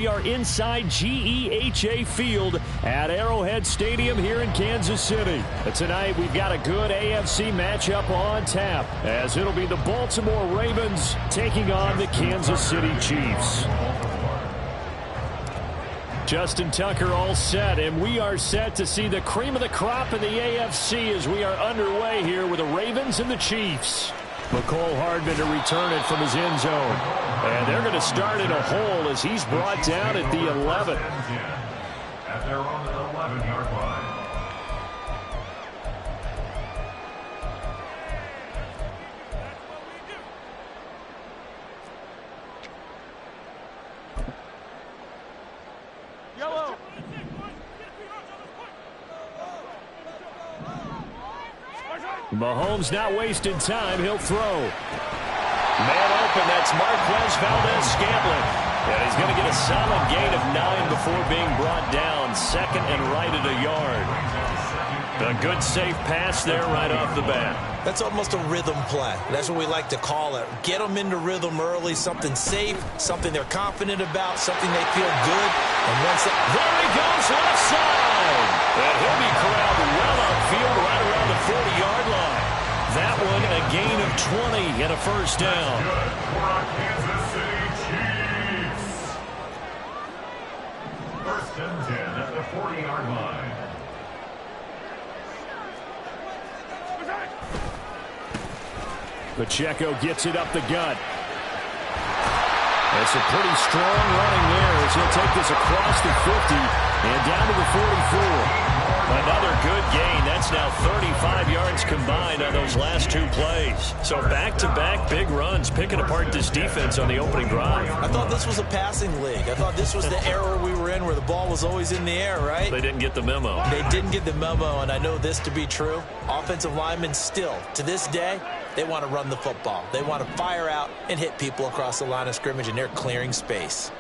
We are inside GEHA Field at Arrowhead Stadium here in Kansas City. Tonight we've got a good AFC matchup on tap as it'll be the Baltimore Ravens taking on the Kansas City Chiefs. Justin Tucker all set, and we are set to see the cream of the crop in the AFC as we are underway here with the Ravens and the Chiefs. McCole Hardman to return it from his end zone. And they're going to start in a hole as he's brought down at the 11. At their own 11-yard line. Yellow. Mahomes not wasting time. He'll throw. Man open. That's Marquez Valdes-Scantling. And he's going to get a solid gain of 9 before being brought down. Second and right at a yard. A good safe pass there right off the bat. That's almost a rhythm play. That's what we like to call it. Get them into rhythm early, something safe, something they're confident about, something they feel good. And once that... There he goes, left side. And he'll be corralled well upfield right around the 40-yard line. That one a gain of 20 and a first down. Good for our Kansas City Chiefs. First and 10 at the 40-yard line. Pacheco gets it up the gut. It's a pretty strong running there as he'll take this across the 50 and down to the 44. Another good gain. That's now 35 yards combined on those last two plays. So back-to-back big runs picking apart this defense on the opening drive. I thought this was a passing league. I thought this was the era we were in where the ball was always in the air, right? They didn't get the memo. They didn't get the memo, and I know this to be true. Offensive linemen still, to this day, they want to run the football. They want to fire out and hit people across the line of scrimmage, and they're clearing space.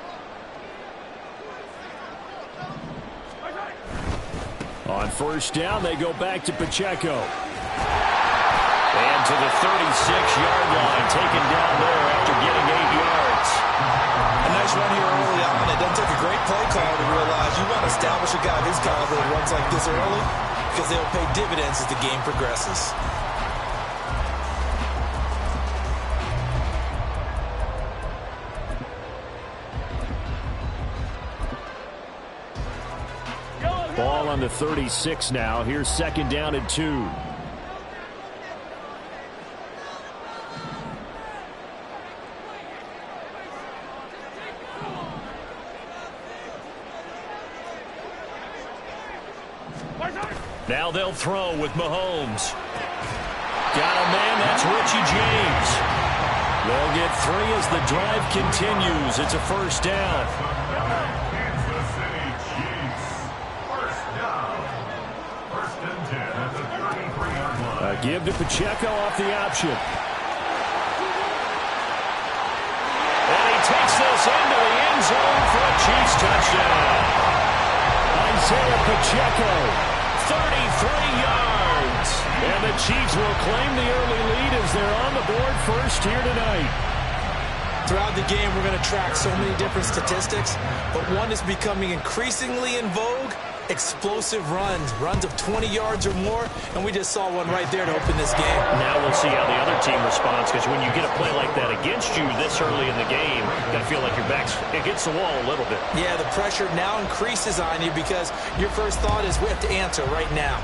On first down, they go back to Pacheco. And to the 36-yard line, taken down there after getting 8 yards. A nice run here early on. It doesn't take a great play call to realize you want to establish a guy of his caliber that runs like this early because they'll pay dividends as the game progresses. Ball on the 36 now. Here's second down and 2. Now they'll throw with Mahomes. Got a man, that's Richie James. They'll get 3 as the drive continues. It's a first down. Give to Pacheco off the option. And he takes this into the end zone for a Chiefs touchdown. Isaiah Pacheco, 33 yards. And the Chiefs will claim the early lead as they're on the board first here tonight. Throughout the game, we're going to track so many different statistics, but one is becoming increasingly in vogue. Explosive runs of 20 yards or more, and we just saw one right there to open this game. Now we'll see how the other team responds, because when you get a play like that against you this early in the game, you got to feel like your back's against the wall a little bit. Yeah, the pressure now increases on you because your first thought is we have to answer right now.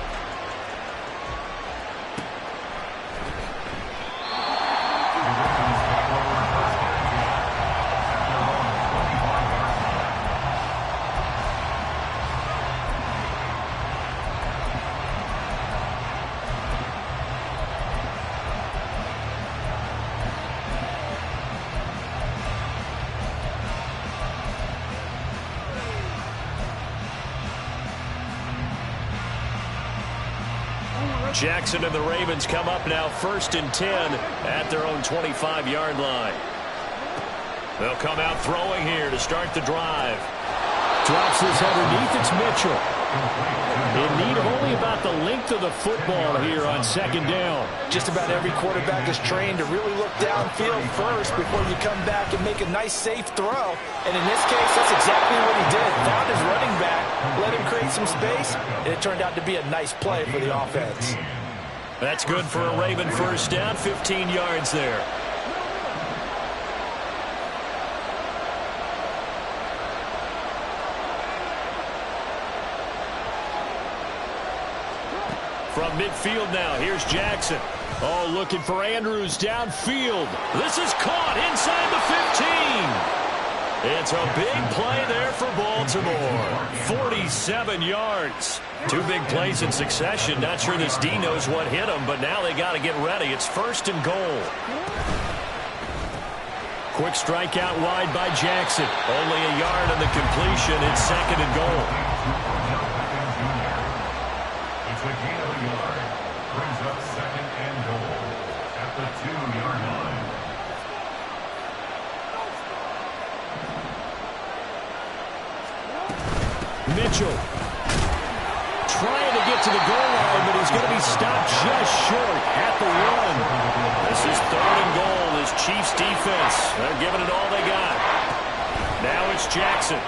Jackson and the Ravens come up now first and 10 at their own 25-yard line. They'll come out throwing here to start the drive. Drops this underneath. It's Mitchell. In need of only about the length of the football here on second down. Just about every quarterback is trained to really look downfield first before you come back and make a nice, safe throw. And in this case, that's exactly what he did. Found his running back, let him create some space, and it turned out to be a nice play for the offense. That's good for a Raven first down, 15 yards there. From midfield now, here's Jackson. Oh, looking for Andrews downfield. This is caught inside the 15. It's a big play there for Baltimore. 47 yards. Two big plays in succession. Not sure this D knows what hit him, but now they got to get ready. It's first and goal. Quick strike out wide by Jackson. Only a yard on the completion. It's second and goal. Brings up second and goal at the 2-yard line. Mitchell trying to get to the goal line, but he's going to be stopped just short at the one. This is third and goal. This Chiefs defense, they're giving it all they got. Now it's Jackson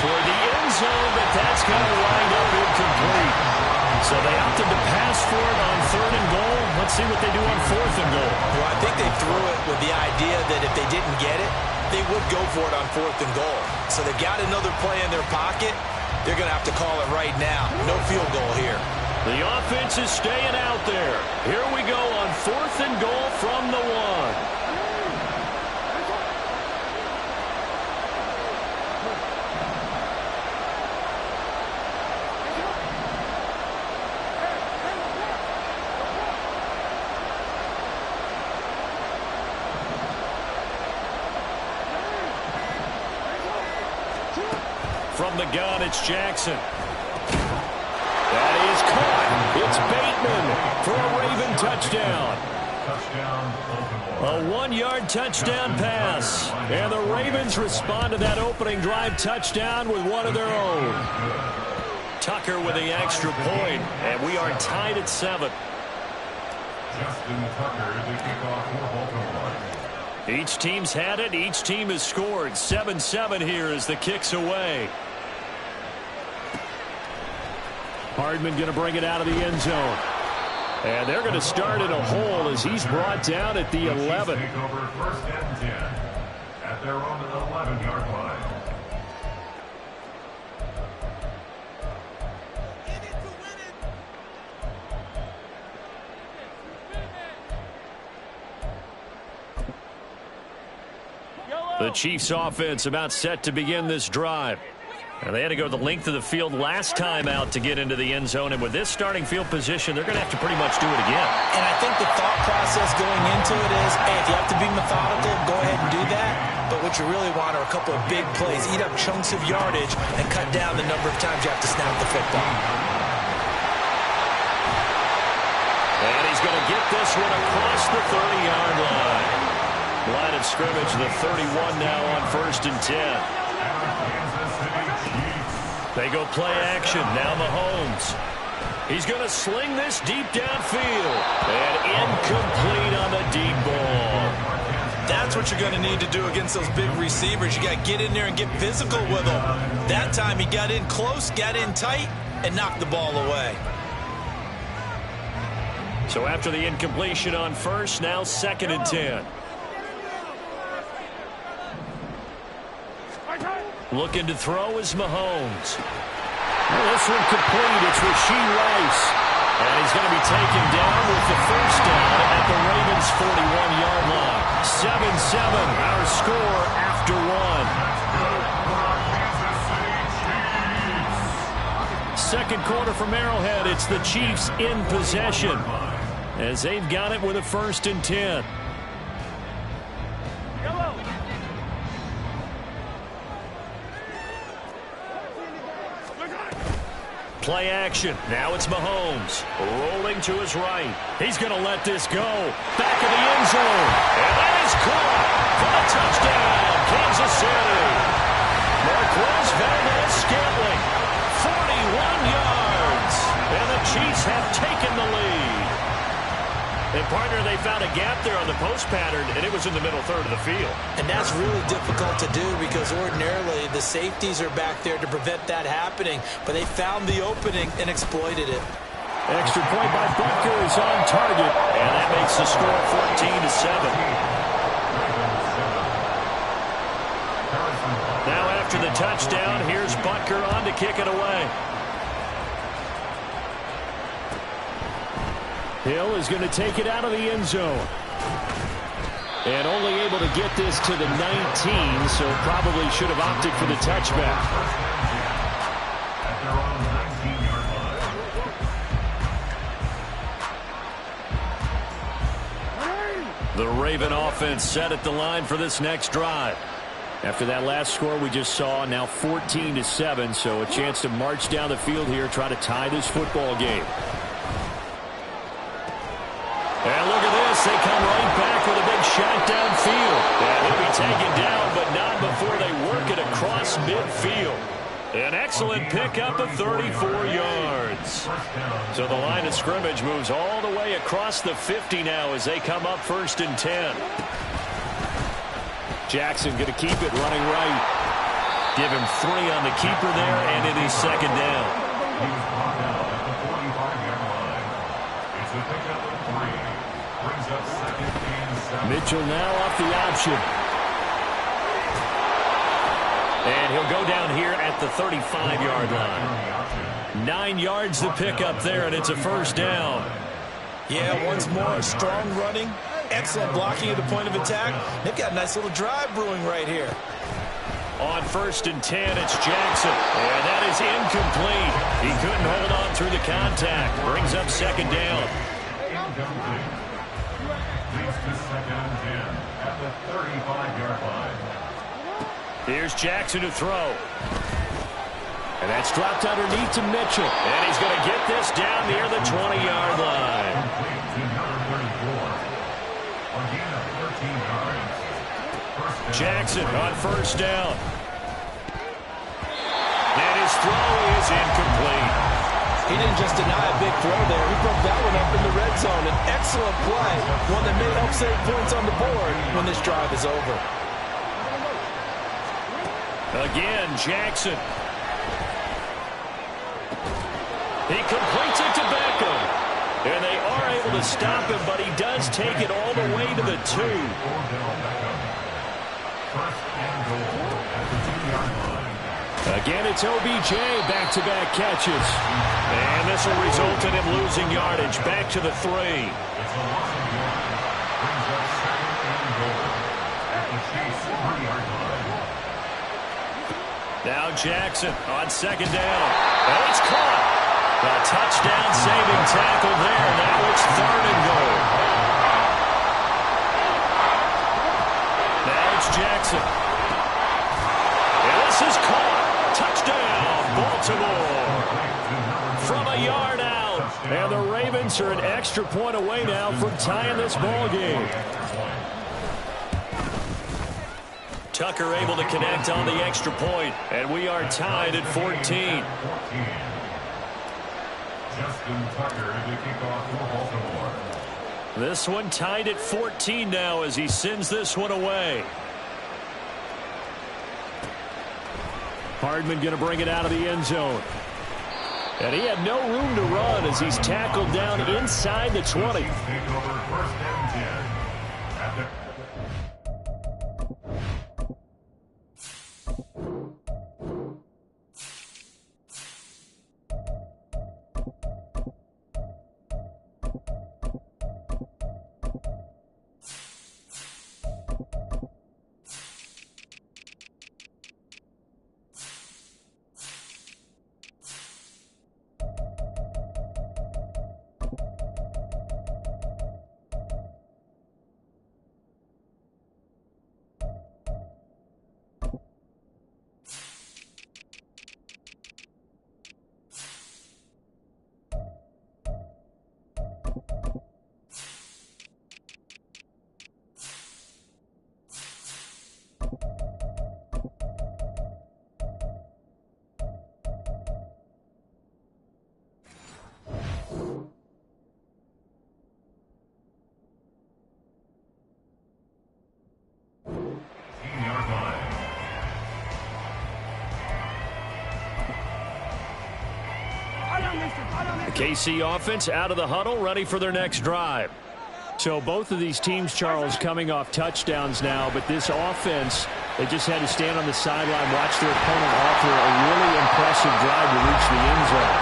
toward the end zone, but that's going to wind up incomplete. So they opted to pass for it on third and goal. Let's see what they do on fourth and goal. Well, I think they threw it with the idea that if they didn't get it, they would go for it on fourth and goal. So they got another play in their pocket. They're going to have to call it right now. No field goal here. The offense is staying out there. Here we go on fourth and goal from the one. From the gun, it's Jackson. That is caught. It's Bateman for a Raven touchdown. A 1-yard touchdown pass. And the Ravens respond to that opening drive touchdown with one of their own. Tucker with the extra point, and we are tied at 7. Justin Tucker, the kickoff for Baltimore. Each team's had it. Each team has scored. 7-7 here as the kick's away. Hardman going to bring it out of the end zone. And they're going to start in a hole as he's brought down at the 11. Take over first and 10 at their own 11-yard line. The Chiefs offense about set to begin this drive. And they had to go the length of the field last time out to get into the end zone. And with this starting field position, they're going to have to pretty much do it again. And I think the thought process going into it is, hey, if you have to be methodical, go ahead and do that. But what you really want are a couple of big plays, eat up chunks of yardage, and cut down the number of times you have to snap the football. And he's going to get this one across the 30-yard line. Line of scrimmage, the 31 now on first and 10. They go play action. Now Mahomes. He's going to sling this deep downfield. And incomplete on the deep ball. That's what you're going to need to do against those big receivers. You got to get in there and get physical with them. That time he got in close, got in tight, and knocked the ball away. So after the incompletion on first, now second and 10. Looking to throw is Mahomes. Well, this one complete. It's Rashee Rice. And he's going to be taken down with the first down at the Ravens' 41-yard line. 7-7, our score after one. Second quarter from Arrowhead. It's the Chiefs in possession as they've got it with a first and 10. Play action. Now it's Mahomes. Rolling to his right. He's going to let this go. Back of the end zone. And that is caught for the touchdown. Kansas City. Marquez Valdez And, partner, they found a gap there on the post pattern, and it was in the middle third of the field. And that's really difficult to do because ordinarily the safeties are back there to prevent that happening. But they found the opening and exploited it. Extra point by Butker is on target, and that makes the score 14-7. Now after the touchdown, here's Butker on to kick it away. Hill is going to take it out of the end zone. And only able to get this to the 19, so probably should have opted for the touchback. At their own 19-yard line. The Raven offense set at the line for this next drive. After that last score we just saw, now 14-7, so a chance to march down the field here, try to tie this football game. And look at this. They come right back with a big shot downfield. And he'll be taken down, but not before they work it across midfield. An excellent pickup of 34 yards. So the line of scrimmage moves all the way across the 50 now as they come up 1st and 10. Jackson going to keep it running right. Give him 3 on the keeper there, and it is 2nd down. He was brought down at the 45-yard line. It's a pickup of 3. Brings up 2nd and 7. Mitchell now off the option. And he'll go down here at the 35-yard line. 9 yards to pick up there, and it's a 1st down. Yeah, once more, strong running, excellent blocking at the point of attack. They've got a nice little drive brewing right here. On 1st and 10, it's Jackson. And that is incomplete. He couldn't hold on through the contact. Brings up 2nd down. Incomplete. Leads to 2nd and 10 at the 35-yard line. Here's Jackson to throw. And that's dropped underneath to Mitchell. And he's going to get this down near the 20-yard line. Complete to number 34. Again at 13 yards. First down. Jackson on 1st down. And his throw is incomplete. He didn't just deny a big throw there. He broke that one up in the red zone. An excellent play. One that may help save points on the board when this drive is over. Again, Jackson. He completes it to Beckham. And they are able to stop him, but he does take it all the way to the 2. First and goal at the 2-yard line. Again, it's OBJ, back-to-back catches. And this will result in him losing yardage. Back to the 3. It's a loss of yard. Brings up 2nd and goal at the Chiefs' 3-yard line. Now Jackson on 2nd down. And it's caught. A touchdown-saving tackle there. Now it's 3rd and goal. Now it's Jackson. And this is caught. Touchdown, Baltimore. From a yard out. And the Ravens are an extra point away now from tying this ball game. Tucker able to connect on the extra point, and we are tied at 14. Justin Tucker to kick off for Baltimore. This one tied at 14 now as he sends this one away. Hardman going to bring it out of the end zone. And he had no room to run as he's tackled down inside the 20. Take over 1st and 10 at the The KC offense out of the huddle, ready for their next drive. So both of these teams, Charles, coming off touchdowns now, but this offense, they just had to stand on the sideline, watch their opponent offer a really impressive drive to reach the end zone.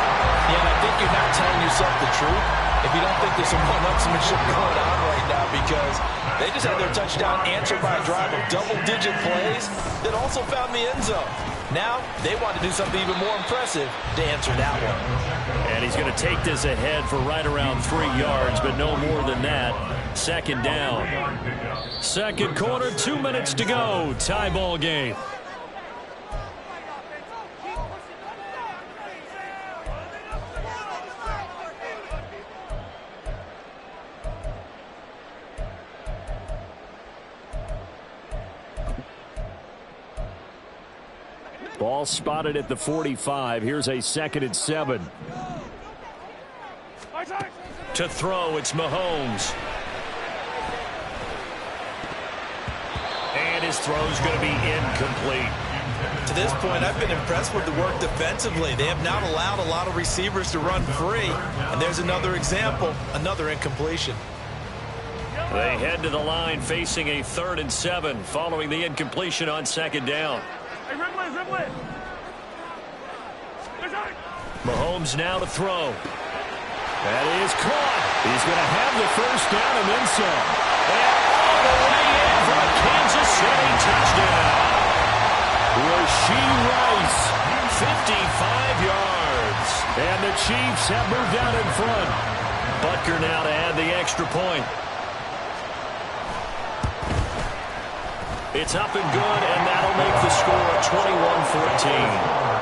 Yeah, and I think you're not telling yourself the truth if you don't think there's some one-upsmanship going on right now, because they just had their touchdown answered by a drive of double-digit plays that also found the end zone. Now, they want to do something even more impressive to answer that one. And he's going to take this ahead for right around 3 yards, but no more than that. Second down. Second quarter, 2 minutes to go. Tie ball game. Ball spotted at the 45. Here's a 2nd and 7. To throw, it's Mahomes. And his throw's going to be incomplete. To this point, I've been impressed with the work defensively. They have not allowed a lot of receivers to run free. And there's another example, another incompletion. They head to the line facing a 3rd and 7 following the incompletion on 2nd down. Mahomes now to throw. That is caught. He's going to have the 1st down and then some. And all the way in for a Kansas City touchdown. Rashee Rice, 55 yards. And the Chiefs have moved out in front. Butker now to add the extra point. It's up and good, and that'll make the score 21-14.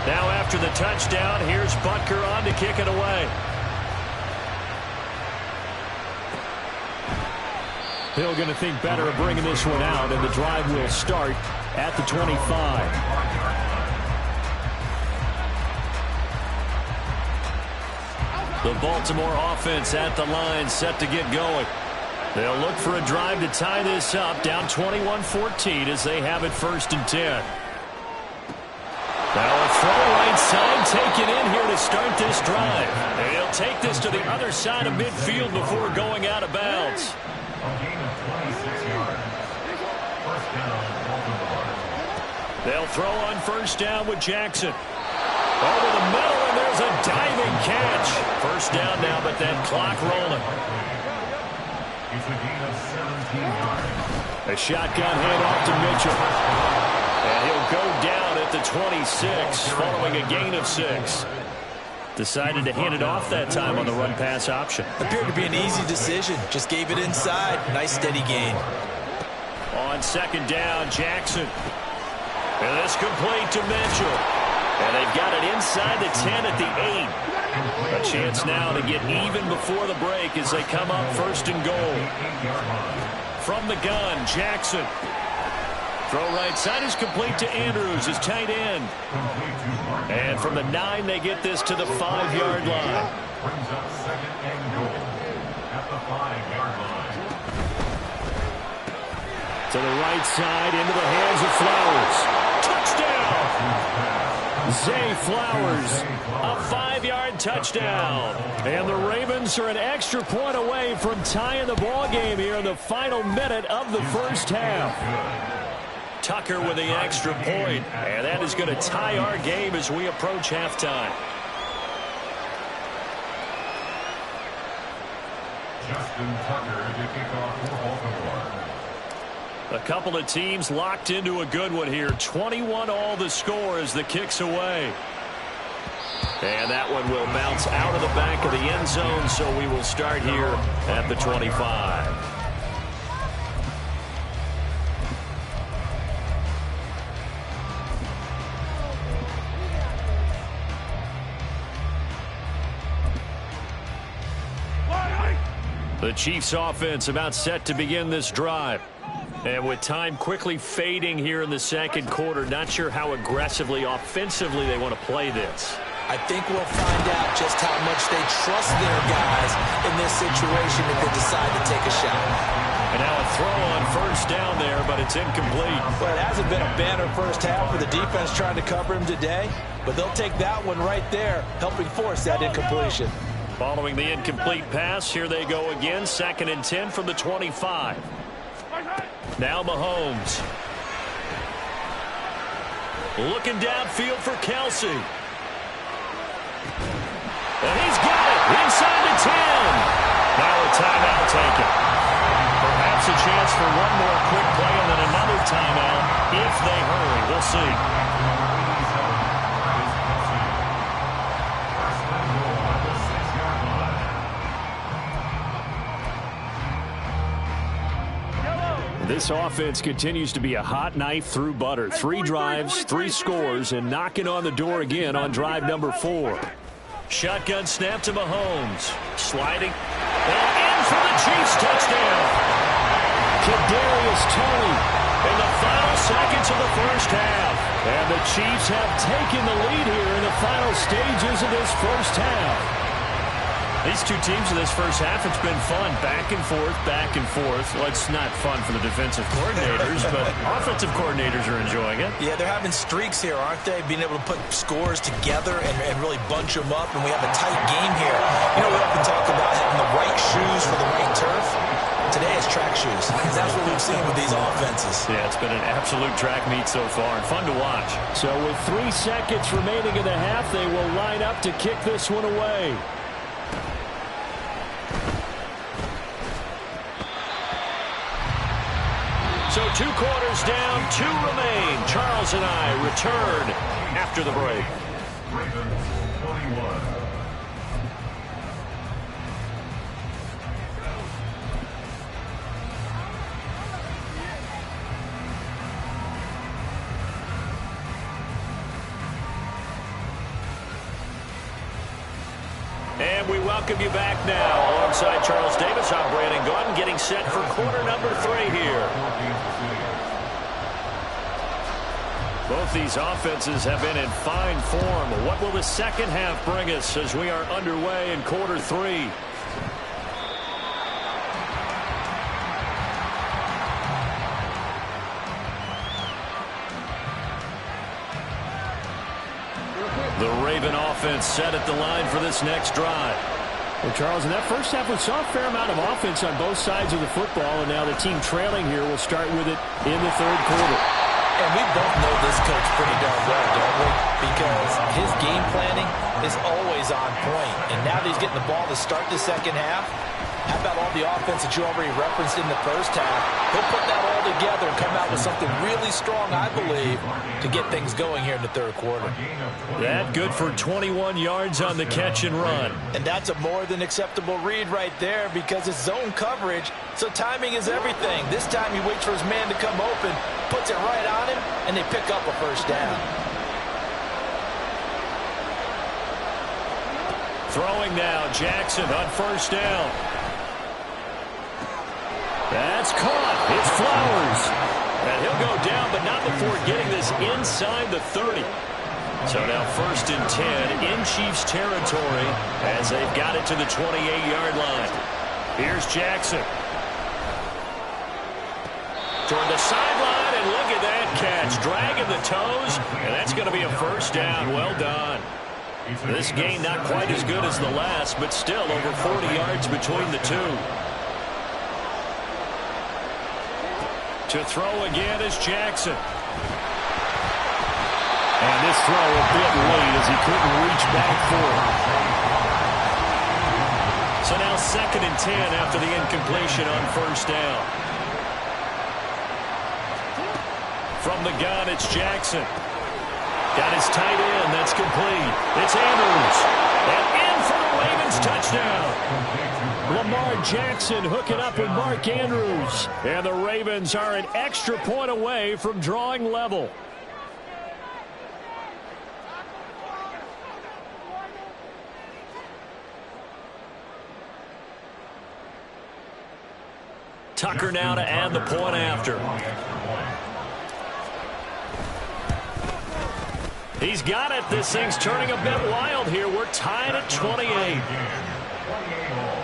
Now after the touchdown, here's Butker on to kick it away. Hill going to think better of bringing this one out, and the drive will start at the 25. The Baltimore offense at the line, set to get going. They'll look for a drive to tie this up, down 21-14 as they have it 1st and 10. Now a throw right side taken in here to start this drive. And he'll take this to the other side of midfield before going out of bounds. A gain of 26 yards. 1st down, Baltimore. They'll throw on 1st down with Jackson. Over the middle, and there's a diving catch. 1st down now, but that clock rolling. It's a gain of 17 yards. A shotgun handoff to Mitchell. And he'll go down at the 26 following a gain of 6. Decided to hand it off that time on the run-pass option. Appeared to be an easy decision. Just gave it inside. Nice steady gain. On 2nd down, Jackson. And this complete to Mitchell. And they've got it inside the 10 at the 8. A chance now to get even before the break as they come up 1st and goal. From the gun, Jackson. Throw right side is complete to Andrews, his tight end. And from the 9, they get this to the 5-yard line. Brings up 2nd and goal at the 5-yard line. To the right side, into the hands of Flowers. Touchdown! Zay Flowers, a 5-yard touchdown. And the Ravens are an extra point away from tying the ball game here in the final minute of the 1st half. Tucker with the extra point, and that is going to tie our game as we approach halftime. Justin Tucker to kick off for Baltimore. A couple of teams locked into a good one here. 21-all the score as the kick's away. And that one will bounce out of the back of the end zone, so we will start here at the 25. The Chiefs offense about set to begin this drive. And with time quickly fading here in the 2nd quarter, not sure how aggressively, offensively they want to play this. I think we'll find out just how much they trust their guys in this situation if they decide to take a shot. And now a throw on first down there, but it's incomplete. Well, it hasn't been a banner first half with the defense trying to cover him today, but they'll take that one right there, helping force that incompletion. Following the incomplete pass, here they go again, 2nd and 10 from the 25. Now Mahomes. Looking downfield for Kelsey. And he's got it inside the 10. Now a timeout taken. Perhaps a chance for one more quick play and then another timeout if they hurry. We'll see. This offense continues to be a hot knife through butter. 3 drives, 3 scores, and knocking on the door again on drive number 4. Shotgun snap to Mahomes. Sliding. And in for the Chiefs touchdown. Kadarius Toney in the final seconds of the first half. And the Chiefs have taken the lead here in the final stages of this first half. These two teams in this first half, it's been fun. Back and forth, back and forth. Well, it's not fun for the defensive coordinators, but offensive coordinators are enjoying it. Yeah, they're having streaks here, aren't they? Being able to put scores together and really bunch them up, and we have a tight game here. You know, we often talk about having the right shoes for the right turf. Today is track shoes. That's what we've seen with these offenses. Yeah, it's been an absolute track meet so far, and fun to watch. So with 3 seconds remaining in the half, they will line up to kick this one away. So 2 quarters down, 2 remain. Charles and I return after the break. Ravens 21. And we welcome you back now. Alongside Charles Davis, I'm Brandon Gaudin, getting set for quarter number 3 here. Both these offenses have been in fine form. What will the second half bring us as we are underway in quarter 3? The Raven offense set at the line for this next drive. Well, Charles, in that first half, we saw a fair amount of offense on both sides of the football, and now the team trailing here will start with it in the 3rd quarter. And we both know this coach pretty darn well, don't we? Because his game planning is always on point. And now that he's getting the ball to start the second half, how about all the offense that you already referenced in the first half? He'll put that all together and come out with something really strong, I believe, to get things going here in the 3rd quarter. That good for 21 yards on the catch and run. And that's a more than acceptable read right there because it's zone coverage, so timing is everything. This time he waits for his man to come open, puts it right on him, and they pick up a first down. Throwing now, Jackson on first down. That's caught. It's Flowers. And he'll go down, but not before getting this inside the 30. So now 1st and 10 in Chiefs territory as they've got it to the 28-yard line. Here's Jackson. Toward the sideline, and look at that catch. Dragging the toes, and that's going to be a first down. Well done. This game not quite as good as the last, but still over 40 yards between the two. To throw again is Jackson. And this throw a bit late as he couldn't reach back for it. So now 2nd and 10 after the incompletion on first down. From the gun, it's Jackson. Got his tight end. That's complete. It's Andrews. And in for the Ravens touchdown. Lamar Jackson hooking up with Mark Andrews. And the Ravens are an extra point away from drawing level. Tucker now to add the point after. He's got it. This thing's turning a bit wild here. We're tied at 28. 28 all.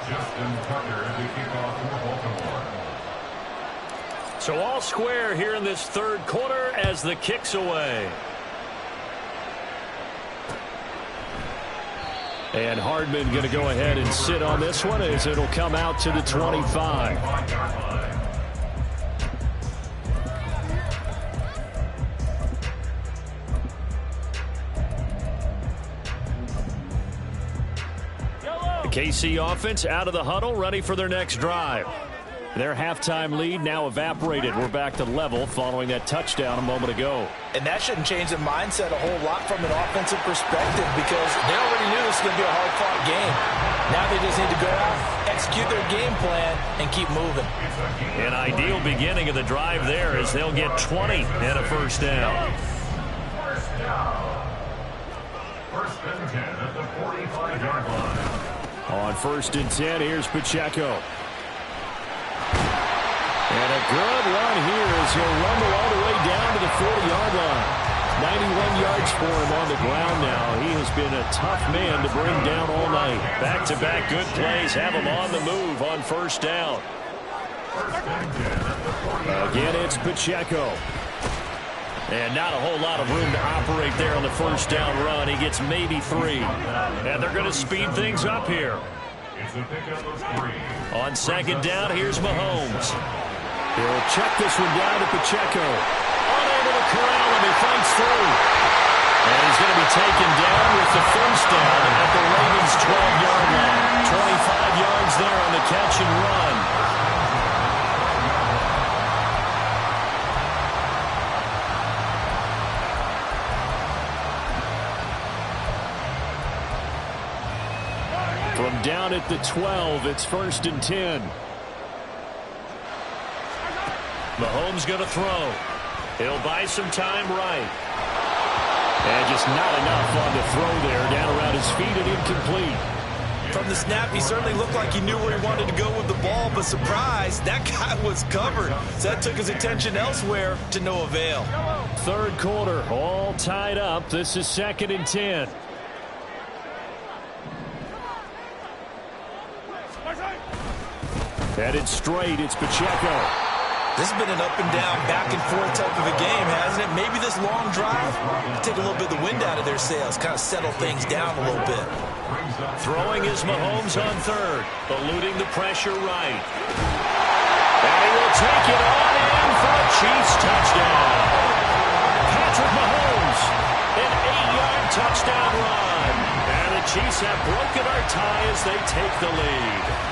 Justin Tucker to kick off for Baltimore. So all square here in this third quarter as the kick's away. And Hardman going to go ahead and sit on this one as it'll come out to the 25. KC offense out of the huddle, ready for their next drive. Their halftime lead now evaporated. We're back to level following that touchdown a moment ago. And that shouldn't change the mindset a whole lot from an offensive perspective because they already knew this was going to be a hard-fought game. Now they just need to go out, execute their game plan, and keep moving. An ideal beginning of the drive there as they'll get 20 and a first down. First and 10 at the 45-yard line. On first and 10, here's Pacheco. And a good run here as he'll rumble all the way down to the 40-yard line. 91 yards for him on the ground now. He has been a tough man to bring down all night. Back-to-back good plays have him on the move on first down. Again, it's Pacheco. And not a whole lot of room to operate there on the first down run. He gets maybe 3. And they're going to speed things up here. On second down, here's Mahomes. He'll check this one down to Pacheco. Unable to corral him. He fights through. And he's going to be taken down with the first down at the Ravens' 12-yard line. 25 yards there on the catch and run. From down at the 12, it's first and 10. Mahomes going to throw. He'll buy some time right. And just not enough on the throw there. Down around his feet and incomplete. From the snap, he certainly looked like he knew where he wanted to go with the ball, but surprise, that guy was covered. So that took his attention elsewhere to no avail. Third quarter, all tied up. This is second and 10. Headed straight, it's Pacheco. This has been an up and down, back and forth type of a game, hasn't it? Maybe this long drive could take a little bit of the wind out of their sails, kind of settle things down a little bit. Throwing is Mahomes on third, eluding the pressure right. And he will take it on in for a Chiefs touchdown. Patrick Mahomes, an 8-yard touchdown run. And the Chiefs have broken our tie as they take the lead.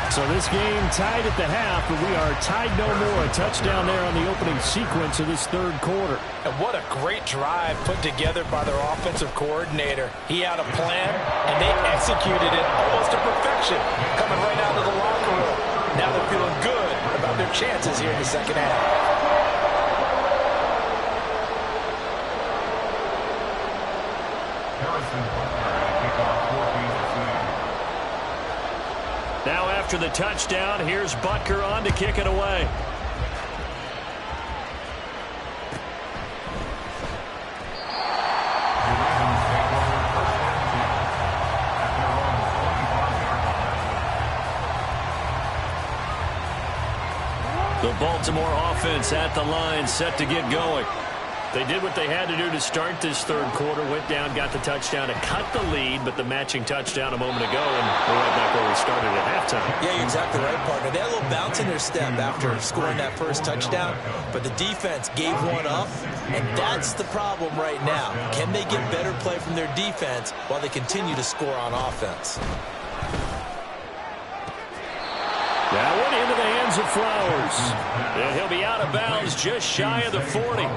So this game tied at the half, but we are tied no more. A touchdown there on the opening sequence of this third quarter. And what a great drive put together by their offensive coordinator. He had a plan, and they executed it almost to perfection, coming right out of the locker room. Now they're feeling good about their chances here in the second half. Now after the touchdown, here's Butker on to kick it away. The Baltimore offense at the line, set to get going. They did what they had to do to start this third quarter, went down, got the touchdown to cut the lead, but the matching touchdown a moment ago, and we're right back where we started at halftime. Yeah, you're exactly right, partner. They had a little bounce in their step after scoring that first touchdown, but the defense gave one up, and that's the problem right now. Can they get better play from their defense while they continue to score on offense? That one into the hands of Flowers. And he'll be out of bounds just shy of the 40.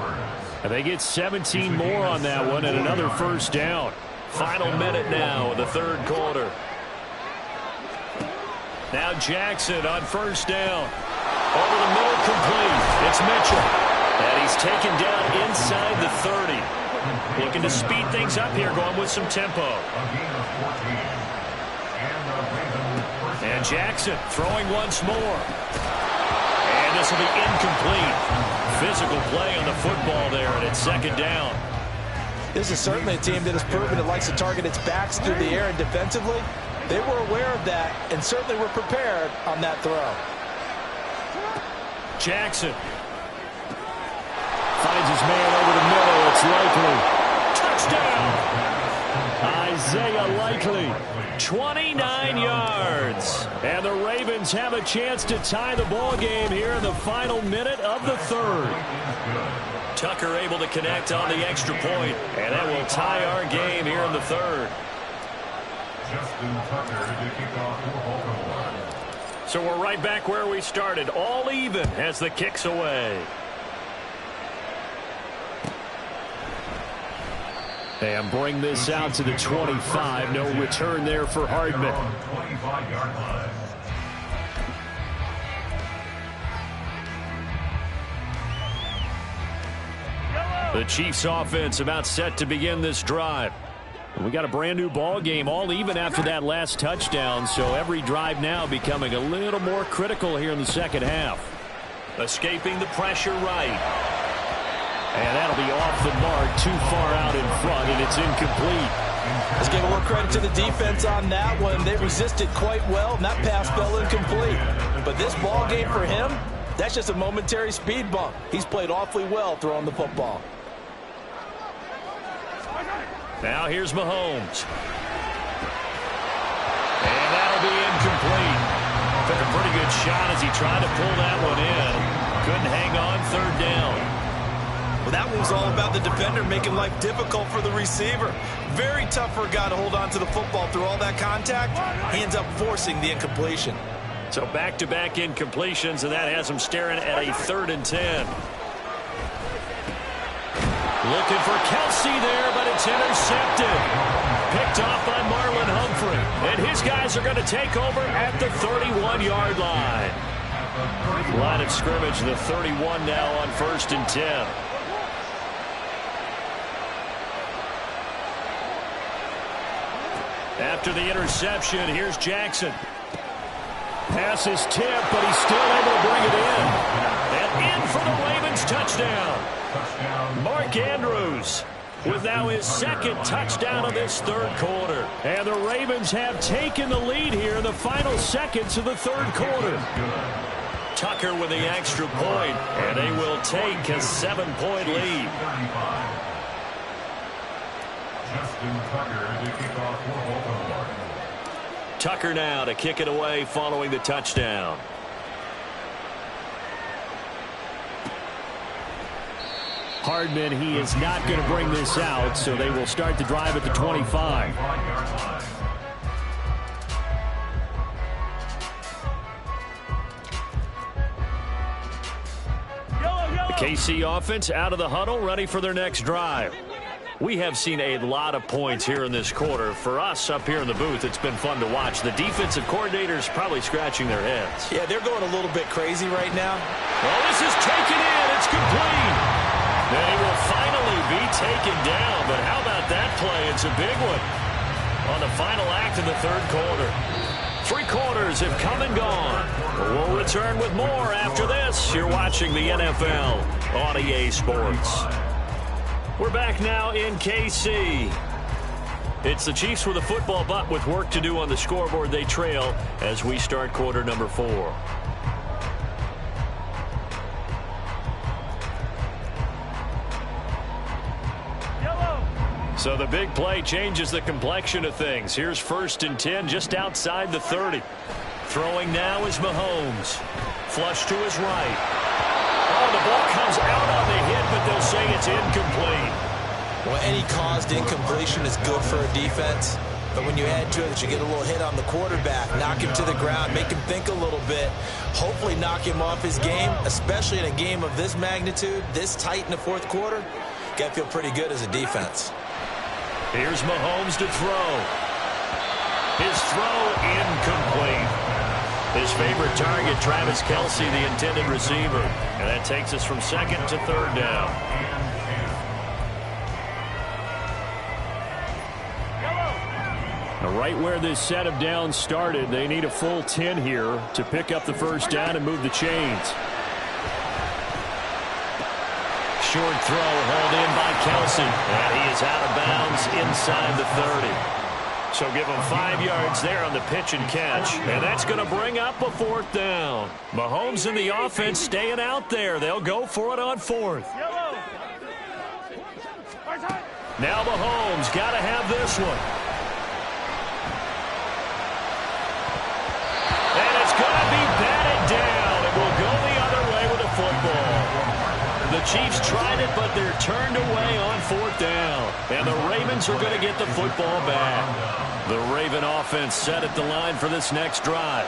And they get 17 more on that one and another first down. Final minute now of the third quarter. Now Jackson on first down. Over the middle, complete. It's Mitchell. And he's taken down inside the 30. Looking to speed things up here, going with some tempo. And Jackson throwing once more. And And this will be incomplete. Physical play on the football there, and it's second down. This is certainly a team that has proven it likes to target its backs through the air and defensively. They were aware of that and certainly were prepared on that throw. Jackson finds his man over the middle. It's Likely. Touchdown! Isaiah Likely, 29 yards. And the Ravens have a chance to tie the ball game here in the final minute of the third. Tucker able to connect on the extra point, and that will tie our game here in the third. Justin Tucker to kick off for Baltimore. So we're right back where we started, all even as the kick's away. And bring this out to the 25. No return there for Hardman. 25-yard line. The Chiefs offense about set to begin this drive. We got a brand new ball game, all even after that last touchdown, so every drive now becoming a little more critical here in the second half. Escaping the pressure right. And that'll be off the mark, too far out in front, and it's incomplete. Let's give a little credit to the defense on that one. They resisted quite well, and that pass fell incomplete. But this ball game for him, that's just a momentary speed bump. He's played awfully well throwing the football. Now here's Mahomes. And that'll be incomplete. Took a pretty good shot as he tried to pull that one in. Couldn't hang on, third down. Well, that one was all about the defender making life difficult for the receiver. Very tough for a guy to hold on to the football through all that contact. He ends up forcing the incompletion. So back-to-back incompletions, and that has him staring at a 3rd and 10. Looking for Kelsey there, but it's intercepted. Picked off by Marlon Humphrey. And his guys are going to take over at the 31-yard line. Line of scrimmage, the 31 now on 1st and 10. After the interception, here's Jackson. Pass is tipped, but he's still able to bring it in. And in for the Ravens touchdown. Mark Andrews with now his 2nd touchdown of this 3rd quarter. And the Ravens have taken the lead here in the final seconds of the 3rd quarter. Tucker with the extra point, and they will take a 7-point lead. Justin Tucker to kick off for Baltimore. Tucker now to kick it away following the touchdown. Hardman, he is not going to bring this out, so they will start the drive at the 25. The KC offense out of the huddle, ready for their next drive. We have seen a lot of points here in this quarter. For us up here in the booth, it's been fun to watch. The defensive coordinators probably scratching their heads. Yeah, they're going a little bit crazy right now. Well, this is taken in. It's complete. They will finally be taken down, but how about that play? It's a big one on the final act of the 3rd quarter. 3 quarters have come and gone. We'll return with more after this. You're watching the NFL on EA Sports. We're back now in KC. It's the Chiefs with a football, but with work to do on the scoreboard. They trail as we start quarter number 4. So the big play changes the complexion of things. Here's 1st and 10 just outside the 30. Throwing now is Mahomes. Flush to his right. Oh, the ball comes out on the hit, but they'll say it's incomplete. Well, any caused incompletion is good for a defense. But when you add to it that you get a little hit on the quarterback, knock him to the ground, make him think a little bit, hopefully knock him off his game, especially in a game of this magnitude, this tight in the 4th quarter, got to feel pretty good as a defense. Here's Mahomes to throw. His throw incomplete. His favorite target, Travis Kelsey, the intended receiver. And that takes us from 2nd to 3rd down. Now, right where this set of downs started, they need a full 10 here to pick up the 1st down and move the chains. short throw hauled in by Kelsey. And he is out of bounds inside the 30. So give him 5 yards there on the pitch and catch. And that's going to bring up a 4th down. Mahomes and the offense staying out there. They'll go for it on 4th. Now Mahomes got to have this one. And it's going to be batted down. It will go the other way with the football. The Chiefs tried it, but they're turned away on 4th down. And the Ravens are going to get the football back. The Raven offense set at the line for this next drive.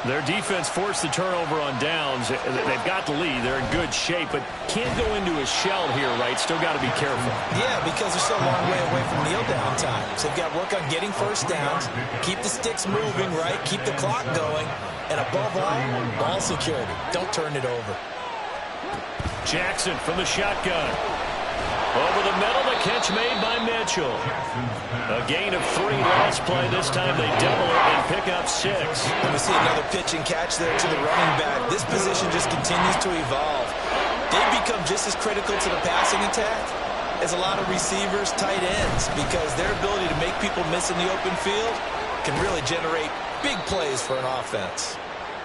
Their defense forced the turnover on downs. They've got the lead. They're in good shape, but can't go into a shell here, right? Still got to be careful. Yeah, because they're still a long way away from kneel-down times. They've got to work on getting first downs, keep the sticks moving, right? Keep the clock going, and above all, ball security. Don't turn it over. Jackson from the shotgun. Over the middle, the catch made by Mitchell. A gain of 3 last play. This time they double it and pick up 6. And we see another pitch and catch there to the running back. This position just continues to evolve. They've become just as critical to the passing attack as a lot of receivers, tight ends, because their ability to make people miss in the open field can really generate big plays for an offense.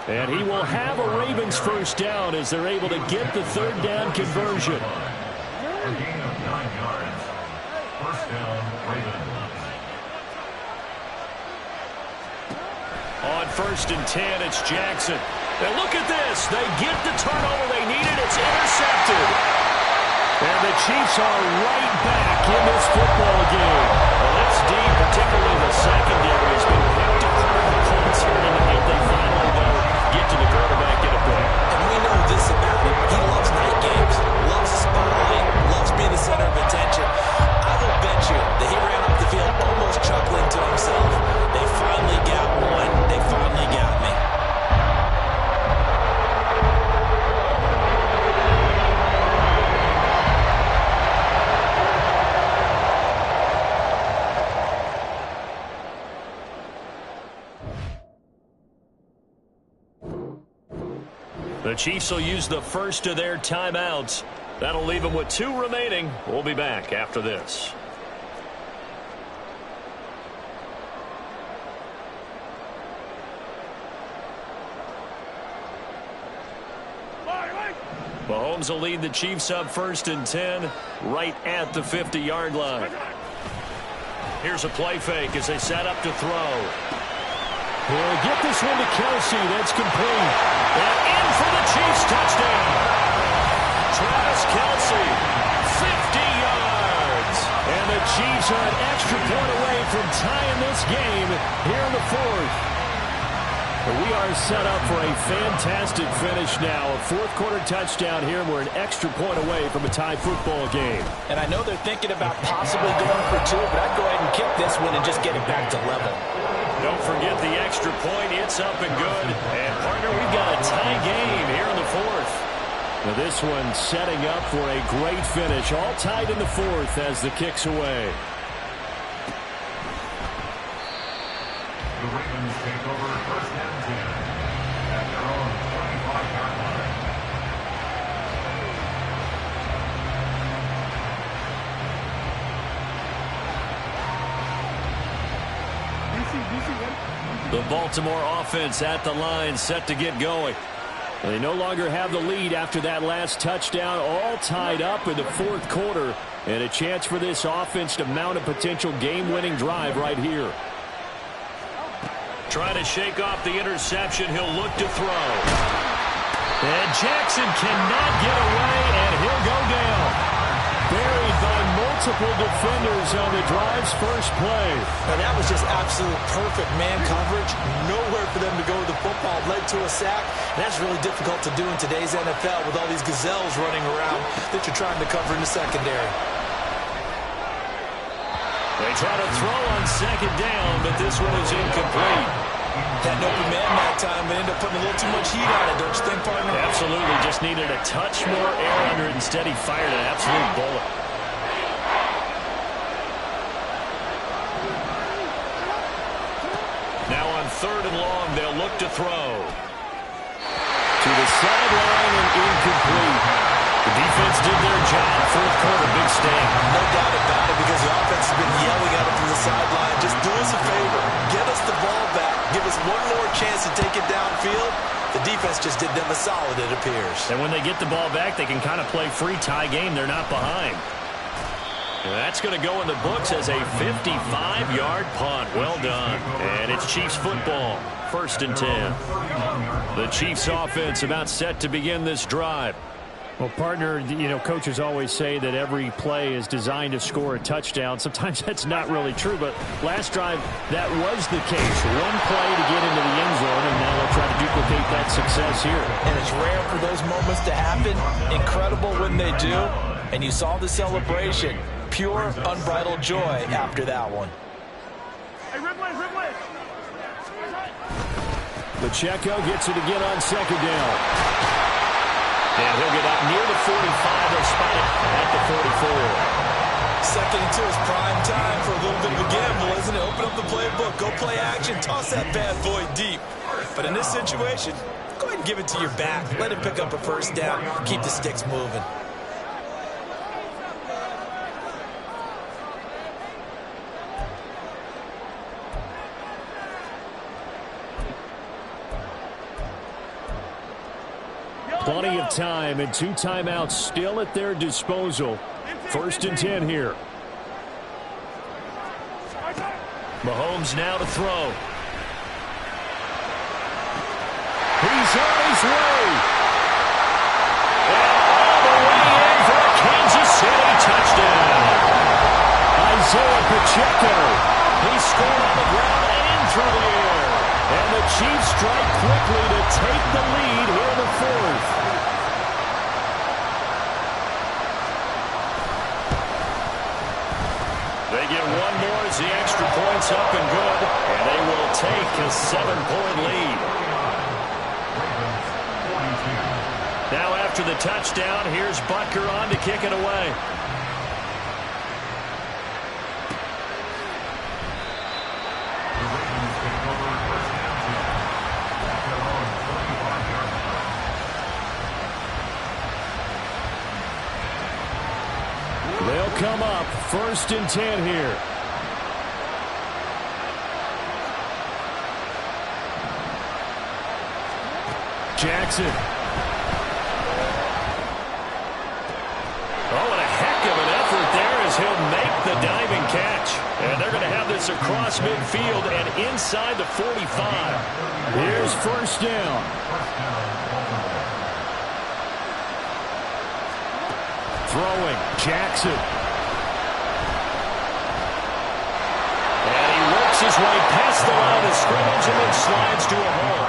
And he will have a Ravens first down as they're able to get the 3rd down conversion. A gain of 9 yards. First down, Ravens. On 1st and 10, it's Jackson. And look at this. They get the turnover they needed. It's intercepted. And the Chiefs are right back in this football game. Well, that's deep, particularly the secondary has been picked apart the Colts here tonight. They finally, though, get to the quarterback, get it back. And we know this about him. He loves night games, loves the spotlight, loves being the center of attention. I will bet you that he ran off the field almost chuckling to himself. They finally got one. They finally got me. The Chiefs will use the first of their timeouts. That'll leave them with 2 remaining. We'll be back after this. Mahomes will lead the Chiefs up 1st and 10, right at the 50-yard line. Here's a play fake as they set up to throw. He'll get this one to Kelsey. That's complete. And in for the Chiefs touchdown. Travis Kelsey, 50 yards. And the Chiefs are an extra point away from tying this game here in the 4th. We are set up for a fantastic finish now. A 4th-quarter touchdown here, and we're an extra point away from a tie football game. And I know they're thinking about possibly going for 2, but I'd go ahead and kick this one and just get it back to level. Don't forget the extra point. It's up and good. And, partner, we've got a tie game here in the 4th. Now this one setting up for a great finish. All tied in the 4th as the kick's away. The Ravens take over 1st and 10 at their own 25-yard line. The Baltimore offense at the line, set to get going. They no longer have the lead after that last touchdown, all tied up in the 4th quarter, and a chance for this offense to mount a potential game-winning drive right here. Trying to shake off the interception, he'll look to throw. And Jackson cannot get away, and he'll go down. Buried by multiple defenders on the drive's first play. And that was just absolute perfect man coverage. Nowhere for them to go with the football. Led to a sack. And that's really difficult to do in today's NFL with all these gazelles running around that you're trying to cover in the secondary. They try to throw on 2nd down, but this one is incomplete. Had an open man that time, but ended up putting a little too much heat on it, don't you think, partner? Absolutely. Just needed a touch more air under it. Instead, he fired an absolute bullet. Now on 3rd and long, they'll look to throw. To the sideline and incomplete. The defense did their job. Fourth quarter, big stand. No doubt about it, because the offense has been yelling at him from the sideline. Just do us a favor. Get us the ball back. Give us one more chance to take it downfield. The defense just did them a solid, it appears. And when they get the ball back, they can kind of play free tie game. They're not behind. And that's going to go in the books as a 55-yard punt. Well done. And it's Chiefs football. 1st and 10. The Chiefs offense about set to begin this drive. Well, partner, coaches always say that every play is designed to score a touchdown. Sometimes that's not really true, but last drive, that was the case. One play to get into the end zone, and now they'll try to duplicate that success here. And it's rare for those moments to happen. Incredible when they do. And you saw the celebration. Pure, unbridled joy after that one. Pacheco gets it again on 2nd down. And he'll get up near the 45. They'll spot it at the 44. 2nd and 2 is prime time for a little bit of a gamble, isn't it? Open up the playbook, go play action, toss that bad boy deep. But in this situation, go ahead and give it to your back. Let him pick up a 1st down. Keep the sticks moving. Plenty of time and 2 timeouts still at their disposal. 1st and 10 here. Mahomes now to throw. He's on his way. And all the way in for a Kansas City touchdown. Isaiah Pacheco. He scored on the ground and through the air. And the Chiefs strike quickly to take the lead here in the 4th. They get one more as the extra point's up and good, and they will take a 7-point lead. Now after the touchdown, here's Butker on to kick it away. They'll come up 1st and 10 here. Jackson. Oh, and a heck of an effort there as he'll make the diving catch. And they're going to have this across midfield and inside the 45. Here's 1st down. Throwing, Jackson. And he works his way past the line of scrimmage and then slides to a hole.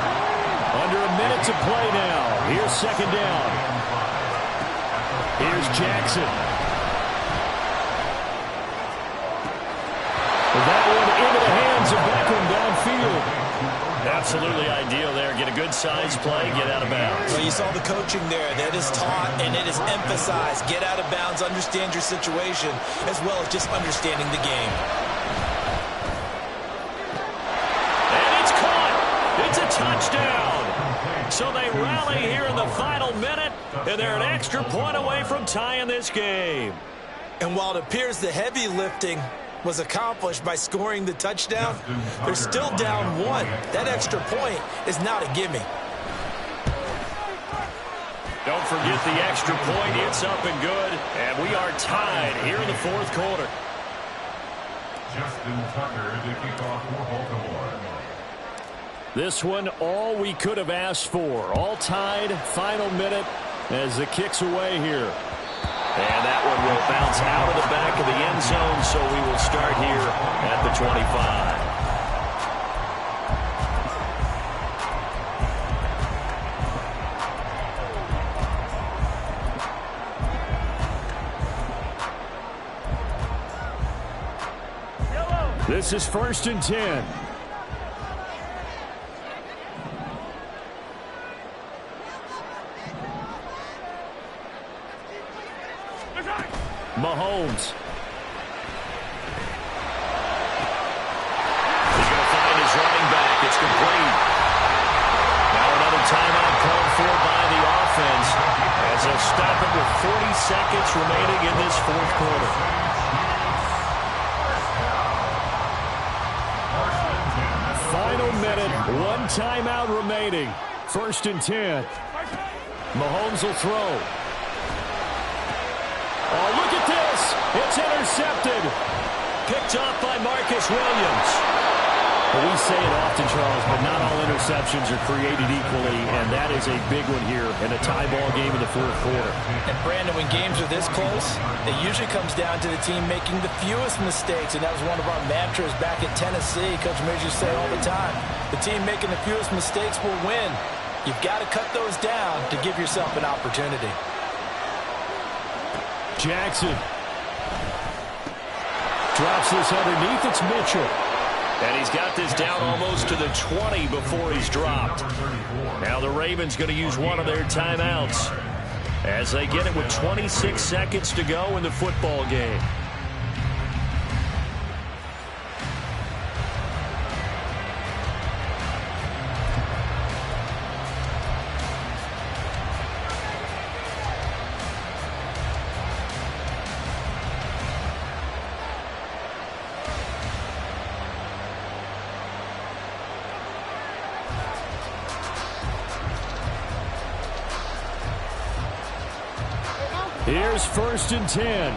Under a minute to play now. Here's 2nd down. Here's Jackson. And that one into the hands of Beckham downfield. Absolutely ideal there. Get a good size play, get out of bounds. Well, you saw the coaching there. That is taught and it is emphasized. Get out of bounds, understand your situation, as well as just understanding the game. And it's caught. It's a touchdown. So they rally here in the final minute, and they're an extra point away from tying this game. And while it appears the heavy lifting was accomplished by scoring the touchdown, they're still down 1. That extra point is not a gimme. Don't forget the extra point. It's up and good. And we are tied here in the 4th quarter. Justin Tucker to kick off for Baltimore. This one, all we could have asked for. All tied, final minute as the kick's away here. And that one will bounce out of the back of the end zone, so we will start here at the 25. This is 1st and 10. Mahomes. He's going to find his running back. It's complete. Now another timeout called for by the offense as they'll stop it with 40 seconds remaining in this fourth quarter. Final minute, one timeout remaining. 1st and 10. Mahomes will throw. Oh, look at this. It's intercepted. Picked off by Marcus Williams. Well, we say it often, Charles, but not all interceptions are created equally, and that is a big one here in a tie ball game in the fourth quarter. And, Brandon, when games are this close, it usually comes down to the team making the fewest mistakes, and that was one of our mantras back at Tennessee. Coach Mears used to say all the time, the team making the fewest mistakes will win. You've got to cut those down to give yourself an opportunity. Jackson drops this underneath. It's Mitchell. And he's got this down almost to the 20 before he's dropped. Now the Ravens going to use one of their timeouts as they get it with 26 seconds to go in the football game. Here's 1st and 10.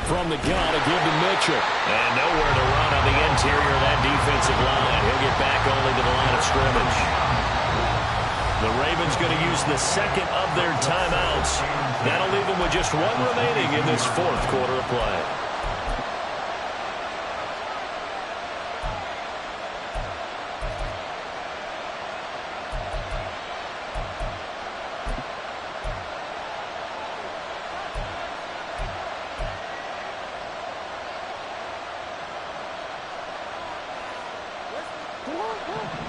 From the gun, a give to Mitchell. And nowhere to run on the interior of that defensive line. He'll get back only to the line of scrimmage. The Ravens going to use the second of their timeouts. That'll leave them with just one remaining in this fourth quarter of play.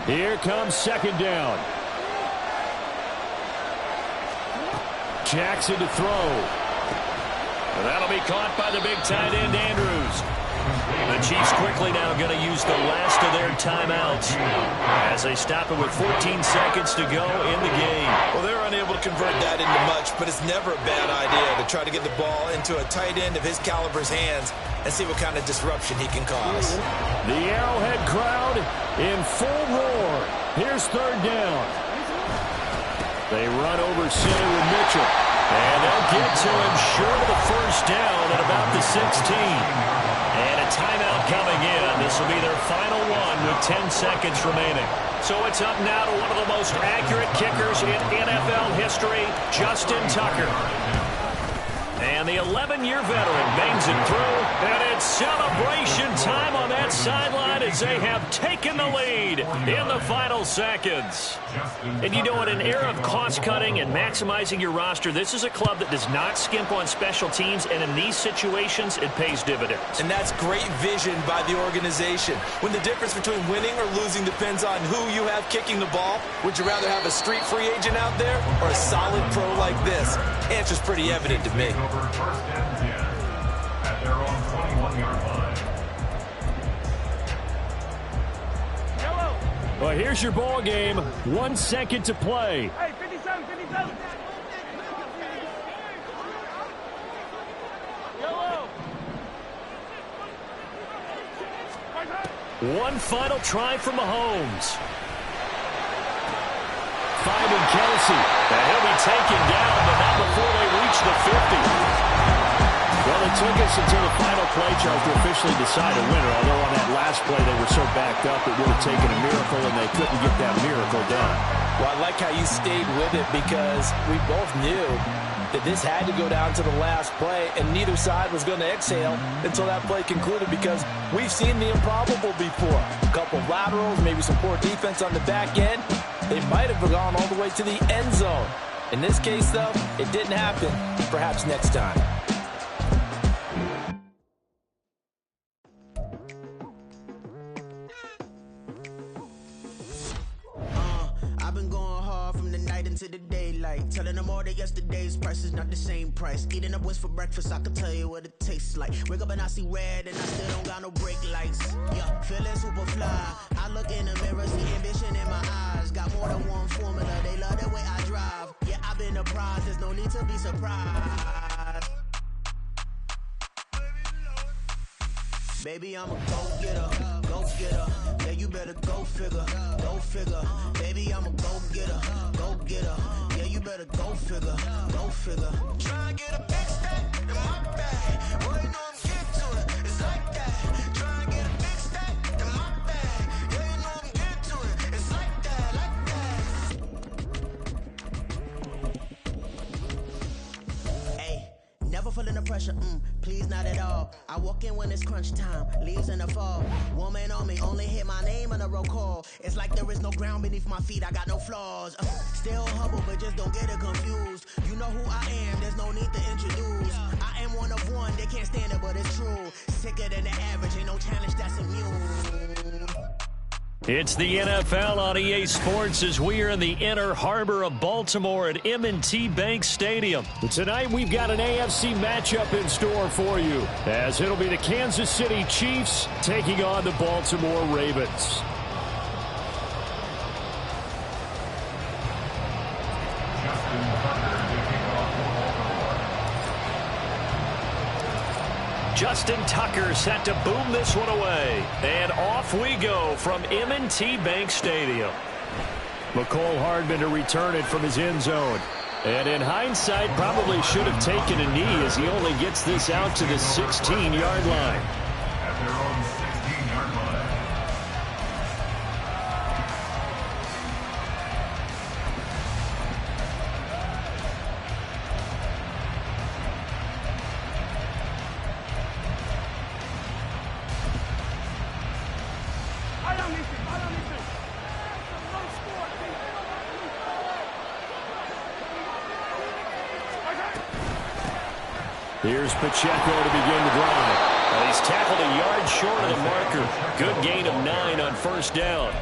Here comes 2nd down. Jackson to throw. And that'll be caught by the big tight end, Andrews. The Chiefs quickly now going to use the last of their timeouts as they stop it with 14 seconds to go in the game. Well, they're unable to convert that into much, but it's never a bad idea to try to get the ball into a tight end of his caliber's hands and see what kind of disruption he can cause. The Arrowhead crowd in full roar. Here's 3rd down. They run over center with Mitchell. And they'll get to him short of the 1st down at about the 16. And a timeout coming in. This will be their final one with 10 seconds remaining. So it's up now to one of the most accurate kickers in NFL history, Justin Tucker. And the 11-year veteran bangs it through, and it's celebration time on that sideline as they have taken the lead in the final seconds. And you know, in an era of cost-cutting and maximizing your roster, this is a club that does not skimp on special teams, and in these situations, it pays dividends. And that's great vision by the organization. When the difference between winning or losing depends on who you have kicking the ball, would you rather have a street free agent out there or a solid pro like this? The answer's pretty evident to me. 1st and 10 at their own 21-yard line. Well, here's your ball game. 1 second to play. Hey, 57, 57. Yellow. One final try for Mahomes. Finding Kelsey. And he'll be taken down, but not before they reach the 50. Well, it took us until the final play, Charles, to officially decide a winner. Although on that last play they were so backed up, it would have taken a miracle, and they couldn't get that miracle done. Well, I like how you stayed with it because we both knew that this had to go down to the last play, and neither side was going to exhale until that play concluded because we've seen the improbable before. A couple of laterals, maybe some poor defense on the back end. They might have gone all the way to the end zone. In this case, though, it didn't happen. Perhaps next time. I've been going hard from the night into the daylight. like. Telling them all that yesterday's price is not the same price. Eating up wings for breakfast, I can tell you what it tastes like. Wake up and I see red and I still don't got no brake lights. Yeah, feeling super fly. I look in the mirror, see ambition in my eyes. Got more than one formula, they love the way I drive. Yeah, I've been a prize, there's no need to be surprised. Baby, I'm a go-getter, go-getter. Yeah, you better go figure, go figure. Baby, I'm a go-getter, go-getter. Yeah, you better go figure, go figure. Try and get a big stack in my bag. Boy, you know I'm getting to it, it's like that. Try and get a big stack in my bag. Yeah, you know I'm getting to it, it's like that, like that. Hey, never feeling the pressure, please not at all. I walk in when it's crunch time, leaves in the fall. Woman on me, only hit my name on a roll call. It's like there is no ground beneath my feet, I got no flaws. Still humble, but just don't get it confused. You know who I am, there's no need to introduce. I am one of one, they can't stand it, but it's true. Sicker than the average, ain't no challenge that's immune. It's the NFL on EA Sports as we are in the Inner Harbor of Baltimore at M&T Bank Stadium. Tonight we've got an AFC matchup in store for you, as it'll be the Kansas City Chiefs taking on the Baltimore Ravens. Justin Tucker set to boom this one away. And off we go from M&T Bank Stadium. Mecole Hardman to return it from his end zone. And in hindsight, probably should have taken a knee as he only gets this out to the 16-yard line. At their own 16-yard line. Here's Pacheco to begin the drive. Well, he's tackled a yard short of the marker. Good gain of 9 on first down.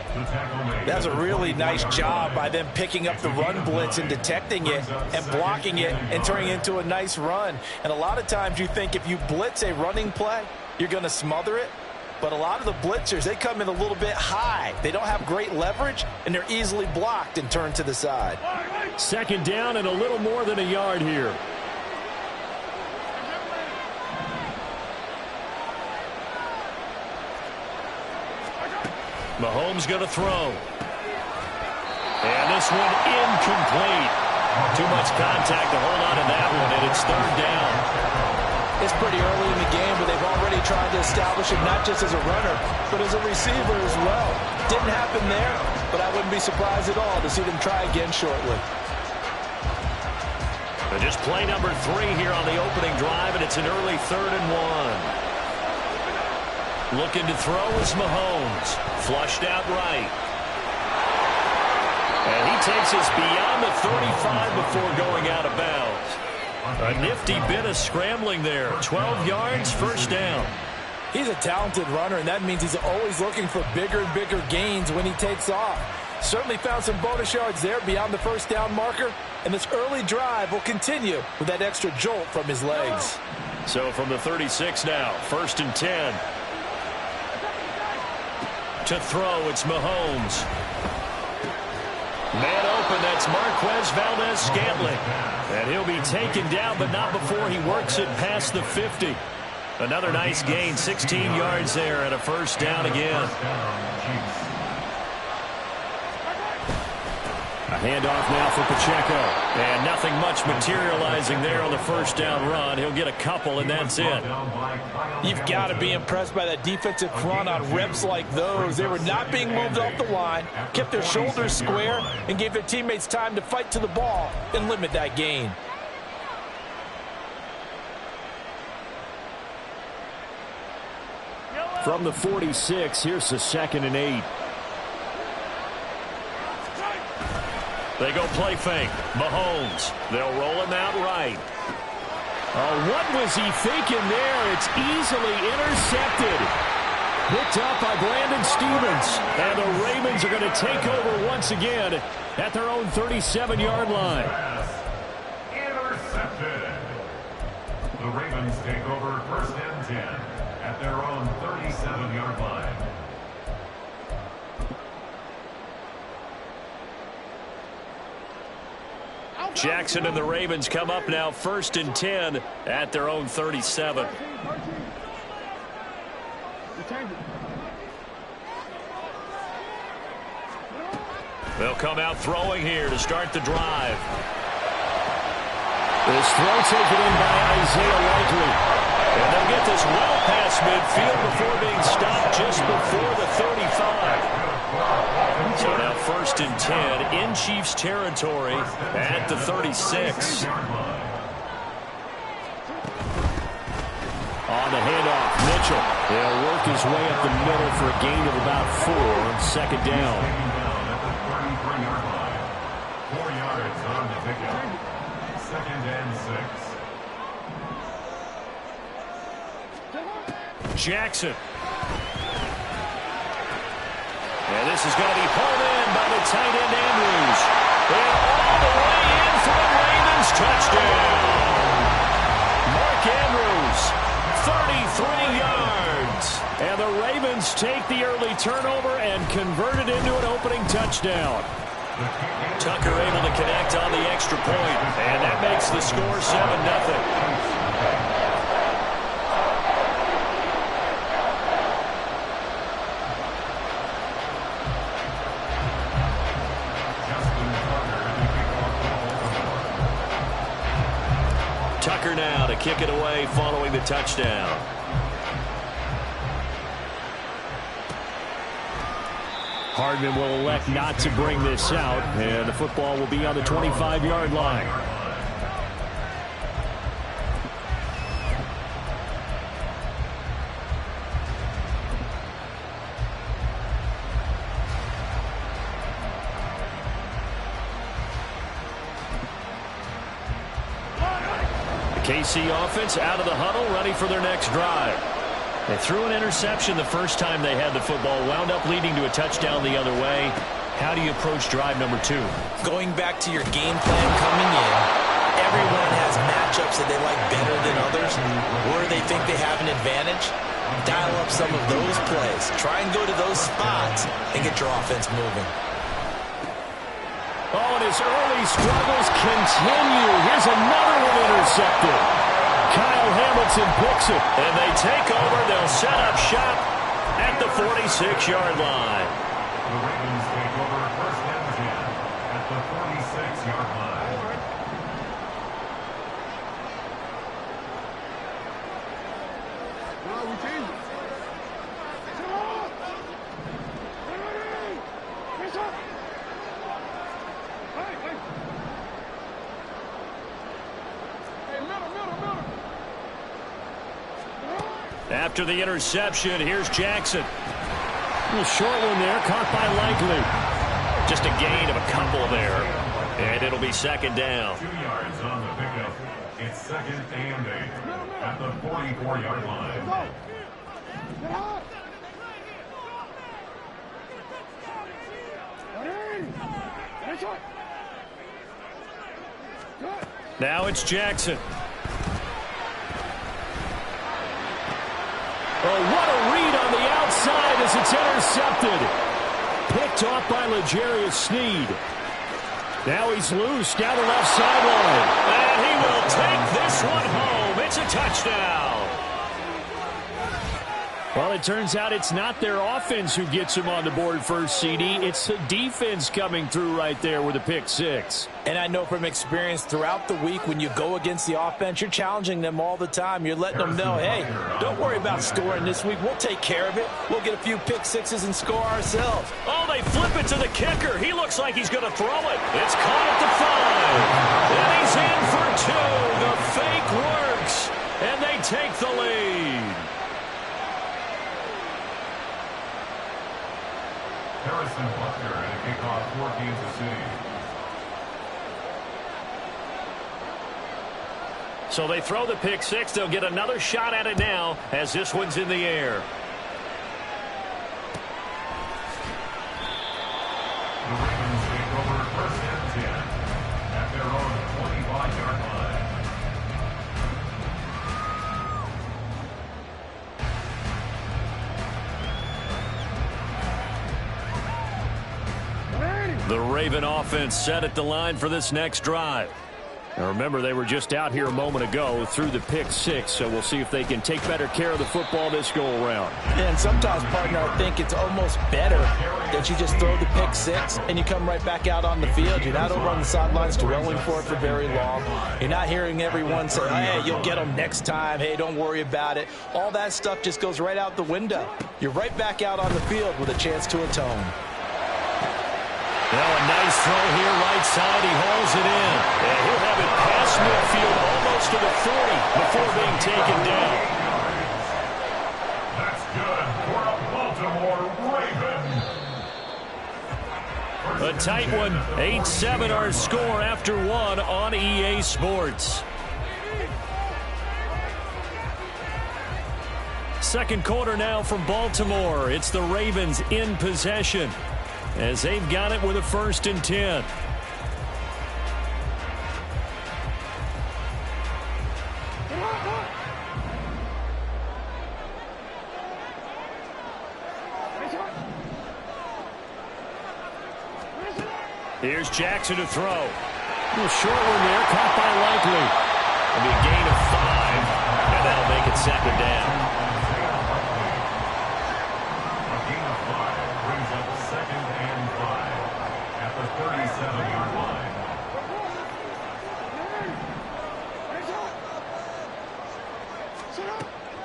That's a really nice job by them picking up the run blitz and detecting it and blocking it and turning it into a nice run. And a lot of times you think if you blitz a running play, you're going to smother it. But a lot of the blitzers, they come in a little bit high. They don't have great leverage, and they're easily blocked and turned to the side. Second down and a little more than a yard here. Mahomes going to throw. And this one incomplete. Too much contact to hold on to that one, and it's third down. It's pretty early in the game, but they've already tried to establish him not just as a runner, but as a receiver as well. Didn't happen there, but I wouldn't be surprised at all to see them try again shortly. And just play number 3 here on the opening drive, and it's an early 3rd and 1. Looking to throw is Mahomes. Flushed out right. And he takes us beyond the 35 before going out of bounds. A nifty bit of scrambling there. 12 yards, first down. He's a talented runner, and that means he's always looking for bigger and bigger gains when he takes off. Certainly found some bonus yards there beyond the first down marker, and this early drive will continue with that extra jolt from his legs. So from the 36 now, 1st and 10. To throw, it's Mahomes. Man open, that's Marquez Valdes-Scantling. And he'll be taken down, but not before he works it past the 50. Another nice gain, 16 yards there, and a first down again. A handoff now for Pacheco. And nothing much materializing there on the first down run. He'll get a couple, and that's it. You've got to be impressed by that defensive front on reps like those. They were not being moved off the line, kept their shoulders square, and gave their teammates time to fight to the ball and limit that gain. From the 46, here's the 2nd and 8. They go play fake. Mahomes. They'll roll him out right. Oh, what was he thinking there? It's easily intercepted. Picked up by Brandon Stephens. And the Ravens are going to take over once again at their own 37-yard line. Intercepted. The Ravens take over 1st and 10 at their own 37-yard line. Jackson and the Ravens come up now 1st and 10 at their own 37. They'll come out throwing here to start the drive. This throw taken in by Isaiah Likely. And they'll get this well past midfield before being stopped just before the 35. So now 1st and 10 in Chiefs territory at the 36. On the handoff, Mitchell. He'll work his way up the middle for a gain of about 4. 2nd down. 4 yards on the pickup. 2nd and 6. Jackson. And this is going to be pulled in by the tight end Andrews. And all the way in for the Ravens touchdown. Mark Andrews, 33 yards. And the Ravens take the early turnover and convert it into an opening touchdown. Tucker able to connect on the extra point. And that makes the score 7-0. Tucker now to kick it away following the touchdown. Hardman will elect not to bring this out, and the football will be on the 25-yard line. KC offense out of the huddle, ready for their next drive. They threw an interception the first time they had the football, wound up leading to a touchdown the other way. How do you approach drive number 2? Going back to your game plan coming in, everyone has matchups that they like better than others, where they think they have an advantage. Dial up some of those plays. Try and go to those spots and get your offense moving. Oh, and his early struggles continue. Here's another one intercepted. Kyle Hamilton picks it. And they take over. They'll set up shop at the 46-yard line. The Ravens take over 1st and 10 at the 46-yard line. After the interception, here's Jackson. A little short one there, caught by Likely. Just a gain of a couple there. And it'll be 2nd down. 2 yards on the pickup. It's 2nd and 8 at the 44-yard line. Now it's Jackson. Oh, what a read on the outside as it's intercepted. Picked off by L'Jarius Sneed. Now he's loose down the left sideline. And he will take this one home. It's a touchdown. Well, it turns out it's not their offense who gets him on the board first, CD. It's the defense coming through right there with a pick 6. And I know from experience throughout the week, when you go against the offense, you're challenging them all the time. You're letting them know, hey, don't worry about scoring this week. We'll take care of it. We'll get a few pick 6s and score ourselves. Oh, they flip it to the kicker. He looks like he's going to throw it. It's caught at the 5. And he's in for 2. The fake works. And they take the lead. Harrison Butker and a kickoff for Kansas City. So they throw the pick 6. They'll get another shot at it now as this one's in the air. The Raven offense set at the line for this next drive. Now remember, they were just out here a moment ago through the pick six, so we'll see if they can take better care of the football this go-around. And sometimes, partner, I think it's almost better that you just throw the pick six and you come right back out on the field. You're not over on the sidelines dwelling for it for very long. You're not hearing everyone say, hey, you'll get them next time. Hey, don't worry about it. All that stuff just goes right out the window. You're right back out on the field with a chance to atone. Now a nice throw here right side. He hauls it in. And he'll have it past midfield almost to the 40 before being taken down. That's good for a Baltimore Raven. A tight one. 8-7 our score after one on EA Sports. Second quarter now from Baltimore. It's the Ravens in possession, as they've got it with a 1st and 10. Here's Jackson to throw. A short one there, caught by Likely. It'll be a gain of 5, and that'll make it 2nd down.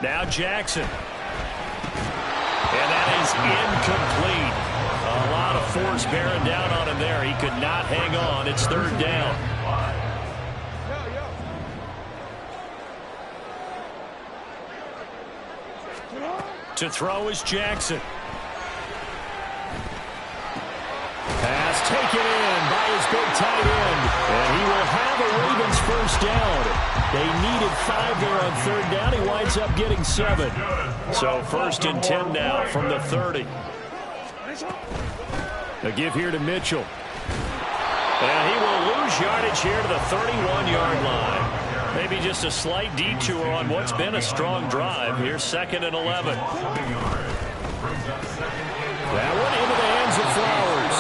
Now Jackson. And that is incomplete. A lot of force bearing down on him there. He could not hang on. It's 3rd down. To throw is Jackson. Pass taken in by his big tight end. And he will have a Ravens 1st down. They needed 5 there on 3rd down. He winds up getting 7. So 1st and 10 now from the 30. A give here to Mitchell. And he will lose yardage here to the 31-yard line. Maybe just a slight detour on what's been a strong drive. Here's 2nd and 11. That one into the hands of Flowers.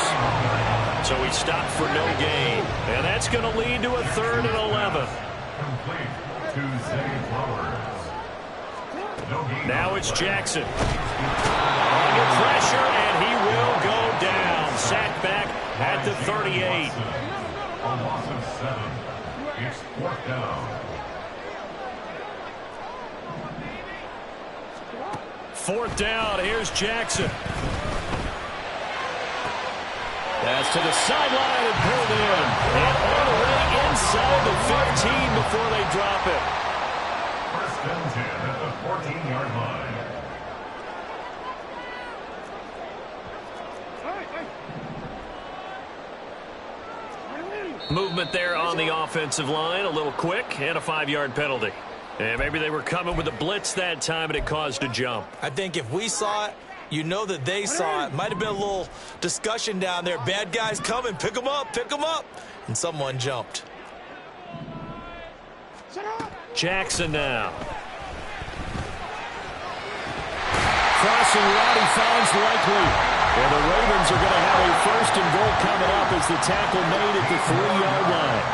So he stopped for no gain. And that's going to lead to a 3rd and 11. Now it's Jackson. Under pressure, and he will go down. Sacked back at the 38. A loss of 7. It's 4th down. 4th down. Here's Jackson. That's to the sideline and pulled in. And all the way inside the 15 before they drop it. 1st and 10 at the 14-yard line. Movement there on the offensive line. A little quick and a 5-yard penalty. And maybe they were coming with a blitz that time and it caused a jump. I think if we saw it, you know that they saw it. Might have been a little discussion down there. Bad guys coming. Pick them up. Pick them up. And someone jumped. Jackson now. Crossing route, he finds Likely. And the Ravens are going to have a 1st and goal coming up as the tackle made at the 3-yard line.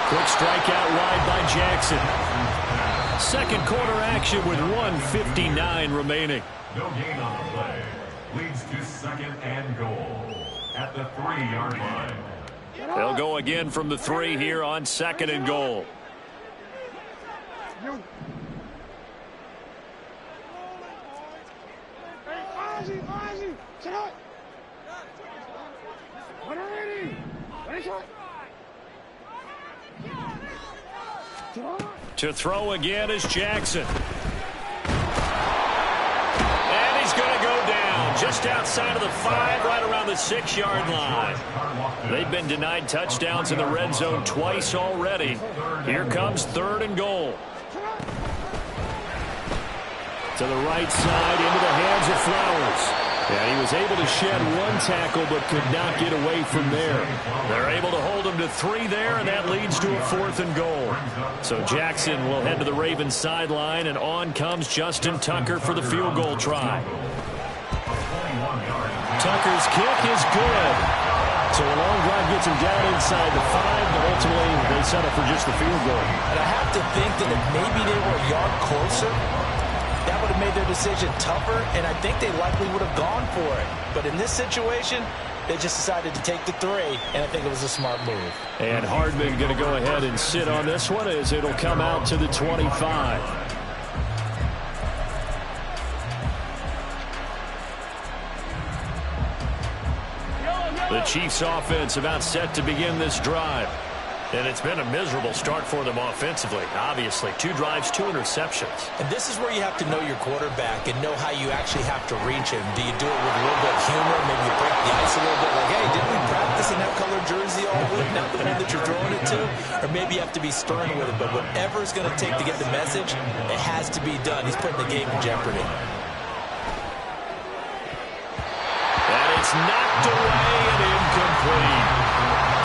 Quick strikeout wide by Jackson. 2nd quarter action with 1:59 remaining. No gain on the play. Leads to 2nd and goal at the 3-yard line. They'll go again from the 3 here on 2nd and goal. To throw again is Jackson. And he's going to go down just outside of the 5, right around the 6-yard line. They've been denied touchdowns in the red zone twice already. Here comes 3rd and goal. To the right side, into the hands of Flowers. And he was able to shed 1 tackle, but could not get away from there. They're able to hold him to 3 there, and that leads to a 4th and goal. So Jackson will head to the Ravens sideline, and on comes Justin Tucker for the field goal try. 21 yards. Tucker's kick is good. So a long drive gets him down inside the 5, but ultimately they settle for just the field goal. And I have to think that if maybe they were a yard closer, that would have made their decision tougher, and I think they likely would have gone for it. But in this situation, they just decided to take the 3, and I think it was a smart move. And Hardman going to go ahead and sit on this one as it'll come out to the 25. The Chiefs offense about set to begin this drive. And it's been a miserable start for them offensively, obviously. 2 drives, 2 interceptions. And this is where you have to know your quarterback and know how you actually have to reach him. Do you do it with a little bit of humor? Maybe you break the ice a little bit like, hey, didn't we practice in that color jersey all week, not the one that you're throwing it to? Or maybe you have to be stern with it. But whatever it's going to take to get the message, it has to be done. He's putting the game in jeopardy. And it's knocked away and incomplete.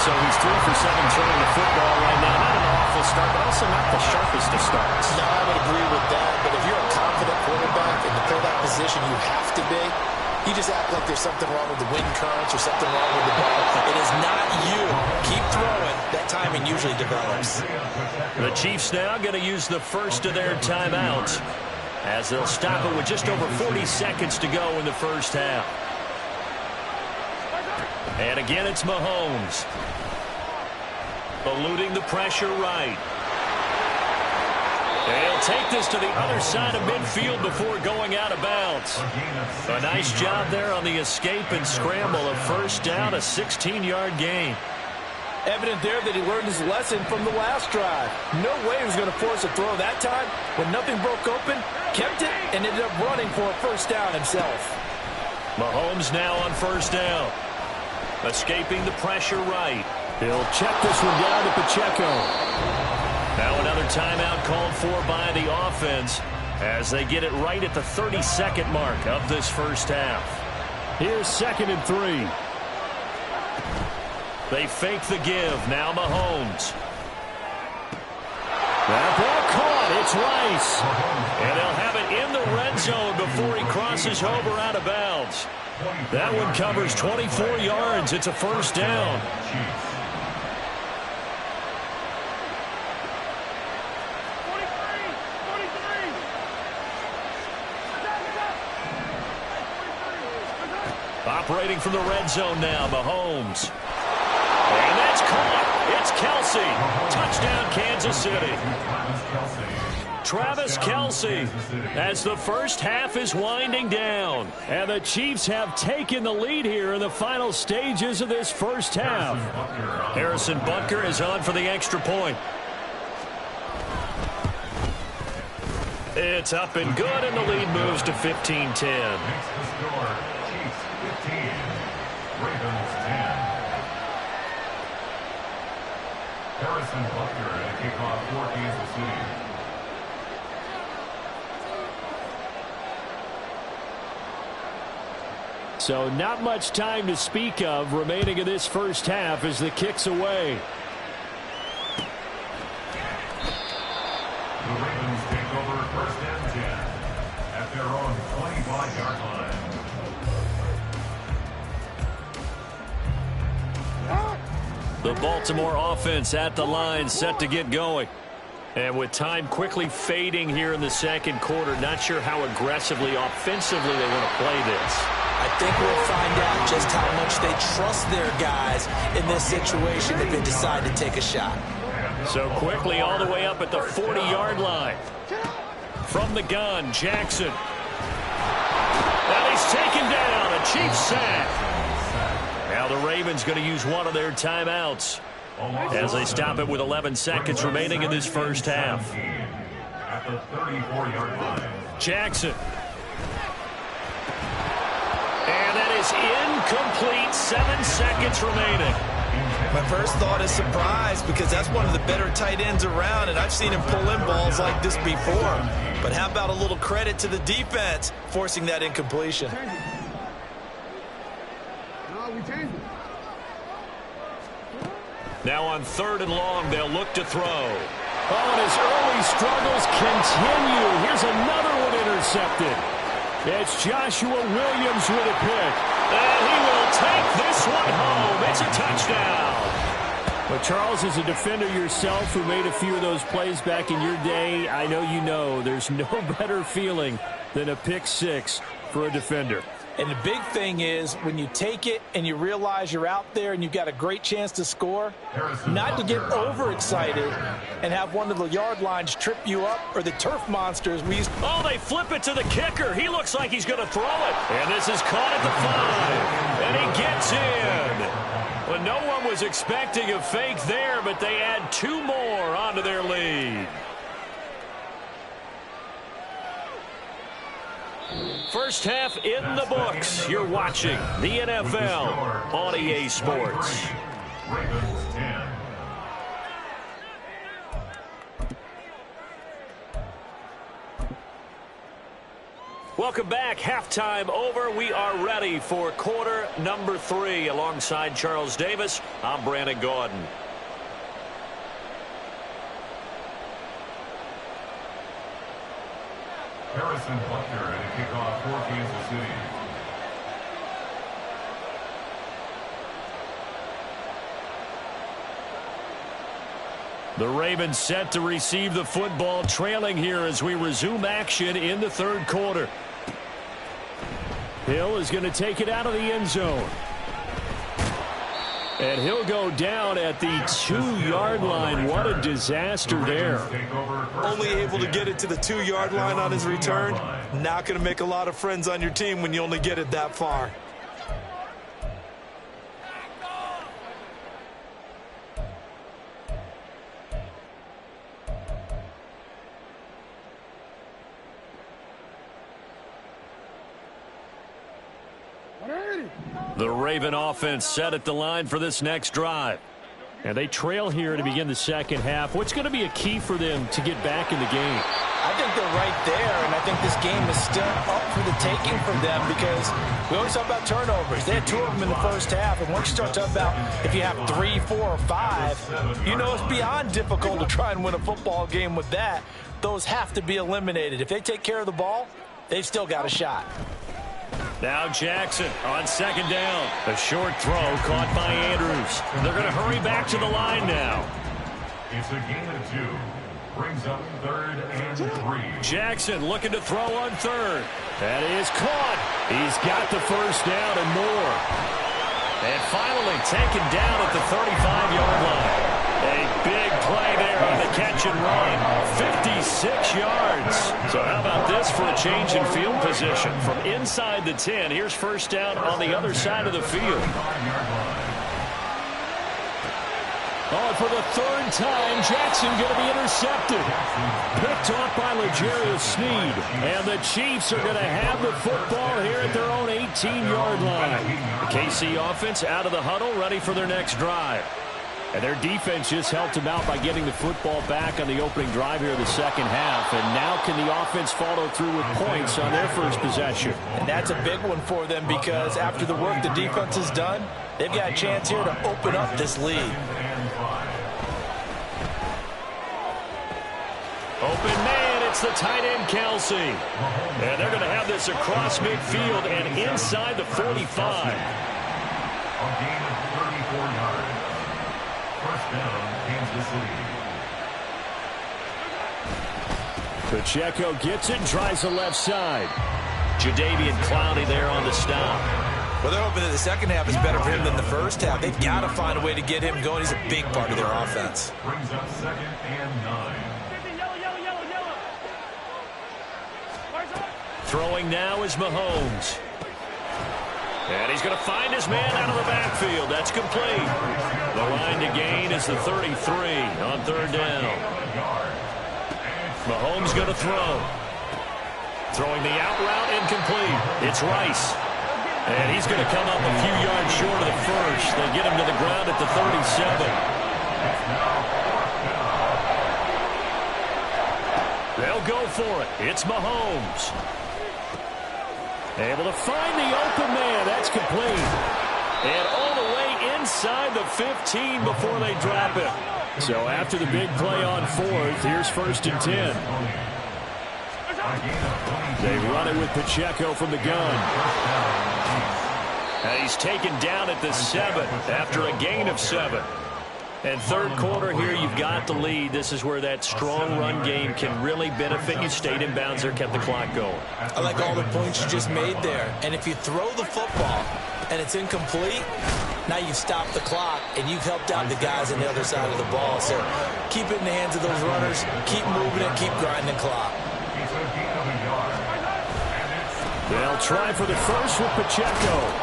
So he's 3 for 7 throwing the football right now. Not an awful start, but also not the sharpest of starts. No, I would agree with that. But if you're a confident quarterback and to play that position, you have to be. You just act like there's something wrong with the wind currents or something wrong with the ball. It is not you. Keep throwing. That timing usually develops. The Chiefs now going to use the first of their timeouts as they'll stop it with just over 40 seconds to go in the first half. And again, it's Mahomes. Eluding the pressure right. They'll take this to the other side of midfield before going out of bounds. A nice job there on the escape and scramble. A first down, a 16-yard gain. Evident there that he learned his lesson from the last drive. No way he was going to force a throw that time. When nothing broke open, kept it, and ended up running for a first down himself. Mahomes now on first down. Escaping the pressure right. He'll check this one down to Pacheco. Now another timeout called for by the offense as they get it right at the 32nd mark of this first half. Here's 2nd and 3. They fake the give. Now Mahomes. That ball caught. It's Rice. And they'll have it in the red zone before he crosses over out of bounds. That one covers 24 yards. It's a first down. Operating from the red zone now, Mahomes. And that's caught. It's Kelce. Touchdown, Kansas City. Travis Kelce as the first half is winding down. And the Chiefs have taken the lead here in the final stages of this first half. Harrison Butker is on for the extra point. It's up and good, and the lead moves to 15-10. Harrison Butker to kick off for Kansas City. So not much time to speak of remaining in this first half as the kick's away. The Ravens take over first and 10 at their own 25-yard line. The Baltimore offense at the line, set to get going. And with time quickly fading here in the second quarter, not sure how aggressively, offensively they want to play this. I think we'll find out just how much they trust their guys in this situation if they decide to take a shot. So quickly all the way up at the 40-yard line. From the gun, Jackson. And he's taken down, a Chiefs sack. Now the Ravens going to use one of their timeouts as they stop it with 11 seconds remaining in this first half. At the 34-yard line. Jackson. And that is incomplete. 7 seconds remaining. My first thought is surprise because that's one of the better tight ends around, and I've seen him pull in balls like this before. But how about a little credit to the defense forcing that incompletion? Now on 3rd and long, they'll look to throw. Oh, and his early struggles continue. Here's another one intercepted. It's Joshua Williams with a pick. And he will take this one home. It's a touchdown. But Charles, as a defender yourself who made a few of those plays back in your day, I know you know there's no better feeling than a pick six for a defender. And the big thing is when you take it and you realize you're out there and you've got a great chance to score, not to get overexcited and have one of the yard lines trip you up or the turf monsters. Oh, they flip it to the kicker. He looks like he's going to throw it. And this is caught at the 5. And he gets in. Well, no one was expecting a fake there, but they add 2 more onto their lead. First half in the books. You're watching the NFL on EA Sports. Ravens 10. Welcome back. Halftime over. We are ready for quarter number 3. Alongside Charles Davis, I'm Brandon Gaudin. Harrison Butker at a kickoff for Kansas City. The Ravens set to receive the football, trailing here as we resume action in the third quarter. Hill is going to take it out of the end zone. And he'll go down at the 2-yard line. What a disaster there. Only able to get it to the 2-yard line on his return. Not going to make a lot of friends on your team when you only get it that far. The Raven offense set at the line for this next drive. And they trail here to begin the second half. What's going to be a key for them to get back in the game? I think they're right there, and I think this game is still up for the taking from them because we always talk about turnovers. They had 2 of them in the first half, and once you start talking about if you have 3, 4, or 5, you know it's beyond difficult to try and win a football game with that. Those have to be eliminated. If they take care of the ball, they've still got a shot. Now Jackson on second down. A short throw caught by Andrews. They're going to hurry back to the line now. It's a gain of 2. Brings up 3rd and 3. Jackson looking to throw on 3rd. That is caught. He's got the first down and more. And finally taken down at the 35-yard line. A big play there on the catch and run. 56 yards. So how about this for a change in field position? From inside the 10, here's first down on the other side of the field. Oh, for the 3rd time, Jackson going to be intercepted. Picked off by L'Jarius Sneed. And the Chiefs are going to have the football here at their own 18-yard line. The KC offense out of the huddle, ready for their next drive. And their defense just helped them out by getting the football back on the opening drive here of the second half. And now can the offense follow through with points on their first possession? And that's a big one for them because after the work the defense has done, they've got a chance here to open up this lead. Open man, it's the tight end, Kelsey. And they're going to have this across midfield and inside the 45. A gain of 34 yards. First down, Kansas City. Pacheco gets it, drives the left side. Jadeveon Clowney there on the stop. Well, they're hoping that the second half is better for him than the first half. They've got to find a way to get him going. He's a big part of their offense. Brings up 2nd and 9. Throwing now is Mahomes. And he's going to find his man out of the backfield. That's complete. The line to gain is the 33 on 3rd down. Mahomes going to throw. Throwing the out route incomplete. It's Rice. And he's going to come up a few yards short of the first. They'll get him to the ground at the 37. They'll go for it. It's Mahomes. Able to find the open man. That's complete. And all the way inside the 15 before they drop it. So after the big play on 4th, here's 1st and 10. They run it with Pacheco from the gun. And he's taken down at the 7 after a gain of 7. And third quarter here, you've got the lead. This is where that strong run game can really benefit you. Stayed in bounds there, kept the clock going. I like all the points you just made there. And if you throw the football and it's incomplete, now you've stopped the clock and you've helped out the guys on the other side of the ball. So keep it in the hands of those runners. Keep moving it. Keep grinding clock. They'll try for the first with Pacheco.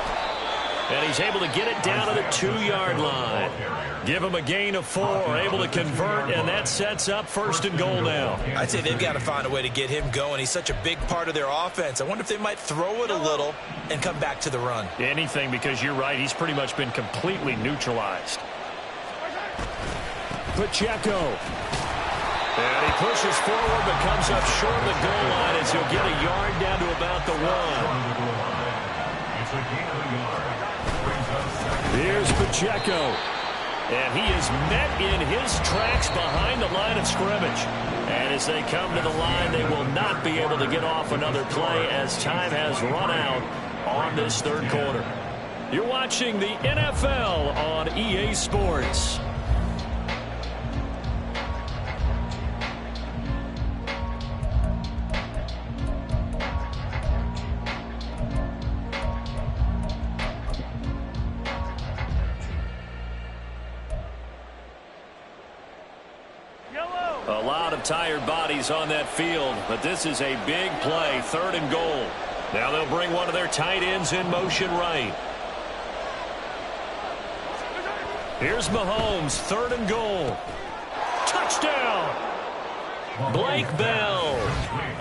And he's able to get it down to the 2-yard line. Give him a gain of 4, able to convert, and that sets up 1st and goal now. I'd say they've got to find a way to get him going. He's such a big part of their offense. I wonder if they might throw it a little and come back to the run. Anything, because you're right, he's pretty much been completely neutralized. Pacheco. And he pushes forward but comes up short of the goal line as he'll get a yard down to about the 1. Here's Pacheco. And he is met in his tracks behind the line of scrimmage. And as they come to the line, they will not be able to get off another play as time has run out on this third quarter. You're watching the NFL on EA Sports. A lot of tired bodies on that field, but this is a big play, 3rd and goal. Now they'll bring one of their tight ends in motion right. Here's Mahomes, 3rd and goal. Touchdown! Blake Bell,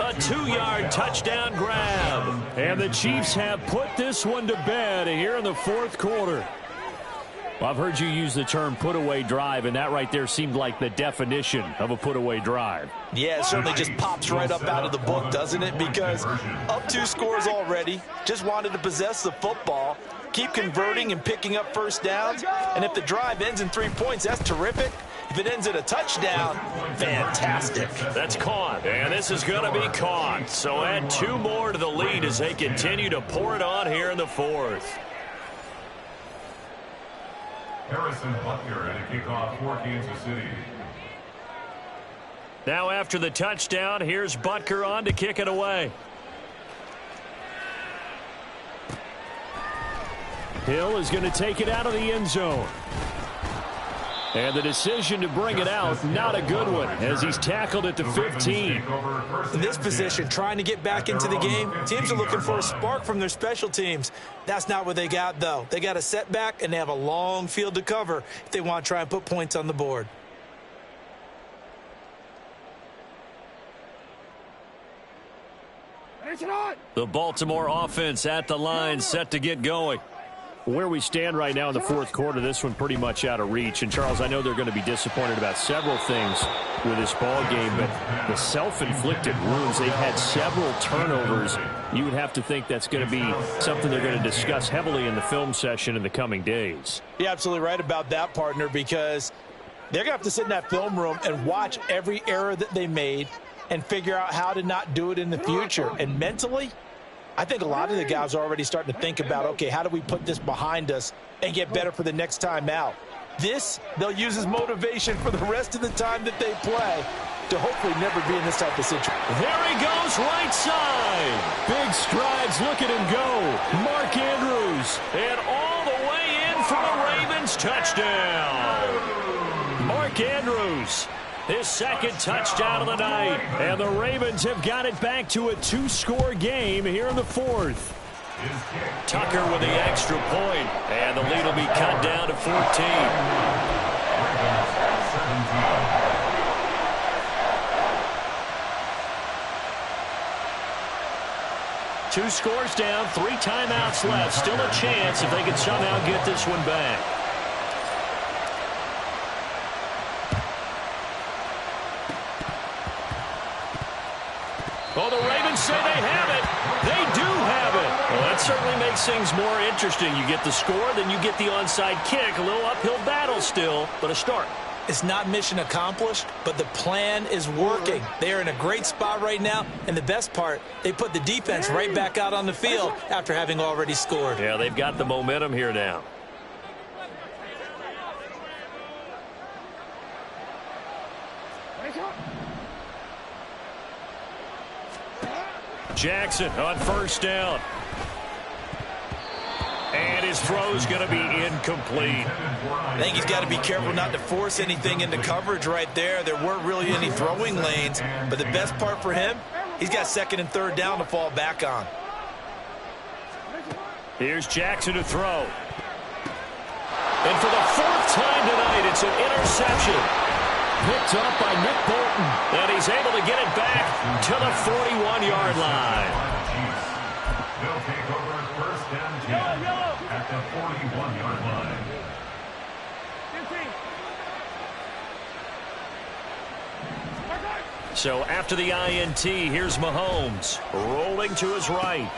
a 2-yard touchdown grab. And the Chiefs have put this one to bed here in the 4th quarter. Well, I've heard you use the term put-away drive, and that right there seemed like the definition of a put-away drive. Yeah, it certainly just pops right up out of the book, doesn't it? Because up 2 scores already, just wanted to possess the football, keep converting and picking up first downs, and if the drive ends in 3 points, that's terrific. If it ends in a touchdown, fantastic. That's caught, and this is going to be caught. So add 2 more to the lead as they continue to pour it on here in the 4th. Harrison Butker at a kickoff for Kansas City. Now after the touchdown, here's Butker on to kick it away. Hill is going to take it out of the end zone. And the decision to bring it out, not a good one, as he's tackled at the 15. In this position, trying to get back into the game, teams are looking for a spark from their special teams. That's not what they got, though. They got a setback, and they have a long field to cover if they want to try and put points on the board. The Baltimore offense at the line, set to get going. Where we stand right now in the 4th quarter, this one pretty much out of reach. And, Charles, I know they're going to be disappointed about several things with this ball game, but the self-inflicted wounds, they've had several turnovers. You would have to think that's going to be something they're going to discuss heavily in the film session in the coming days. You're absolutely right about that, partner, because they're going to have to sit in that film room and watch every error that they made and figure out how to not do it in the future. And mentally, I think a lot of the guys are already starting to think about, okay, how do we put this behind us and get better for the next time out? This, they'll use as motivation for the rest of the time that they play to hopefully never be in this type of situation. There he goes, right side. Big strides, look at him go. Mark Andrews, and all the way in for a Ravens touchdown. Mark Andrews, his 2nd touchdown of the night. And the Ravens have got it back to a 2-score game here in the 4th. Tucker with the extra point, and the lead will be cut down to 14. 2 scores down, 3 timeouts left. Still a chance if they can somehow get this one back. Oh, the Ravens say they have it. They do have it. Well, that certainly makes things more interesting. You get the score, then you get the onside kick. A little uphill battle still, but a start. It's not mission accomplished, but the plan is working. They are in a great spot right now, and the best part, they put the defense right back out on the field after having already scored. Yeah, they've got the momentum here now. Jackson on first down. And his throw's going to be incomplete. I think he's got to be careful not to force anything into coverage right there. There weren't really any throwing lanes, but the best part for him, he's got second and third down to fall back on. Here's Jackson to throw. And for the fourth time tonight, it's an interception. Picked up by Nick Bolton. And he's able to get it back to the 41-yard line. They'll take over first and 10 at the 41-yard line. So after the INT, here's Mahomes rolling to his right.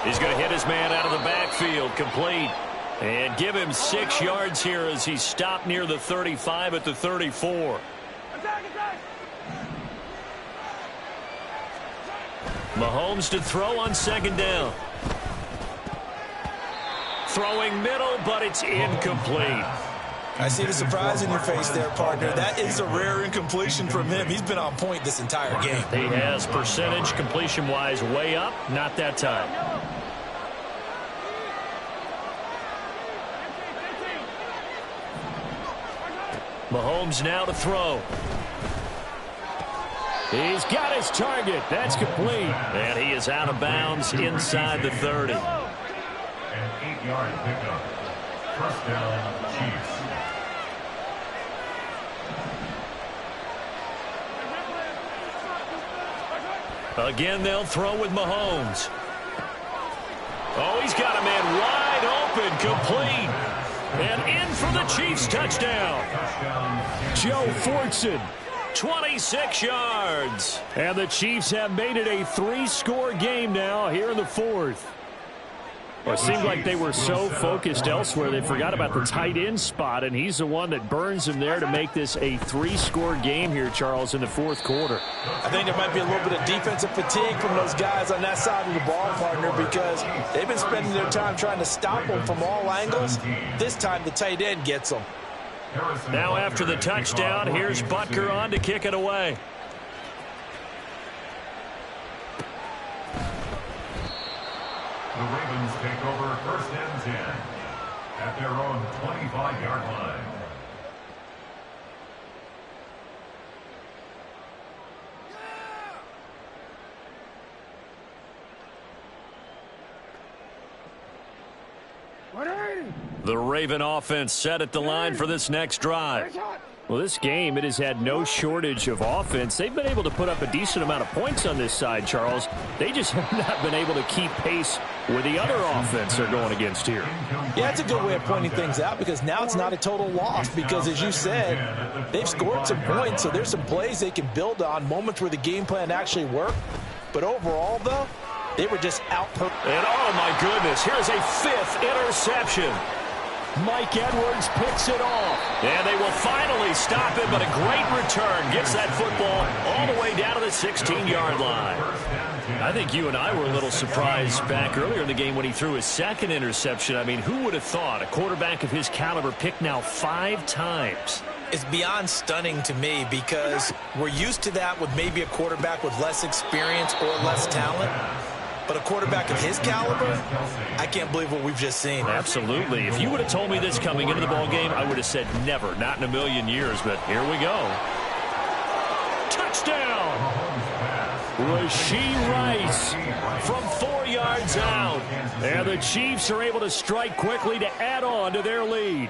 He's going to hit his man out of the backfield, complete. And give him 6 yards here as he stopped near the 35 at the 34. Mahomes to throw on second down. Throwing middle, but it's incomplete. I see the surprise in your face there, partner. That is a rare incompletion from him. He's been on point this entire game. He has percentage completion-wise way up, not that time. Mahomes now to throw. He's got his target. That's complete. And he is out of bounds inside the 30. An 8-yard pickup. First down, Chiefs. Again, they'll throw with Mahomes. Oh, he's got a man wide open, complete. And in for the Chiefs touchdown. Joe Fortson, 26 yards. And the Chiefs have made it a 3-score game now here in the fourth. Well, it seemed like they were so focused elsewhere they forgot about the tight end spot, and he's the one that burns them there to make this a 3-score game here, Charles, in the fourth quarter. I think there might be a little bit of defensive fatigue from those guys on that side of the ball, partner, because they've been spending their time trying to stop them from all angles. This time the tight end gets them. Now after the touchdown, here's Butker on to kick it away. The Ravens take over first and 10 at their own 25-yard line. The Raven offense set at the line for this next drive. Well, this game, it has had no shortage of offense. They've been able to put up a decent amount of points on this side, Charles. They just have not been able to keep pace with the other offense they're going against here. Yeah, it's a good way of pointing things out because now it's not a total loss because, as you said, they've scored some points, so there's some plays they can build on, moments where the game plan actually worked. But overall, though, they were just out. And, oh, my goodness, here's a 5th interception. Mike Edwards picks it off. And they will finally stop it, but a great return gets that football all the way down to the 16-yard line. I think you and I were a little surprised back earlier in the game when he threw his 2nd interception. I mean, who would have thought a quarterback of his caliber picked now 5 times? It's beyond stunning to me because we're used to that with maybe a quarterback with less experience or less talent. But a quarterback of his caliber, I can't believe what we've just seen. Absolutely. If you would have told me this coming into the ballgame, I would have said never, not in a million years. But here we go. Touchdown! Rashee Rice from 4 yards out. And the Chiefs are able to strike quickly to add on to their lead.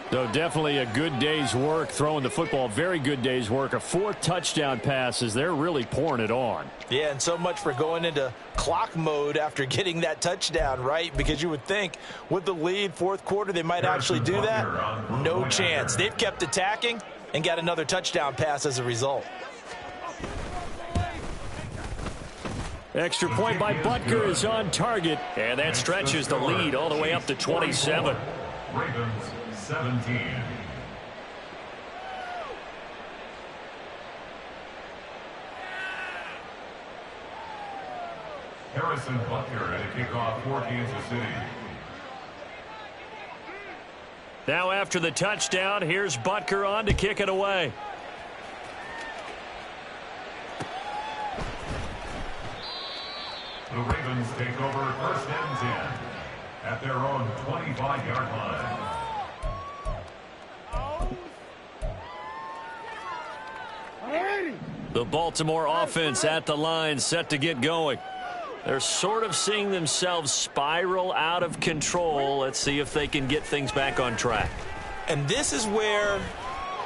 So definitely a good day's work throwing the football. Very good day's work. A 4th touchdown pass as they're really pouring it on. Yeah, and so much for going into clock mode after getting that touchdown, right? Because you would think with the lead, 4th quarter, they might actually do that. No chance. They've kept attacking and got another touchdown pass as a result. Extra point by Butker is on target. And that stretches the lead all the way up to 27. Ravens 17. Harrison Butker at a kickoff for Kansas City. Now after the touchdown, here's Butker on to kick it away. The Ravens take over first and 10 at their own 25-yard line. The Baltimore offense at the line, set to get going. They're sort of seeing themselves spiral out of control. Let's see if they can get things back on track. And this is where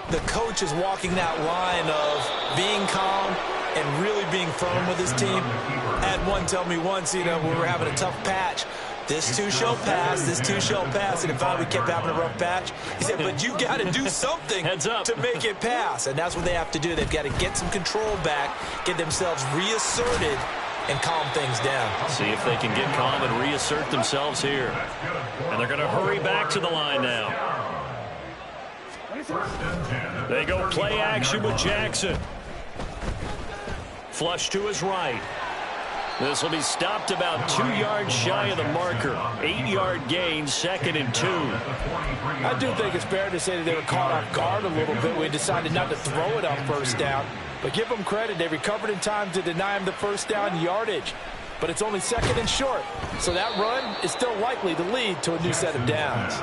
the coach is walking that line of being calm and really being firm with his team. I had one tell me once, we were having a tough patch. This too shall pass, this too shall pass. And finally we kept having a rough patch. He said, but you got to do something to make it pass. And that's what they have to do. They've got to get some control back, get themselves reasserted, and calm things down. See if they can get calm and reassert themselves here. And they're going to hurry back to the line now. They go play action with Jackson. Flush to his right. This will be stopped about 2 yards shy of the marker. 8-yard gain, 2nd and 2. I do think it's fair to say that they were caught off guard a little bit. We decided not to throw it on first down. But give them credit. They recovered in time to deny him the first down yardage. But it's only 2nd and short. So that run is still likely to lead to a new set of downs.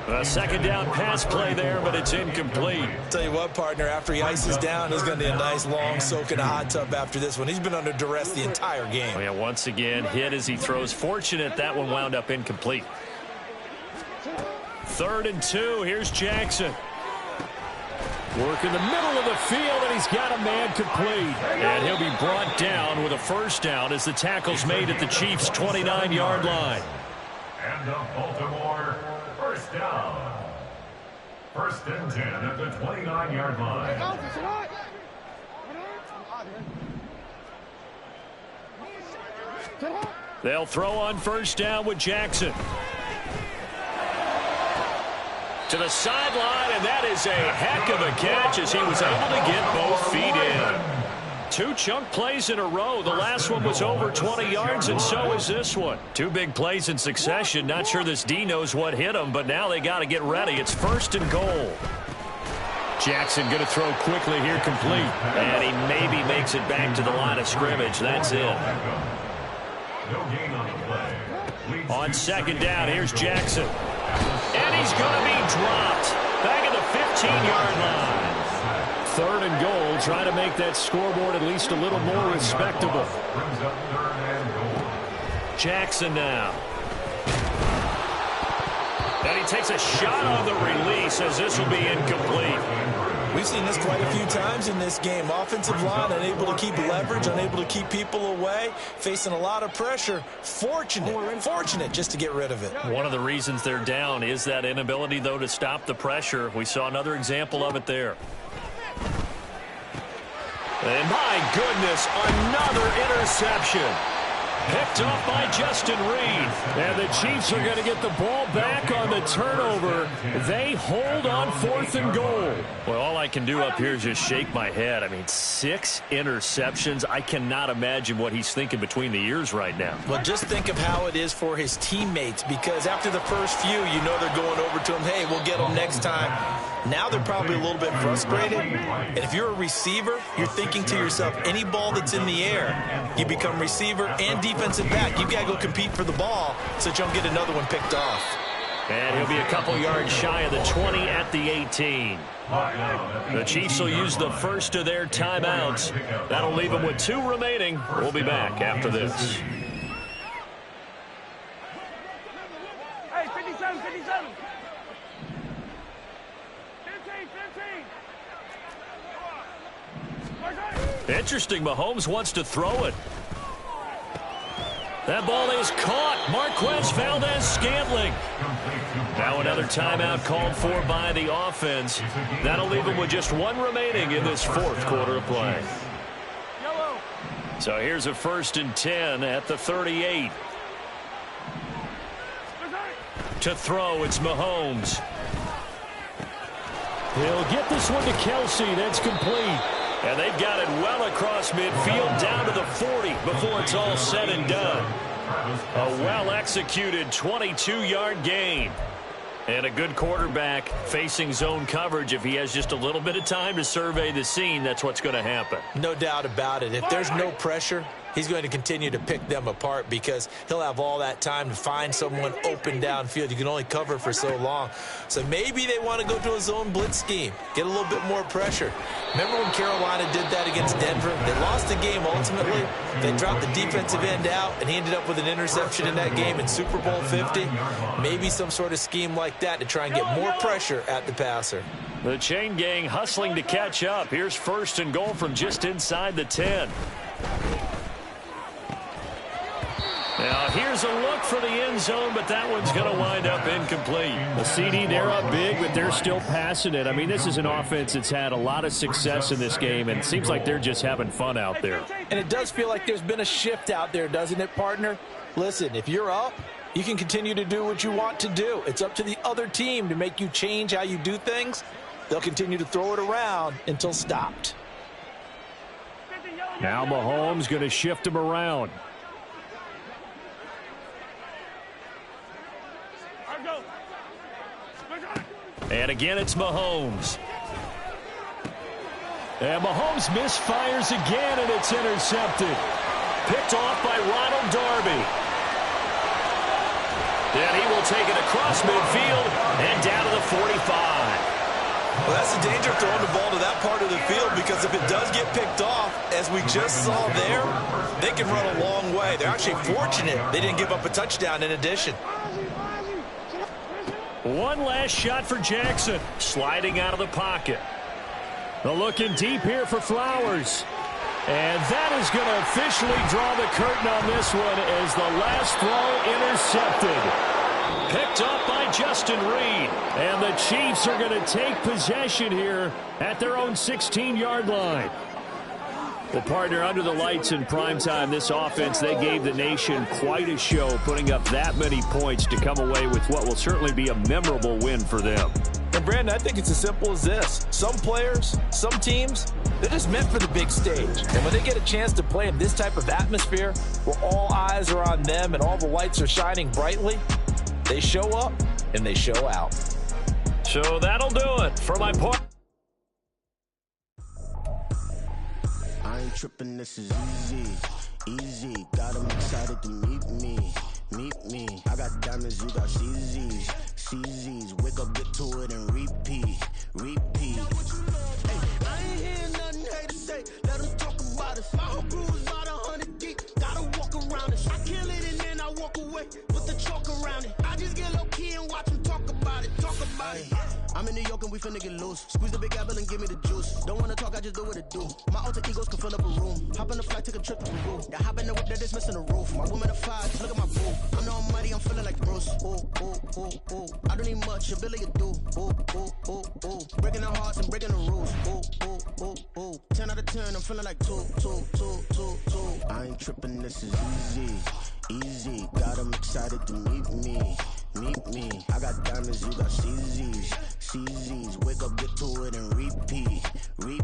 A 2nd down pass play there, but it's incomplete. Tell you what, partner, after he ices down, he's going to need a nice long soak in a hot tub after this one. He's been under duress the entire game. Oh, yeah, once again, hit as he throws. Fortunate that one wound up incomplete. 3rd and 2. Here's Jackson. Work in the middle of the field, and he's got a man complete. And he'll be brought down with a first down as the tackle's made at the Chiefs' 29-yard line. And the Baltimore first down. 1st and 10 at the 29-yard line. They'll throw on first down with Jackson. To the sideline, and that is a heck of a catch as he was able to get both feet in. 2 chunk plays in a row. The last one was over 20 yards, and so is this one. 2 big plays in succession. Not sure this D knows what hit him, but now they got to get ready. It's 1st and goal. Jackson going to throw quickly here, complete. And he maybe makes it back to the line of scrimmage. That's it. On 2nd down, here's Jackson. And he's going to be dropped. Back at the 15-yard line. 3rd and goal, trying to make that scoreboard at least a little more respectable. Jackson now. And he takes a shot on the release as this will be incomplete. We've seen this quite a few times in this game. Offensive line unable to keep leverage, unable to keep people away, facing a lot of pressure. Fortunate just to get rid of it. One of the reasons they're down is that inability, though, to stop the pressure. We saw another example of it there. And my goodness, another interception. Picked off by Justin Reed. And the Chiefs are going to get the ball back on the turnover. They hold on 4th and goal. Well, all I can do up here is just shake my head. I mean, 6 interceptions. I cannot imagine what he's thinking between the ears right now. Well, just think of how it is for his teammates, because after the first few, you know they're going over to him, hey, we'll get them next time. Now they're probably a little bit frustrated. And if you're a receiver, you're thinking to yourself, any ball that's in the air, you become receiver and defensive back. You've got to go compete for the ball so that you don't get another one picked off. And he'll be a couple yards shy of the 20 at the 18. The Chiefs will use the first of their timeouts. That'll leave them with 2 remaining. We'll be back after this. Hey, 57, 57. 15. Interesting. Mahomes wants to throw it. That ball is caught. Marquez Valdes-Scantling. Now another timeout called for by the offense. That'll leave them with just 1 remaining in this 4th quarter of play. So here's a 1st and 10 at the 38. To throw, it's Mahomes. He'll get this one to Kelsey. That's complete. And they've got it well across midfield down to the 40 before it's all said and done. A well-executed 22-yard gain. And a good quarterback facing zone coverage. If he has just a little bit of time to survey the scene, that's what's going to happen. No doubt about it. If there's no pressure, he's going to continue to pick them apart because he'll have all that time to find someone open downfield. You can only cover for so long. So maybe they want to go to a zone blitz scheme, get a little bit more pressure. Remember when Carolina did that against Denver? They lost the game ultimately. They dropped the defensive end out, and he ended up with an interception in that game in Super Bowl 50. Maybe some sort of scheme like that to try and get more pressure at the passer. The chain gang hustling to catch up. Here's 1st and goal from just inside the 10. Now, here's a look for the end zone, but that one's going to wind up incomplete. The CD, they're up big, but they're still passing it. I mean, this is an offense that's had a lot of success in this game, and it seems like they're just having fun out there. And it does feel like there's been a shift out there, doesn't it, partner? Listen, if you're up, you can continue to do what you want to do. It's up to the other team to make you change how you do things. They'll continue to throw it around until stopped. Now Mahomes going to shift him around. And again, it's Mahomes. And Mahomes misfires again, and it's intercepted. Picked off by Ronald Darby. And he will take it across midfield and down to the 45. Well, that's the danger of throwing the ball to that part of the field, because if it does get picked off, as we just saw there, they can run a long way. They're actually fortunate they didn't give up a touchdown in addition. One last shot for Jackson, sliding out of the pocket. They're looking deep here for Flowers. And that is going to officially draw the curtain on this one as the last throw intercepted. Picked up by Justin Reed. And the Chiefs are going to take possession here at their own 16-yard line. Well, partner, under the lights in primetime, this offense, they gave the nation quite a show, putting up that many points to come away with what will certainly be a memorable win for them. And, Brandon, I think it's as simple as this. Some players, some teams, they're just meant for the big stage. And when they get a chance to play in this type of atmosphere where all eyes are on them and all the lights are shining brightly, they show up and they show out. So that'll do it for my point. I ain't tripping, this is easy, easy. Got 'em excited to meet me. I got diamonds, you got CZs. Wake up, get to it, and repeat. Hey, I ain't hearing nothing haters say. Let them talk about it. My whole crew is about 100 deep. Gotta walk around it. I kill it and then I walk away with the chalk around it. I just get low key and watch them talk about it. I'm in New York and we finna get loose. Squeeze the big apple and give me the juice. Don't wanna talk, I just do what it do. My alter egos can fill up a room. Hop in the flight, take a trip to Peru. That hop in the whip, that is missing the roof. My woman a 5, look at my boo. I'm the almighty, I'm feeling like Bruce. Ooh. I don't need much, ability to do. Ooh. Breaking the hearts and breaking the rules. Ooh. 10 out of 10, I'm feeling like 2. I ain't tripping, this is easy. Got 'em excited to meet me. I got diamonds, you got CZs. Wake up, get to it, and repeat. Hey,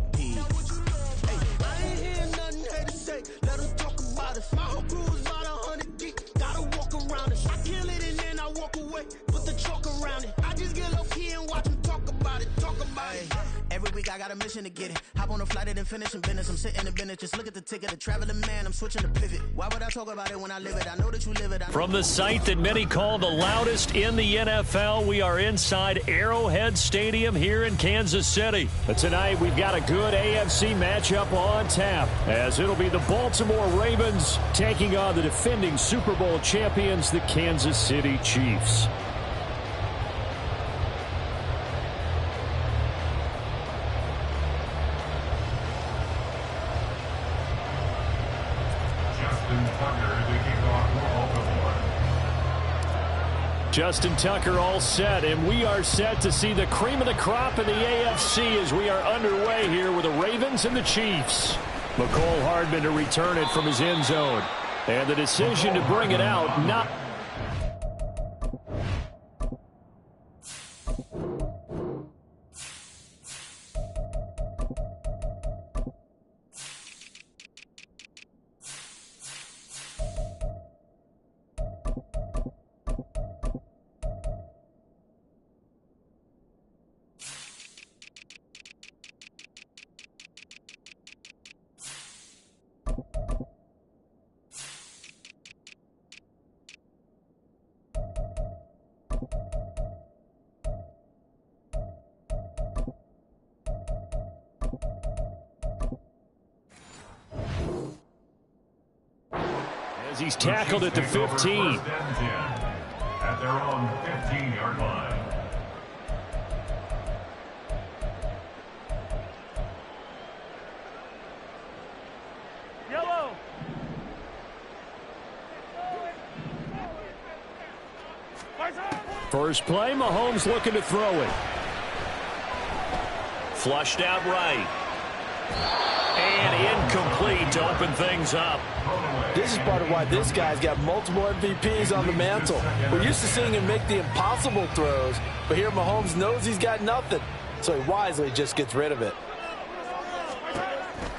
I ain't hearing nothing haters say. Let them talk about it. My whole crew is about 100 deep. Gotta walk around it. I kill it and then I walk away. Put the chalk around it. I just get low key and watch them talk about it. Every week I got a mission to get it. Hop on a flight and then finish in business. I'm sitting in business. Just look at the ticket. The traveling man, I'm switching to pivot. Why would I talk about it when I live it? I know that you live it. From the site that many call the loudest in the NFL, we are inside Arrowhead Stadium here in Kansas City. But tonight we've got a good AFC matchup on tap, as it'll be the Baltimore Ravens taking on the defending Super Bowl champions, the Kansas City Chiefs. Justin Tucker all set, and we are set to see the cream of the crop in the AFC as we are underway here with the Ravens and the Chiefs. Mecole Hardman to return it from his end zone. And the decision to bring it out, not... as he's tackled at the 15. First and 10 at their own 15-yard line. Yellow. First play, Mahomes looking to throw it. Flushed out right. And incomplete to open things up. This is part of why this guy's got multiple MVPs on the mantle. We're used to seeing him make the impossible throws, but here Mahomes knows he's got nothing, so he wisely just gets rid of it.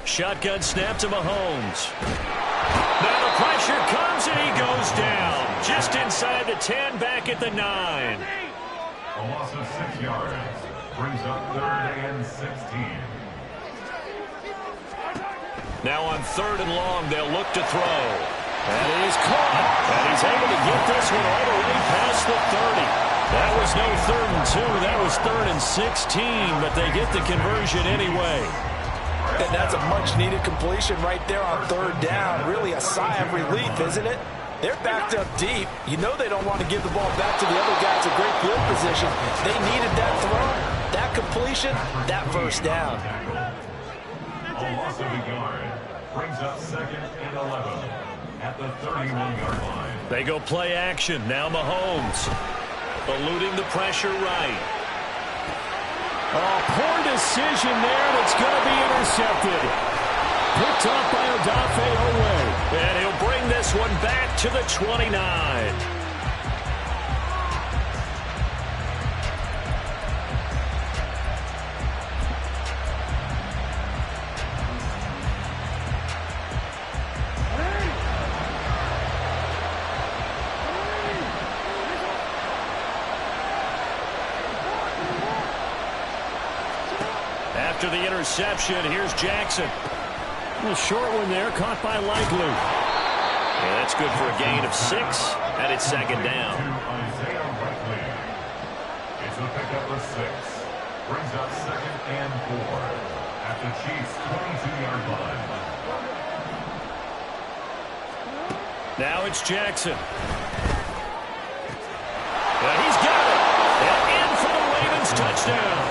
Shotgun snap to Mahomes. Now the pressure comes and he goes down. Just inside the 10, back at the 9. A loss of 6 yards brings up 3rd and 16. Now on 3rd and long, they'll look to throw. And he's caught. And he's able to get this one all the way past the 30. That was no 3rd and 2. That was 3rd and 16, but they get the conversion anyway. And that's a much-needed completion right there on 3rd down. Really a sigh of relief, isn't it? They're backed up deep. You know they don't want to give the ball back to the other guys in great field position. They needed that throw, that completion, that first down. A loss of a yard brings up 2nd and 11 at the 31-yard line. They go play action. Now Mahomes eluding the pressure right. Oh, poor decision there, and it's going to be intercepted. Picked up by Odafe Oweh. And he'll bring this one back to the 29. After the interception, here's Jackson. A little short one there, caught by Likely. Yeah, that's good for a gain of 6, and it's 2nd down. Isaiah Likely. It's a pickup of 6. Brings up 2nd and 4 at the Chiefs' 22-yard line. Now it's Jackson. And he's got it. And in for the Ravens touchdown.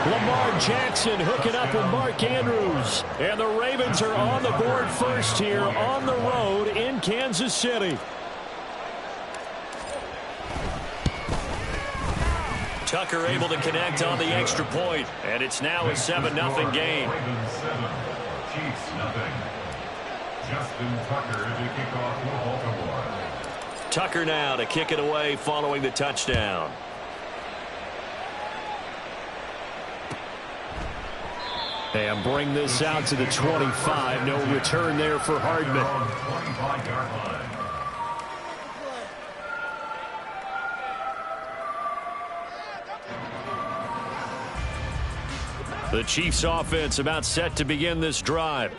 Lamar Jackson hooking up with Mark Andrews. And the Ravens are on the board first here on the road in Kansas City. Tucker able to connect on the extra point. And it's now a 7-0 game. Ravens 7, Chiefs nothing. Justin Tucker to kick off for Baltimore. Tucker now to kick it away following the touchdown. And bring this out to the 25. No return there for Hardman. 25-yard line. The Chiefs offense about set to begin this drive.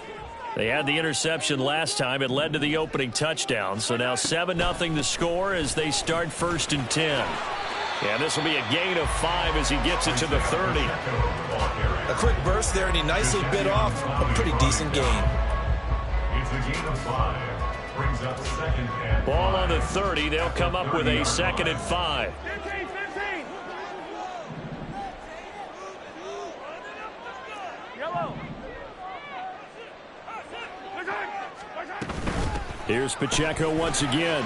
They had the interception last time. It led to the opening touchdown. So now 7-0 the score as they start 1st and 10. And this will be a gain of 5 as he gets it to the 30. A quick burst there, and he nicely bit off a pretty decent gain. It's a gain of 5. Brings up 2nd and Ball on the 30. They'll come up with a 2nd and 5. 15. Yellow. Here's Pacheco once again.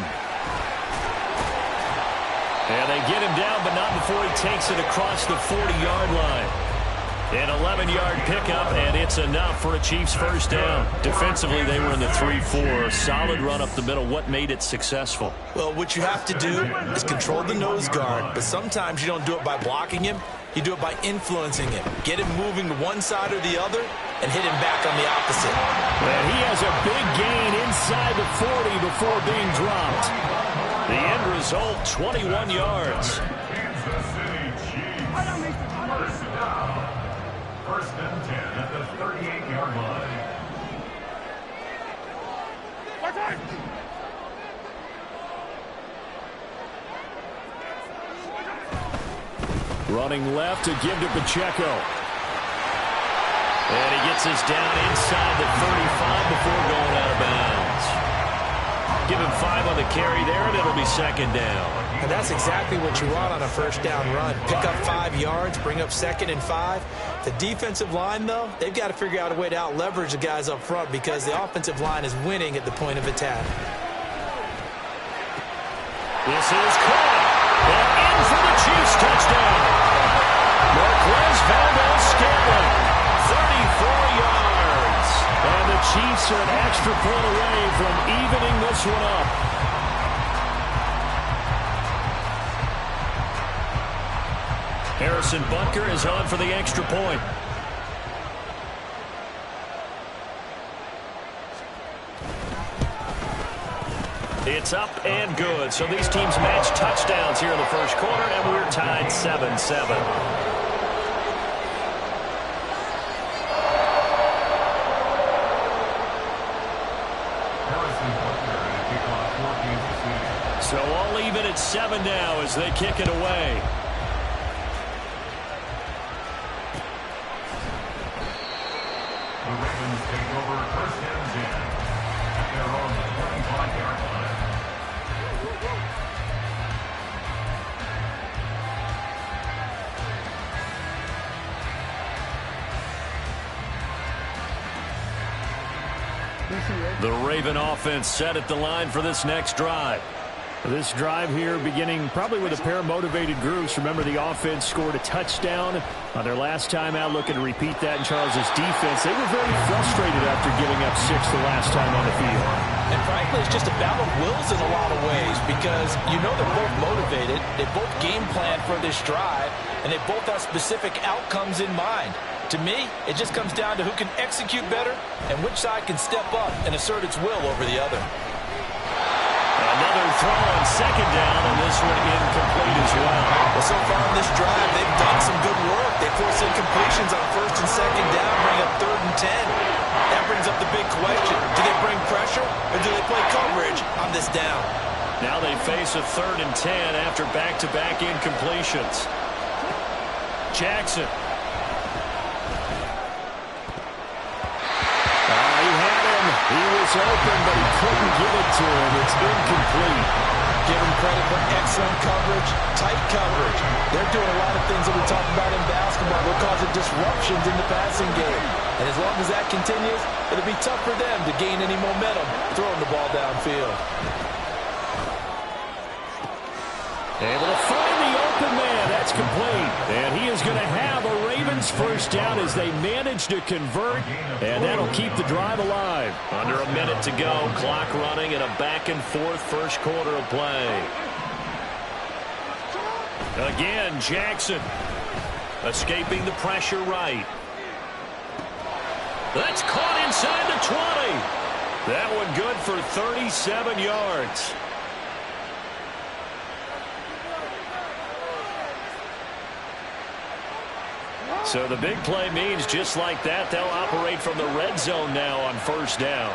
And they get him down, but not before he takes it across the 40-yard line. An 11-yard pickup, and it's enough for a Chiefs first down. Defensively, they were in the 3-4. Solid run up the middle. What made it successful? Well, what you have to do is control the nose guard, but sometimes you don't do it by blocking him. You do it by influencing him. Get him moving to one side or the other and hit him back on the opposite. And he has a big gain inside the 40 before being dropped. The end result, 21 yards. Kansas City Chiefs. First down. 1st and 10 at the 38-yard line. Running left to give to Pacheco. And he gets this down inside the 35 before going out of bounds. Give him 5 on the carry there, and it'll be second down. And that's exactly what you want on a first down run. Pick up 5 yards, bring up 2nd and 5. The defensive line, though, they've got to figure out a way to out-leverage the guys up front because the offensive line is winning at the point of attack. This is caught. And in for the Chiefs touchdown. Marquez Valdes-Scantling, 34 yards. And the Chiefs are an extra point away from evening this one up. Harrison Butker is on for the extra point. It's up and good. So these teams match touchdowns here in the first quarter, and we're tied 7-7. So all even at 7 now as they kick it away. The Ravens take over first and 10 at their own 25-yard line. The Raven offense set at the line for this next drive. This drive here beginning probably with a pair of motivated groups. Remember, the offense scored a touchdown on their last time out. Looking to repeat that in Charles' defense. They were very frustrated after giving up 6 the last time on the field. And frankly, it's just a battle of wills in a lot of ways because you know they're both motivated. They both game plan for this drive, and they both have specific outcomes in mind. To me, it just comes down to who can execute better and which side can step up and assert its will over the other. Another throw on second down, and this one incomplete as well. Well, so far in this drive, they've done some good work. They force incompletions on first and second down, bring up 3rd and 10. That brings up the big question. Do they bring pressure, or do they play coverage on this down? Now they face a 3rd and 10 after back-to-back incompletions. Jackson. He was open, but he couldn't give it to him. It's incomplete. Give him credit for excellent coverage, tight coverage. They're doing a lot of things that we talk about in basketball. They're causing disruptions in the passing game. And as long as that continues, it'll be tough for them to gain any momentum throwing the ball downfield. Able to find the open man. That's complete. And he is going to have a Ravens first down as they manage to convert. And that'll keep the drive alive. Under a minute to go. Clock running in a back-and-forth first quarter of play. Again, Jackson. Escaping the pressure right. That's caught inside the 20. That one good for 37 yards. So the big play means just like that, they'll operate from the red zone now on first down.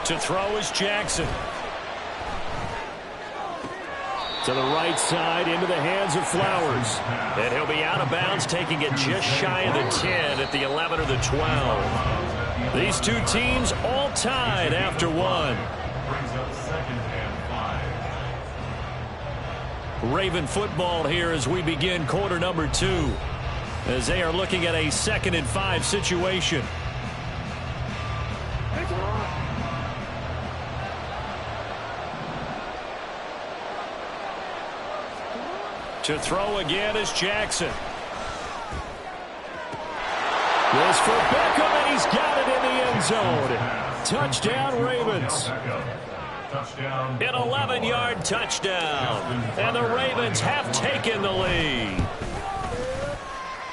To throw is Jackson. To the right side, into the hands of Flowers. And he'll be out of bounds, taking it just shy of the 10 at the 11 or the 12. These two teams all tied after one. Brings up 2nd and 5. Raven football here as we begin quarter number 2. As they are looking at a 2nd and 5 situation. To throw again is Jackson. This for Beckham, and he's got it in the end zone. Touchdown, Ravens. An 11-yard touchdown. And the Ravens have taken the lead.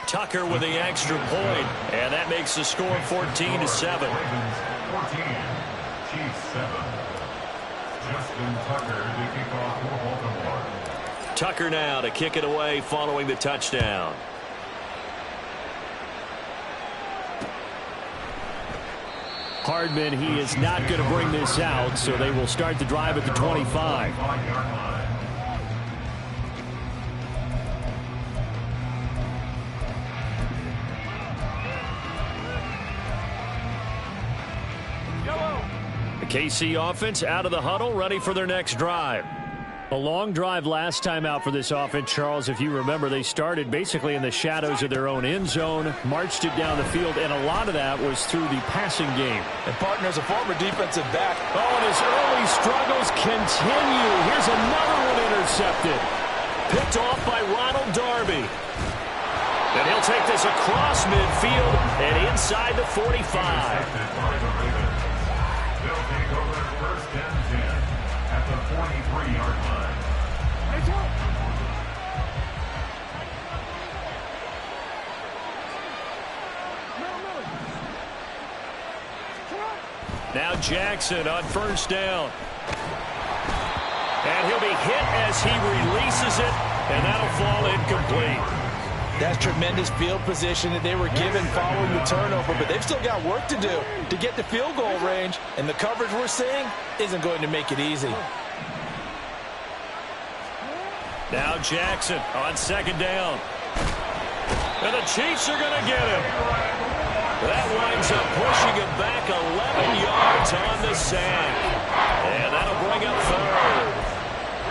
Tucker with the extra point, and that makes the score 14-7. Ravens 14, Chiefs 7. Justin Tucker to kick off for Baltimore. Tucker now to kick it away following the touchdown. Hardman, he is not going to bring this out, so they will start the drive at the 25. KC offense out of the huddle, ready for their next drive. A long drive last time out for this offense, Charles. If you remember, they started basically in the shadows of their own end zone, marched it down the field, and a lot of that was through the passing game. And partner's a former defensive back. Oh, and his early struggles continue. Here's another one intercepted. Picked off by Ronald Darby. And he'll take this across midfield and inside the 45. They'll take over first and 10 at the 43-yard line. Now Jackson on first down. And he'll be hit as he releases it, and that'll fall incomplete. That's tremendous field position that they were given following the turnover, but they've still got work to do to get to field goal range, and the coverage we're seeing isn't going to make it easy. Now Jackson on second down. And the Chiefs are going to get him. That winds up pushing him back 11 yards on the sack. And that'll bring up third.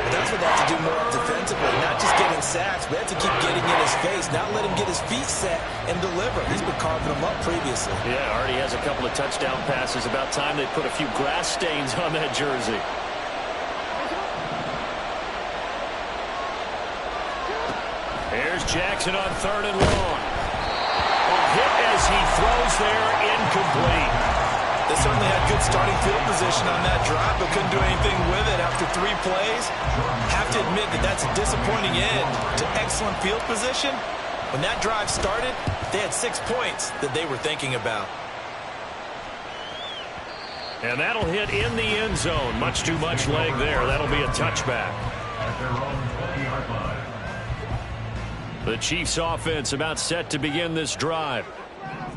That's what they have to do more defensively, not just getting sacks, but have to keep getting in his face, not let him get his feet set and deliver. He's been carving them up previously. Yeah, already has a couple of touchdown passes. About time they put a few grass stains on that jersey. Here's Jackson on third and long. A hit as he throws there, incomplete. They certainly had good starting field position on that drive, but couldn't do anything with it after 3 plays. Have to admit that that's a disappointing end to excellent field position. When that drive started, they had 6 points that they were thinking about. And that'll hit in the end zone. Much too much leg there. That'll be a touchback. At their own 20-yard line. The Chiefs offense about set to begin this drive.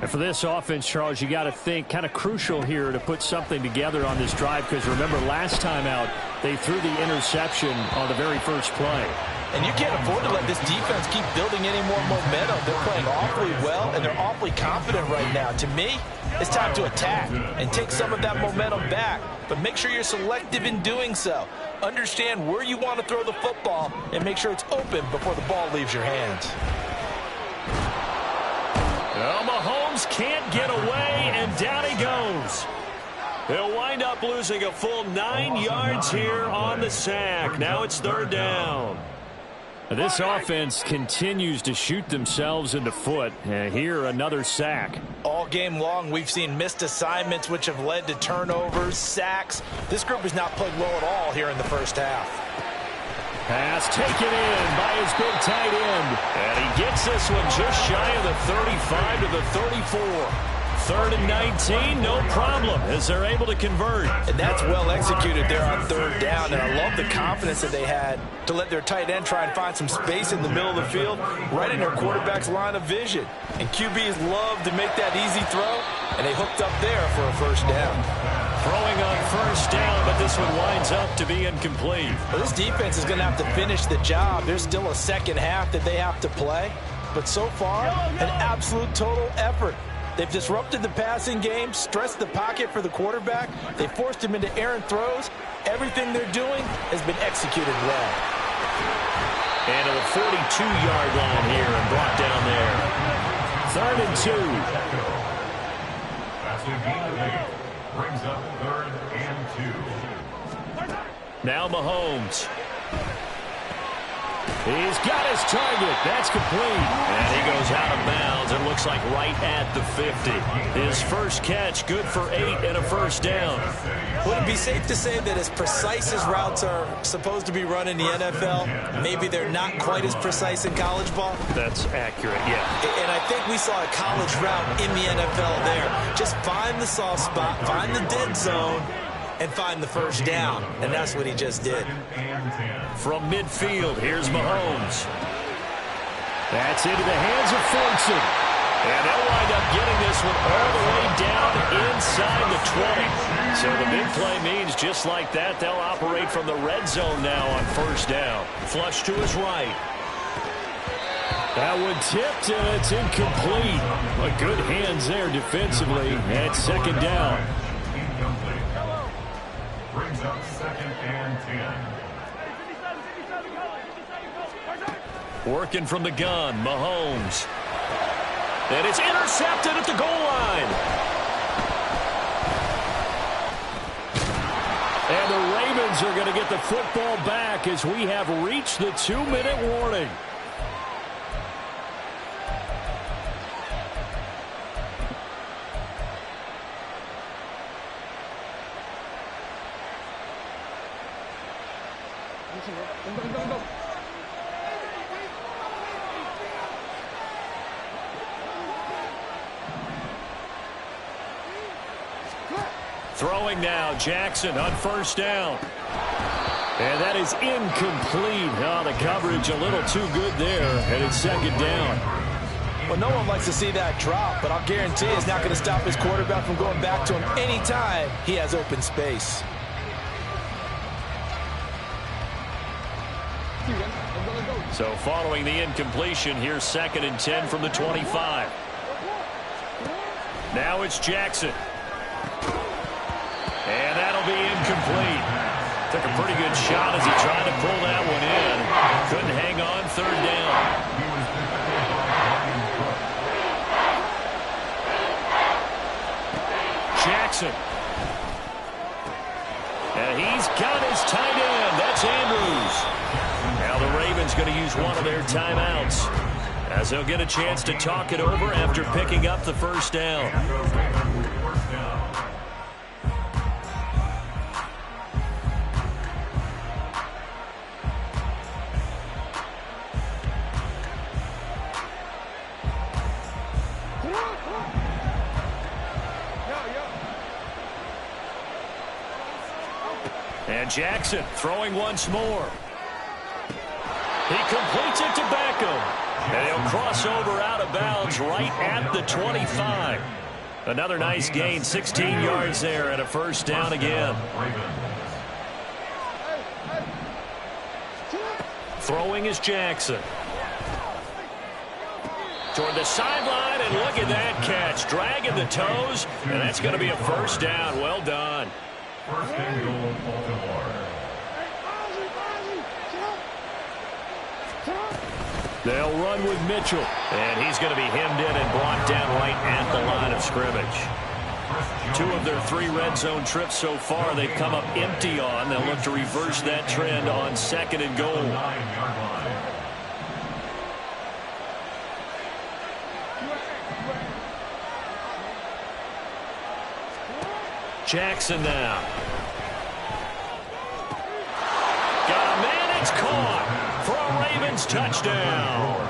And for this offense, Charles, you got to think kind of crucial here to put something together on this drive, because remember last time out they threw the interception on the very first play. And you can't afford to let this defense keep building any more momentum. They're playing awfully well, and they're awfully confident right now. To me, it's time to attack and take some of that momentum back. But make sure you're selective in doing so. Understand where you want to throw the football and make sure it's open before the ball leaves your hands. Well, Mahomes can't get away, and down he goes. He'll wind up losing a full 9 yards here on the sack. Now it's third down. This offense continues to shoot themselves in the foot. Here, another sack. All game long, we've seen missed assignments, which have led to turnovers, sacks. This group has not played well at all here in the first half. Pass taken in by his big tight end. And he gets this one just shy of the 35 to the 34. Third and 19, no problem, as they're able to convert. And that's well executed there on third down. And I love the confidence that they had to let their tight end try and find some space in the middle of the field, right in their quarterback's line of vision. And QBs love to make that easy throw, and they hooked up there for a first down. Throwing on first down, but this one winds up to be incomplete. Well, this defense is going to have to finish the job. There's still a second half that they have to play. But so far, an absolute total effort. They've disrupted the passing game, stressed the pocket for the quarterback. They forced him into errant throws. Everything they're doing has been executed well. And to the 42-yard line here and brought down there. Third and 2. That's a gain of 8. Brings up third and 2. Now Mahomes. He's got his target. That's complete. And he goes out of bounds. It looks like right at the 50. His first catch, good for 8 and a first down. Would it be safe to say that as precise as routes are supposed to be run in the NFL, maybe they're not quite as precise in college ball? That's accurate, yeah. And I think we saw a college route in the NFL there. Just find the soft spot, find the dead zone, and find the first down. And that's what he just did. From midfield, here's Mahomes. That's into the hands of Fortson. And they'll wind up getting this one all the way down inside the 20. So the big play means just like that, they'll operate from the red zone now on first down. Flush to his right. That one tipped, and it's incomplete. But good hands there defensively at second down. Brings up 2nd and 10. Working from the gun, Mahomes. And it's intercepted at the goal line. And the Ravens are going to get the football back as we have reached the 2-minute warning. Throwing now, Jackson on first down. And that is incomplete. Oh, the coverage a little too good there, and it's 2nd down. Well, no one likes to see that drop, but I'll guarantee it's not going to stop his quarterback from going back to him anytime he has open space. So following the incompletion, here's 2nd and 10 from the 25. Now it's Jackson. And that'll be incomplete. Took a pretty good shot as he tried to pull that one in. Couldn't hang on, 3rd down. Jackson. And he's got his tight end. That's Andrews. Now the Ravens going to use one of their timeouts as they'll get a chance to talk it over after picking up the 1st down. And Jackson throwing once more. He completes it to Beckham. And he'll cross over out of bounds right at the 25. Another nice gain, 16 yards there and a 1st down again. Throwing is Jackson. Toward the sideline, and look at that catch. Dragging the toes, and that's going to be a 1st down. Well done. 1st and goal, Baltimore. They'll run with Mitchell. And he's going to be hemmed in and brought down right at the line of scrimmage. 2 of their 3 red zone trips so far they've come up empty on. They'll look to reverse that trend on 2nd and goal. 9-yard line. Jackson now. Got a man, it's caught for a Ravens touchdown.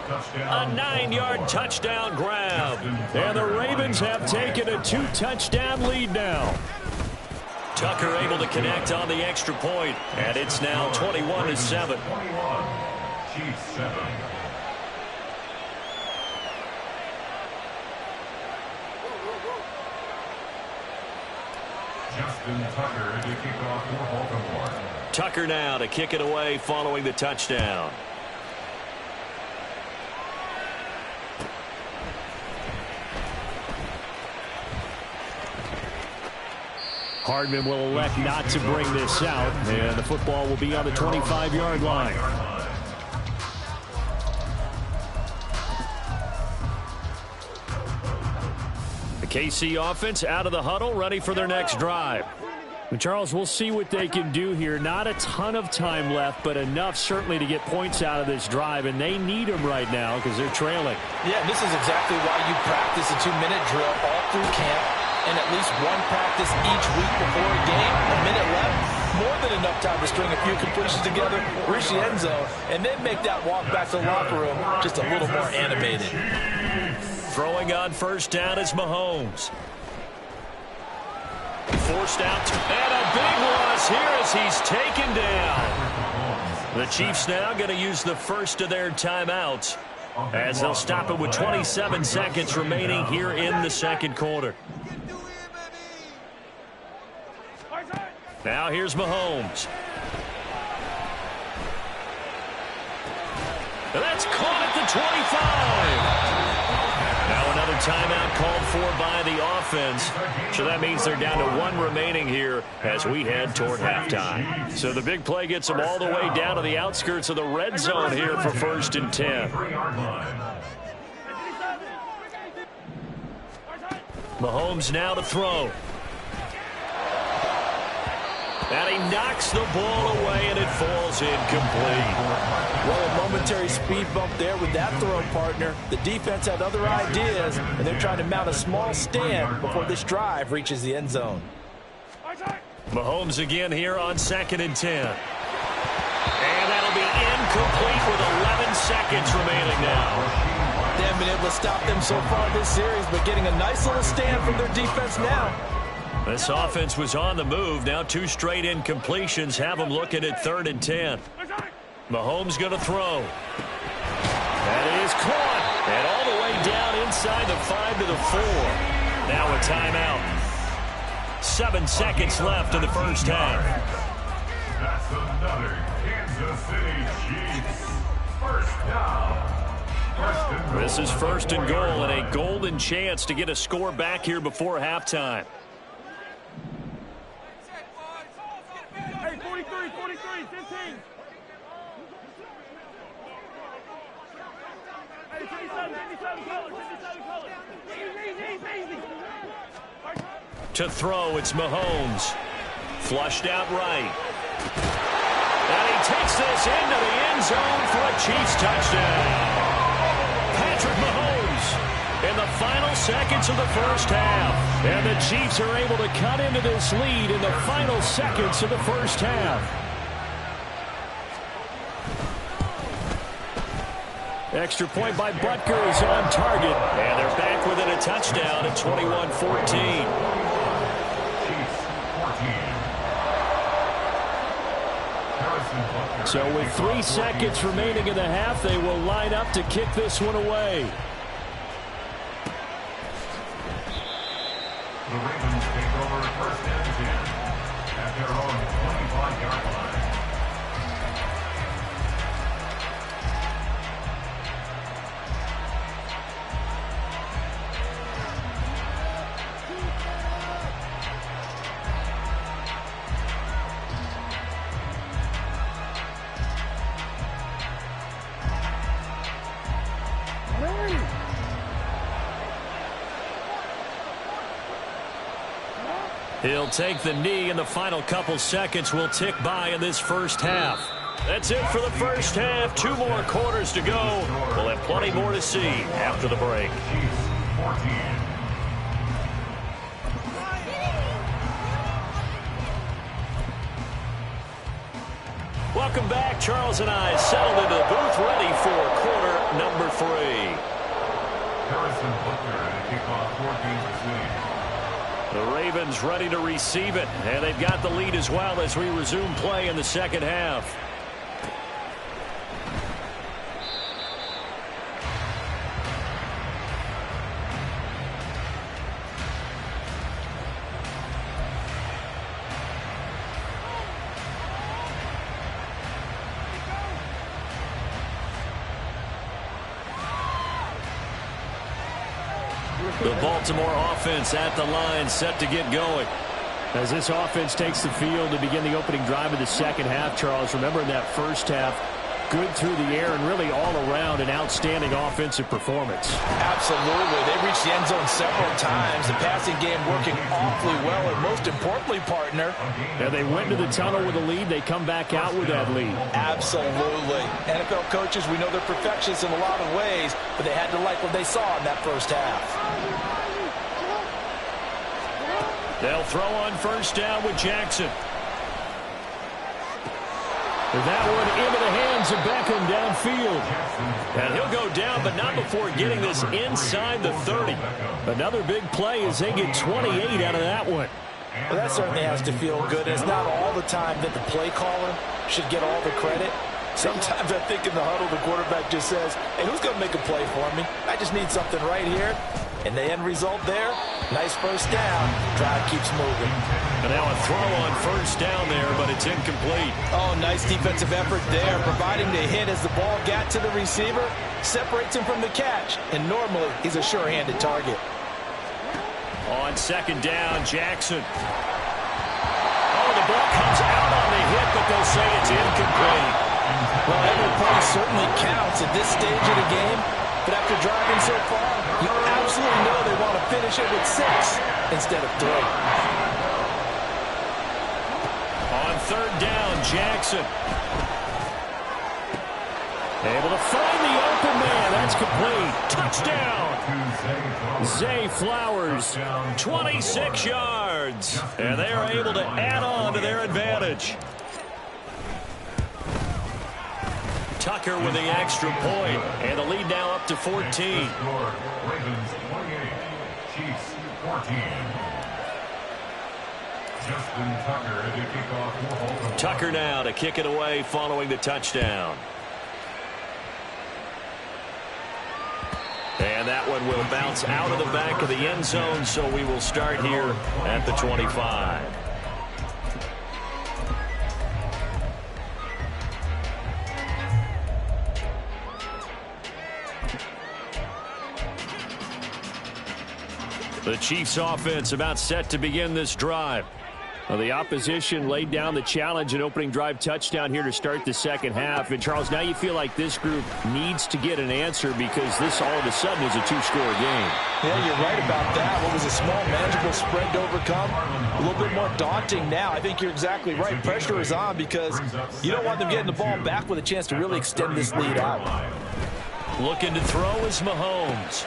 A 9-yard touchdown grab. And the Ravens have taken a 2-touchdown lead now. Tucker able to connect on the extra point, and it's now 21-7. 21, Chiefs 7. Justin Tucker to kick off for Baltimore. Tucker now to kick it away following the touchdown. Hardman will elect not to bring this out, and the football will be on the 25-yard line. The KC offense out of the huddle, ready for their next drive. Charles, we'll see what they can do here. Not a ton of time left, but enough certainly to get points out of this drive, and they need them right now because they're trailing. Yeah, this is exactly why you practice a 2-minute drill all through camp and at least one practice each week before a game. A minute left, more than enough time to string a few completions together, reach the end zone, and then make that walk back to the locker room just a little more animated. Throwing on first down is Mahomes. Forced out, and a big loss here as he's taken down. The Chiefs now going to use the first of their timeouts as they'll stop it with 27 seconds remaining here in the second quarter. Now here's Mahomes. And that's caught at the 25. Now another timeout called for by the offense. So that means they're down to 1 remaining here as we head toward halftime. So the big play gets them all the way down to the outskirts of the red zone here for 1st and 10. Mahomes now to throw. And he knocks the ball away, and it falls incomplete. Well, a momentary speed bump there with that throw, partner. The defense had other ideas, and they're trying to mount a small stand before this drive reaches the end zone. Mahomes again here on 2nd and 10. And that'll be incomplete with 11 seconds remaining now. They haven't been able to stop them so far this series, but getting a nice little stand from their defense now. This offense was on the move. Now 2 straight incompletions have them looking at 3rd and 10. Mahomes going to throw. That is caught. And all the way down inside the 5 to the 4. Now a timeout. 7 seconds left in the first half. That's another Kansas City Chiefs first down. This is 1st and goal and a golden chance to get a score back here before halftime. Hey, 43, 15. Hey, 57 colors. Easy. To throw, it's Mahomes. Flushed out right. And he takes this into the end zone for a Chiefs touchdown. Patrick Mahomes in the final seconds of the first half. And the Chiefs are able to cut into this lead in the final seconds of the first half. Extra point by Butker is on target. And they're back within a touchdown at 21-14. So with 3 seconds remaining in the half, they will line up to kick this one away. The Ravens take over 1st and 10 at their own 25-yard line. He'll take the knee, and the final couple seconds will tick by in this first half. That's it for the first half. 2 more quarters to go. We'll have plenty more to see after the break. Welcome back. Charles and I settled into the booth, ready for quarter number 3. Harrison Butker to kick off for Kansas City. The Ravens ready to receive it, and they've got the lead as well as we resume play in the second half. The Baltimore offense at the line, set to get going. As this offense takes the field to begin the opening drive of the second half, Charles, remember in that first half, good through the air and really all around an outstanding offensive performance. Absolutely. They reached the end zone several times. The passing game working awfully well, and most importantly, partner. Yeah, they went to the tunnel with a lead. They come back out with that lead. Absolutely. NFL coaches, we know they're perfectionists in a lot of ways, but they had to like what they saw in that first half. They'll throw on first down with Jackson. That one into the hands of Beckham downfield. And he'll go down, but not before getting this inside the 30. Another big play as they get 28 out of that one. Well, that certainly has to feel good. It's not all the time that the play caller should get all the credit. Sometimes I think in the huddle, the quarterback just says, hey, who's going to make a play for me? I just need something right here. And the end result there, nice first down. Drive keeps moving. And now a throw on first down there, but it's incomplete. Oh, nice defensive effort there, providing the hit as the ball got to the receiver, separates him from the catch, and normally he's a sure-handed target. On second down, Jackson. Oh, the ball comes out on the hit, but they'll say it's incomplete. Well, every play certainly counts at this stage of the game, but after driving so far, you absolutely know they want to finish it with 6 instead of 3. On third down, Jackson. Able to find the open man. That's complete. Touchdown. Zay Flowers, 26 yards. And they are able to add on to their advantage. Tucker with the extra point, and the lead now up to 14. Ravens 28, Chiefs 14. Justin Tucker to kick off for Baltimore. Tucker now to kick it away following the touchdown. And that one will bounce out of the back of the end zone, so we will start here at the 25. The Chiefs offense about set to begin this drive. Well, the opposition laid down the challenge and opening drive touchdown here to start the second half. And, Charles, now you feel like this group needs to get an answer because this all of a sudden is a two-score game. Yeah, you're right about that. What was a small, manageable spread to overcome, a little bit more daunting now. I think you're exactly right. Pressure is on because you don't want them getting the ball back with a chance to really extend this lead out. Looking to throw is Mahomes.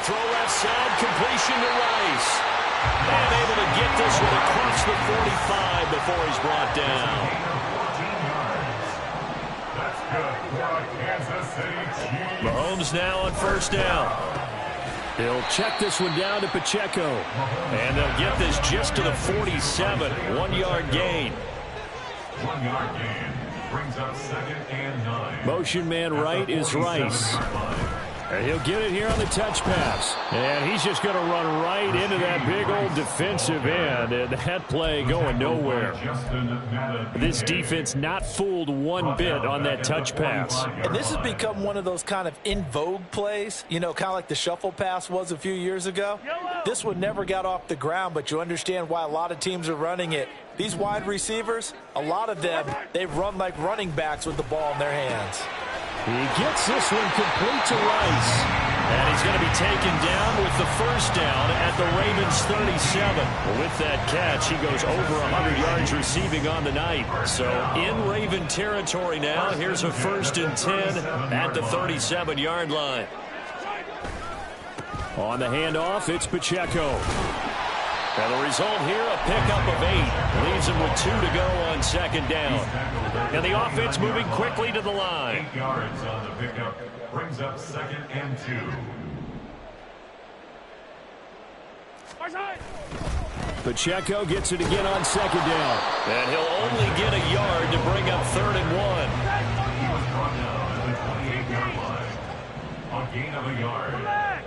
Throw left side, completion to Rice. And able to get this one across the 45 before he's brought down. 14 yards. That's good for a Kansas City Chiefs. Mahomes now on first down. He'll check this one down to Pacheco. And they'll get this just to the 47. 1 yard gain. 1 yard gain brings up second and 9. Motion man right is Rice. And he'll get it here on the touch pass. And he's just going to run right into that big old defensive end. And that play going nowhere. This defense not fooled one bit on that touch pass. And this has become one of those kind of in vogue plays, you know, kind of like the shuffle pass was a few years ago. This one never got off the ground, but you understand why a lot of teams are running it. These wide receivers, a lot of them, they run like running backs with the ball in their hands. He gets this one complete to Rice. And he's going to be taken down with the first down at the Ravens 37. With that catch, he goes over 100 yards receiving on the night. So in Raven territory now, here's a 1st and 10 at the 37-yard line. On the handoff, it's Pacheco. And the result here, a pickup of 8. Leaves him with 2 to go on second down. And the offense moving quickly to the line. 8 yards on the pickup brings up second and 2. Pacheco gets it again on second down. And he'll only get a yard to bring up 3rd and 1. He was brought down at the 28-yard line. A gain of a yard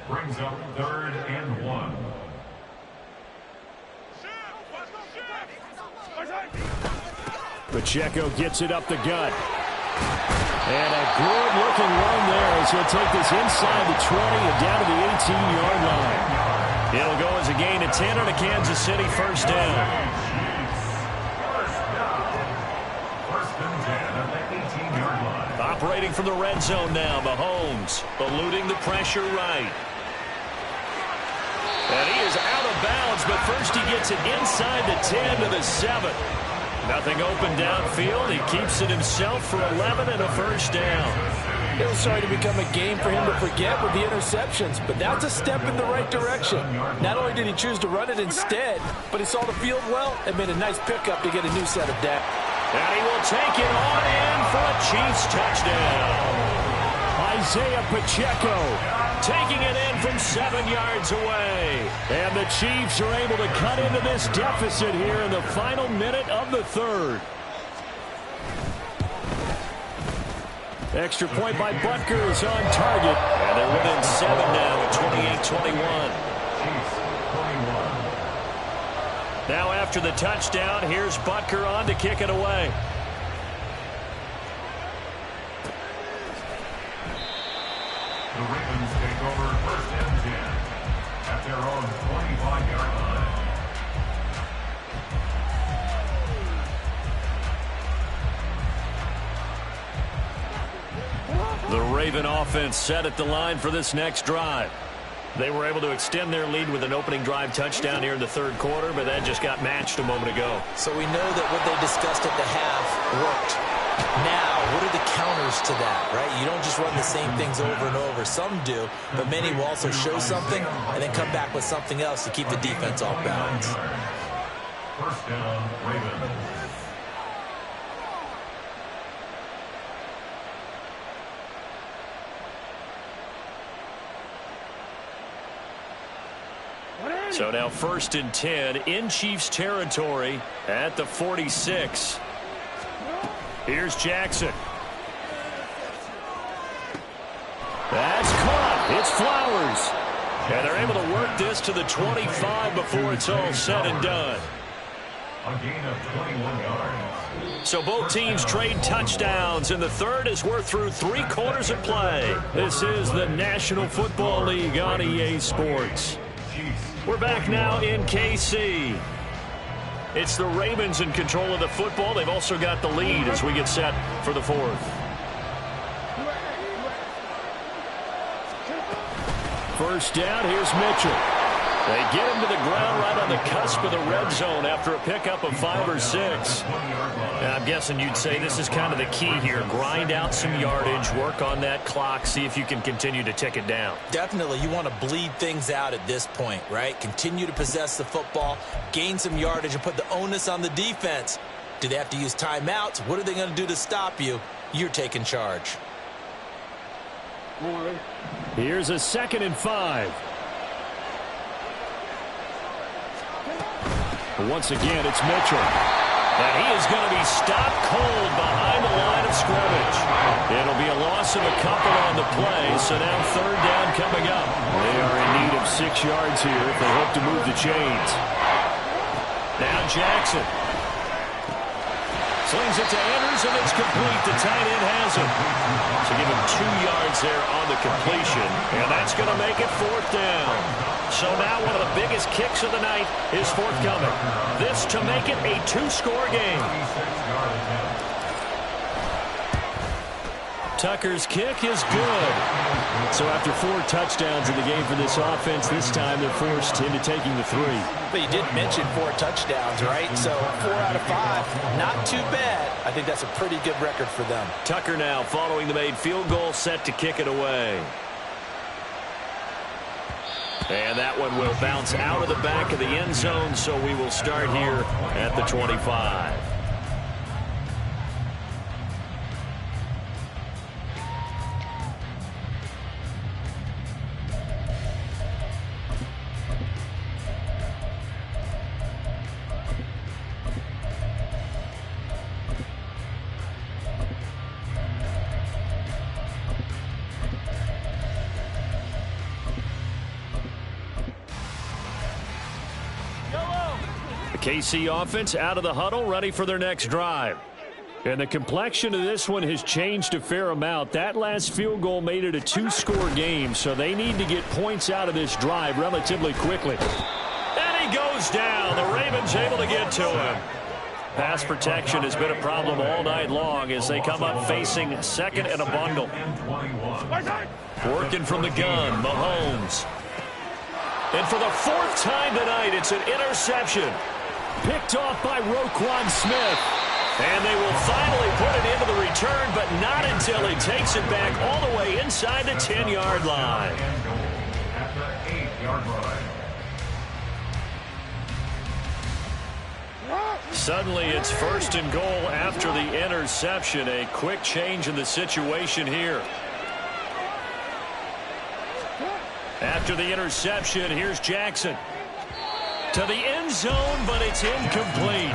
brings up 3rd and 1. Pacheco gets it up the gut. And a good-looking run there as he'll take this inside the 20 and down to the 18-yard line. It'll go as a gain of 10 on a Kansas City first down. First and 10 at the 18-yard line. Operating from the red zone now, Mahomes eluding the pressure right. And he is out of bounds, but first he gets it inside the 10 to the 7. Nothing open downfield. He keeps it himself for 11 and a first down. It was starting to become a game for him to forget with the interceptions, but that's a step in the right direction. Not only did he choose to run it instead, but he saw the field well and made a nice pickup to get a new set of data. And he will take it on in for a Chiefs touchdown. Isaiah Pacheco taking it in from 7 yards away. And the Chiefs are able to cut into this deficit here in the final minute of the third. Extra point by Butker is on target. And they're within 7 now at 28-21. Chiefs 21. Now after the touchdown, here's Butker on to kick it away. The Ravens take over 1st and 10 at their own 25-yard line. The Raven offense set at the line for this next drive. They were able to extend their lead with an opening drive touchdown here in the 3rd quarter, but that just got matched a moment ago. So we know that what they discussed at the half worked. Now, what are the counters to that, right? You don't just run the same things over and over. Some do, but many will also show something and then come back with something else to keep the defense off balance. 1st down, Ravens. So now 1st and 10 in Chiefs territory at the 46. Here's Jackson. That's caught. It's Flowers. And they're able to work this to the 25 before it's all said and done. A gain of 21 yards. So both teams trade touchdowns, and the 3rd as we're through 3 quarters of play. This is the National Football League on EA Sports. We're back now in KC. It's the Ravens in control of the football. They've also got the lead as we get set for the 4th. First down, here's Mitchell. They get him to the ground right on the cusp of the red zone after a pickup of 5 or 6. And I'm guessing you'd say this is kind of the key here. Grind out some yardage, work on that clock, see if you can continue to tick it down. Definitely, you want to bleed things out at this point, right? Continue to possess the football, gain some yardage, and put the onus on the defense. Do they have to use timeouts? What are they going to do to stop you? You're taking charge. Here's a 2nd and 5. Once again, it's Mitchell. And he is going to be stopped cold behind the line of scrimmage. It'll be a loss of a couple on the play, so now 3rd down coming up. They are in need of 6 yards here if they hope to move the chains. Now Jackson. Slings it to Andrews, and it's complete. The tight end has it. So give him 2 yards there on the completion, and that's going to make it 4th down. So now one of the biggest kicks of the night is forthcoming. This to make it a 2-score game. Tucker's kick is good. So after 4 touchdowns in the game for this offense, this time they're forced into taking the 3. But you did mention 4 touchdowns, right? So 4 out of 5, not too bad. I think that's a pretty good record for them. Tucker now following the made field goal, set to kick it away. And that one will bounce out of the back of the end zone, so we will start here at the 25. KC offense out of the huddle, ready for their next drive. And the complexion of this one has changed a fair amount. That last field goal made it a 2-score game, so they need to get points out of this drive relatively quickly. And he goes down. The Ravens able to get to him. Pass protection has been a problem all night long as they come up facing 2nd and a bundle. Working from the gun, Mahomes. And for the 4th time tonight, it's an interception. Picked off by Roquan Smith. And they will finally put it into the return, but not until he takes it back all the way inside the 10-yard line. At the 8-yard line. Suddenly it's 1st and goal after the interception. A quick change in the situation here. After the interception, here's Jackson. To the end zone, but it's incomplete.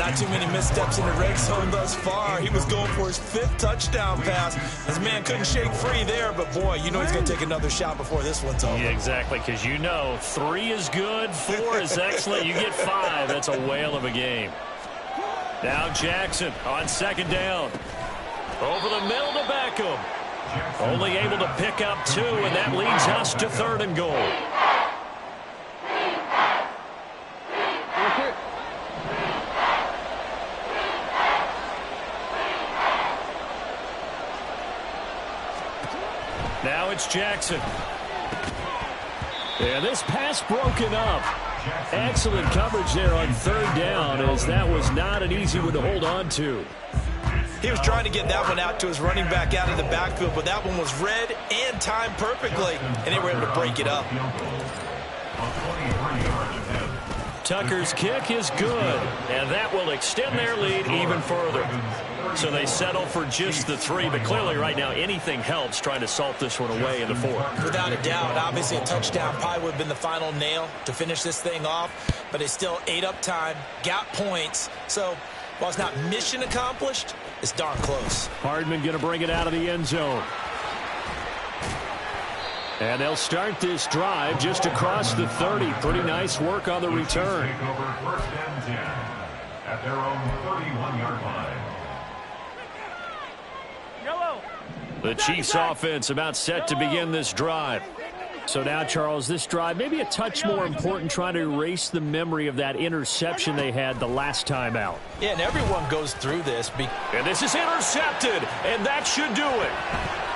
not too many missteps in the red zone thus far. He was going for his 5th touchdown pass. His man couldn't shake free there, but boy, you know he's going to take another shot before this one's over. Yeah, exactly, because you know 3 is good, 4 is excellent. You get 5. That's a whale of a game. Now Jackson on 2nd down. Over the middle to Beckham. Only able to pick up 2, and that leads us to 3rd and goal. Now it's Jackson. And this pass broken up. Excellent coverage there on 3rd down, as that was not an easy one to hold on to. He was trying to get that one out to his running back out of the backfield, but that one was read and timed perfectly, and they were able to break it up. Tucker's kick is good, and that will extend their lead even further. So they settle for just the 3, but clearly right now anything helps trying to salt this one away in the 4th. Without a doubt, obviously a touchdown probably would have been the final nail to finish this thing off, but they still ate up time, got points. So while it's not mission accomplished, it's darn close. Hardman going to bring it out of the end zone. And they'll start this drive just across the 30. Pretty nice work on the return. Take over 1st and 10 at their own 31-yard line. Yellow. The Chiefs offense about set to begin this drive. So now, Charles, this drive maybe a touch more important, trying to erase the memory of that interception they had the last time out. Yeah, and everyone goes through this. And this is intercepted, and that should do it.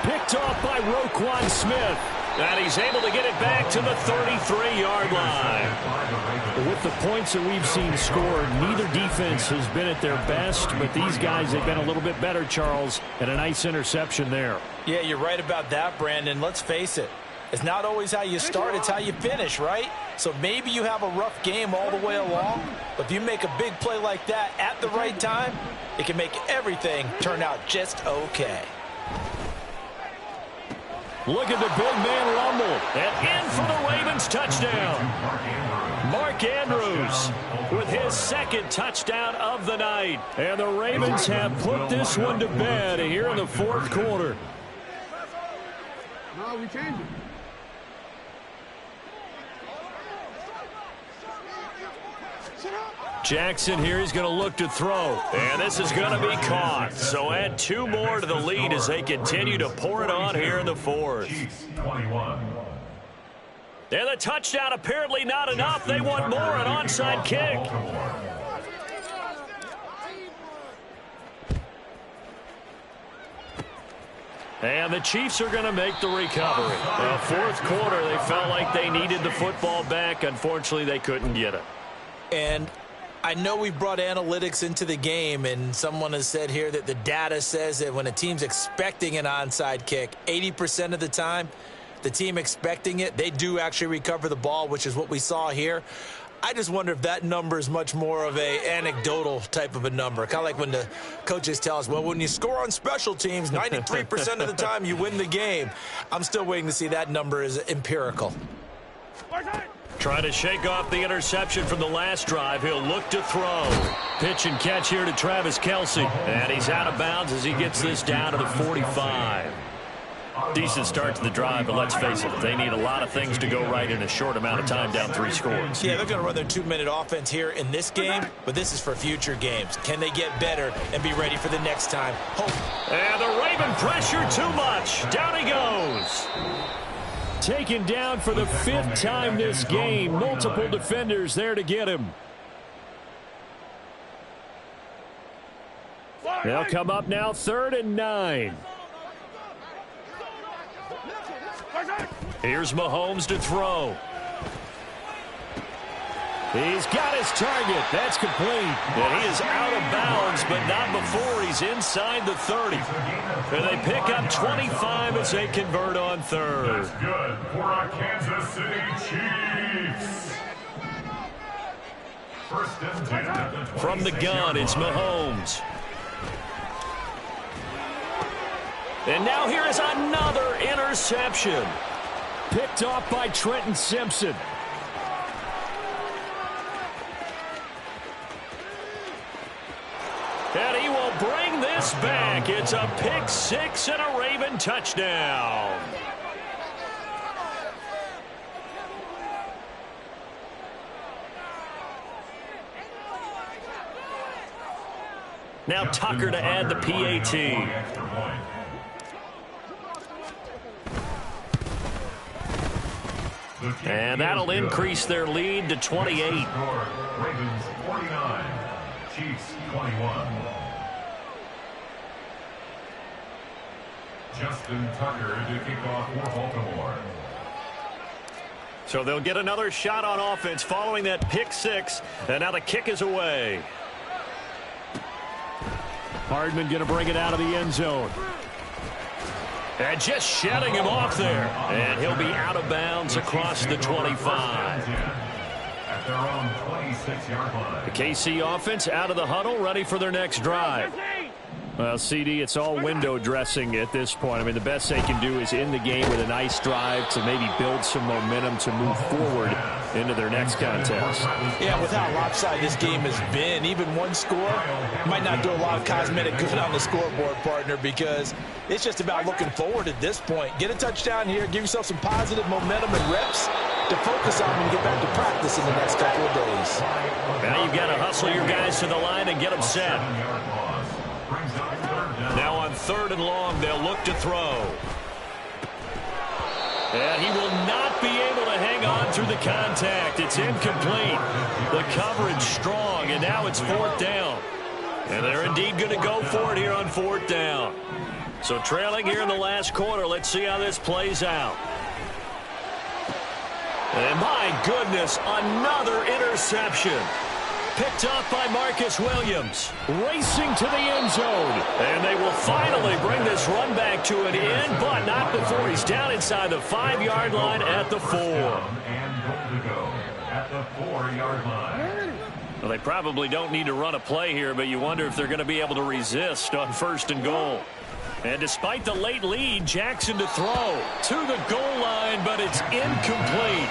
Picked off by Roquan Smith. And he's able to get it back to the 33-yard line. With the points that we've seen scored, neither defense has been at their best, but these guys have been a little bit better, Charles, and a nice interception there. Yeah, you're right about that, Brandon. Let's face it. It's not always how you start, it's how you finish, right? So maybe you have a rough game all the way along, but if you make a big play like that at the right time, it can make everything turn out just okay. Look at the big man rumble. And in for the Ravens touchdown. Mark Andrews with his 2nd touchdown of the night. And the Ravens have put this one to bed here in the 4th quarter. No, we changed it. Jackson here is going to look to throw. And this is going to be caught. So add 2 more to the lead as they continue to pour it on here in the 4th. And the touchdown apparently not enough. They want more, an onside kick. And the Chiefs are going to make the recovery. The 4th quarter, they felt like they needed the football back. Unfortunately, they couldn't get it. And I know we've brought analytics into the game, and someone has said here that the data says that when a team's expecting an onside kick, 80% of the time, the team expecting it, they do actually recover the ball, which is what we saw here. I just wonder if that number is much more of a anecdotal type of a number. Kind of like when the coaches tell us, well, when you score on special teams, 93% of the time you win the game. I'm still waiting to see that number is empirical. Trying to shake off the interception from the last drive. He'll look to throw. Pitch and catch here to Travis Kelce. And he's out of bounds as he gets this down to the 45. Decent start to the drive, but let's face it, they need a lot of things to go right in a short amount of time, down 3 scores. Yeah, they're going to run their 2-minute offense here in this game, but this is for future games. Can they get better and be ready for the next time? Hope. And the Raven pressure too much. Down he goes. Taken down for the 5th time this game. Multiple defenders there to get him. They'll come up now 3rd and 9. Here's Mahomes to throw. He's got his target. That's complete. And he is out of bounds, but not before he's inside the 30. And they pick up 25 as they convert on 3rd. That's good for our Kansas City Chiefs. 1st and 10 at the 26-yard From the gun, it's Mahomes. And now here is another interception. Picked off by Trenton Simpson. It's back. It's a pick six and a Raven touchdown. Now Tucker to add the PAT. And that'll increase their lead to 28. Ravens 49, Chiefs 21. Justin Tucker to kick off for Baltimore. So they'll get another shot on offense following that pick six. And now the kick is away. Hardman going to bring it out of the end zone. And just shedding him off there. And he'll be out of bounds across the 25. At their own 26-yard line. The KC offense out of the huddle, ready for their next drive. Well, CD, it's all window dressing at this point. I mean, the best they can do is in the game with a nice drive to maybe build some momentum to move forward into their next contest. Yeah, with how lopsided this game has been, even one score might not do a lot of cosmetic good on the scoreboard, partner, because it's just about looking forward at this point. Get a touchdown here, give yourself some positive momentum and reps to focus on when you get back to practice in the next couple of days. Now you've got to hustle your guys to the line and get them set. Now on 3rd and long, they'll look to throw. And he will not be able to hang on through the contact. It's incomplete. The coverage strong, and now it's 4th down. And they're indeed going to go for it here on 4th down. So trailing here in the last quarter, let's see how this plays out. And my goodness, another interception. Picked up by Marcus Williams. Racing to the end zone. And they will finally bring this run back to an end, but not before he's down inside the 5-yard line at the 4. And goal to go at the 4-yard line. Well, they probably don't need to run a play here, but you wonder if they're going to be able to resist on 1st and goal. And despite the late lead, Jackson to throw to the goal line, but it's incomplete.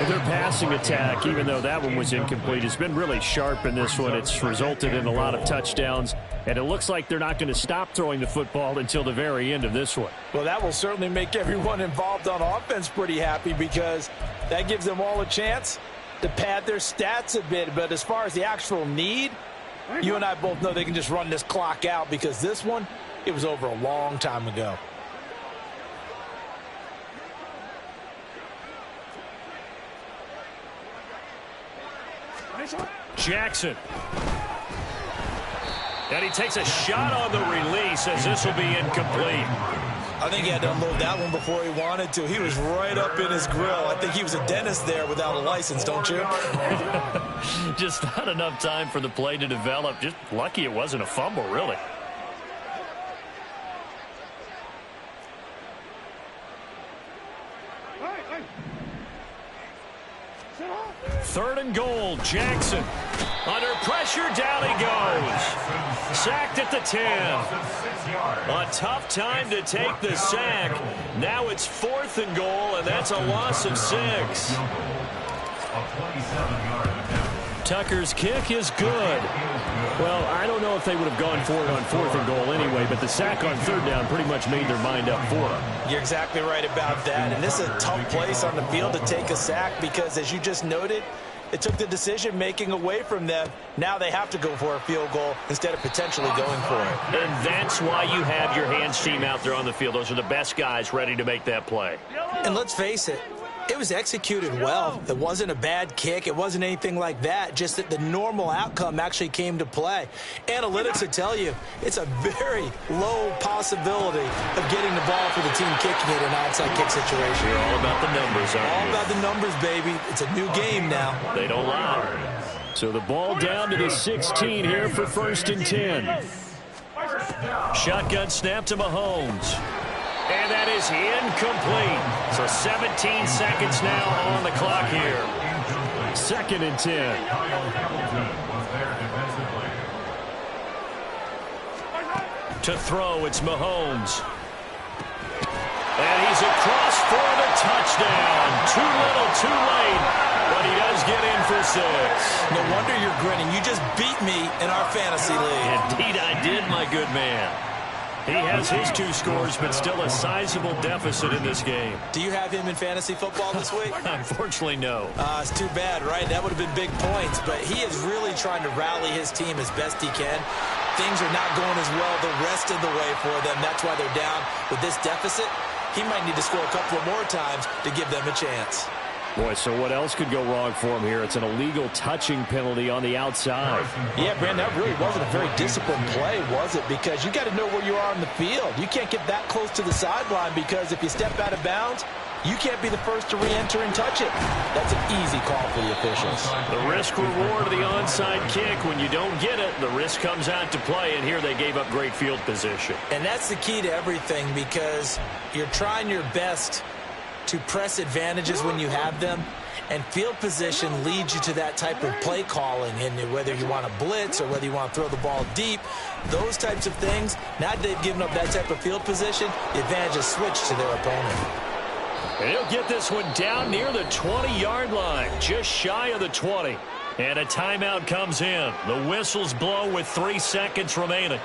Their passing attack, even though that one was incomplete, has been really sharp in this one. It's resulted in a lot of touchdowns, and it looks like they're not going to stop throwing the football until the very end of this one. Well, that will certainly make everyone involved on offense pretty happy, because that gives them all a chance to pad their stats a bit. But as far as the actual need, you and I both know they can just run this clock out, because this one, it was over a long time ago. Jackson. And he takes a shot on the release as this will be incomplete. I think he had to unload that one before he wanted to. He was right up in his grill. I think he was a dentist there without a license, don't you? Just not enough time for the play to develop. Just lucky it wasn't a fumble, really. Third and goal, Jackson. Under pressure, down he goes. Sacked at the 10. A tough time to take the sack. Now it's 4th and goal, and that's a loss of 6. Tucker's kick is good. Well, I don't know if they would have gone for it on 4th and goal anyway, but the sack on 3rd down pretty much made their mind up for them. You're exactly right about that. And this is a tough place on the field to take a sack, because, as you just noted, it took the decision-making away from them. Now they have to go for a field goal instead of potentially going for it. And that's why you have your hands team out there on the field. Those are the best guys ready to make that play. And let's face it, it was executed well. It wasn't a bad kick. It wasn't anything like that. Just that the normal outcome actually came to play. Analytics would tell you it's a very low possibility of getting the ball for the team kicking it in an onside kick situation. You're all about the numbers, aren't you? All about the numbers, baby. It's a new game now. They don't lie. So the ball down to the 16 here for 1st and 10. Shotgun snap to Mahomes. And that is incomplete. So 17 seconds now on the clock here. 2nd and 10. To throw, it's Mahomes. And he's across for the touchdown. Too little, too late, but he does get in for 6. No wonder you're grinning. You just beat me in our fantasy league. Indeed I did, my good man. He has his 2 scores, but still a sizable deficit in this game. Do you have him in fantasy football this week? Unfortunately, no. It's too bad, right? That would have been big points, but he is really trying to rally his team as best he can. Things are not going as well the rest of the way for them. That's why they're down with this deficit. He might need to score a couple of more times to give them a chance. Boy, so what else could go wrong for him here? It's an illegal touching penalty on the outside. Yeah, Brandon, that really wasn't a very disciplined play, was it? Because you got to know where you are on the field. You can't get that close to the sideline because if you step out of bounds, you can't be the first to re-enter and touch it. That's an easy call for the officials. The risk-reward of the onside kick. When you don't get it, the risk comes out to play, and here they gave up great field position. And that's the key to everything because you're trying your best to press advantages when you have them, and field position leads you to that type of play calling, and whether you want to blitz or whether you want to throw the ball deep, those types of things, now that they've given up that type of field position, the advantage is switched to their opponent. And he'll get this one down near the 20-yard line, just shy of the 20. And a timeout comes in. The whistles blow with 3 seconds remaining.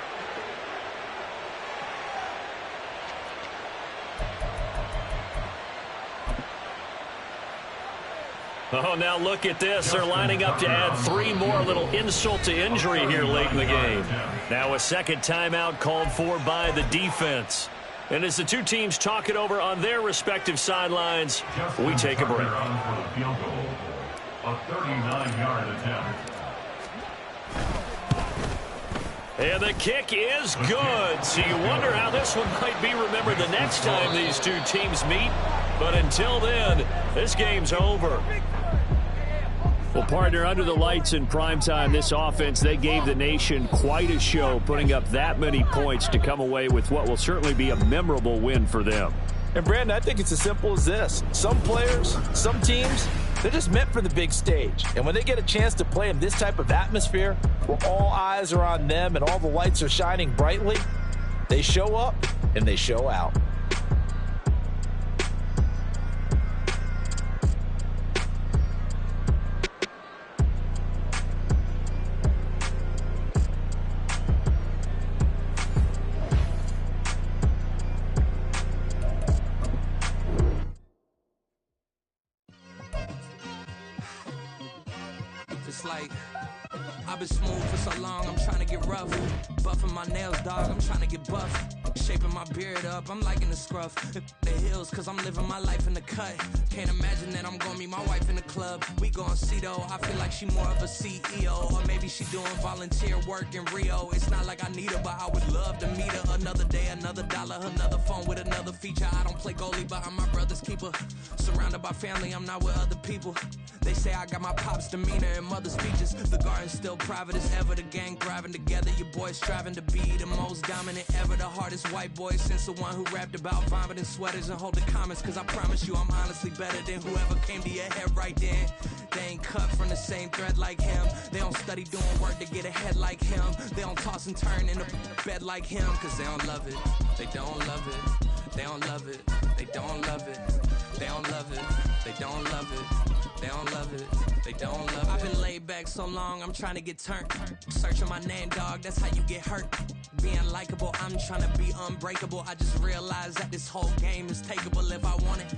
Oh, now look at this. They're lining up to add 3 more, little insult to injury here late in the game. Now a second timeout called for by the defense. And as the 2 teams talk it over on their respective sidelines, we take a break. A 39-yard attempt. And the kick is good. So you wonder how this one might be remembered the next time these 2 teams meet. But until then, this game's over. Well, partner, under the lights in primetime, this offense, they gave the nation quite a show, putting up that many points to come away with what will certainly be a memorable win for them. And, Brandon, I think it's as simple as this. Some players, some teams, they're just meant for the big stage. And when they get a chance to play in this type of atmosphere where all eyes are on them and all the lights are shining brightly, they show up and they show out. Like I've been smooth for so long, I'm trying to get rough. Buffing my nails, dog, I'm trying to get buff. Shaping my beard up, I'm liking the scruff. The hills, cause I'm living my life in the cut. Can't imagine that I'm gonna meet my wife in the club. We gon' see though, I feel like she more of a CEO. Or maybe she doing volunteer work in Rio. It's not like I need her, but I would love to meet her. Another day, another dollar, another phone with another feature. I don't play goalie, but I'm my brother's keeper. Surrounded by family, I'm not with other people. They say I got my pop's demeanor and mother's speeches. The garden's still private as ever. The gang thriving together. Your boys striving to be the most dominant ever. The hardest white boy since the one who rapped about vomiting sweaters and hold the comments. Cause I promise you I'm honestly better than whoever came to your head right then. They ain't cut from the same thread like him. They don't study doing work to get ahead like him. They don't toss and turn in the bed like him. Cause they don't love it. They don't love it. They don't love it. They don't love it. They don't love it. They don't love it. They don't love it. They don't love it. I've been laid back so long, I'm trying to get turned. Searching my name, dog, that's how you get hurt. Being likable, I'm trying to be unbreakable. I just realized that this whole game is takeable if I want it.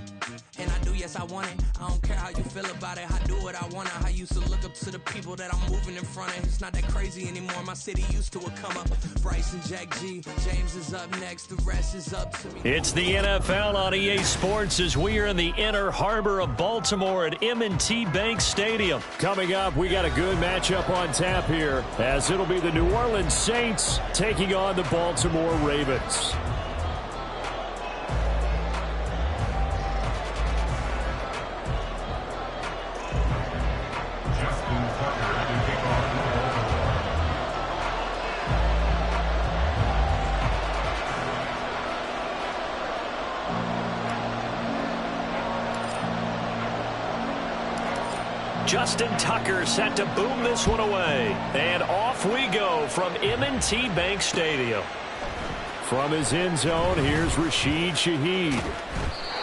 And I do, yes, I want it. I don't care how you feel about it. I do what I want it. I used to look up to the people that I'm moving in front of. It's not that crazy anymore. My city used to come up. Bryce and Jack G. James is up next. The rest is up to me. It's the NFL on EA Sports as we are in the inner harbor of Baltimore at M&T Bank Stadium. Coming up, we got a good matchup on tap here, as it'll be the New Orleans Saints taking on the Baltimore Ravens. Justin Tucker set to boom this one away. And off we go from M&T Bank Stadium. From his end zone, here's Rashid Shaheed.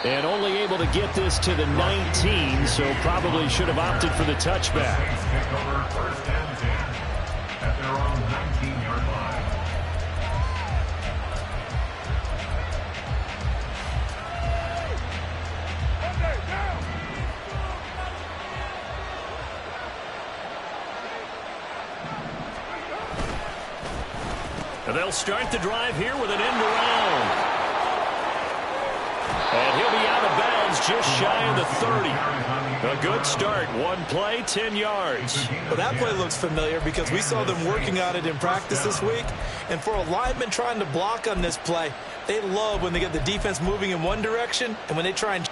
And only able to get this to the 19, so probably should have opted for the touchback. Take over first and 10 at their own 19-yard line. And they'll start the drive here with an end around. And he'll be out of bounds just shy of the 30. A good start. One play, 10 yards. Well, that play looks familiar because we saw them working on it in practice this week. And for a lineman trying to block on this play, they love when they get the defense moving in one direction and when they try and...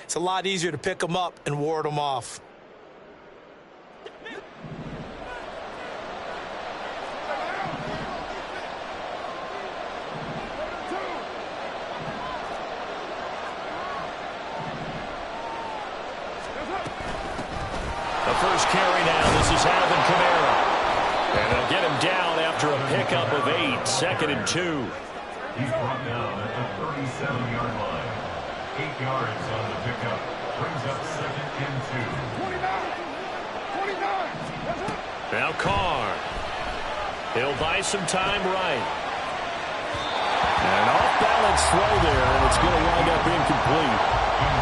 It's a lot easier to pick them up and ward them off. The first carry now. This is Alvin Kamara. And they'll get him down after a pickup of 8. 2nd and 2. He's brought down at the 37-yard line. 8 yards on the pickup. Brings up 2nd and 2. 29. Now Carr. He'll buy some time right. An off-balance throw there, and it's going to wind up incomplete.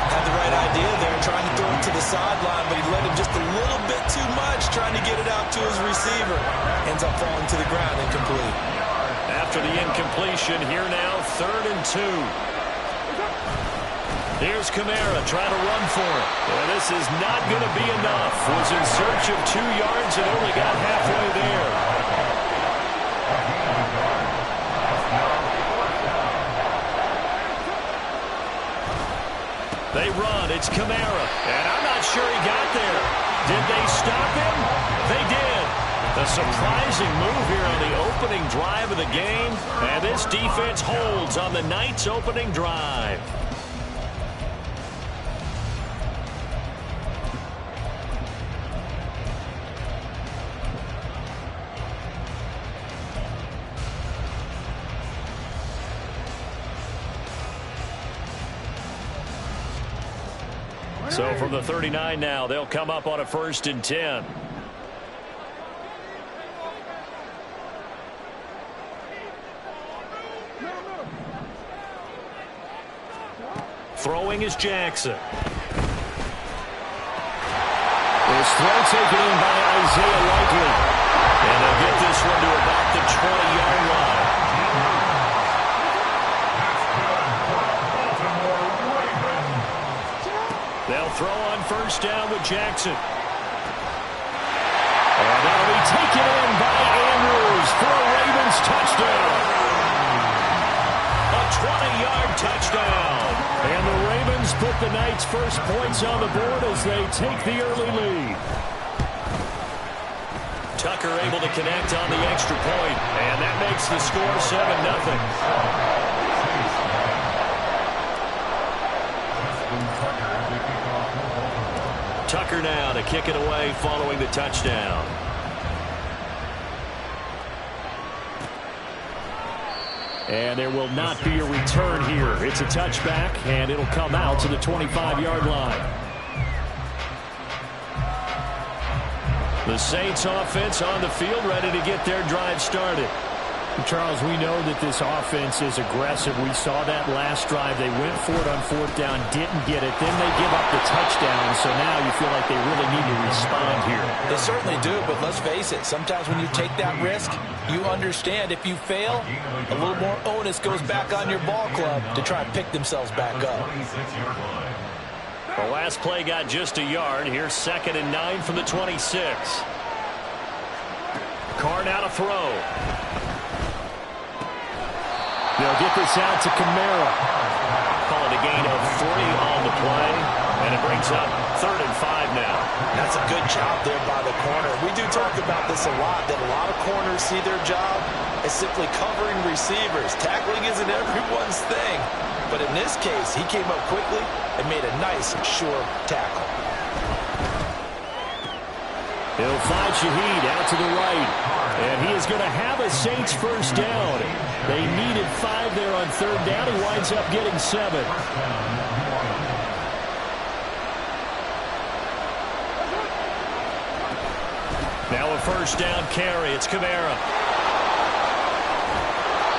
Had the right idea there, trying to throw it to the sideline, but he led him just a little bit too much, trying to get it out to his receiver. Ends up falling to the ground, incomplete. After the incompletion, here now, 3rd and 2. Here's Kamara trying to run for it. And this is not going to be enough. Was in search of 2 yards and only got halfway there. They run. It's Kamara. And I'm not sure he got there. Did they stop him? They did. A surprising move here on the opening drive of the game. And this defense holds on the Knights' opening drive. So from the 39 now, they'll come up on a 1st and 10. Throwing is Jackson. This throw taken in by Isaiah Likely. And they'll get this one to about the 20-yard line. They'll throw on 1st down with Jackson. And that'll be taken in by Andrews for a Ravens touchdown. A 20-yard touchdown. And the Ravens put the Knights' first points on the board as they take the early lead. Tucker able to connect on the extra point, and that makes the score 7-0. Tucker now to kick it away following the touchdown. And there will not be a return here. It's a touchback, and it'll come out to the 25-yard line. The Saints offense on the field ready to get their drive started. Charles, we know that this offense is aggressive. We saw that last drive. They went for it on 4th down, didn't get it. Then they give up the touchdown. So now you feel like they really need to respond here. They certainly do, but let's face it. Sometimes when you take that risk, you understand if you fail, a little more onus goes back on your ball club to try and pick themselves back up. The last play got just a yard. Here's 2nd and 9 from the 26. Carr now to throw. They'll get this out to Kamara. Call it a gain of 3 on the play. And it brings up 3rd and 5 now. That's a good job there by the corner. We do talk about this a lot, that a lot of corners see their job as simply covering receivers. Tackling isn't everyone's thing. But in this case, he came up quickly and made a nice, sure tackle. He'll find Shaheed out to the right. And he is going to have a Saints first down. They needed 5 there on 3rd down. He winds up getting 7. Now a 1st down carry. It's Kamara.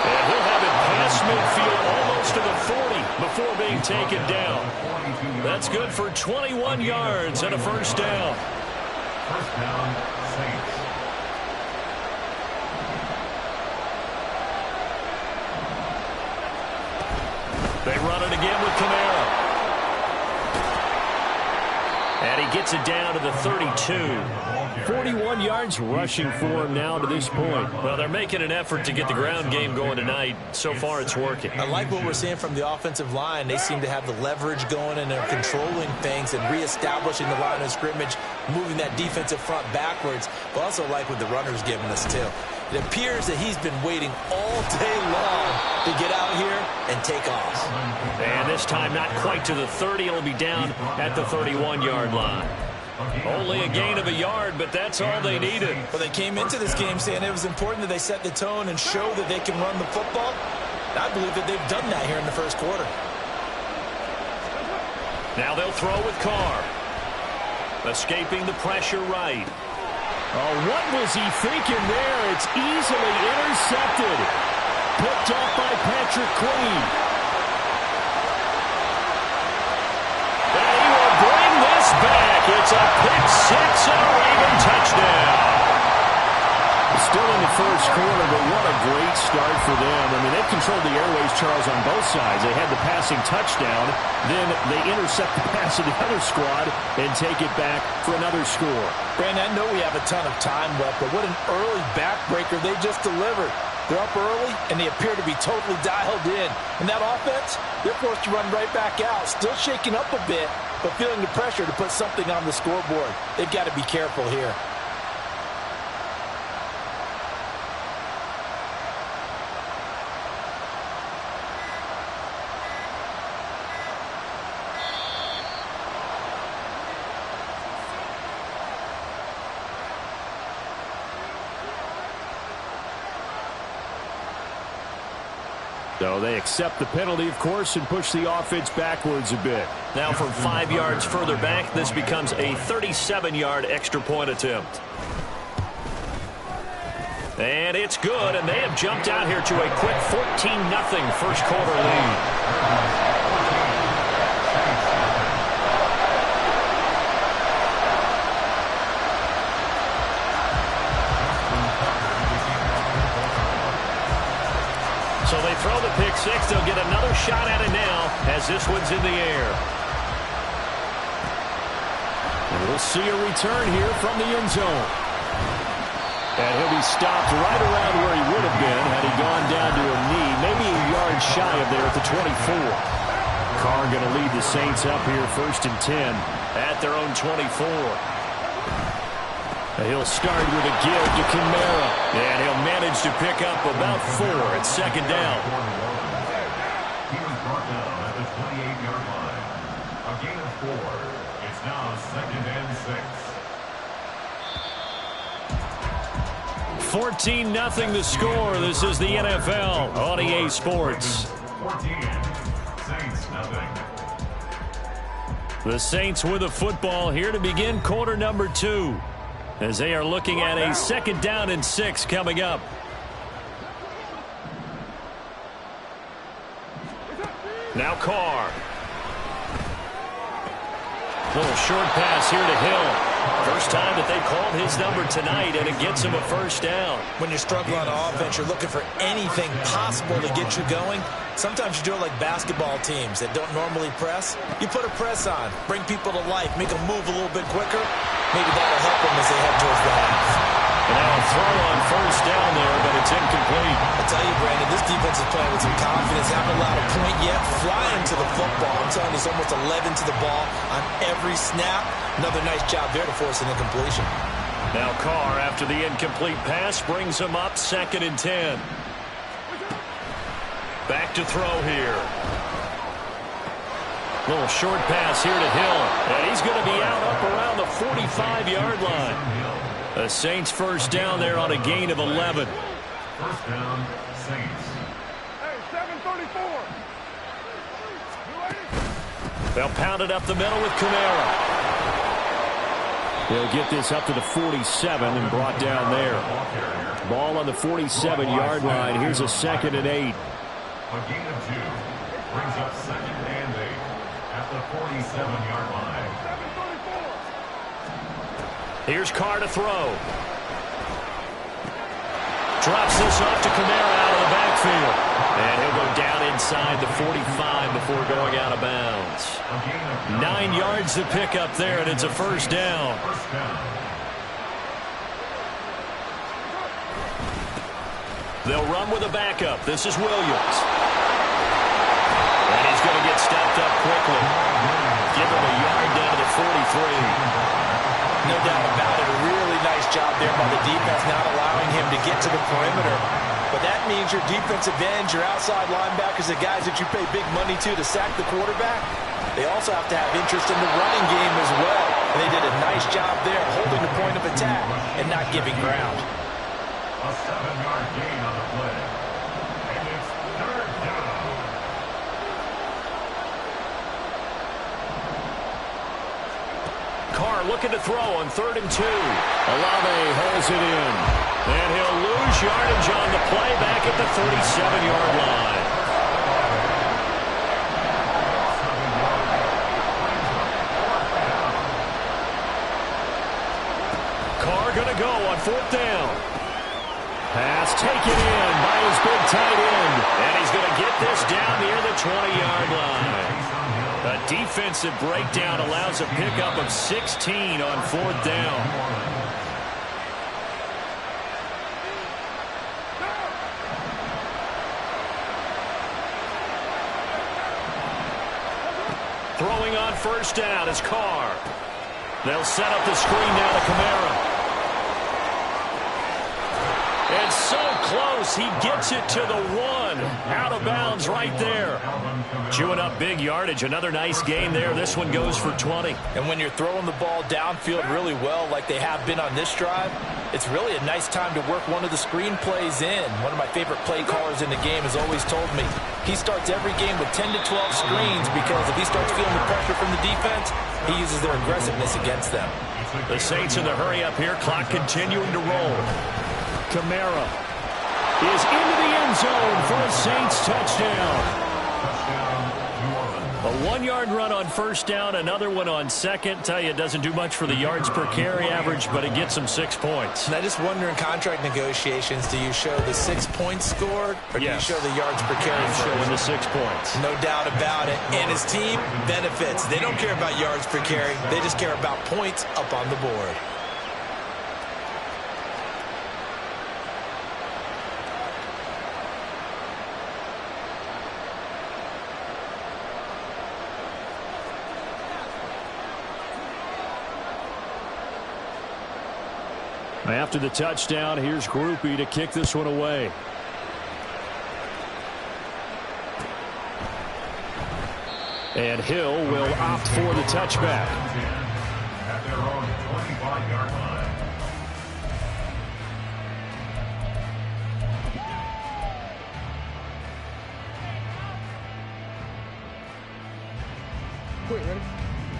And he'll have it past midfield almost to the 40 before being taken down. That's good for 21 yards and a 1st down. 1st down, Saints. They run it again with Kamara. And he gets it down to the 32. 41 yards rushing for him now to this point. Well, they're making an effort to get the ground game going tonight. So far, it's working. I like what we're seeing from the offensive line. They seem to have the leverage going, and they're controlling things and reestablishing the line of scrimmage, moving that defensive front backwards. But also like what the runner's giving us, too. It appears that he's been waiting all day long to get out here and take off. And this time, not quite to the 30. It'll be down at the 31-yard line. Only a gain of a yard, but that's all they needed. Well, they came into this game saying it was important that they set the tone and show that they can run the football. And I believe that they've done that here in the first quarter. Now they'll throw with Carr. Escaping the pressure right. Oh, what was he thinking there? It's easily intercepted. Picked up by Patrick Queen. And he will bring this back. It's a pick-6 and a Raven touchdown. Still in the first quarter, but what a great start for them. I mean, they've controlled the airways, Charles, on both sides. They had the passing touchdown. Then they intercept the pass of the other squad and take it back for another score. Brandon, I know we have a ton of time left, but what an early backbreaker they just delivered. They're up early, and they appear to be totally dialed in. And that offense, they're forced to run right back out, still shaking up a bit, but feeling the pressure to put something on the scoreboard. They've got to be careful here. So they accept the penalty, of course, and push the offense backwards a bit. Now from 5 yards further back, this becomes a 37-yard extra point attempt. And it's good, and they have jumped out here to a quick 14-0 first quarter lead. So they throw the pick six. They'll get another shot at it now as this one's in the air. And we'll see a return here from the end zone. And he'll be stopped right around where he would have been had he gone down to a knee, maybe a yard shy of there at the 24. Carr going to lead the Saints up here 1st and 10 at their own 24. He'll start with a give to Kamara, and he'll manage to pick up about 4 at second down. He was brought down at the 28-yard line. A gain of 4. It's now 2nd and 6. 14-0 the score. This is the NFL on EA Sports. 14. Saints nothing. The Saints with a football here to begin quarter number 2. As they are looking at a 2nd down and 6 coming up. Now Carr. Little short pass here to Hill. First time that they've called his number tonight, and it gets him a 1st down. When you're struggling on offense, you're looking for anything possible to get you going. Sometimes you do it like basketball teams that don't normally press. You put a press on, bring people to life, make them move a little bit quicker. Maybe that'll help them as they head towards the half. And now a throw on 1st down there, but it's incomplete. I'll tell you, Brandon, this defense is playing with some confidence. Haven't allowed a point yet. Flying to the football. I'm telling you, it's almost 11 to the ball on every snap. Another nice job there to force an incompletion. Now Carr, after the incomplete pass, brings him up 2nd and 10. Back to throw here. Little short pass here to Hill. And he's going to be out up around the 45-yard line. The Saints 1st down there on a gain of 11. 1st down, Saints. Hey, 734. They'll pound it up the middle with Kamara. They'll get this up to the 47 and brought down there. Ball on the 47-yard line. Here's a 2nd and 8. A gain of 2. Brings up 2nd and 8 at the 47-yard line. Here's Carr to throw. Drops this off to Kamara out of the backfield. And he'll go down inside the 45 before going out of bounds. 9 yards to pick up there, and it's a 1st down. They'll run with a backup. This is Williams. And he's going to get stopped up quickly. Give him a yard down to the 43. No doubt about it. A really nice job there by the defense, not allowing him to get to the perimeter. But that means your defensive ends, your outside linebackers, the guys that you pay big money to sack the quarterback, they also have to have interest in the running game as well. And they did a nice job there holding the point of attack and not giving ground. A 7-yard gain on the play. And it's 3rd down. Carr looking to throw on 3rd and 2. Olave holds it in. And he'll lose yardage on the play back at the 37-yard line. Carr going to go on 4th down. Pass taken in by his big tight end. And he's going to get this down near the 20-yard line. A defensive breakdown allows a pickup of 16 on 4th down. Throwing on first down is Carr. They'll set up the screen now to Kamara. And so close, he gets it to the 1. Out of bounds right there. Chewing up big yardage. Another nice gain there. This one goes for 20. And when you're throwing the ball downfield really well like they have been on this drive, it's really a nice time to work one of the screen plays in. One of my favorite play callers in the game has always told me he starts every game with 10 to 12 screens because if he starts feeling the pressure from the defense, he uses their aggressiveness against them. The Saints in the hurry up here. Clock continuing to roll. Kamara is into the end zone for a Saints touchdown. A 1-yard run on first down, another one on second. Tell you, it doesn't do much for the yards per carry average, but it gets them 6 points. And I just wonder in contract negotiations, do you show the 6 points scored, or do you show the yards per carry? Showing the 6 points. No doubt about it. And his team benefits. They don't care about yards per carry. They just care about points up on the board. After the touchdown, here's Grupe to kick this one away. And Hill will opt for the touchback. At their own 25-yard line.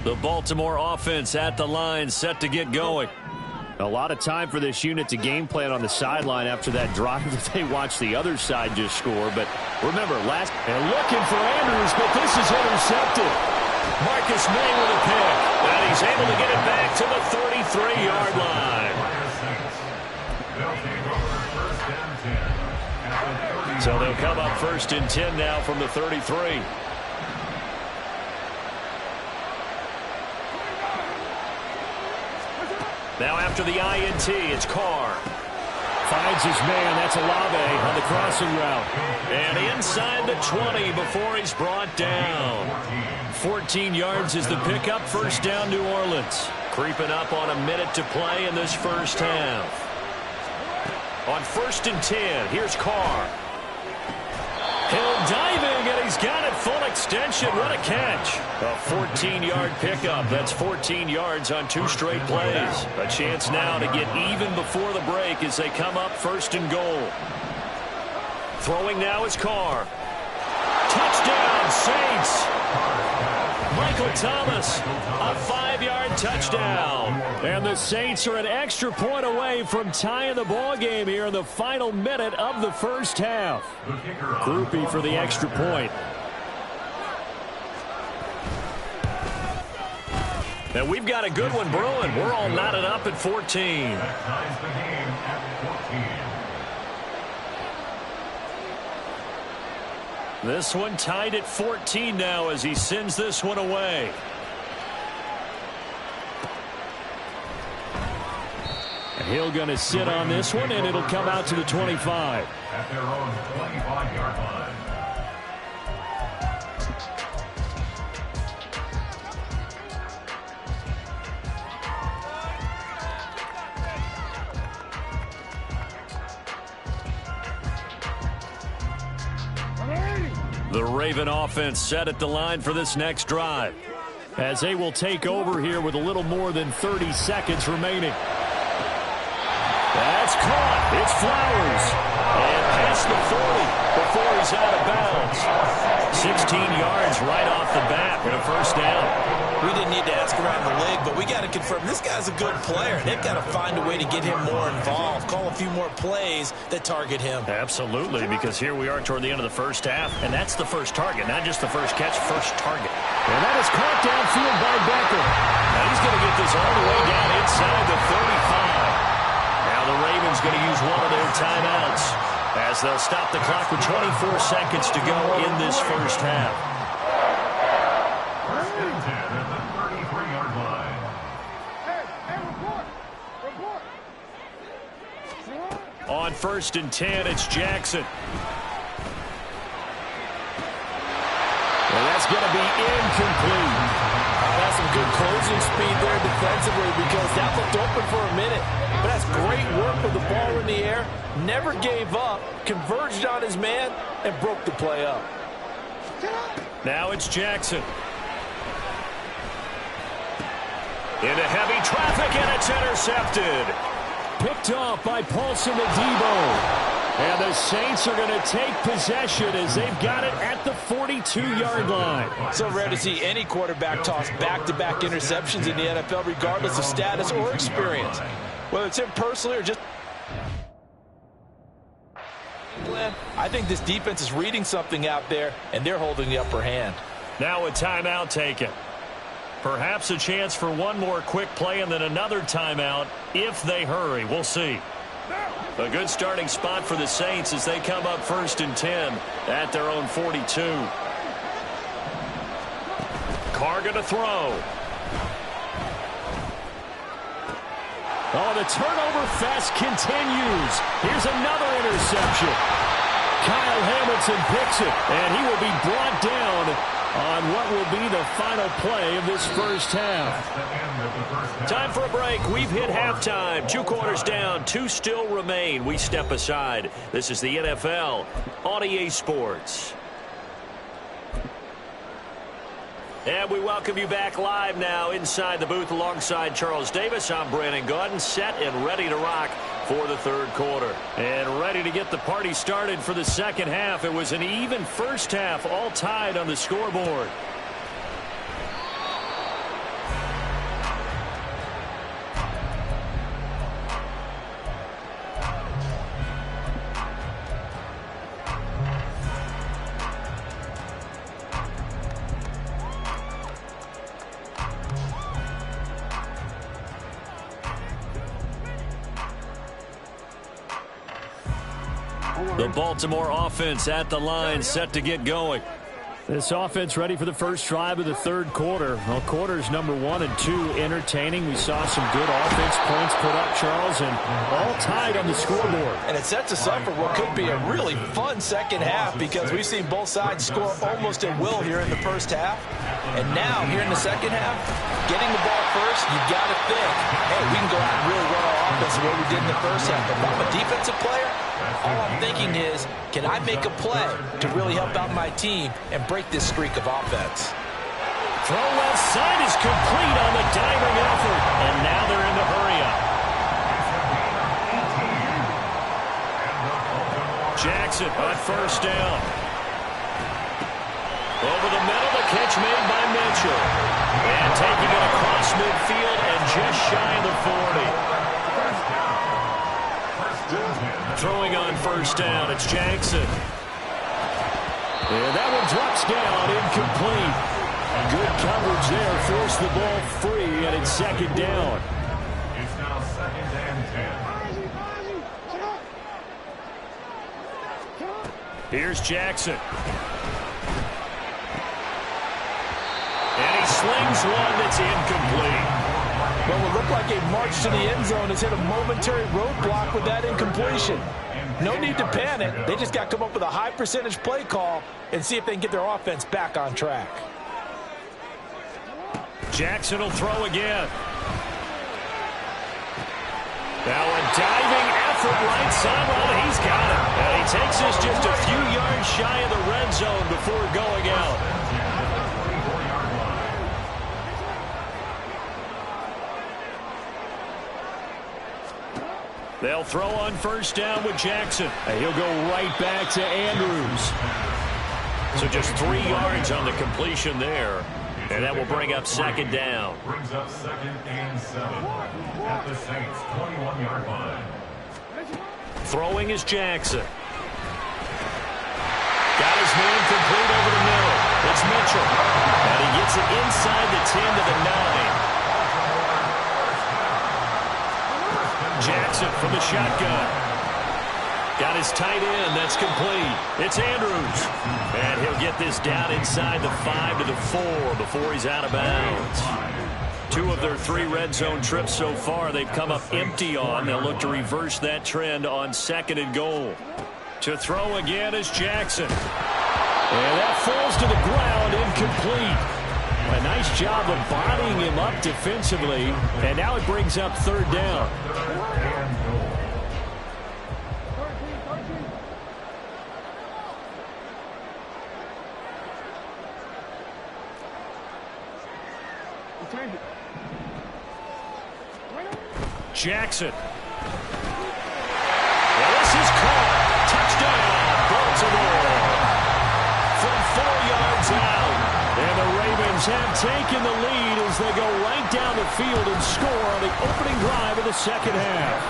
The Baltimore offense at the line, set to get going. A lot of time for this unit to game plan on the sideline after that drive that they watched the other side just score. But remember, and looking for Andrews, but this is intercepted. Marcus May with a pick. And he's able to get it back to the 33-yard line. So they'll come up 1st and 10 now from the 33. Now after the INT, it's Carr. Finds his man. That's Olave on the crossing route. And inside the 20 before he's brought down. 14 yards is the pickup. First down, New Orleans. Creeping up on a minute to play in this first half. On 1st and 10, here's Carr. Hill diving, and he's got it full extension. What a catch. A 14-yard pickup. That's 14 yards on 2 straight plays. A chance now to get even before the break as they come up 1st and goal. Throwing now is Carr. Touchdown, Saints. Michael Thomas, a 5-yard touchdown. And the Saints are an extra point away from tying the ball game here in the final minute of the first half. Grupe for the extra point. And we've got a good one brewing. We're all knotted up at 14. That ties the game at 14. This one tied at 14 now as he sends this one away. Hill going to sit on this one, and it'll come out to the 25. At their own 25-yard line. The Raven offense set at the line for this next drive, as they will take over here with a little more than 30 seconds remaining. That's caught. It's Flowers. And past the 40 before he's out of bounds. 16 yards right off the bat and a first down. We didn't need to ask around the league, but we got to confirm this guy's a good player. They've got to find a way to get him more involved, call a few more plays that target him. Absolutely, because here we are toward the end of the first half, and that's the first target, not just the first catch, first target. And that is caught downfield by Becker. Now he's going to get this all the way down inside the 35. Now the Ravens going to use one of their timeouts as they'll stop the clock with 24 seconds to go in this first half. First and 10 at the 33-yard line. Report. On 1st and 10, it's Jackson. And That's going to be incomplete. That's some good closing speed there defensively because that looked open for a minute. But that's great work with the ball in the air. Never gave up, converged on his man, and broke the play up. Now it's Jackson. Into heavy traffic, and it's intercepted. Picked off by Paulson Adebo. And the Saints are going to take possession as they've got it at the 42-yard line. So rare to see any quarterback toss back-to-back interceptions in the NFL, regardless of status or experience. Whether it's him personally or just... I think this defense is reading something out there, and they're holding the upper hand. Now a timeout taken. Perhaps a chance for one more quick play and then another timeout if they hurry. We'll see. A good starting spot for the Saints as they come up 1st and 10 at their own 42. Carr going to throw. Oh, the turnover fest continues. Here's another interception. Kyle Hamilton picks it, and he will be brought down on what will be the final play of this first half. Time for a break. We've hit halftime. 2 quarters down, 2 still remain. We step aside. This is the NFL on EA Sports. And we welcome you back live now inside the booth alongside Charles Davis. I'm Brandon Gaudin, set and ready to rock for the 3rd quarter. And ready to get the party started for the 2nd half. It was an even first half, all tied on the scoreboard. The Baltimore offense at the line, set to get going. This offense ready for the first drive of the 3rd quarter. Well, quarters number 1 and 2 entertaining. We saw some good offense points put up, Charles, and all tied on the scoreboard. And it sets us up for what could be a really fun 2nd half because we've seen both sides score almost at will here in the first half. And now, here in the 2nd half, getting the ball first, you've got to think, hey, we can go out and really run our offense the way we did in the first half. If I'm a defensive player, all I'm thinking is, can I make a play to really help out my team and break this streak of offense? Throw left side is complete on the diving effort. And now they're in the hurry-up. Jackson on 1st down. Over the middle, the catch made by Mitchell. And taking it across midfield and just shy of the 40. Throwing on 1st down, it's Jackson. And that one drops down, incomplete. Good coverage there, forced the ball free, and it's 2nd down. It's now 2nd and 10. Here's Jackson. And he slings one that's incomplete. Well, it looked like a march to the end zone has hit a momentary roadblock with that incompletion. No need to panic. They just got to come up with a high percentage play call and see if they can get their offense back on track. Jackson will throw again. Now a diving effort right sideline. He's got it. And he takes this just a few yards shy of the red zone before going out. They'll throw on 1st down with Jackson. And he'll go right back to Andrews. So just 3 yards on the completion there. And that will bring up 2nd down. Brings up 2nd and 7 at the Saints' 21-yard line. Throwing is Jackson. Got his man complete over the middle. It's Mitchell. And he gets it inside the 10 to the 9. Jackson from the shotgun. Got his tight end. That's complete. It's Andrews. And he'll get this down inside the 5 to the 4 before he's out of bounds. 2 of their 3 red zone trips so far they've come up empty on. They'll look to reverse that trend on 2nd and goal. To throw again is Jackson. And that falls to the ground complete. A nice job of bodying him up defensively, and now it brings up third down. Jackson. Well, this is caught. Touchdown, Baltimore. From 4 yards out. And the Ravens have taken the lead as they go right down the field and score on the opening drive of the second half.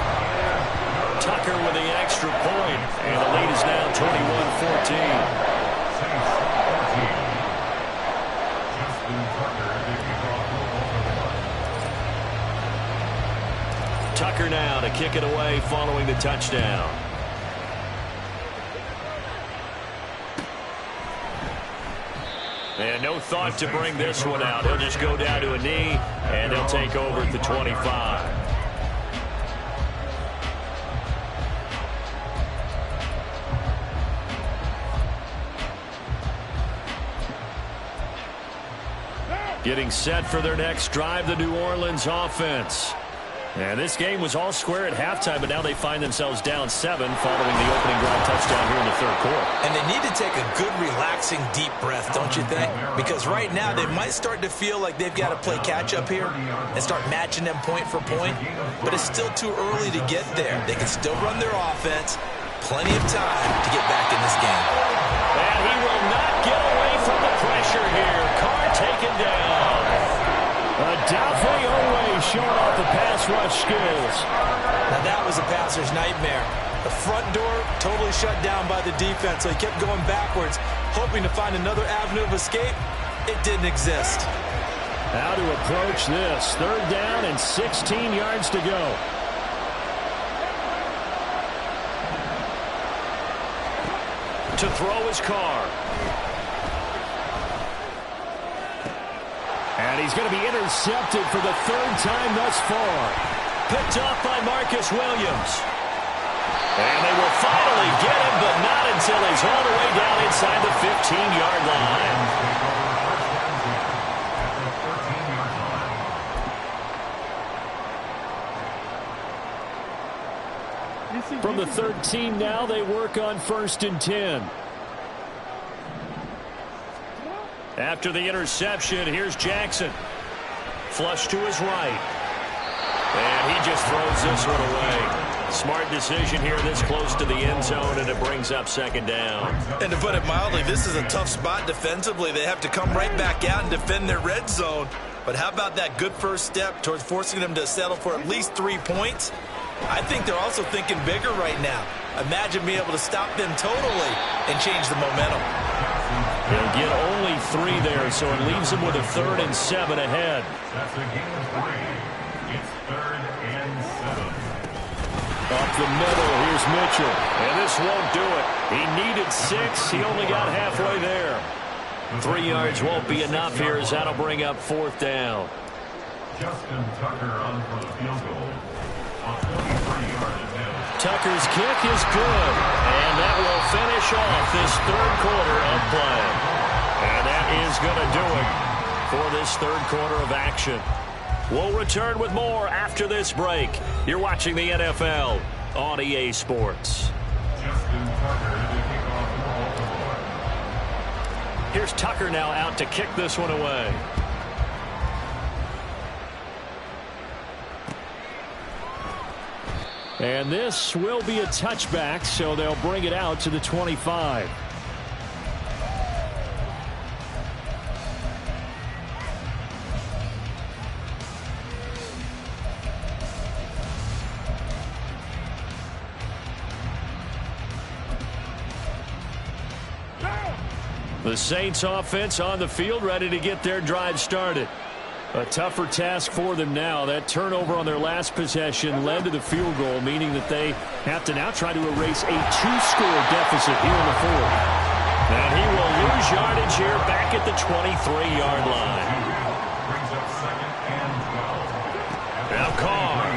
Tucker with the extra point, and the lead is now 21-14. Tucker now to kick it away following the touchdown. And no thought to bring this one out. He'll just go down to a knee, and they'll take over at the 25. Getting set for their next drive, the New Orleans offense. And this game was all square at halftime, but now they find themselves down 7 following the opening drive touchdown here in the third quarter. And they need to take a good, relaxing, deep breath, don't you think? Because right now they might start to feel like they've got to play catch-up here and start matching them point for point. But it's still too early to get there. They can still run their offense. Plenty of time to get back in this game. And he will not get away from the pressure here. Carr taken down. Odafe Oweh showing off the pass rush skills. Now that was a passer's nightmare. The front door totally shut down by the defense, so he kept going backwards, hoping to find another avenue of escape. It didn't exist. How to approach this. Third down and 16 yards to go. To throw his Carr. And he's going to be intercepted for the third time thus far. Picked off by Marcus Williams. And they will finally get him, but not until he's all the way down inside the 15-yard line. From the 13 now, they work on 1st and 10. After the interception, here's Jackson. Flush to his right. And he just throws this one away. Smart decision here this close to the end zone, and it brings up second down. And to put it mildly, this is a tough spot defensively. They have to come right back out and defend their red zone. But how about that good first step towards forcing them to settle for at least 3 points? I think they're also thinking bigger right now. Imagine being able to stop them totally and change the momentum. They'll get only 3 there, so it leaves them with a 3rd and 7 ahead. That's a gain of 3. It's 3rd and 7. Up the middle, here's Mitchell. And this won't do it. He needed 6. He only got halfway there. 3 yards won't be enough here as that'll bring up 4th down. Justin Tucker on for the field goal. On 23-yard attempt. Tucker's kick is good. And that will finish off this third quarter of play. And that is going to do it for this third quarter of action. We'll return with more after this break. You're watching the NFL on EA Sports. Justin Tucker to kick off the Baltimore. Here's Tucker now out to kick this one away. And this will be a touchback, so they'll bring it out to the 25. The Saints offense on the field, ready to get their drive started. A tougher task for them now. That turnover on their last possession led to the field goal, meaning that they have to now try to erase a 2-score deficit here in the fourth. And he will lose yardage here back at the 23-yard line. Brings up 2nd and 12. Now Carr.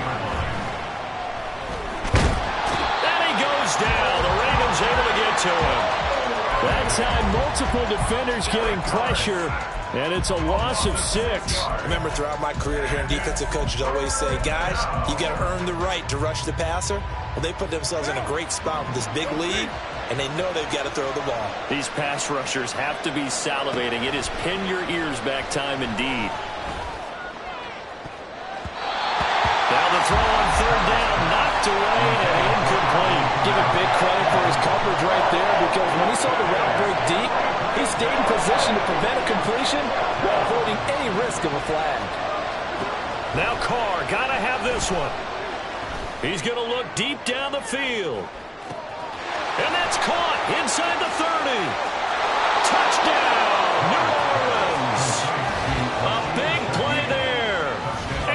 And he goes down. The Ravens able to get to him. That time, multiple defenders getting pressure, and it's a loss of 6. Remember, throughout my career here, defensive coaches always say, guys, you got to earn the right to rush the passer. Well, they put themselves in a great spot with this big lead, and they know they've got to throw the ball. These pass rushers have to be salivating. It is pin your ears back time indeed. Now the throw on 3rd down, knocked away and incomplete. Give him big credit for his coverage right there, because when he saw the route break deep, he stayed in position to prevent a completion while avoiding any risk of a flag. Now Carr got to have this one. He's going to look deep down the field. And that's caught inside the 30. Touchdown, New Orleans. A big play there.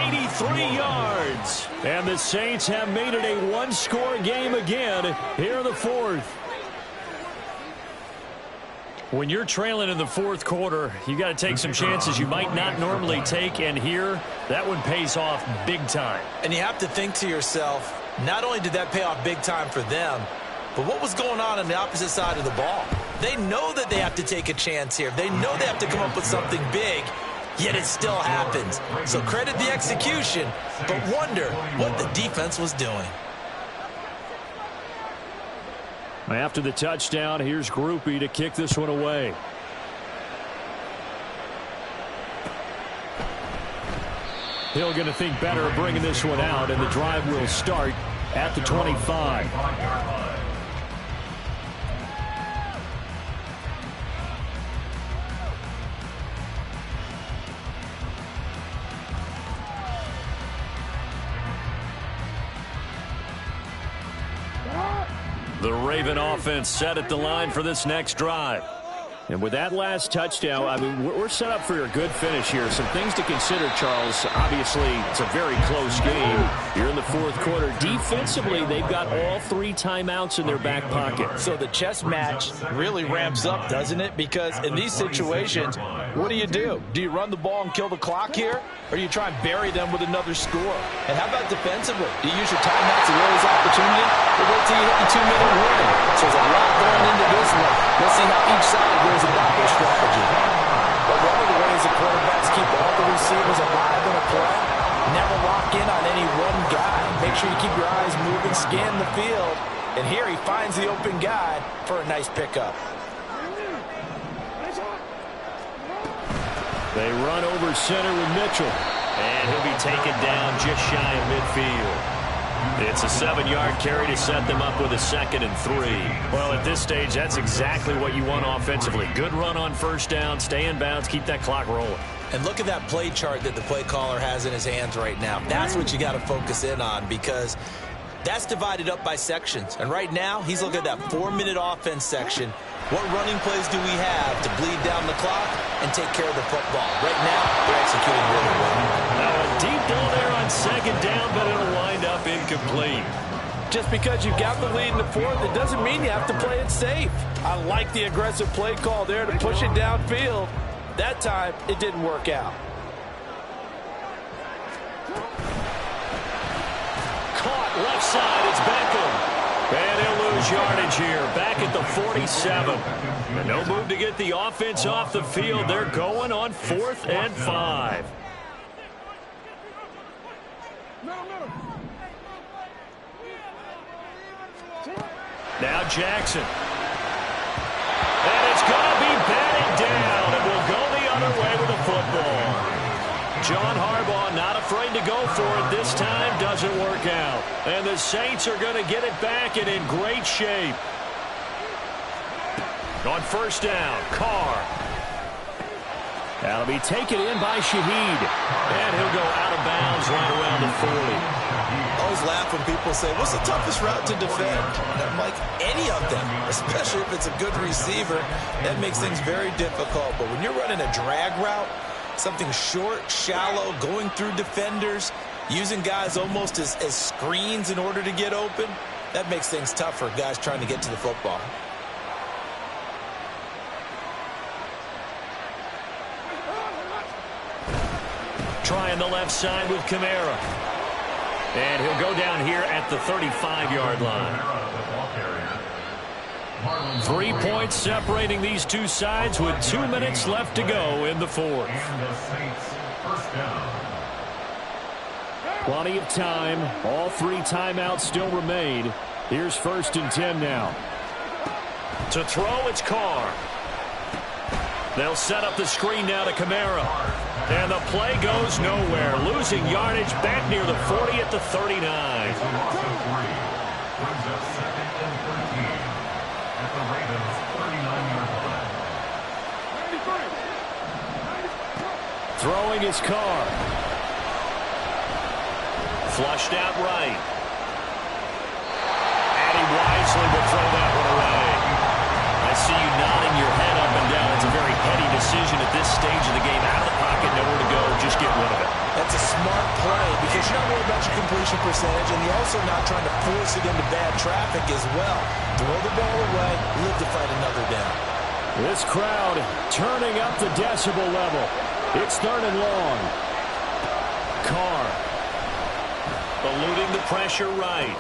83 yards. And the Saints have made it a one-score game again here in the 4th. When you're trailing in the 4th quarter, you got to take some chances you might not normally take, and here, that one pays off big time. And you have to think to yourself, not only did that pay off big time for them, but what was going on the opposite side of the ball? They know that they have to take a chance here. They know they have to come up with something big, yet it still happens. So credit the execution, but wonder what the defense was doing. After the touchdown, here's Grupe to kick this one away. Hill going to think better of bringing this one out, and the drive will start at the 25. The Raven offense set at the line for this next drive. And with that last touchdown, I mean, we're set up for a good finish here. Some things to consider, Charles. Obviously, it's a very close game. You're in the 4th quarter. Defensively, they've got all 3 timeouts in their back pocket. So the chess match really ramps up, doesn't it? Because in these situations, what do? Do you run the ball and kill the clock here? Or do you try and bury them with another score? And how about defensively? Do you use your timeouts to realize opportunity? Or wait till you hit the 2-minute warning? So there's a lot going into this one. We'll see how each side goes about their strategy. But one of the ways the quarterbacks keep all the receivers alive in a play, never lock in on any one guy. Make sure you keep your eyes moving, scan the field. And here he finds the open guy for a nice pickup. They run over center with Mitchell. And he'll be taken down just shy of midfield. It's a 7-yard carry to set them up with a 2nd and 3. Well, at this stage, that's exactly what you want offensively. Good run on 1st down, stay in bounds, keep that clock rolling. And look at that play chart that the play caller has in his hands right now. That's what you got to focus in on, because that's divided up by sections. And right now, he's looking at that 4-minute offense section. What running plays do we have to bleed down the clock and take care of the football? Right now, they're executing really well. Now a deep ball there on 2nd down, but it'll wind up incomplete. Just because you got the lead in the 4th, it doesn't mean you have to play it safe. I like the aggressive play call there to push it downfield. That time, it didn't work out. Caught left side, it's Beckham. And he'll lose yardage here, back at the 47. And no move to get the offense off the field. They're going on 4th and 5. Now Jackson. And it's going to be batted down. It will go the other way with the football. John Harbaugh not afraid to go for it. This time doesn't work out. And the Saints are going to get it back and in great shape. On 1st down, Carr. That'll be taken in by Shaheed. And he'll go out of bounds right around the 40. I always laugh when people say, what's the toughest route to defend? And I'm like, any of them, especially if it's a good receiver. That makes things very difficult. But when you're running a drag route, something short, shallow, going through defenders, using guys almost as screens in order to get open, that makes things tough for guys trying to get to the football. Trying the left side with Kamara. And he'll go down here at the 35-yard line. 3 points separating these two sides with 2 minutes left to go in the fourth. And the Saints first down. Plenty of time. All 3 timeouts still remain. Here's 1st and 10 now. To throw, it's Carr. They'll set up the screen now to Kamara. And the play goes nowhere. Losing yardage back near the 40 at the 39. It's a loss of 3. Brings up 2nd and 13 at the Ravens' 39-yard line. Throwing is Carr. Flushed out right. And he wisely will throw that one away. I see you nodding your head up and down. It's a very heady decision at this stage of the game. Out of the pocket, nowhere to go. Just get rid of it. That's a smart play because you're not worried about your completion percentage, and you're also not trying to force it into bad traffic as well. Throw the ball away, live to fight another down. This crowd turning up the decibel level. It's 3rd and long. Carr eluding the pressure right.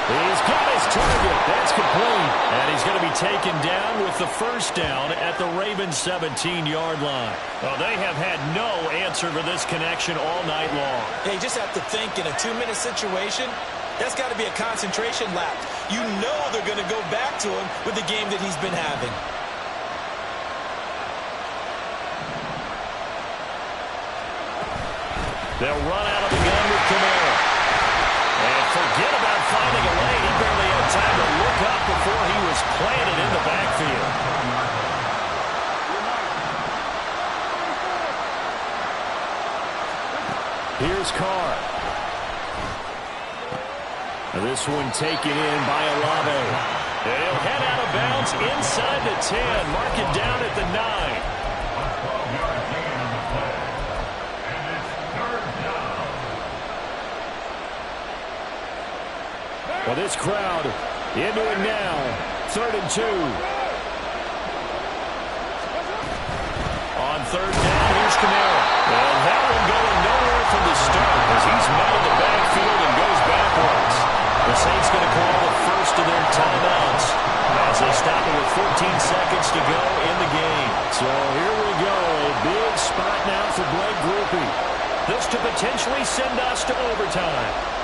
He's got his target. That's complete. And he's going to be taken down with the first down at the Ravens' 17-yard line. Well, they have had no answer for this connection all night long. Yeah, you just have to think in a 2-minute situation, that's got to be a concentration lapse. You know they're going to go back to him with the game that he's been having. They'll run out of the gun with Kamara. And forget about finding a lane. He barely had time to look up before he was planted in the backfield. Here's Carr. This one taken in by Olave. And he'll head out of bounds inside the 10. Mark it down at the 9. Well, this crowd into it now. 3rd and 2. On 3rd down, here's Kamara. And that one going nowhere from the start as he's met in the backfield and goes backwards. The Saints going to call the first of their timeouts as they stop it with 14 seconds to go in the game. So here we go. A big spot now for Blake Grupe. This to potentially send us to overtime.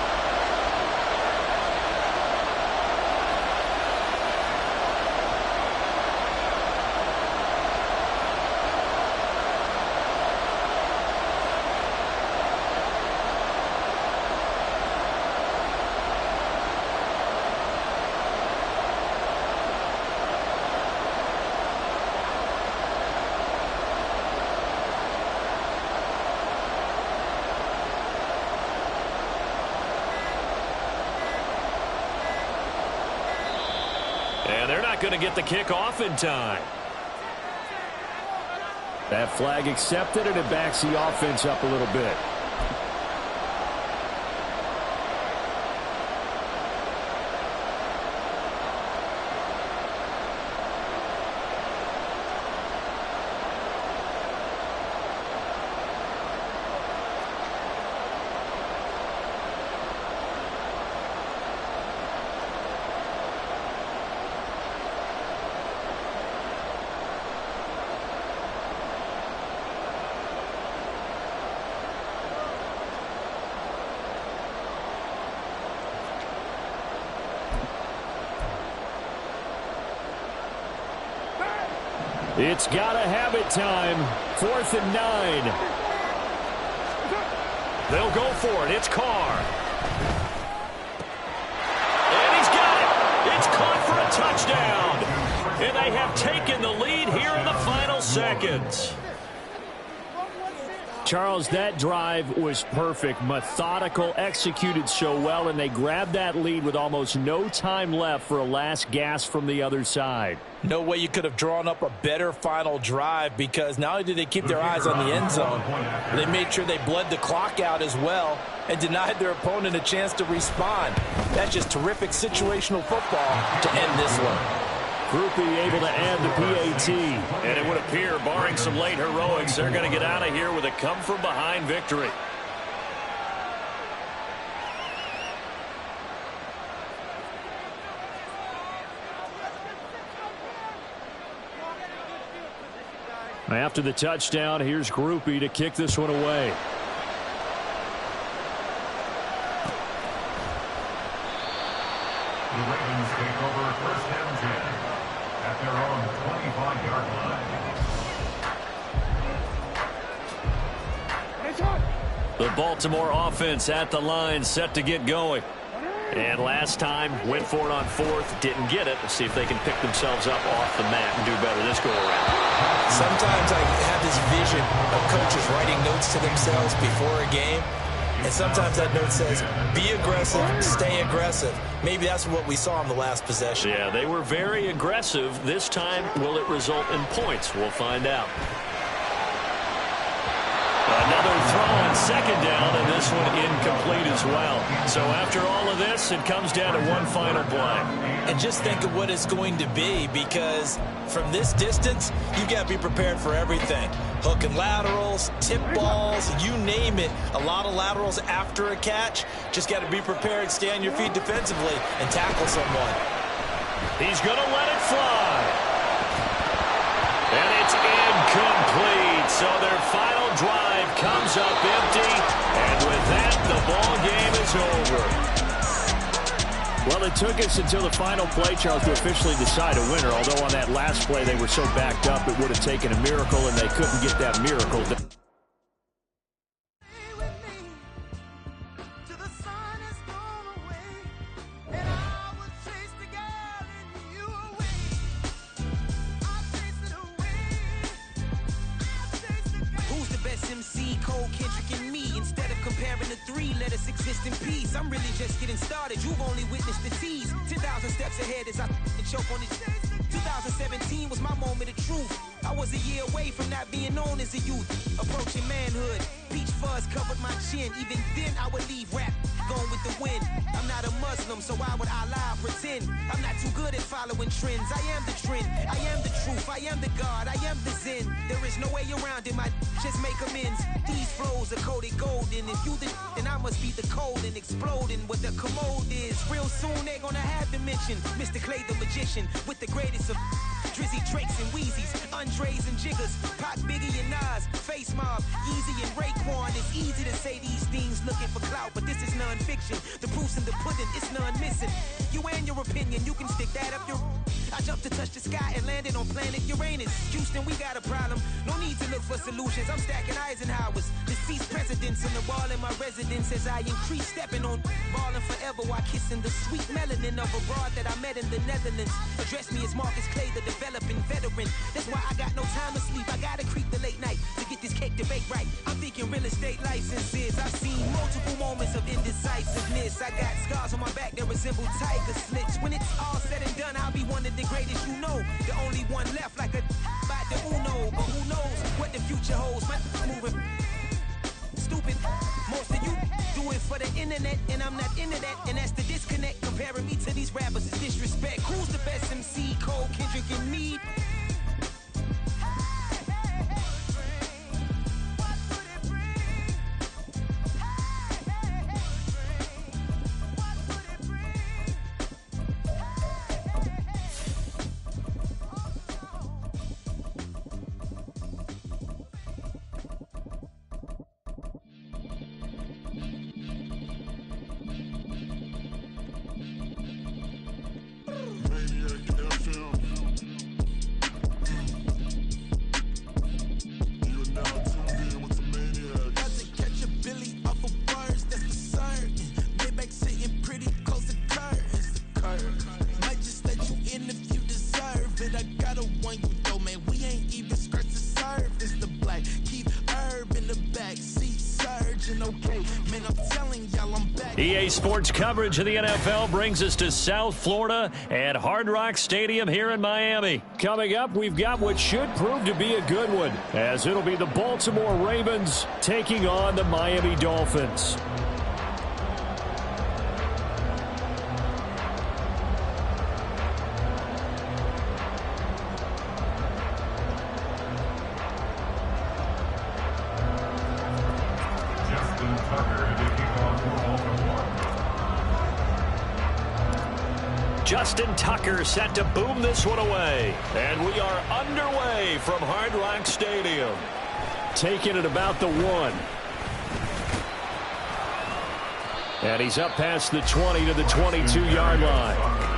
And they're not going to get the kickoff in time. That flag accepted, and it backs the offense up a little bit. It's got to have it time. 4th and 9. They'll go for it. It's Carr. And he's got it. It's caught for a touchdown. And they have taken the lead here in the final seconds. Charles, that drive was perfect, methodical, executed so well, and they grabbed that lead with almost no time left for a last gasp from the other side. No way you could have drawn up a better final drive because not only did they keep their eyes on the end zone, they made sure they bled the clock out as well and denied their opponent a chance to respond. That's just terrific situational football to end this one. Grupe able to add the PAT. And it would appear, barring some late heroics, they're going to get out of here with a come-from-behind victory. After the touchdown, here's Grupe to kick this one away. The Ravens take over first and 10 at their own 25-yard line. The Baltimore offense at the line, set to get going. And last time, went for it on fourth, didn't get it. Let's see if they can pick themselves up off the mat and do better this go-around. Sometimes I have this vision of coaches writing notes to themselves before a game. And sometimes that note says, be aggressive, stay aggressive. Maybe that's what we saw in the last possession. Yeah, they were very aggressive. This time, will it result in points? We'll find out. Another throw on second down, and this one incomplete as well. So after all of this, it comes down to one final play. And just think of what it's going to be, because from this distance, you've got to be prepared for everything. Hook and laterals, tip balls, you name it. A lot of laterals after a catch. Just got to be prepared, stay on your feet defensively, and tackle someone. He's going to let it fly. And it's incomplete. So their final drive comes up empty. And with that, the ball game is over. Well, it took us until the final play, Charles, to officially decide a winner. Although on that last play they were so backed up, it would have taken a miracle, and they couldn't get that miracle. Exist in peace. I'm really just getting started. You've only witnessed the tease. 10,000 steps ahead as I choke on it. 2017 was my moment of truth. I was a year away from not being known as a youth. Approaching manhood. Peach fuzz covered my chin. Even then I would leave rap going with the wind. I'm not a Muslim, so why would Allah pretend? I'm not too good at following trends. I am the trend. I am the truth. I am the God. I am the Zen. There is no way around it. My just make amends. These flows are coated golden. If you the then I must be the cold and exploding what the commode is. Real soon they're gonna have to mention Mr. Clay the magician with the greatest of Drizzy, Drakes, and Wheezies, Andres and Jiggers, Pac, Biggie, and Nas, Face Mob, Yeezy, and Raekwon. It's easy to say these things looking for clout, but this is non-fiction. The proof's in the pudding, it's none missing. You and your opinion, you can stick that up your... I jumped to touch the sky and landed on planet Uranus. Houston, we got a problem. No need to look for solutions. I'm stacking Eisenhowers. Deceased presidents on the wall in my residence as I increase stepping on balling forever while kissing the sweet melanin of a broad that I met in the Netherlands. Address me as Marcus Clay, the developing veteran. That's why I got no time to sleep. I gotta creep the late night to get this cake to bake right. I'm thinking real estate licenses. I've seen multiple moments of indecisiveness. I got scars on my back that resemble tiger slits. When it's all said and done, I'll be one of the greatest you know. The only one left like a by the Uno. But who knows what the future holds. My moving stupid. Most of you do it for the internet, and I'm not into that. And that's the disconnect. Comparing me to these rappers is disrespect. Who's the best MC? Cole, Kendrick, and me? EA Sports coverage of the NFL brings us to South Florida at Hard Rock Stadium here in Miami. Coming up, we've got what should prove to be a good one, as it'll be the Baltimore Ravens taking on the Miami Dolphins. Justin Tucker set to boom this one away. And we are underway from Hard Rock Stadium. Taking it about the 1. And he's up past the 20 to the 22-yard line.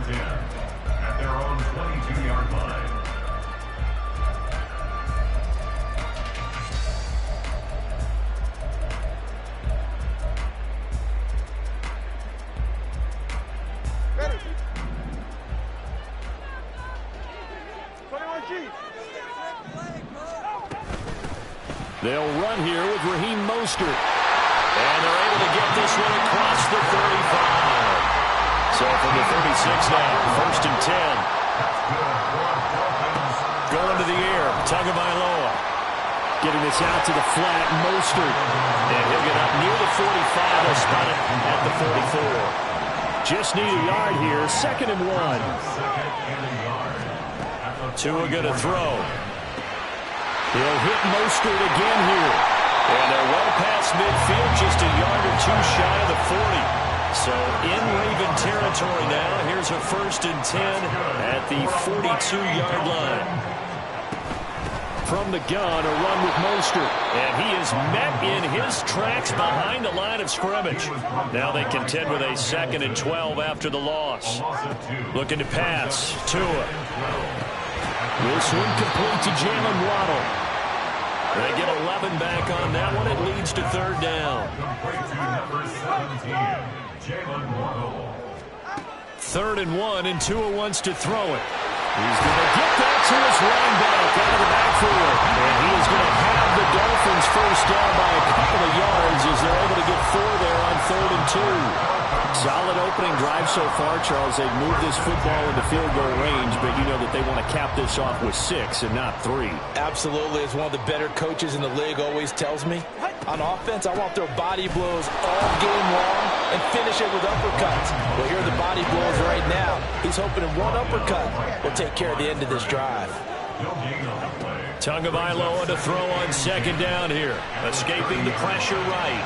At their own 22-yard line. Ready. 21 Chiefs. They'll run here with Raheem Mostert. And they're able to get this one across the 35. So from the 36 now, 1st and 10. Going to the air, Tagovailoa. Getting this out to the flat, Mostert. And he'll get up near the 45. They'll spot it at the 44. Just need a yard here, 2nd and 1. Tua going to throw. He'll hit Mostert again here. And they're well past midfield, just a yard or 2 shy of the 40. So in Raven territory now. Here's a 1st and 10 at the 42-yard line. From the gun, a run with Mostert. And he is met in his tracks behind the line of scrimmage. Now they contend with a 2nd and 12 after the loss. Looking to pass. Tua. This one complete to Jalen Waddle. They get 11 back on that one. It leads to 3rd down. 3rd and 1, and Tua wants to throw it. He's going to get that to his running back out of the backfield. And he is going to have the Dolphins first down by a couple of yards as they're able to get 4 there on 3rd and 2. Solid opening drive so far, Charles. They've moved this football into field goal range, but you know that they want to cap this off with 6 and not 3. Absolutely. As one of the better coaches in the league always tells me, on offense, I want their body blows all game long and finish it with uppercuts. Well, here are the body blows right now. He's hoping in one uppercut will take care of the end of this drive. Tagovailoa to throw on 2nd down here. Escaping the pressure right.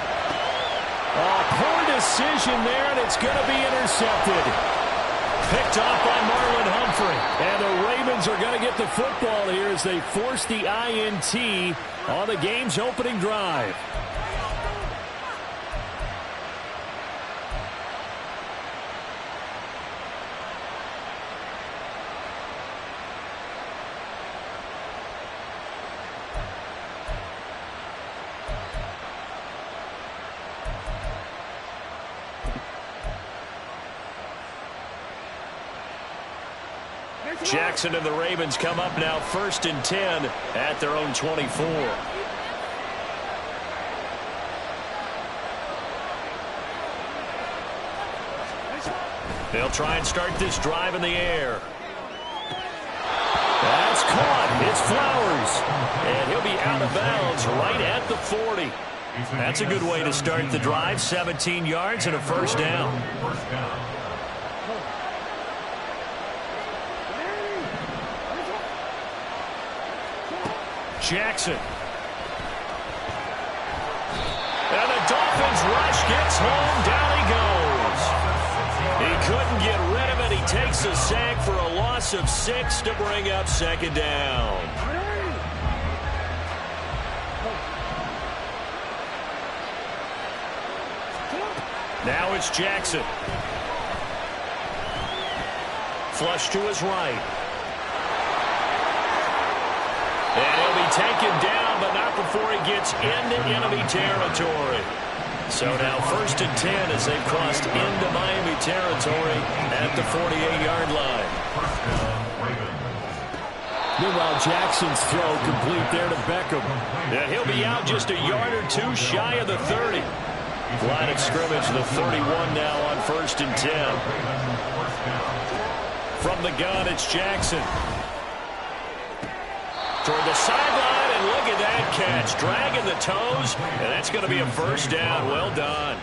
Poor decision there, and it's going to be intercepted. Picked off by Marlon Humphrey. And the Ravens are going to get the football here as they force the INT on the game's opening drive. Jackson and the Ravens come up now 1st and 10 at their own 24. They'll try and start this drive in the air. That's caught. It's Flowers. And he'll be out of bounds right at the 40. That's a good way to start the drive. 17 yards and a 1st down. Jackson. And the Dolphins rush gets home. Down he goes. He couldn't get rid of it. He takes a sack for a loss of 6 to bring up 2nd down. Now it's Jackson. Flush to his right. And he'll be taken down, but not before he gets into enemy territory. So now 1st and 10 as they've crossed into Miami territory at the 48-yard line. Meanwhile, Jackson's throw complete there to Beckham. And he'll be out just a yard or two shy of the 30. Line of scrimmage, the 31 now on 1st and 10. From the gun, it's Jackson. Toward the sideline, and look at that catch. Dragging the toes, and that's going to be a first down. Well done.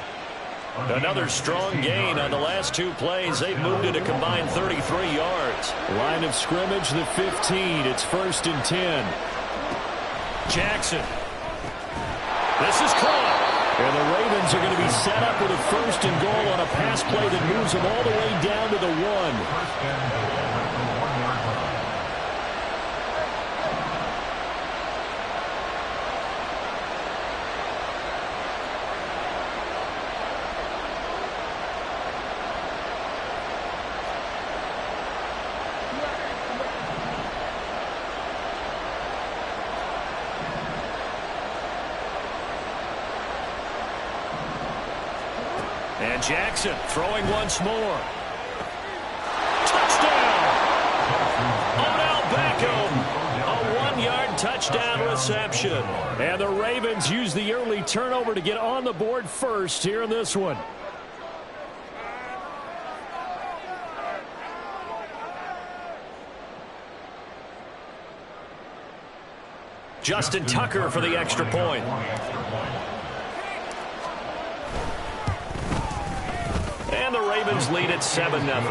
Another strong gain on the last 2 plays. They've moved it a combined 33 yards. Line of scrimmage, the 15. It's 1st and 10. Jackson. This is caught. And the Ravens are going to be set up with a 1st and goal on a pass play that moves them all the way down to the 1. And Jackson throwing once more. Touchdown! Odell Beckham. A 1-yard touchdown reception. And the Ravens use the early turnover to get on the board first here in this one. Justin Tucker for the extra point. And the Ravens lead at 7-0. Makes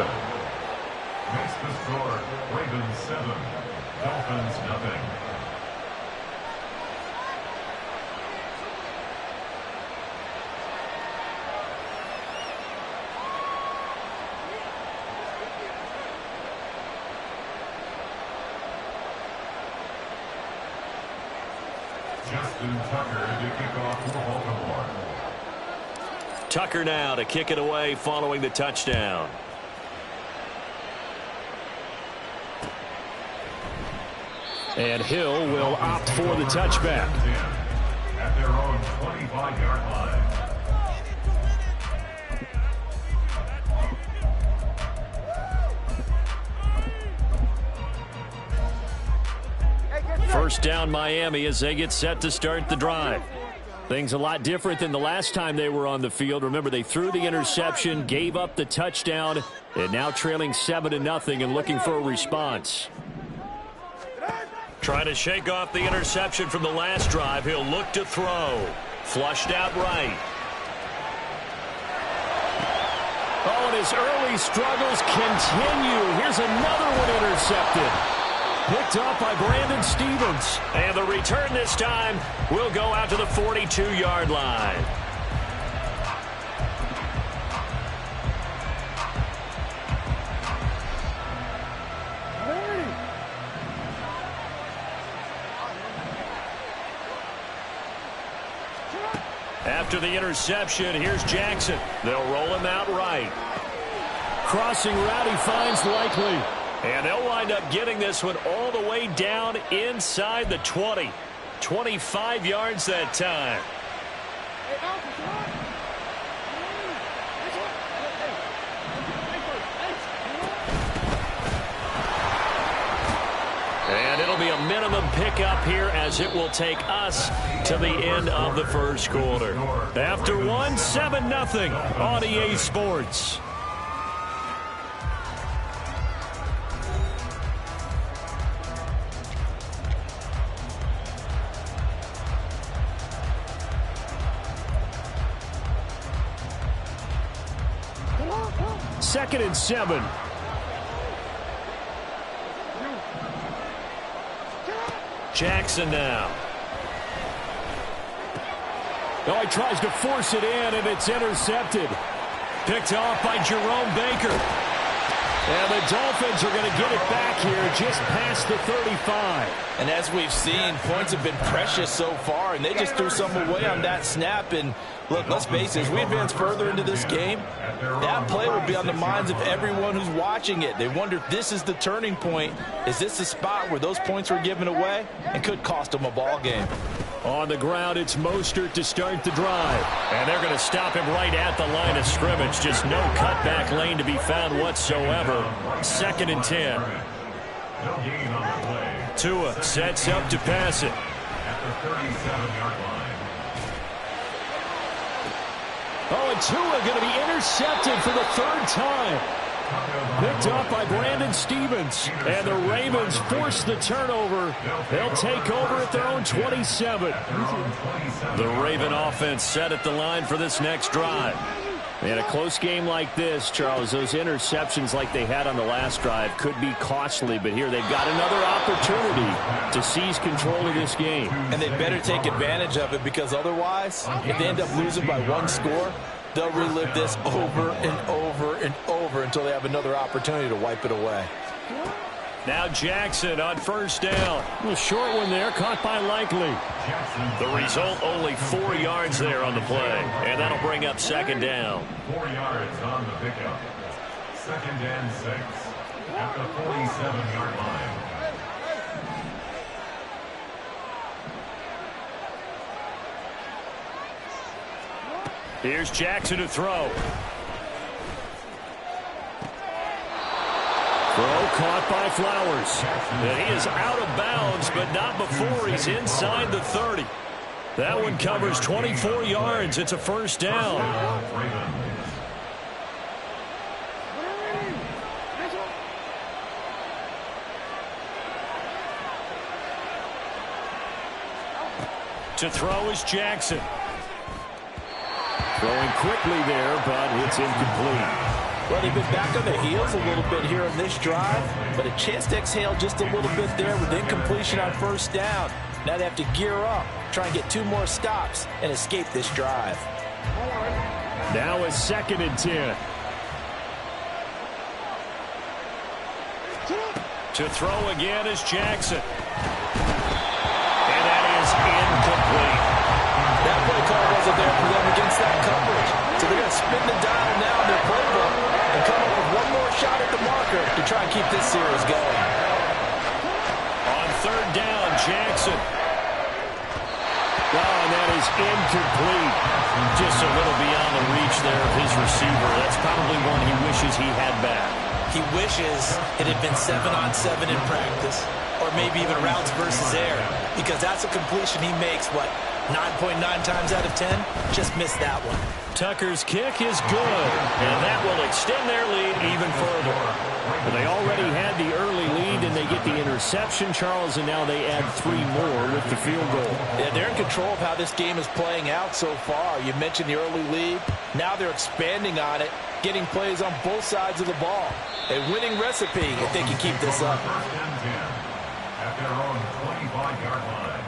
the score Ravens 7, Dolphins nothing. Justin Tucker to kick off for Baltimore. Tucker now to kick it away following the touchdown. And Hill will opt for the touchback. At their own 25-yard line. First down Miami as they get set to start the drive. Things a lot different than the last time they were on the field. Remember, they threw the interception, gave up the touchdown, and now trailing 7-0 and looking for a response. Trying to shake off the interception from the last drive. He'll look to throw. Flushed out right. Oh, and his early struggles continue. Here's another one intercepted. Picked up by Brandon Stephens. And the return this time will go out to the 42-yard line. After the interception, here's Jackson. They'll roll him out right. Crossing route, he finds Likely. And they'll wind up getting this one all the way down inside the 20. 25 yards that time. And it'll be a minimum pickup here as it will take us to the end of the first quarter. After 7-0 on EA Sports. Second and 7. Jackson now. Oh, he tries to force it in, and it's intercepted. Picked off by Jerome Baker. And the Dolphins are going to get it back here just past the 35. And as we've seen, points have been precious so far, and they just threw some away on that snap. And look, let's face it, as we advance further into this game, that play will be on the minds of everyone who's watching it. They wonder if this is the turning point. Is this the spot where those points were given away and could cost them a ball game? On the ground, it's Mostert to start the drive. And they're going to stop him right at the line of scrimmage. Just no cutback lane to be found whatsoever. 2nd and 10. Tua sets up to pass it. At the 37-yard line. Oh, and Tua going to be intercepted for the 3rd time. Picked up by Brandon Stevens. And the Ravens force the turnover. They'll take over at their own 27. The Raven offense set at the line for this next drive. In a close game like this, Charles, those interceptions like they had on the last drive could be costly. But here they've got another opportunity to seize control of this game. And they better take advantage of it, because otherwise, if they end up losing by 1 score, they'll relive this over and over and over until they have another opportunity to wipe it away. Now Jackson on 1st down. A short one there, caught by Likely. The result, only 4 yards there on the play. And that'll bring up 2nd down. 4 yards on the pickup. 2nd and 6. At the 47-yard line. Here's Jackson to throw. Throw caught by Flowers. And he is out of bounds, but not before he's inside the 30. That one covers 24 yards. It's a 1st down. To throw is Jackson. Throwing quickly there, but it's incomplete. Well, they've been back on their heels a little bit here on this drive, but a chance to exhale just a little bit there with incompletion on 1st down. Now they have to gear up, try and get 2 more stops, and escape this drive. Now a 2nd and 10. To throw again is Jackson. And that is incomplete. That play call wasn't there for them against that coverage. So they're going to spin the dial now in their playbook and come up with 1 more shot at the marker to try and keep this series going. On 3rd down, Jackson. Oh, and that is incomplete. Just a little beyond the reach there of his receiver. That's probably one he wishes he had back. He wishes it had been 7-on-7 in practice, or maybe even routes versus air, because that's a completion he makes, 9.9 times out of 10? Just missed that one. Tucker's kick is good, and that will extend their lead even further. Well, they already had the early lead, and they get the interception, Charles, and now they add 3 more with the field goal. Yeah, they're in control of how this game is playing out so far. You mentioned the early lead. Now they're expanding on it, getting plays on both sides of the ball. A winning recipe if they can keep this up. 1st and 10. At their own 25-yard line.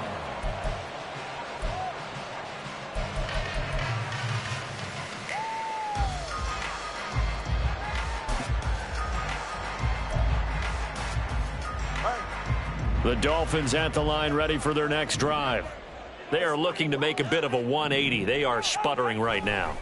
The Dolphins at the line, ready for their next drive. They are looking to make a bit of a 180. They are sputtering right now.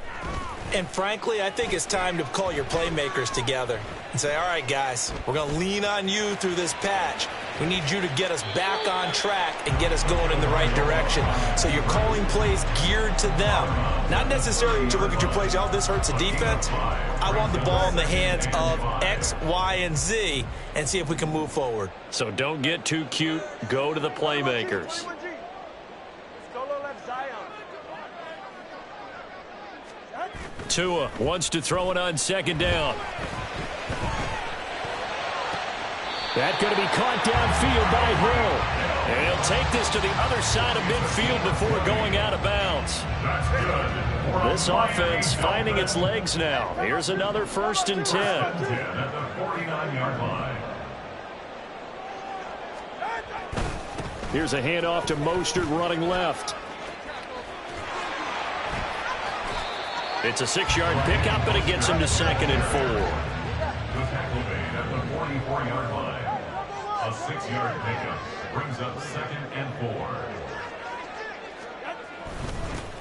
And frankly, I think it's time to call your playmakers together and say, all right, guys, we're going to lean on you through this patch. We need you to get us back on track and get us going in the right direction. So you're calling plays geared to them. Not necessarily to look at your plays, oh, this hurts the defense. I want the ball in the hands of X, Y, and Z and see if we can move forward. So don't get too cute. Go to the playmakers. Tua wants to throw it on 2nd down. That's going to be caught downfield by Hill. And he'll take this to the other side of midfield before going out of bounds. This offense finding its legs now. Here's another 1st and 10. At the 49-yard line. Here's a handoff to Mostert running left. It's a 6-yard pickup, but it gets him to 2nd and 4. The tackle made 34-yard line. A 6-yard pickup brings up 2nd and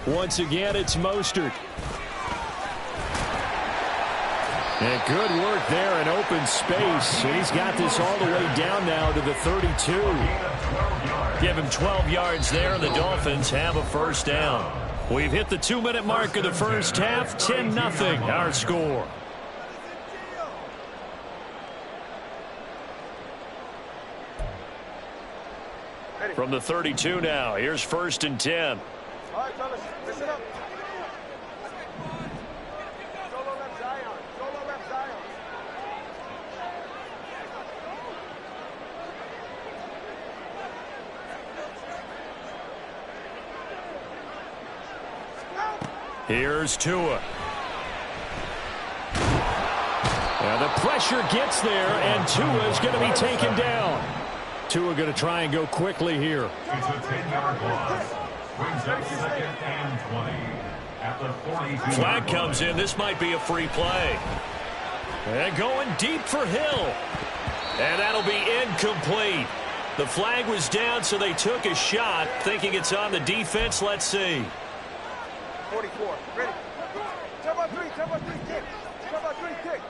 4. Once again, it's Mostert. And good work there in open space. And he's got this all the way down now to the 32. Give him 12 yards there, and the Dolphins have a first down. We've hit the 2-minute mark of the first half. 10-0 our score. From the 32 now, here's 1st and 10. All right, fellas, listen up. Solo left Zion. Solo left Zion. Here's Tua. Now the pressure gets there, and Tua is going to be taken down. Tua going to try and go quickly here. It's a 10-yard loss. Brings up 2nd and 20. At the 42. Flag comes in. This might be a free play. And going deep for Hill. And that'll be incomplete. The flag was down, so they took a shot, thinking it's on the defense. Let's see. 44. Ready. 10-3, kick. 10-3, kick.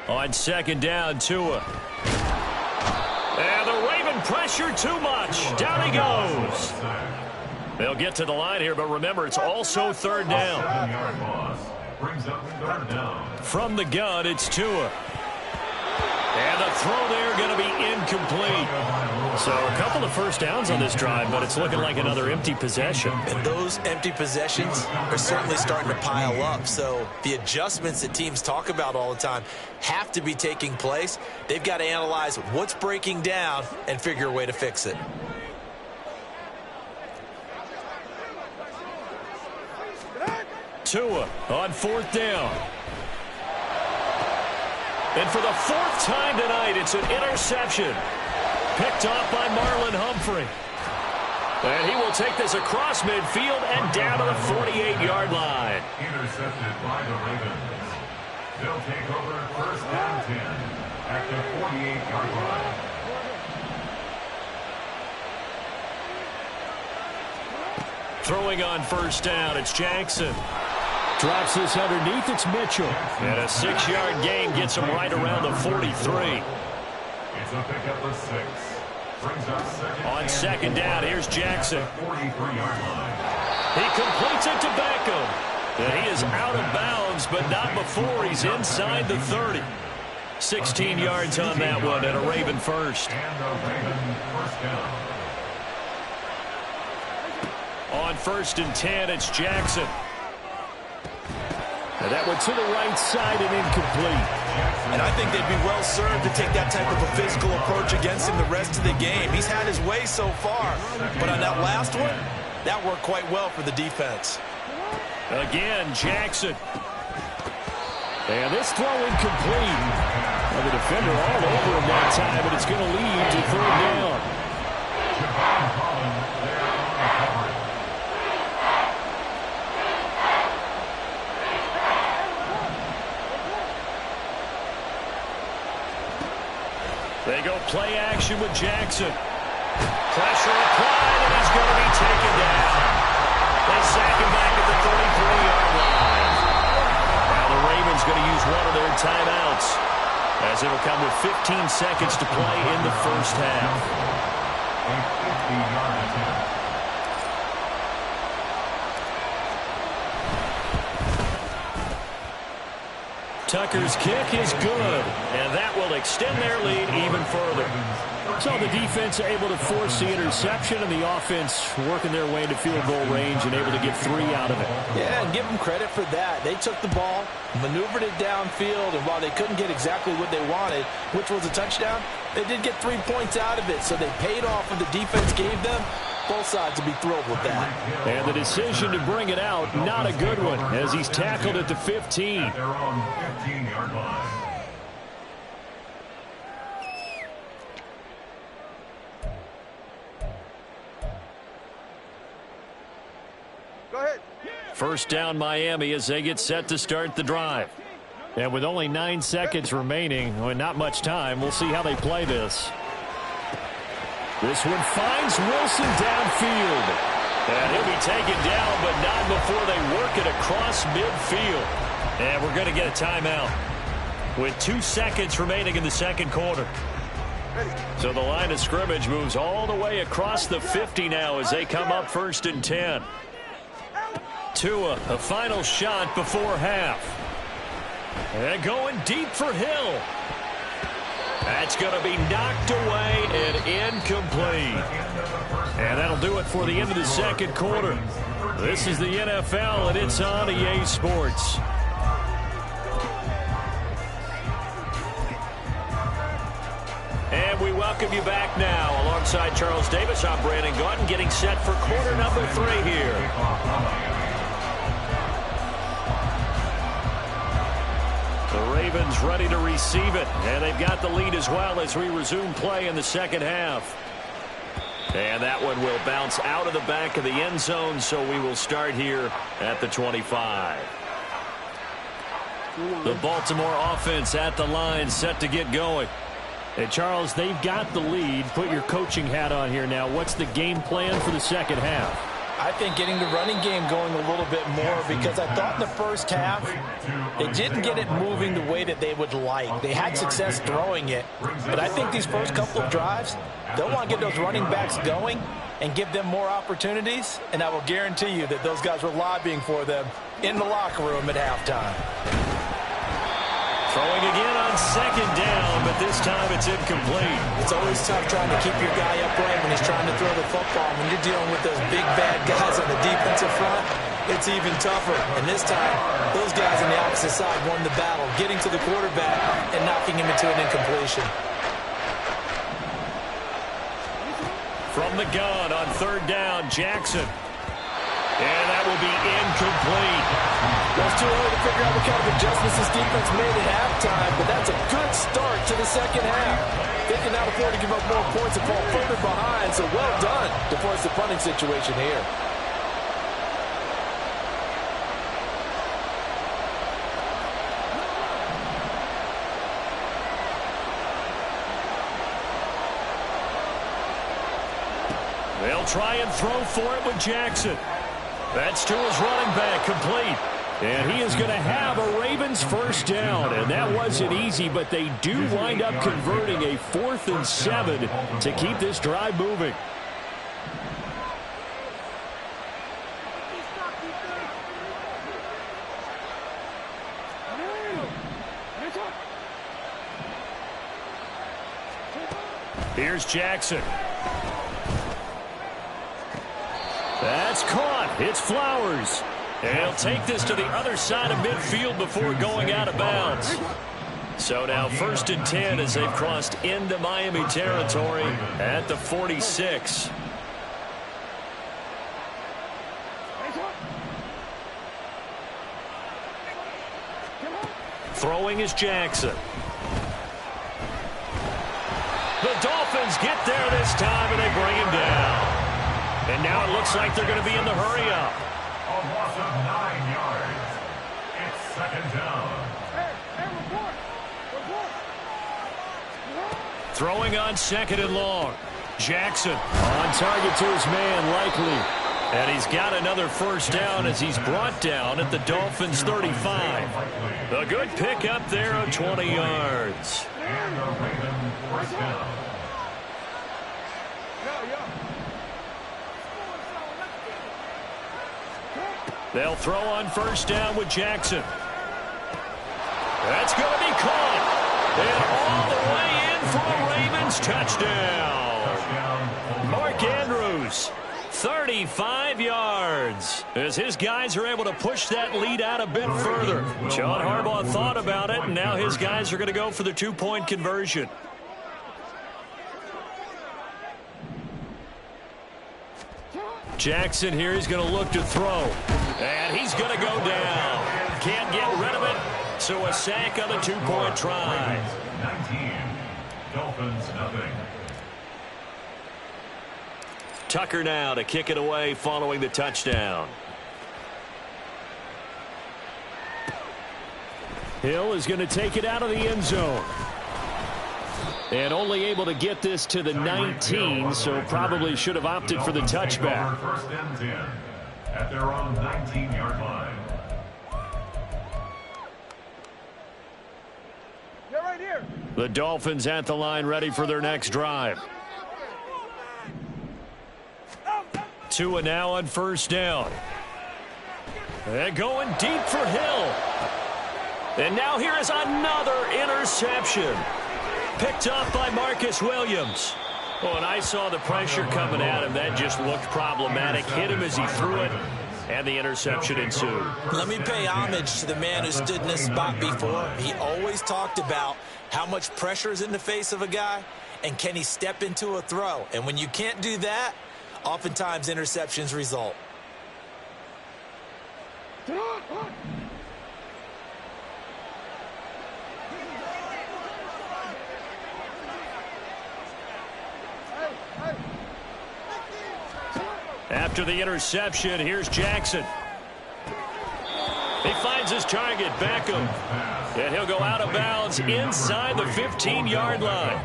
On 2nd down, Tua. And the Raven pressure too much. Down he goes. They'll get to the line here, but remember, it's also 3rd down. 7-yard loss. Brings up 3rd down. From the gun, it's Tua. And the throw there going to be incomplete. So a couple of first downs on this drive, but it's looking like another empty possession. And those empty possessions are certainly starting to pile up. So the adjustments that teams talk about all the time have to be taking place. They've got to analyze what's breaking down and figure a way to fix it. Tua on 4th down. And for the 4th time tonight, it's an interception. Picked off by Marlon Humphrey. And he will take this across midfield and down to the 48-yard line. Intercepted by the Ravens. They'll take over 1st and 10 at the 48-yard line. Throwing on 1st down, it's Jackson. Drops this underneath, it's Mitchell. And a 6-yard gain gets him right around the 43. It's a pickup of 6. Brings up 2nd On 2nd down, here's Jackson. 43-yard line. He completes it to Beckham. And he is out of bounds, but not before he's inside the 30. 16 yards on that one, and a Raven first. And a Raven first down. On 1st and 10, it's Jackson. And that one to the right side and incomplete. And I think they'd be well served to take that type of a physical approach against him the rest of the game. He's had his way so far, but on that last one, that worked quite well for the defense. Again, Jackson. And this throw incomplete. Well, the defender all over him that time, but it's going to lead to 3rd down. They go play action with Jackson. Pressure applied, and he's going to be taken down. They sack him back at the 33-yard line. Now the Ravens going to use one of their timeouts, as it'll come with 15 seconds to play in the first half. A 50-yard attempt. Tucker's kick is good, and that will extend their lead even further. So the defense able to force the interception, and the offense working their way into field goal range and able to get 3 out of it. Yeah, and give them credit for that. They took the ball, maneuvered it downfield, and while they couldn't get exactly what they wanted, which was a touchdown, they did get 3 points out of it, so they paid off what the defense gave them. Both sides will be thrilled with that. And the decision to bring it out, not a good one, as he's tackled at the 15. At their own 15-yard line. Go ahead. First down Miami as they get set to start the drive. And with only 9 seconds remaining, well, not much time, we'll see how they play this. This one finds Wilson downfield. And he'll be taken down, but not before they work it across midfield. And we're going to get a timeout with 2 seconds remaining in the second quarter. So the line of scrimmage moves all the way across the 50 now as they come up 1st and 10. Tua, a final shot before half. And going deep for Hill. That's going to be knocked away and incomplete. And that'll do it for the end of the second quarter. This is the NFL, and it's on EA Sports. And we welcome you back now. Alongside Charles Davis, I'm Brandon Gaudin, getting set for quarter number 3 here. The Ravens ready to receive it, and they've got the lead as well as we resume play in the second half. And that one will bounce out of the back of the end zone, so we will start here at the 25. The Baltimore offense at the line, set to get going. Hey, Charles, they've got the lead. Put your coaching hat on here now. What's the game plan for the second half? I think getting the running game going a little bit more, because I thought in the first half they didn't get it moving the way that they would like. They had success throwing it, but I think these first couple of drives, they'll want to get those running backs going and give them more opportunities, and I will guarantee you that those guys were lobbying for them in the locker room at halftime. Throwing again on second down, but this time it's incomplete. It's always tough trying to keep your guy upright when he's trying to throw the football. When you're dealing with those big, bad guys on the defensive front, it's even tougher. And this time, those guys on the opposite side won the battle, getting to the quarterback and knocking him into an incompletion. From the gun on third down, Jackson. And that will be incomplete. Well, it's too early to figure out what kind of adjustments this defense made at halftime, but that's a good start to the second half. They can now afford to give up more points and fall further behind, so well done to force the punting situation here. They'll try and throw for it with Jackson. That's to his running back, complete. And he is going to have a Ravens first down. And that wasn't easy, but they do wind up converting a 4th and 7 to keep this drive moving. Here's Jackson. That's caught. It's Flowers. And he'll take this to the other side of midfield before going out of bounds. So now 1st and 10 as they've crossed into Miami territory at the 46. Throwing is Jackson. The Dolphins get there this time, and they bring him down. And now it looks like they're going to be in the hurry-up. A loss of 9 yards. It's second down. Throwing on second and long. Jackson on target to his man, Likely. And he's got another first down as he's brought down at the Dolphins' 35. A good pick up there of 20 yards. And the Ravens first down. They'll throw on first down with Jackson. That's going to be caught. And all the way in for a Ravens touchdown. Mark Andrews, 35 yards. As his guys are able to push that lead out a bit further. John Harbaugh thought about it, and now his guys are going to go for the 2-point conversion. Jackson here, he's going to look to throw. And he's going to go down. Can't get rid of it. So a sack on the 2-point try. 19. Dolphins nothing. Tucker now to kick it away following the touchdown. Hill is going to take it out of the end zone. And only able to get this to the 19, so probably should have opted for the touchback. First and 10 at their own 19-yard line. Get right here. The Dolphins at the line, ready for their next drive. Tua now on first down. They're going deep for Hill. And now here is another interception. Picked up by Marcus Williams. Oh, and I saw the pressure coming at him. That just looked problematic. Hit him as he threw it, and the interception ensued. Let me pay homage to the man who stood in this spot before. He always talked about how much pressure is in the face of a guy, and can he step into a throw. And when you can't do that, oftentimes interceptions result. After the interception, here's Jackson. He finds his target, Beckham. And he'll go out of bounds inside the 15-yard line.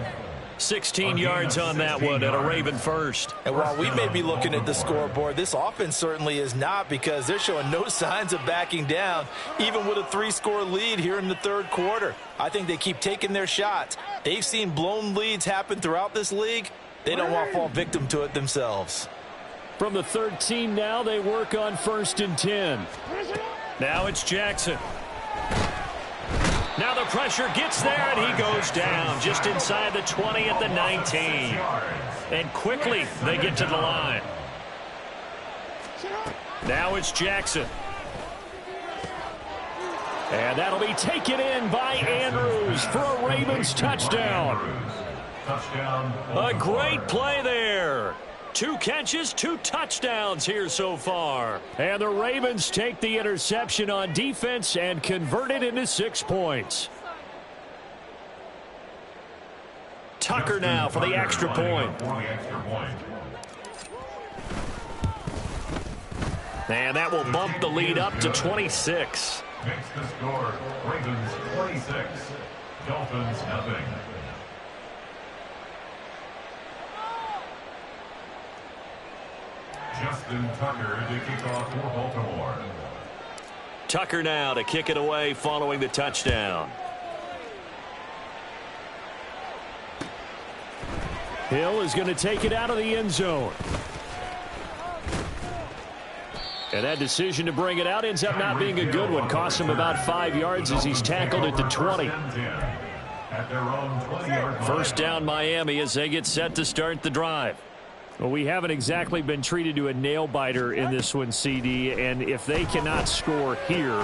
16 yards on that one and a Raven first. And while we may be looking at the scoreboard, this offense certainly is not, because they're showing no signs of backing down, even with a 3-score lead here in the third quarter. I think they keep taking their shots. They've seen blown leads happen throughout this league. They don't want to fall victim to it themselves. From the 13 now, they work on first and 10. Now it's Jackson. Now the pressure gets there, and he goes down just inside the 20 at the 19. And quickly they get to the line. Now it's Jackson. And that'll be taken in by Andrews for a Ravens touchdown. A great play there. 2 catches, 2 touchdowns here so far. And the Ravens take the interception on defense and convert it into 6 points. Tucker now for the extra point. And that will bump the lead up to 26. Makes the score Ravens 26, Dolphins nothing. Justin Tucker to kick off for Baltimore. Tucker now to kick it away following the touchdown. Hill is going to take it out of the end zone. And that decision to bring it out ends up not being a good one. Cost him about 5 yards as he's tackled at the 20. At their own 20-yard line. First down Miami as they get set to start the drive. Well, we haven't exactly been treated to a nail-biter in this one, CD, and if they cannot score here,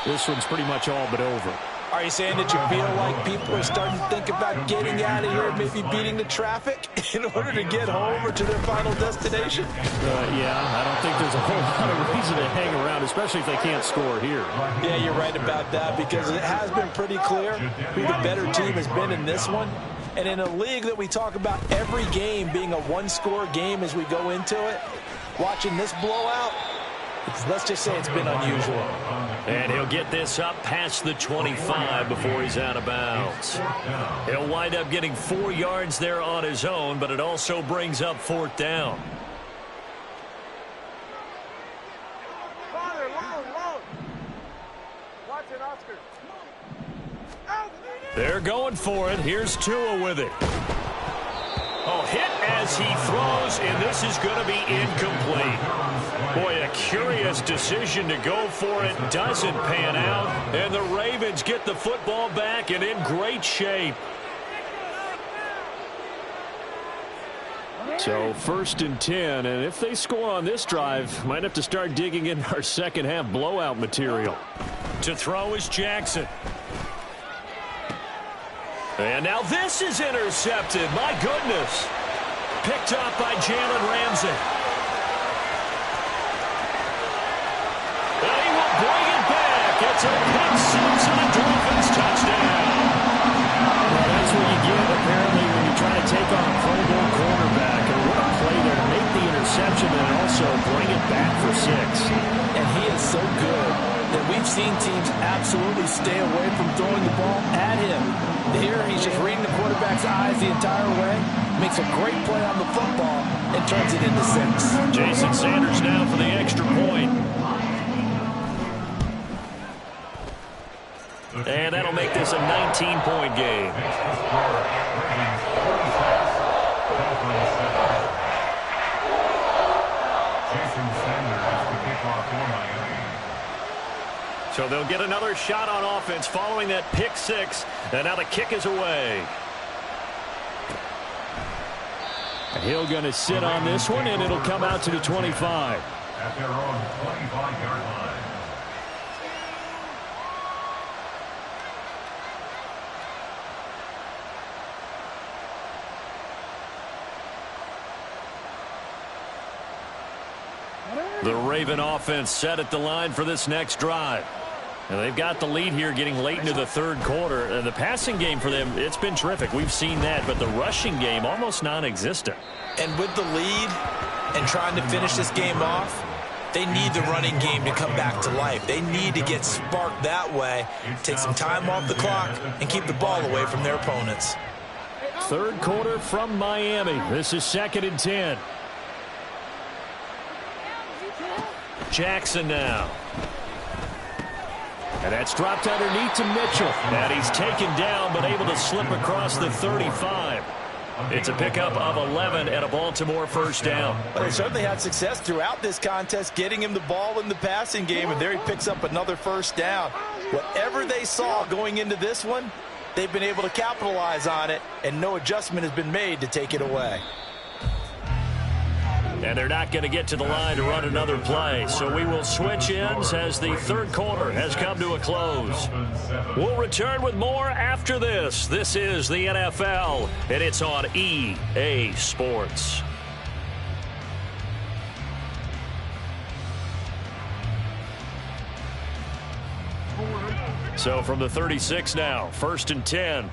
this one's pretty much all but over. Are you saying that you feel like people are starting to think about getting out of here, maybe beating the traffic in order to get home or to their final destination? Yeah, I don't think there's a whole lot of reason to hang around, especially if they can't score here. Yeah, you're right about that, because it has been pretty clear who the better team has been in this one. And in a league that we talk about every game being a 1-score game as we go into it, watching this blowout, let's just say it's been unusual. And he'll get this up past the 25 before he's out of bounds. He'll wind up getting 4 yards there on his own, but it also brings up 4th down. They're going for it. Here's Tua with it. Oh, hit as he throws, and this is going to be incomplete. Boy, a curious decision to go for it. Doesn't pan out, and the Ravens get the football back and in great shape. So first and 10, and if they score on this drive, might have to start digging in our second half blowout material. To throw is Jackson. And now this is intercepted. My goodness. Picked up by Jalen Ramsey. And he will bring it back. It's a pick six and a Dolphins touchdown. Well, that's what you get, apparently, when you try to take on a Pro Bowl cornerback. And what a play there to make the interception and also bring it back for 6. And he is so good that we've seen teams absolutely stay away from throwing the ball at him. Here, he's just reading the quarterback's eyes the entire way, makes a great play on the football, and turns it into 6. Jason Sanders now for the extra point. And that'll make this a 19-point game. So they'll get another shot on offense following that pick 6. And now the kick is away. Hill going to sit on this one, and it'll come out to the 25. At their own 25-yard line. The Raven offense set at the line for this next drive. And they've got the lead here getting late into the third quarter. And the passing game for them, it's been terrific. We've seen that. But the rushing game, almost non-existent. And with the lead and trying to finish this game off, they need the running game to come back to life. They need to get sparked that way, take some time off the clock, and keep the ball away from their opponents. Third quarter from Miami. This is 2nd and 10. Jackson now. And that's dropped underneath to Mitchell. And he's taken down, but able to slip across the 35. It's a pickup of 11 and a Baltimore first down. Well, they certainly had success throughout this contest, getting him the ball in the passing game, and there he picks up another first down. Whatever they saw going into this one, they've been able to capitalize on it, and no adjustment has been made to take it away. And they're not going to get to the line to run another play. So we will switch ends as the third quarter has come to a close. We'll return with more after this. This is the NFL, and it's on EA Sports. So from the 36 now, 1st and 10.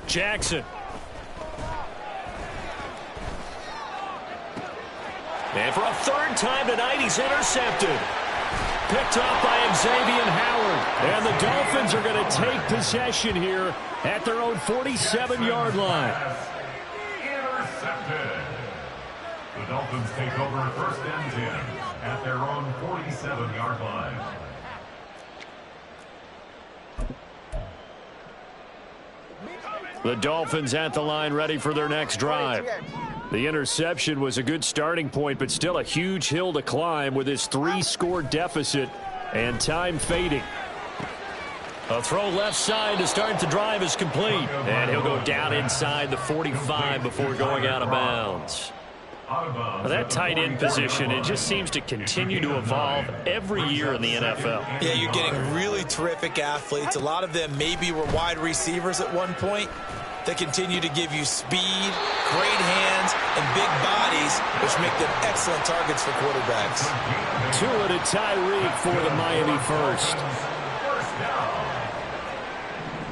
Jackson. And for a third time tonight, he's intercepted. Picked off by Xavier Howard. And the Dolphins are going to take possession here at their own 47-yard line. Intercepted. The Dolphins take over 1st and 10 at their own 47-yard line. The Dolphins at the line ready for their next drive. The interception was a good starting point, but still a huge hill to climb with his 3-score deficit and time fading. A throw left side to start the drive is complete. And he'll go down inside the 45 before going out of bounds. Well, that tight end position, it just seems to continue to evolve every year in the NFL. Yeah, you're getting really terrific athletes. A lot of them maybe were wide receivers at one point. They continue to give you speed, great hands, and big bodies, which make them excellent targets for quarterbacks. Tua to Tyreek for the Miami first. First down.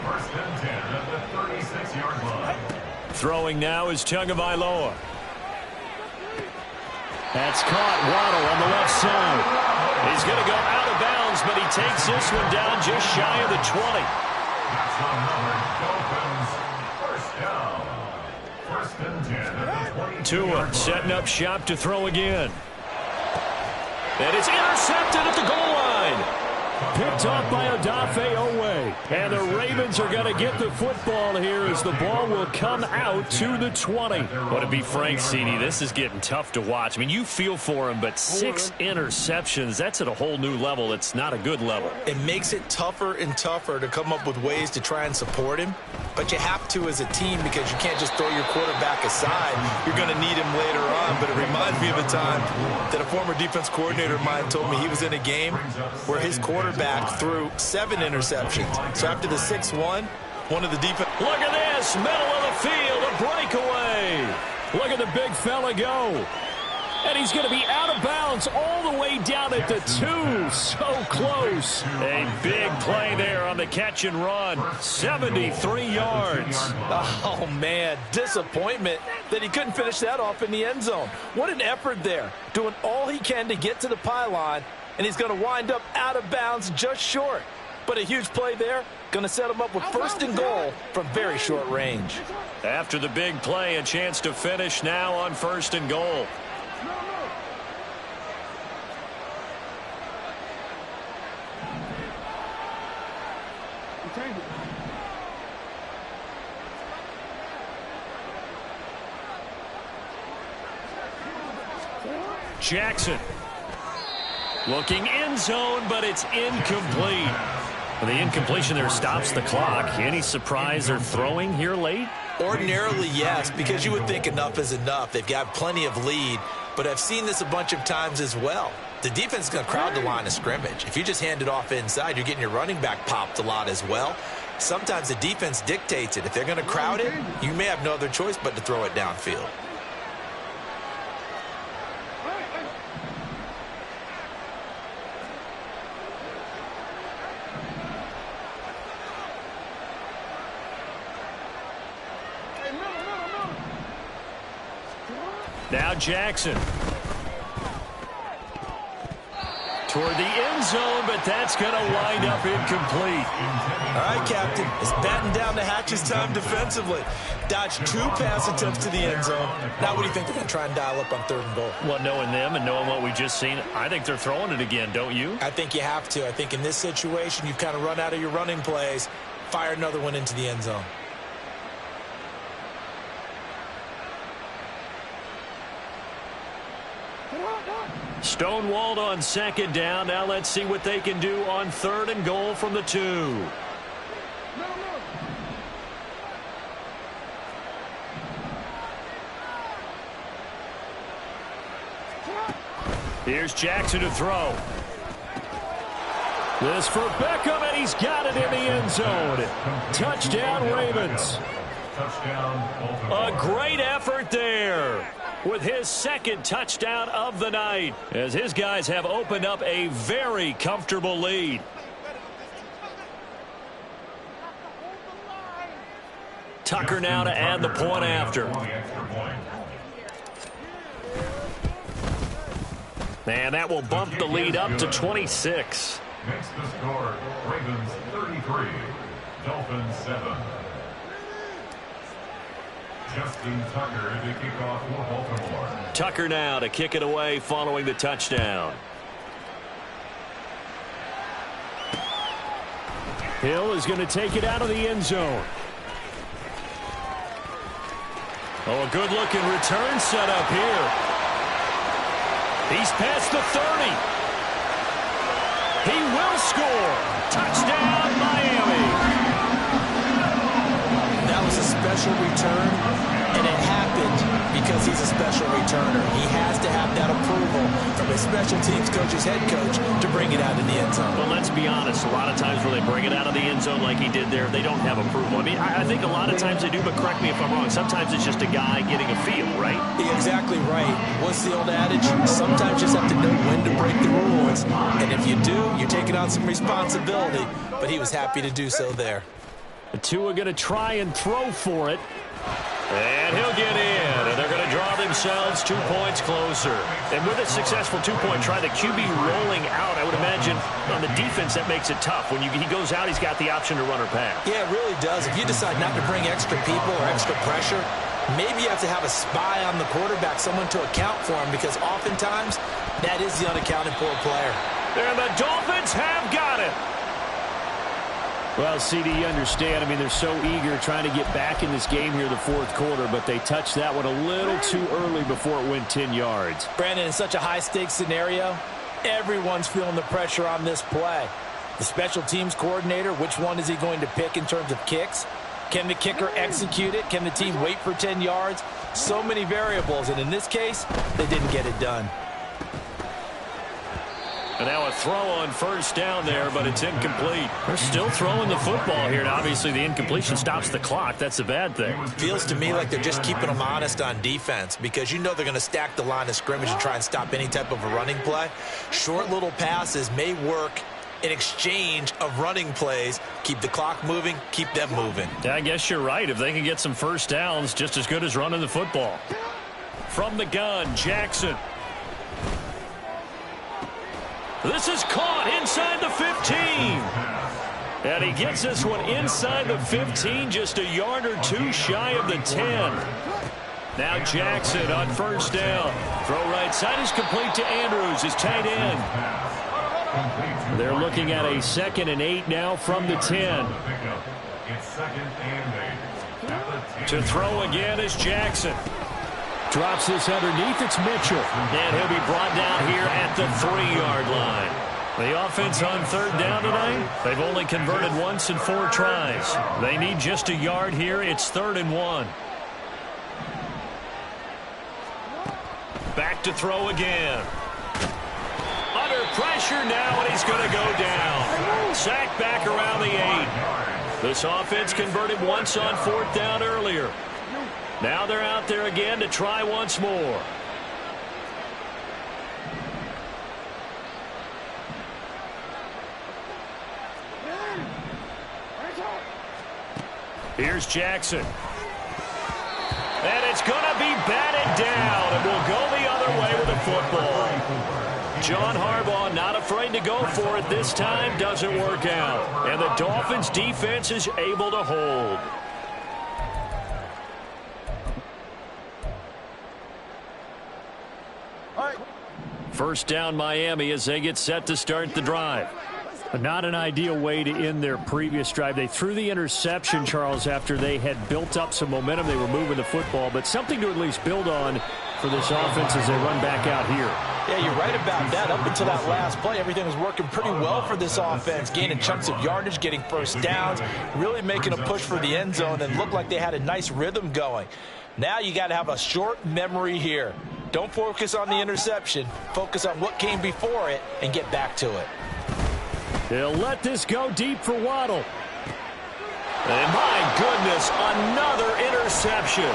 1st and 10 at the 36-yard line. Throwing now is Tagovailoa. That's caught. Waddle on the left side. He's going to go out of bounds, but he takes this one down just shy of the 20. That's another Dolphins first down. 1st and 10 at the 22. Tua setting up shop to throw again. And it's intercepted at the goal line. Picked off by Odafe Oweh. And the Ravens are going to get the football here as the ball will come out to the 20. Well, to be frank, CD, this is getting tough to watch. I mean, you feel for him, but 6 interceptions, that's at a whole new level. It's not a good level. It makes it tougher and tougher to come up with ways to try and support him. But you have to as a team because you can't just throw your quarterback aside. You're going to need him later on. But it reminds me of a time that a former defense coordinator of mine told me he was in a game where his quarterback threw 7 interceptions. So after the 6-1, one of the defense... Look at this, middle of the field, a breakaway. Look at the big fella go. And he's going to be out of bounds all the way down at the 2. So close. A big play there on the catch and run. 73 yards. Oh, man, disappointment that he couldn't finish that off in the end zone. What an effort there, doing all he can to get to the pylon, and he's going to wind up out of bounds just short. But a huge play there, going to set him up with 1st and goal from very short range. After the big play, a chance to finish now on 1st and goal. Jackson looking end zone, but it's incomplete. Well, the incompletion there stops the clock. Any surprise they're throwing here late? Ordinarily, yes, because you would think enough is enough. They've got plenty of lead, but I've seen this a bunch of times as well. The defense is going to crowd the line of scrimmage. If you just hand it off inside, you're getting your running back popped a lot as well. Sometimes the defense dictates it. If they're going to crowd it, you may have no other choice but to throw it downfield. Now Jackson. Toward the end zone, but that's going to wind up incomplete. All right, Captain. It's batten down the hatches time defensively. Dodged 2 pass attempts to the end zone. Now what do you think they're going to try and dial up on 3rd and goal? Well, knowing them and knowing what we just seen, I think they're throwing it again, don't you? I think you have to. I think in this situation, you've kind of run out of your running plays. Fire another one into the end zone. Stonewalled on 2nd down. Now let's see what they can do on 3rd and goal from the 2. Here's Jackson to throw. This for Beckham, and he's got it in the end zone. Touchdown, Ravens. A great effort there with his 2nd touchdown of the night, as his guys have opened up a very comfortable lead. Tucker now to add the point after. And that will bump the lead up to 26. Makes the score Ravens 33, Dolphins 7. Justin Tucker to kick off for Baltimore. Tucker now to kick it away following the touchdown. Hill is going to take it out of the end zone. Oh, a good-looking return set up here. He's past the 30. He will score. Touchdown, Miami. That was a special return, and it happened because he's a special returner. He has to have that approval from his special teams coach's head coach to bring it out in the end zone. But let's be honest, a lot of times when they bring it out of the end zone like he did there, they don't have approval. I mean, I think a lot of times they do, but correct me if I'm wrong. Sometimes it's just a guy getting a feel, right? You're exactly right. What's the old adage? Sometimes you just have to know when to break the rules. And if you do, you're taking on some responsibility. But he was happy to do so there. The two are going to try and throw for it. And he'll get in, and they're going to draw themselves 2 points closer. And with a successful two-point try, the QB rolling out, I would imagine on the defense that makes it tough. When he goes out, he's got the option to run or pass. Yeah, it really does. If you decide not to bring extra people or extra pressure, maybe you have to have a spy on the quarterback, someone to account for him, because oftentimes that is the unaccounted for player. And the Dolphins have got it. Well, CD, you understand. I mean, they're so eager trying to get back in this game here the 4th quarter, but they touched that one a little too early before it went 10 yards. Brandon, in such a high-stakes scenario, everyone's feeling the pressure on this play. The special teams coordinator, which one is he going to pick in terms of kicks? Can the kicker execute it? Can the team wait for 10 yards? So many variables, and in this case, they didn't get it done. And now a throw on first down there, but it's incomplete. They're still throwing the football here, and obviously the incompletion stops the clock. That's a bad thing. Feels to me like they're just keeping them honest on defense because you know they're going to stack the line of scrimmage and try and stop any type of a running play. Short little passes may work in exchange of running plays. Keep the clock moving, keep them moving. Yeah, I guess you're right. If they can get some first downs, just as good as running the football. From the gun, Jackson. This is caught inside the 15. And he gets this one inside the 15, just a yard or two shy of the 10. Now Jackson on first down. Throw right side is complete to Andrews, his tight end. They're looking at a 2nd and 8 now from the 10. To throw again is Jackson. Drops this underneath. It's Mitchell. And he'll be brought down here at the 3-yard line. The offense on 3rd down tonight, they've only converted once in 4 tries. They need just a yard here. It's 3rd and 1. Back to throw again. Under pressure now, and he's going to go down. Sacked back around the 8. This offense converted once on 4th down earlier. Now they're out there again to try once more. Here's Jackson. And it's going to be batted down, and we'll go the other way with the football. John Harbaugh not afraid to go for it this time. Doesn't work out. And the Dolphins defense is able to hold. First down Miami as they get set to start the drive. Not an ideal way to end their previous drive. They threw the interception, Charles, after they had built up some momentum. They were moving the football, but something to at least build on for this offense as they run back out here. Yeah, you're right about that. Up until that last play, everything was working pretty well for this offense, gaining chunks of yardage, getting first downs, really making a push for the end zone, and looked like they had a nice rhythm going. Now you got to have a short memory here. Don't focus on the interception. Focus on what came before it and get back to it. They'll let this go deep for Waddle. And my goodness, another interception.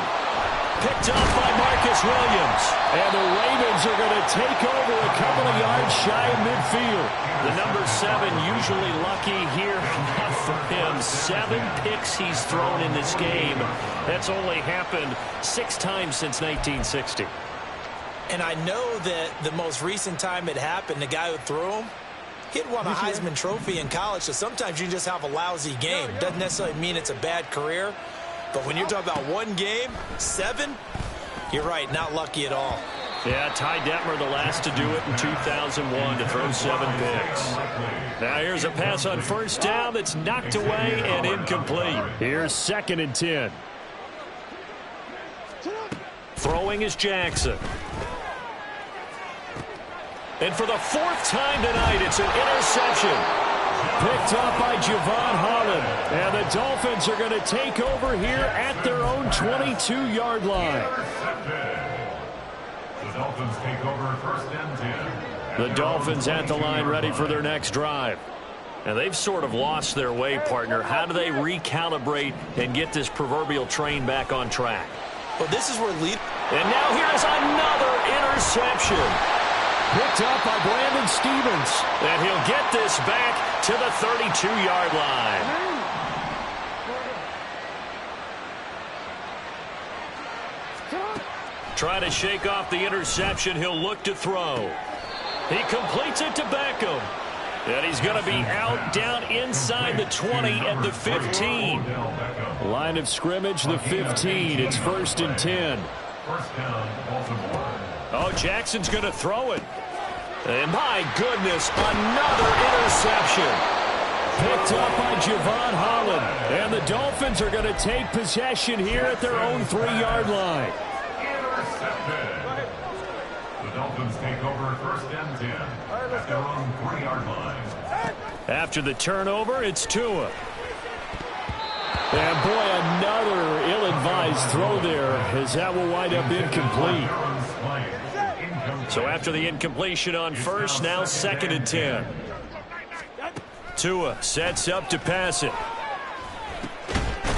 Picked up by Marcus Williams. And the Ravens are going to take over a couple of yards shy of midfield. The number 7 usually lucky here. Not for him. 7 picks he's thrown in this game. That's only happened 6 times since 1960. And I know that the most recent time it happened, the guy who threw him, he had won a Heisman Trophy in college, so sometimes you just have a lousy game. Doesn't necessarily mean it's a bad career, but when you're talking about one game, 7, you're right, not lucky at all. Yeah, Ty Detmer the last to do it in 2001 to throw 7 picks. Now here's a pass on first down that's knocked away and incomplete. Here's 2nd and 10. Throwing is Jackson. And for the 4th time tonight, it's an interception. Picked up by Javon Holland. And the Dolphins are going to take over here at their own 22-yard line. The Dolphins take over 1st and 10. The Dolphins at the line ready for their next drive. And they've sort of lost their way, partner. How do they recalibrate and get this proverbial train back on track? Well, this is where And now here's another interception. Picked up by Brandon Stevens. And he'll get this back to the 32-yard line. Trying to shake off the interception. He'll look to throw. He completes it to Beckham. And he's going to be out down inside the 20 at the 15. Line of scrimmage, the 15. It's 1st and 10. First down, Baltimore. Oh, Jackson's going to throw it. And my goodness, another interception. Picked up by Javon Holland. And the Dolphins are going to take possession here at their own 3-yard line. Intercepted. The Dolphins take over 1st and 10 at their own 3-yard line. After the turnover, it's Tua. And boy, another ill-advised throw there, as that will wind up incomplete. So after the incompletion on first, now 2nd and 10. Tua sets up to pass it.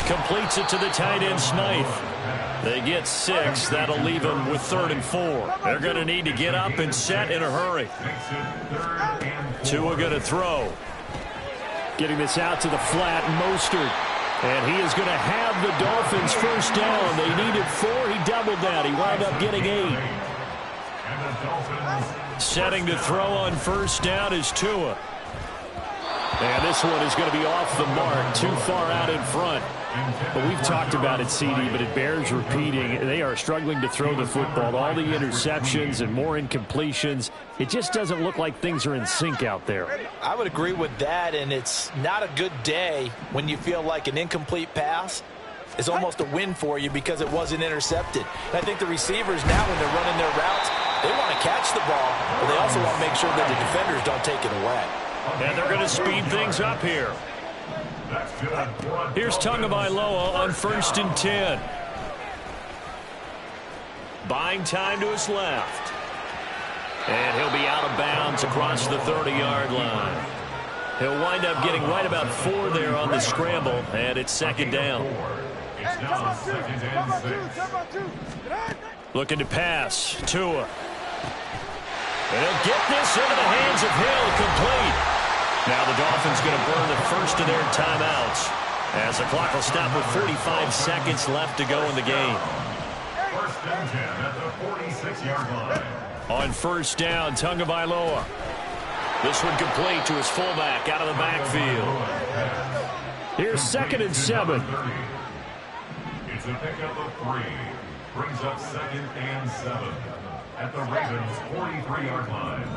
Completes it to the tight end, Smythe. They get 6. That'll leave them with 3rd and 4. They're going to need to get up and set in a hurry. Tua going to throw. Getting this out to the flat, Mostert. And he is going to have the Dolphins first down. They needed 4. He doubled that. He wound up getting 8. Setting to throw on first down is Tua. And this one is going to be off the mark, too far out in front. But we've talked about it, CD, but it bears repeating. They are struggling to throw the football. All the interceptions and more incompletions. It just doesn't look like things are in sync out there. I would agree with that, and it's not a good day when you feel like an incomplete pass is almost a win for you because it wasn't intercepted. And I think the receivers now, when they're running their routes, they want to catch the ball, but they also want to make sure that the defenders don't take it away. And they're going to speed things up here. Here's Tagovailoa on 1st and 10. Buying time to his left. And he'll be out of bounds across the 30-yard line. He'll wind up getting right about 4 there on the scramble, and it's 2nd down. Looking to pass. Tua. And he'll get this into the hands of Hill, complete. Now the Dolphins going to burn the first of their timeouts as the clock will stop with 45 seconds left to go in the game. 1st and 10 at the 46-yard line. On first down, Tagovailoa. This one complete to his fullback out of the backfield. Here's 2nd and 7. It's a pickup of 3. Brings up 2nd and 7 at the Ravens' 43-yard line.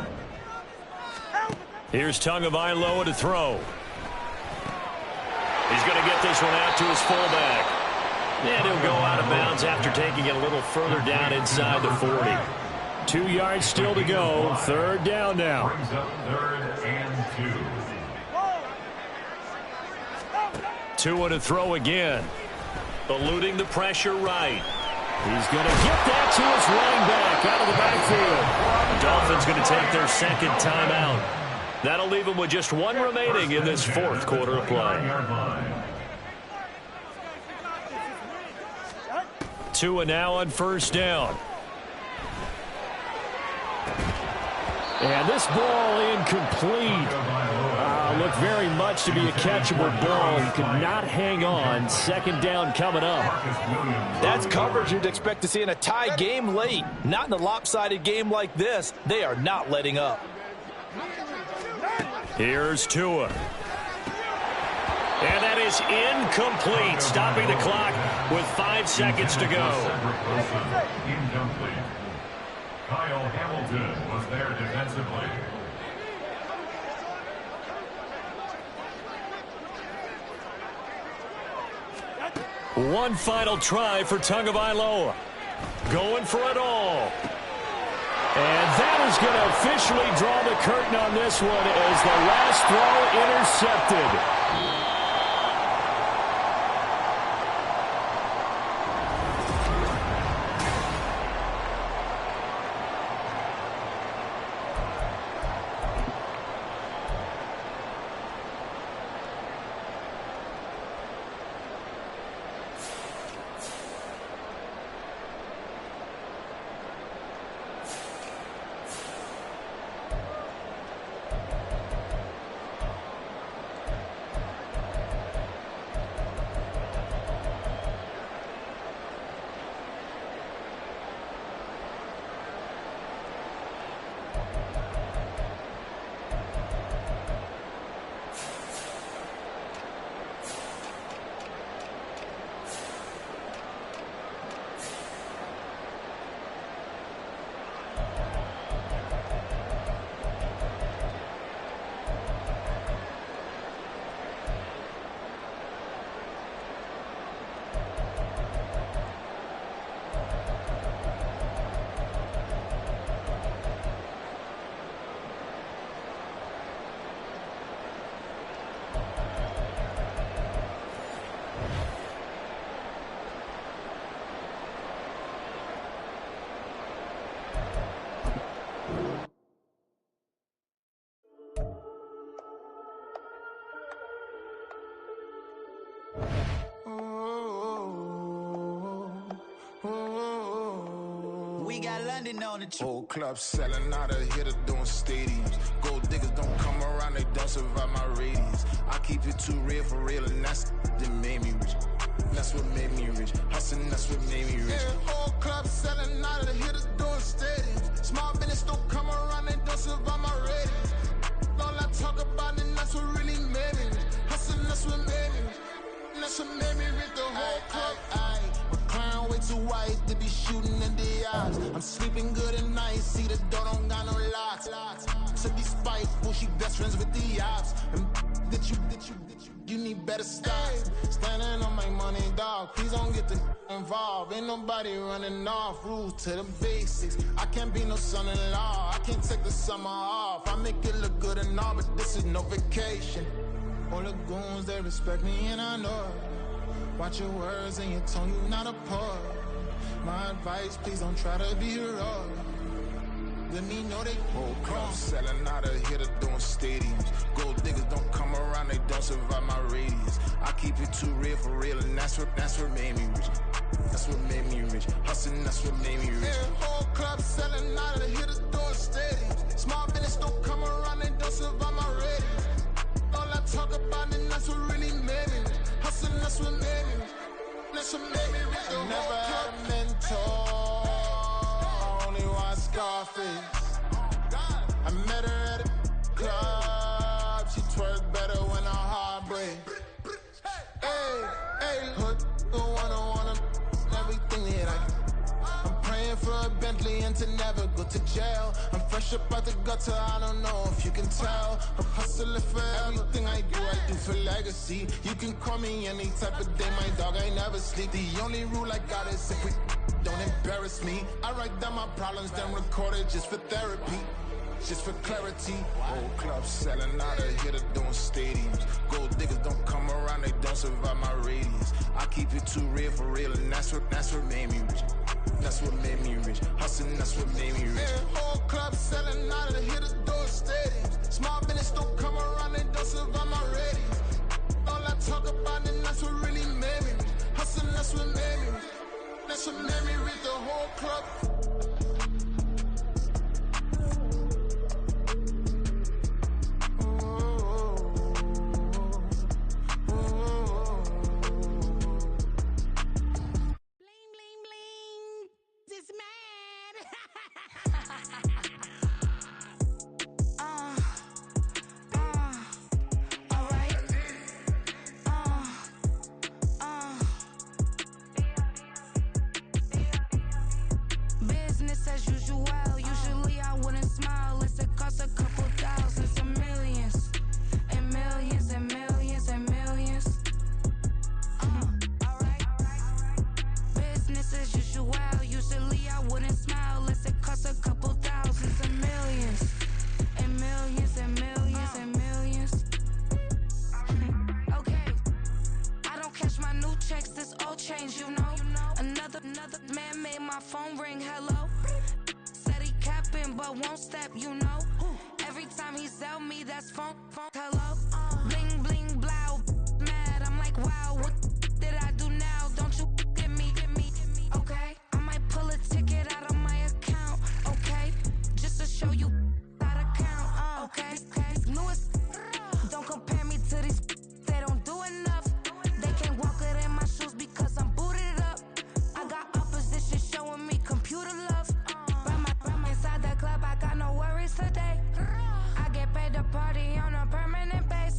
Here's Tagovailoa to throw. He's going to get this one out to his fullback. And he'll go out of bounds after taking it a little further down inside the 40. 2 yards still to go. 3rd down now. Brings up 3rd and 2. Tua to throw again. Eluding the pressure right. He's going to get that to his running back out of the backfield. The Dolphins going to take their 2nd timeout. That'll leave them with just 1 remaining in this 4th quarter of play. Tua now on first down. And this ball incomplete. Looked very much to be a catchable ball. He could not hang on. 2nd down coming up. That's coverage you'd expect to see in a tie game late. Not in a lopsided game like this. They are not letting up. Here's Tua. And that is incomplete, stopping the clock with 5 seconds to go. Incomplete. Kyle Hamilton was there defensively. One final try for Tagovailoa. Going for it all. And that is going to officially draw the curtain on this one as the last throw intercepted. we got London on the Whole club selling out of hitter doing stadiums. Gold diggers don't come around, they don't survive my radius. I keep it too real for real, and that's that made me rich. That's what made me rich. Hustling, that's what made me rich. Yeah, whole club selling out of hitters doing stadiums. Small business don't come around, they don't survive my radius. All I talk about, and that's what really made me rich. Hustling, that's what made me rich. That's what made me rich. The whole club. My crown way too white to be shooting in the eyes. I'm sleeping good at night. See the door don't got no locks. To be spiteful, she best friends with the ops. And you need better stop. Standing on my money, dog. Please don't get involved. Ain't nobody running off. Rules to the basics. I can't be no son-in-law. I can't take the summer off. I make it look good and all, but this is no vacation. All the goons, they respect me and I know it. Watch your words and your tone, you not a poet. My advice, please don't try to be heroic. Let me know they whole club selling out of hitter doing stadiums. Gold diggers don't come around, they don't survive my radius. I keep it too real for real, and that's what made me rich. That's what made me rich. Hustling, that's what made me rich. Yeah, whole club selling out of hitters doing stadiums. Small business don't come around, they don't survive my radius. All I talk about, and that's what really made me rich. Hustling, that's what made me rich. That's what made me rich. I never had a mentor. I only watch Scarface. I met her at a club. She twerk better when her heart breaks. Hey, put the one-on-one everything that I'm praying for a Bentley and to never go to jail. I'm fresh up out the gutter, I don't know if you can tell. I'm hustling for everything I do for legacy. You can call me any type of day, my dog, I never sleep. The only rule I got is if we don't embarrass me. I write down my problems, then record it just for therapy. Just for clarity. Whole club selling out of hitter doing stadiums. Gold diggers don't come around, they don't survive my radius. I keep it too real for real, and that's what made me rich. That's what made me rich. Hustling, that's what made me rich. Yeah, whole club selling out of hitters doing stadiums. Small business don't come around, they don't survive my radius. All I talk about, and that's what really made me rich. Hustling, that's what made me rich. That's what made me rich. The whole club. Today, I get paid to party on a permanent basis.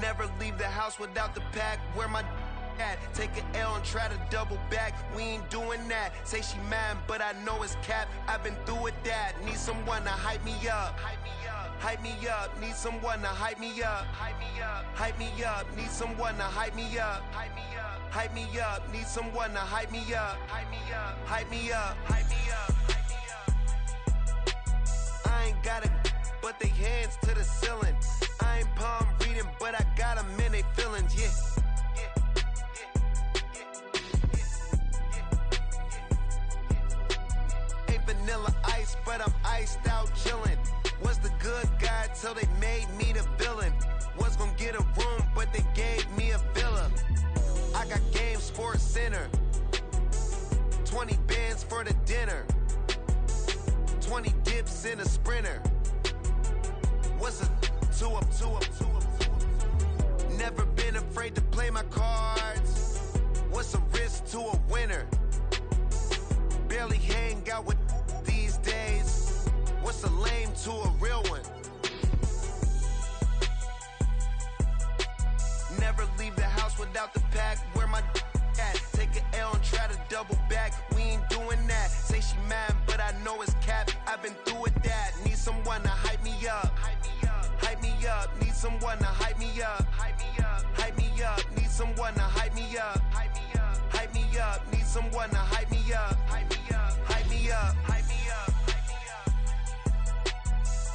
Never leave the house without the pack. Where my at? Take an L and try to double back. We ain't doing that. Say she mad, but I know it's cap. I've been through with that. Need someone to hype me up. Hype me up. Need someone to hype me up. Hype me up. Hype me up. Need someone to hype me up. Hype me up. Hype me up. Need someone to hype me up. Hype me up. Hype me up. Hype me up. I ain't got it, but they hands to the ceiling. I ain't palm reading, but I got them in they feelings, yeah. Ain't vanilla ice, but I'm iced out chillin'. Was the good guy till they made me the villain. Was gonna get a room, but they gave me a villa. I got Game Sports Center. 20 bands for the dinner. 20 dips in a sprinter. What's a 2 up, 2 up, 2 up, 2 up? Never been afraid to play my cards. What's a risk to a winner? Barely hang out with these days. What's a lame to a real one? Never leave the house without the pack. Where my at? Take an L and try to double back. We ain't doing that. Say she mad, but I know it's cap. I've been through with that. Need someone to hype me up. Hype me up. Need someone to hype me up. Hype me up. Hype me up. Need someone to hype me up. Hype me up. Hype me up. Need someone to hype me up. Hype me up. Hype me up. Hype me up.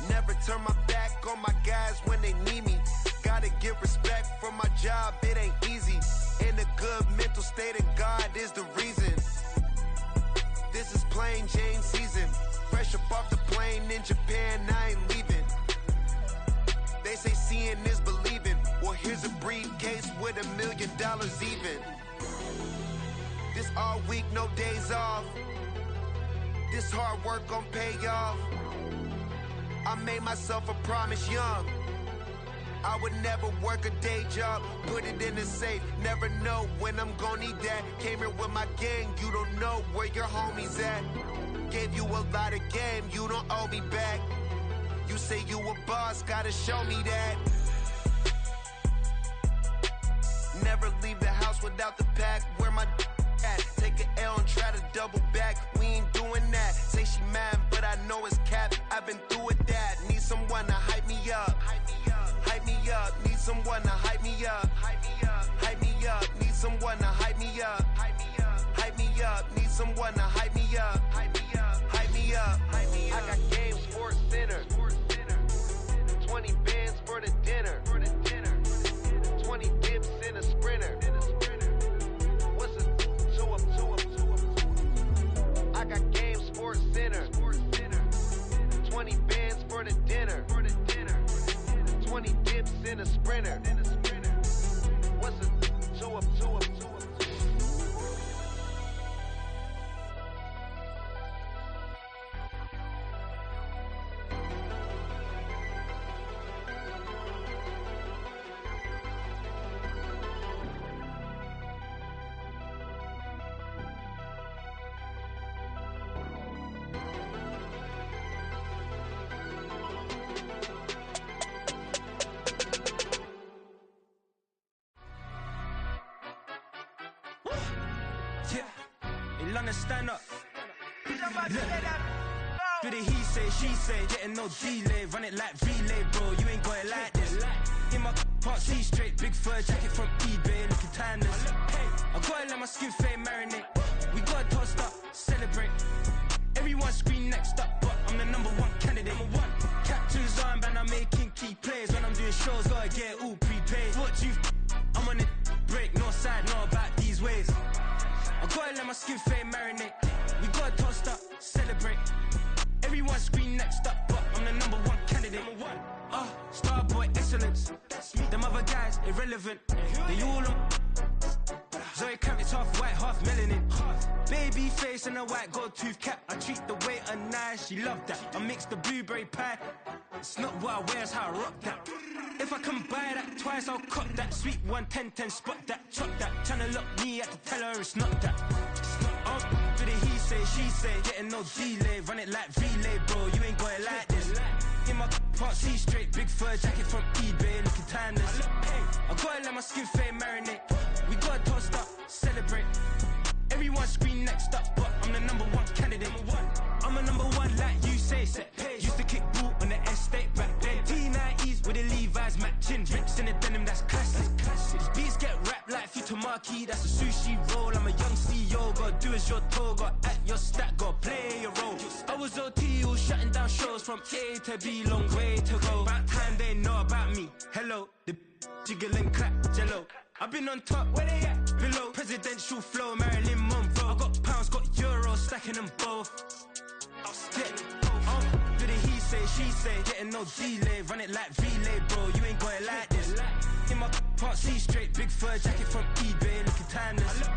Never turn my back on my guys when they need me. Gotta give respect for my job, it ain't easy. In a good mental state and God is the reason. This is plain Jane season. Fresh up off the plane in Japan, I ain't leaving. They say seeing is believing. Well, here's a briefcase with $1 million even. This all week, no days off. This hard work gon' pay off. I made myself a promise young. I would never work a day job, put it in the safe. Never know when I'm gon' need that. Came here with my gang, you don't know where your homies at. Gave you a lot of game, you don't owe me back. You say you a boss, gotta show me that. Never leave the house without the pack. Where my at? Take an L and try to double back. We ain't doing that. Say she mad, but I know it's cap. I've been through with that. Need someone to hype me up. Hype me up. Need someone to hype me up. Hype me up. Hype me up. Need someone to hype me up. Hype me up. Hype me up. Need someone to hype me up. Hype me up. Hype me up. Hype me up. I got Game Sports Center. 20 bands for the dinner. 20 dips in a sprinter. What's a 2 up, 2 up, 2 up? I got Game Sports Center. 20 bands for the dinner. 20 dips in a sprinter. What's a 2 up, 2 up, 2 up? Stand up. Do the he say, she say, getting no delay. Run it like relay, bro. You ain't got it like this. In my part C straight, big fur jacket from eBay, looking timeless. I gotta let my skin fade marinate. We gotta toast up, celebrate. Everyone scream next up, but I'm the #1 candidate. Captain's armband, I'm making key plays. When I'm doing shows, gotta get all prepaid. What you? I'm on it, break, no side, no about these ways. I gotta let my skin fade marinate. We gotta toast up, celebrate. Everyone scream next up, but I'm the #1 candidate. Starboy excellence. Them other guys irrelevant. They all on. Zoe Kravitz half white, half melanin. Baby face and a white gold tooth cap. I treat the waiter nice, she love that. I mix the blueberry pie. It's not what I wear, it's how I rock that. If I can buy that twice, I'll cop that. Sweet 110, spot that, chop that. Tryna lock me, I have to tell her it's not that. Do the he say, she say, getting no delay. Run it like relay, bro, you ain't got it like this. In my part C straight, big fur jacket from eBay, looking timeless. let my skin fade marinate. We got toast up, celebrate. Everyone scream next up, but I'm the #1 candidate. I'm a #1 like you say. Used to kick boot on the estate back then. T90s with the Levi's matching. Drinks in the denim, that's classic. These beats get wrapped like Futamaki, that's a sushi roll. I'm a young CEO, gotta do as you're told. Gotta act your stat, gotta play your role. I was OT, all shutting down shows from A to B, long way to go. About time they know about me. Hello, the jiggle and clap, jello. I've been on top, where they at? Below, presidential flow, Marilyn Monroe. I got pounds, got euros, stacking them both. Do the he say, she say, getting no delay. Run it like relay, bro, you ain't got it like this. In my part C straight, big fur jacket from eBay, looking timeless.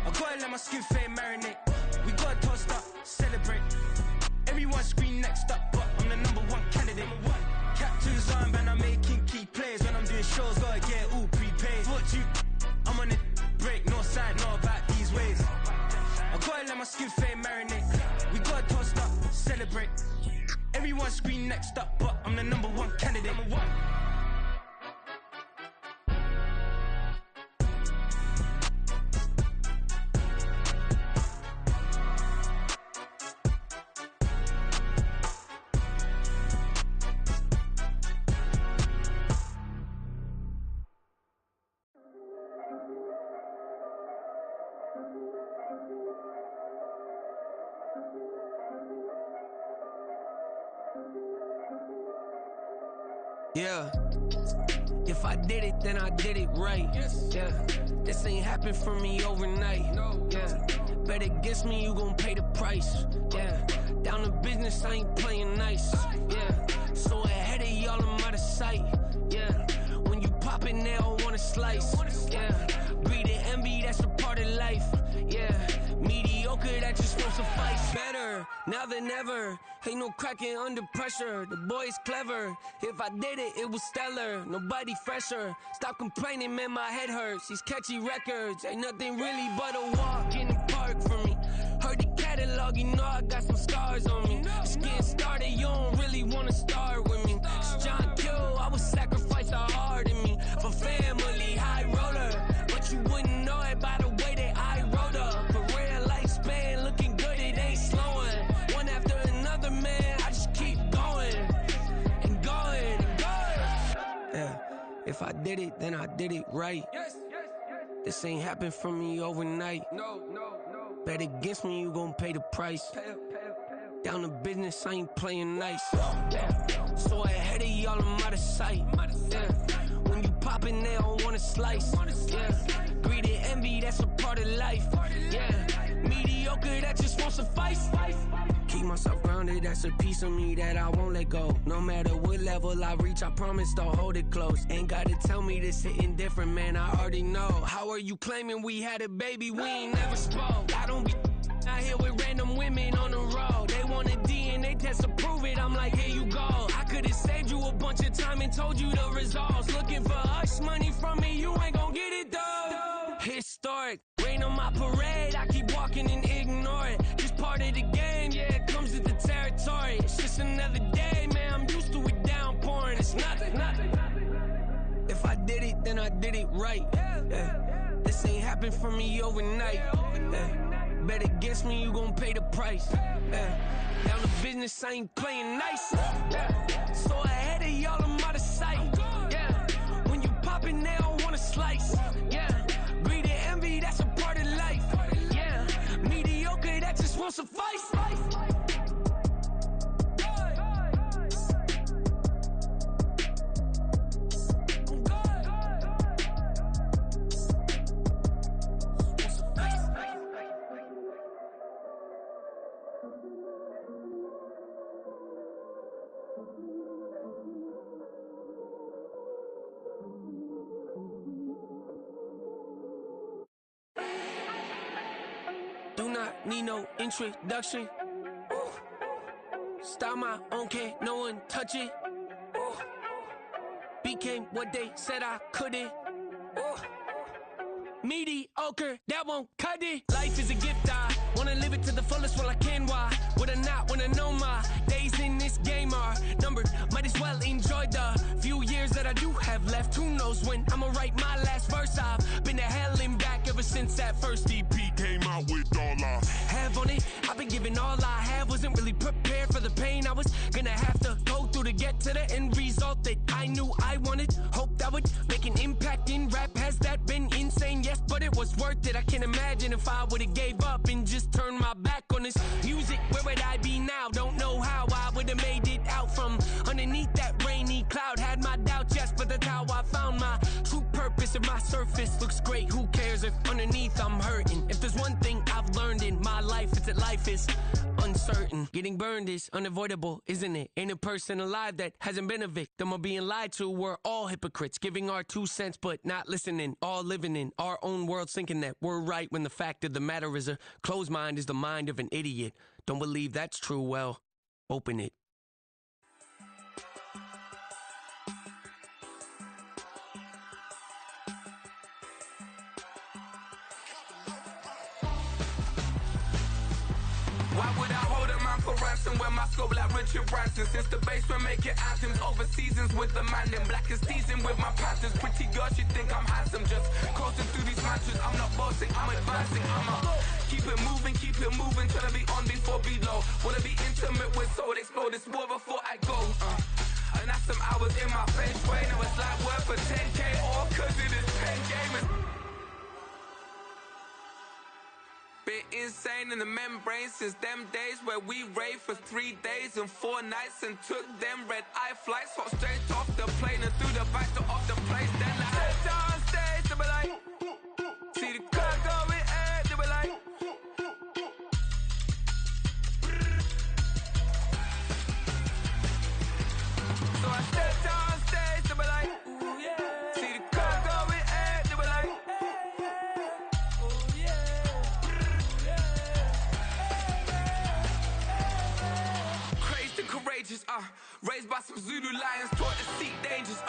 I gotta let my skin fade marinate. We gotta toast up, celebrate. Everyone scream next up, but I'm the #1 candidate. Captain's armband, I'm making key plays. When I'm doing shows, gotta get it all prepaid. What you, I'm on it, break, no side, know about these ways. I gotta let my skin fade marinate. We gotta toast up, celebrate. Everyone scream next up, but I'm the #1 candidate. Yeah, if I did it, then I did it right. Yeah, this ain't happened for me overnight. Yeah, bet against me, you gon' pay the price. Yeah, down to business, I ain't playing nice. Yeah, so ahead of y'all, I'm out of sight. Yeah, when you poppin', they don't wanna slice. Yeah, greed and envy, that's a part of life. Yeah, mediocre, that just won't suffice. Better now than ever. Ain't no cracking under pressure. The boy's clever. If I did it, it was stellar. Nobody fresher. Stop complaining, man, my head hurts. These catchy records ain't nothing really but a walk in the park for me. Heard the catalog, you know I got some scars on me. Just getting started, you don't really wanna start with me. It's John Q, I would sacrifice the heart in me for family, high roller. But you wouldn't know it by the way that I wrote up. For real lifespan, looking good, it ain't slowing. One after another, man, I just keep going and going and going. Yeah, if I did it, then I did it right. This ain't happened for me overnight. Bet against me, you gon' pay the price. Down to business, I ain't playing nice. Yeah, so ahead of y'all, I'm out of sight. Yeah, when you poppin', they don't wanna slice. Yeah, greed and envy, that's a part of life. Yeah, mediocre, that just won't suffice. Keep myself grounded, that's a piece of me that I won't let go. No matter what level I reach, I promise to hold it close. Ain't gotta tell me this hitting different, man, I already know. How are you claiming we had a baby, we ain't never spoke? I don't be out here with random women on the road. They want a DNA test to prove it, I'm like, here you go. I could've saved you a bunch of time and told you the results. Looking for hush money from me, you ain't gon' get it though. Historic, rain on my parade, I keep walking and ignore it. Just part of the game, yeah, it comes with the territory. It's just another day, man, I'm used to it downpouring. It's nothing. If I did it, then I did it right. Yeah. This ain't happened for me overnight. Yeah. Bet against me, you gon' pay the price. Yeah. Down to business, I ain't playing nice. Yeah. So ahead of y'all, I'm out of sight. Yeah. When you poppin', they don't wanna slice. Yeah. Greed and envy, that's a part of life. Yeah. Mediocre, that just won't suffice. Do not need no introduction. Ooh. Start my own, can't no one touch it. Ooh. Became what they said I couldn't. Ooh. Mediocre, that won't cut it. Life is a gift, I wanna live it to the fullest while I can. Why would I not wanna know my days in this game are numbered? Might as well enjoy the few years that I do have left Who knows when I'ma write my last verse? I've been to hell and back ever since that first EP came out with all I have on it. I've been giving all I have, wasn't really prepared for the pain I was gonna have to go through to get to the end result that I knew I wanted. Hoped I would make an impact in rap. Has that been insane? Yes, but it was worth it. I can't imagine if I would've gave up and just turned my back on this music. Where would I be now? Don't know how I would've made it out from underneath that rainy cloud. Had my doubts, yes, but that's how I found my true purpose. If my surface looks great, who cares if underneath I'm hurting? If there's one thing I've learned in my life, it's that life is uncertain. Getting burned is unavoidable, isn't it? Ain't a person alive that hasn't been a victim of being lied to. We're all hypocrites, giving our 2 cents but not listening. All living in our own world, thinking that we're right when the fact of the matter is a closed mind is the mind of an idiot. Don't believe that's true? Well, open it. Why would I hold a man for ransom when my scope like Richard Branson? Since the basement making anthems over seasons with the man, then black is seasoned with my patterns. Pretty girl, she think I'm handsome, just coasting through these matches. I'm not bossing, I'm advancing. Keep it moving, tryna be on before below. Wanna be intimate with soul, explore this war before I go. And that's some hours in my face, way. Now it's like work for 10K, all cause it is pen gamers. Been insane in the membrane since them days where we raved for 3 days and 4 nights and took them red-eye flights. Hot straight off the plane and through the back door of the place. Then I stepped on stage, they were like, see the crowd going air, they were like, so I stepped on stage, they were like, ooh yeah, see the crowd going air, they were like, courageous, raised by some Zulu lions, taught to seek dangers,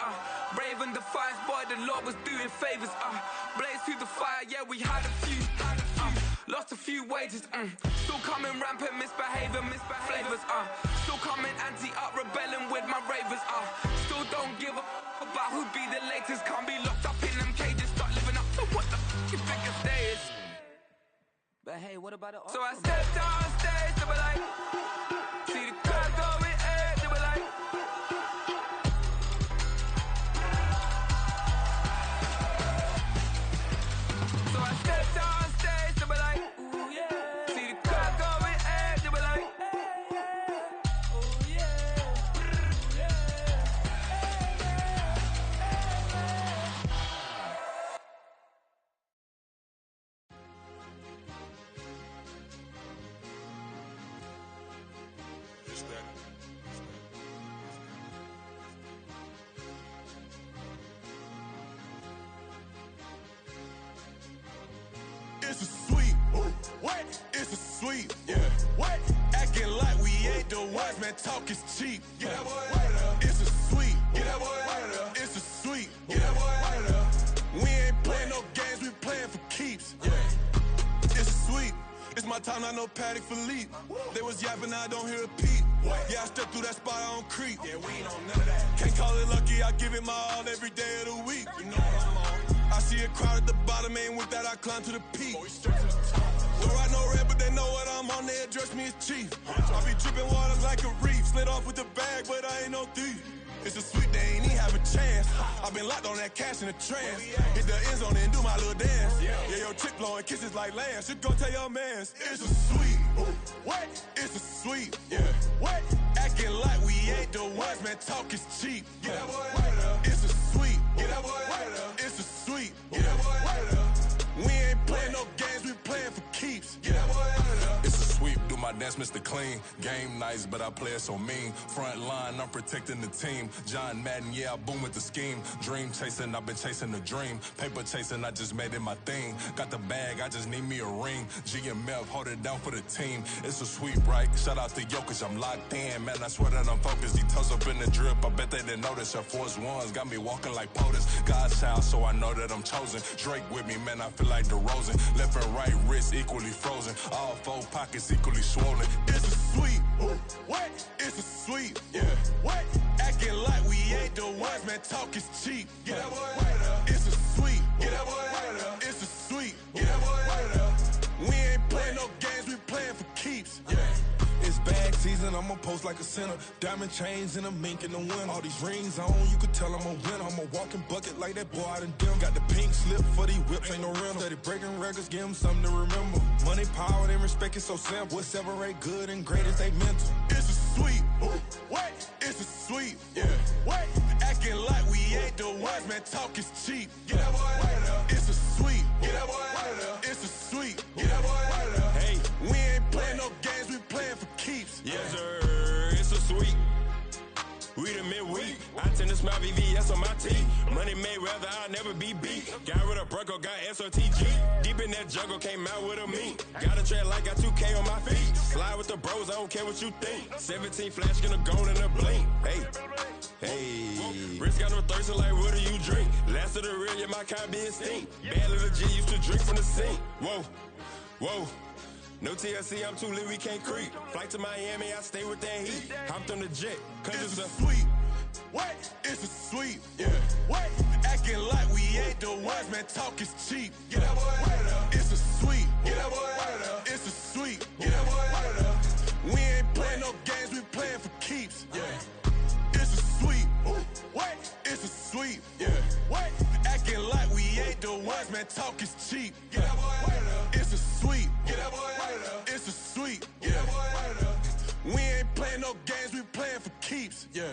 brave and defiant, boy, the Lord was doing favors, blaze through the fire, yeah, we had a few, lost a few wages, still coming rampant, misbehaving, flavors, still coming anti-up, rebelling with my ravers, still don't give a about who be the latest, can't be locked up in them cages, start living up to what the you think a day is. But hey, what about it? So I stepped on stage, they were like, see the crowd going air, they were like, so I stepped on stage, they were like, ooh yeah, see the crowd going air, they were like, oh yeah, It's a sweep. What? It's a sweep. Yeah. What? Acting like we ain't the ones, man. Talk is cheap. Get that boy out of there. It's a sweep. Get that boy out of there. It's a sweep. Get that boy out of there. We ain't playing no games, we playing for keeps. Yeah. It's a sweep. It's my time, I know Patty Philippe. They was yapping, I don't hear a peep. Yeah, I stepped through that spot, I don't creep. Yeah, we ain't on none of that. Can't call it lucky, I give it my all every day of the week. You know what I'm on. I see a crowd at the bottom, and with that I climb to the peak. Don't write no red, but they know what I'm on, they address me as chief. I be dripping water like a reef, slid off with the bag, but I ain't no thief. It's a sweet, they ain't even have a chance. I've been locked on that cash in a trance. Hit the end zone and do my little dance. Yeah, your chick blowing kisses like lambs. You go tell your mans. It's a sweet. What? It's a sweet. Yeah. What? Acting like we ain't the ones, man. Talk is cheap. Get that boy out of there. It's a sweet. Get that boy out of there. It's a sweet. Get that boy out of there. We ain't playing no games, we playing for keeps. Get that boy out of there. It's a sweep, do my dance, Mr. Clean. Game nice, but I play it so mean. Front line, I'm protecting the team. John Madden, yeah, I boom with the scheme. Dream chasing, I've been chasing the dream. Paper chasing, I just made it my thing. Got the bag, I just need me a ring. GMF, hold it down for the team. It's a sweep, right? Shout out to Jokic, I'm locked in. Man, I swear that I'm focused. He toes up in the drip, I bet they didn't notice. Air Force Ones got me walking like POTUS. God's child, so I know that I'm chosen. Drake with me, man, I feel like DeRozan. Left and right wrist equally frozen. All 4 pockets equally swollen. It's a sweep. What? It's a sweep. Yeah. What? Acting like we ain't the ones, man. man, talk is cheap. Get that boy right up. It's a sweep. Get that boy right up. It's a sweep. Get that boy right up. We ain't playing no games, we playing for keeps. Yeah. It's bag season, I'ma post like a sinner. Diamond chains and a mink in the wind. All these rings on, you could tell I'm a winner. I'm a walking bucket like that boy out in dim. Got the pink slip for these whips, ain't no rental. Steady breaking records, give them something to remember. Money, power, and respect is so simple. What separate good and great is they mental. It's a sweep. What? It's a sweep. Yeah. What? Acting like we ain't the ones, man, talk is cheap. Get that boy right up. It's a sweep. Get that boy right up. It's a sweep. Get that boy right up. Hey, we ain't playing no games, we playing for keeps. Yes, sir, it's a sweep. We the midweek. I tend to smile VVS on my teeth. Money made rather I'll never be beat. Got rid of Bronco, got SOTG. Deep in that jungle, came out with a meat. Got a tread like got 2K on my feet. Slide with the bros, I don't care what you think. 17 flash, gonna go in a blink. Hey. Hey, Rich got no thirst, like what do you drink? Last of the real, yeah, my kind be extinct. Bad little G used to drink from the sink. Whoa, whoa. No TLC, I'm too lit, we can't creep. Flight to Miami, I stay with that heat. Hopped on the jet, cause it's a sweep. What? It's a sweep. Yeah. What? Acting like we ain't the ones, man, talk is cheap. Get that boy right up. It's a sweep. Get that boy right up. It's a sweep. Get that boy right up. We ain't playing no games, we playing for keeps. Yeah. It's a sweep. What? It's a sweep. Yeah. What? Acting like we ain't the ones, man, talk is cheap. Get that boy right up. It's a sweep. Get that boy right up. It's a sweep. Get that boy right up. We ain't playing no games, we playing for keeps. Yeah.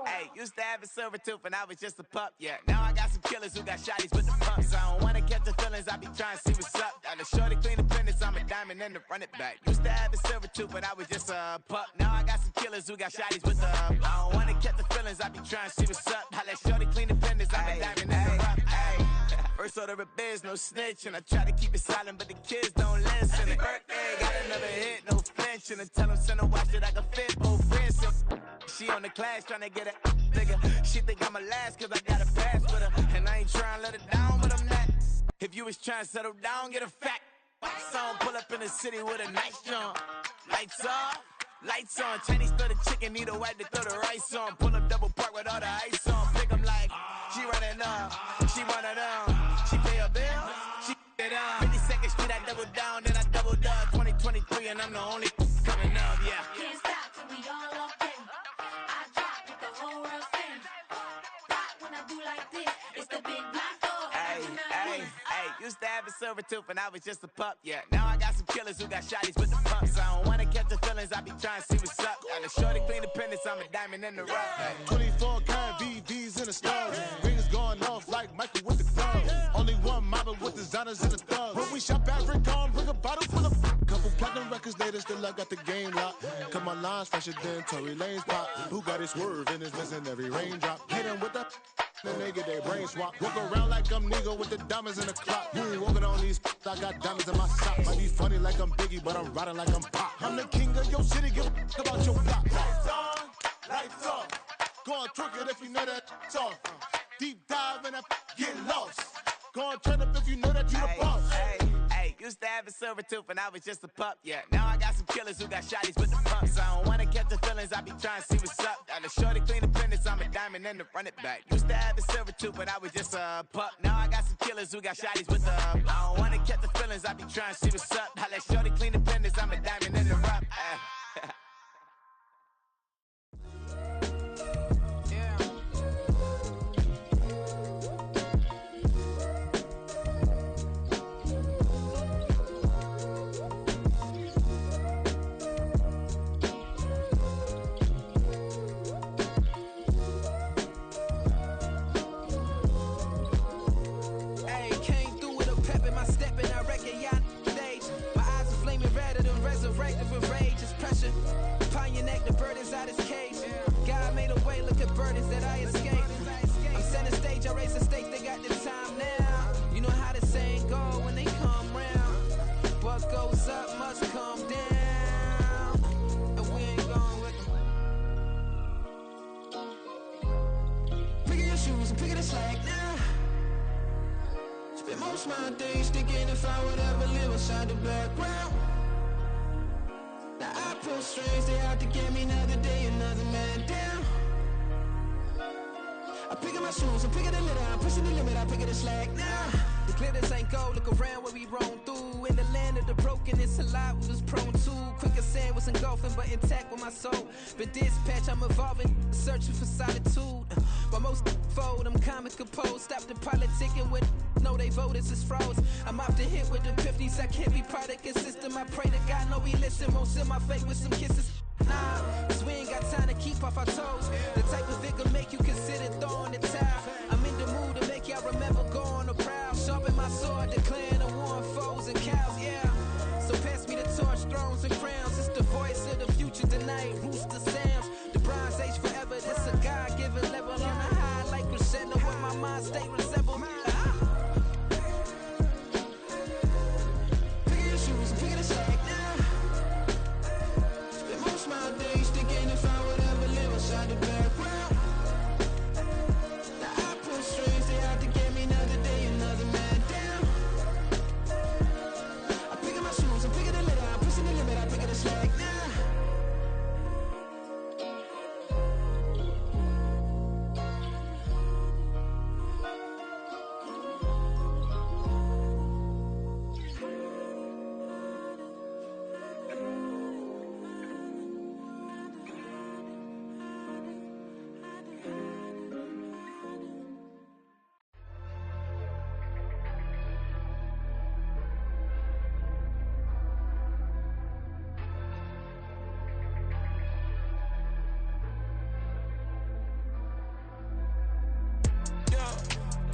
Hey, used to have a silver tooth when I was just a pup, yeah. Now I got some killers who got shotties with the pumps. I don't wanna catch the feelings, I be trying to see what's up. Got a shorty clean the fitness, I'm a diamond and to run it back. Used to have a silver tooth when I was just a pup. Now I got some killers who got shotties with the I don't wanna catch the feelings, I be trying to see what's up. I let shorty clean the fitness, I'm a diamond and to run it. First order of biz, no snitch, and I try to keep it silent, but the kids don't listen. Birthday, got another hit, no flinch, and I tell them send a watch that I can fit both wrists. She on the class trying to get it bigger. She think I'm a last cause I got a pass with her. And I ain't trying to let it down, but I'm not. If you was trying to settle down, get a fact. Song pull up in the city with a nice jump. Lights off, lights on. Chinese throw the chicken, need a wipe to throw the rice on. Pull up double park with all the ice on. Pick 'em like, she running up, she one of them. She pay her bill, she it up. 52nd Street, I double down, then I doubled up. 2023 and I'm the only coming up, yeah. Can't stop till we all up in. I drop it, the whole world sings. Rock when I do like this, it's the big black dog. Hey, used to have a silver tooth when I was just a pup, yeah. Now I got some killers who got shotties with the pumps. I don't wanna catch the feelings, I be trying to see what's up. Got a shorty clean the pendants, I'm a diamond in the rough. Hey. 24 karat VVs in the stars. Rings going off like Michael with the clubs. Only one mobbing with designers in the thugs. When we shop at Rick on, bring a bottle full of couple platinum records later, still I got the game locked. Cause my lines fresher than Tory Lane's pop. Who got his swerve and is missing every raindrop. Hit him with the then they get their brain swap. Walk around like I'm Nego with the diamonds in the clock. You ain't walking on these I got diamonds in my socks. Might be funny like I'm Biggie, but I'm riding like I'm Pop. I'm the king of your city, give a about your block. Lights on, lights off. Go on, twerk it if you know that off. Deep dive and get lost. Go on, turn up if you know that you the boss. Hey, used to have a silver tooth when I was just a pup, yeah. Now I got some killers who got shotties with the pumps. I don't wanna catch the feelings, I be trying to see what's up. Got a shorty clean the pendants, I'm a diamond and to run it back. Used to have a silver tooth when I was just a pup. Now I got some killers who got shotties with the I don't wanna catch the feelings, I be trying to see what's up. I let shorty clean the pendants, I'm a diamond and to run. Step and I reckon y'all stage. My eyes are flaming redder than resurrected with rage. It's pressure Spent most of my days thinking if I would ever live inside the background. Now I pull strings, they out to get me another day, another man down. I pick up my shoes, I'm picking the litter, I'm pushing the limit, I pick it a slack now. The glitters ain't gold, look around where we roam through. In the land of the broken, it's a lot we was prone to. Quicker sand was engulfing, but intact with my soul. But dispatch, I'm evolving, searching for solitude. While most fold, I'm comic composed. Stop the politicking with no, they voters is froze. I'm off the hit with the 50s, I can't be product system. I pray to God, no, he listen. Won't send my fate with some kisses. Nah, cause we ain't got time to keep off our toes. The type of vigor make you consider throwing the towel. I'm in the mood to make y'all remember going to proud. Sharpen my sword, declaring a war on foes and cows, yeah. So pass me the torch, thrones and crowns. It's the voice of the future tonight, rooster sounds. The Bronze Age forever, this a God-given level. On a high like crescendo, where my mind stay resemble me. Pick your shoes, pick it a slack now. Spent most of my days thinking if I would ever live inside the background. Now I pull strings, they out to get me another day, another man down. I pick up my shoes, I'm picking the litter, I'm pushing the limit, I pick it a slack now.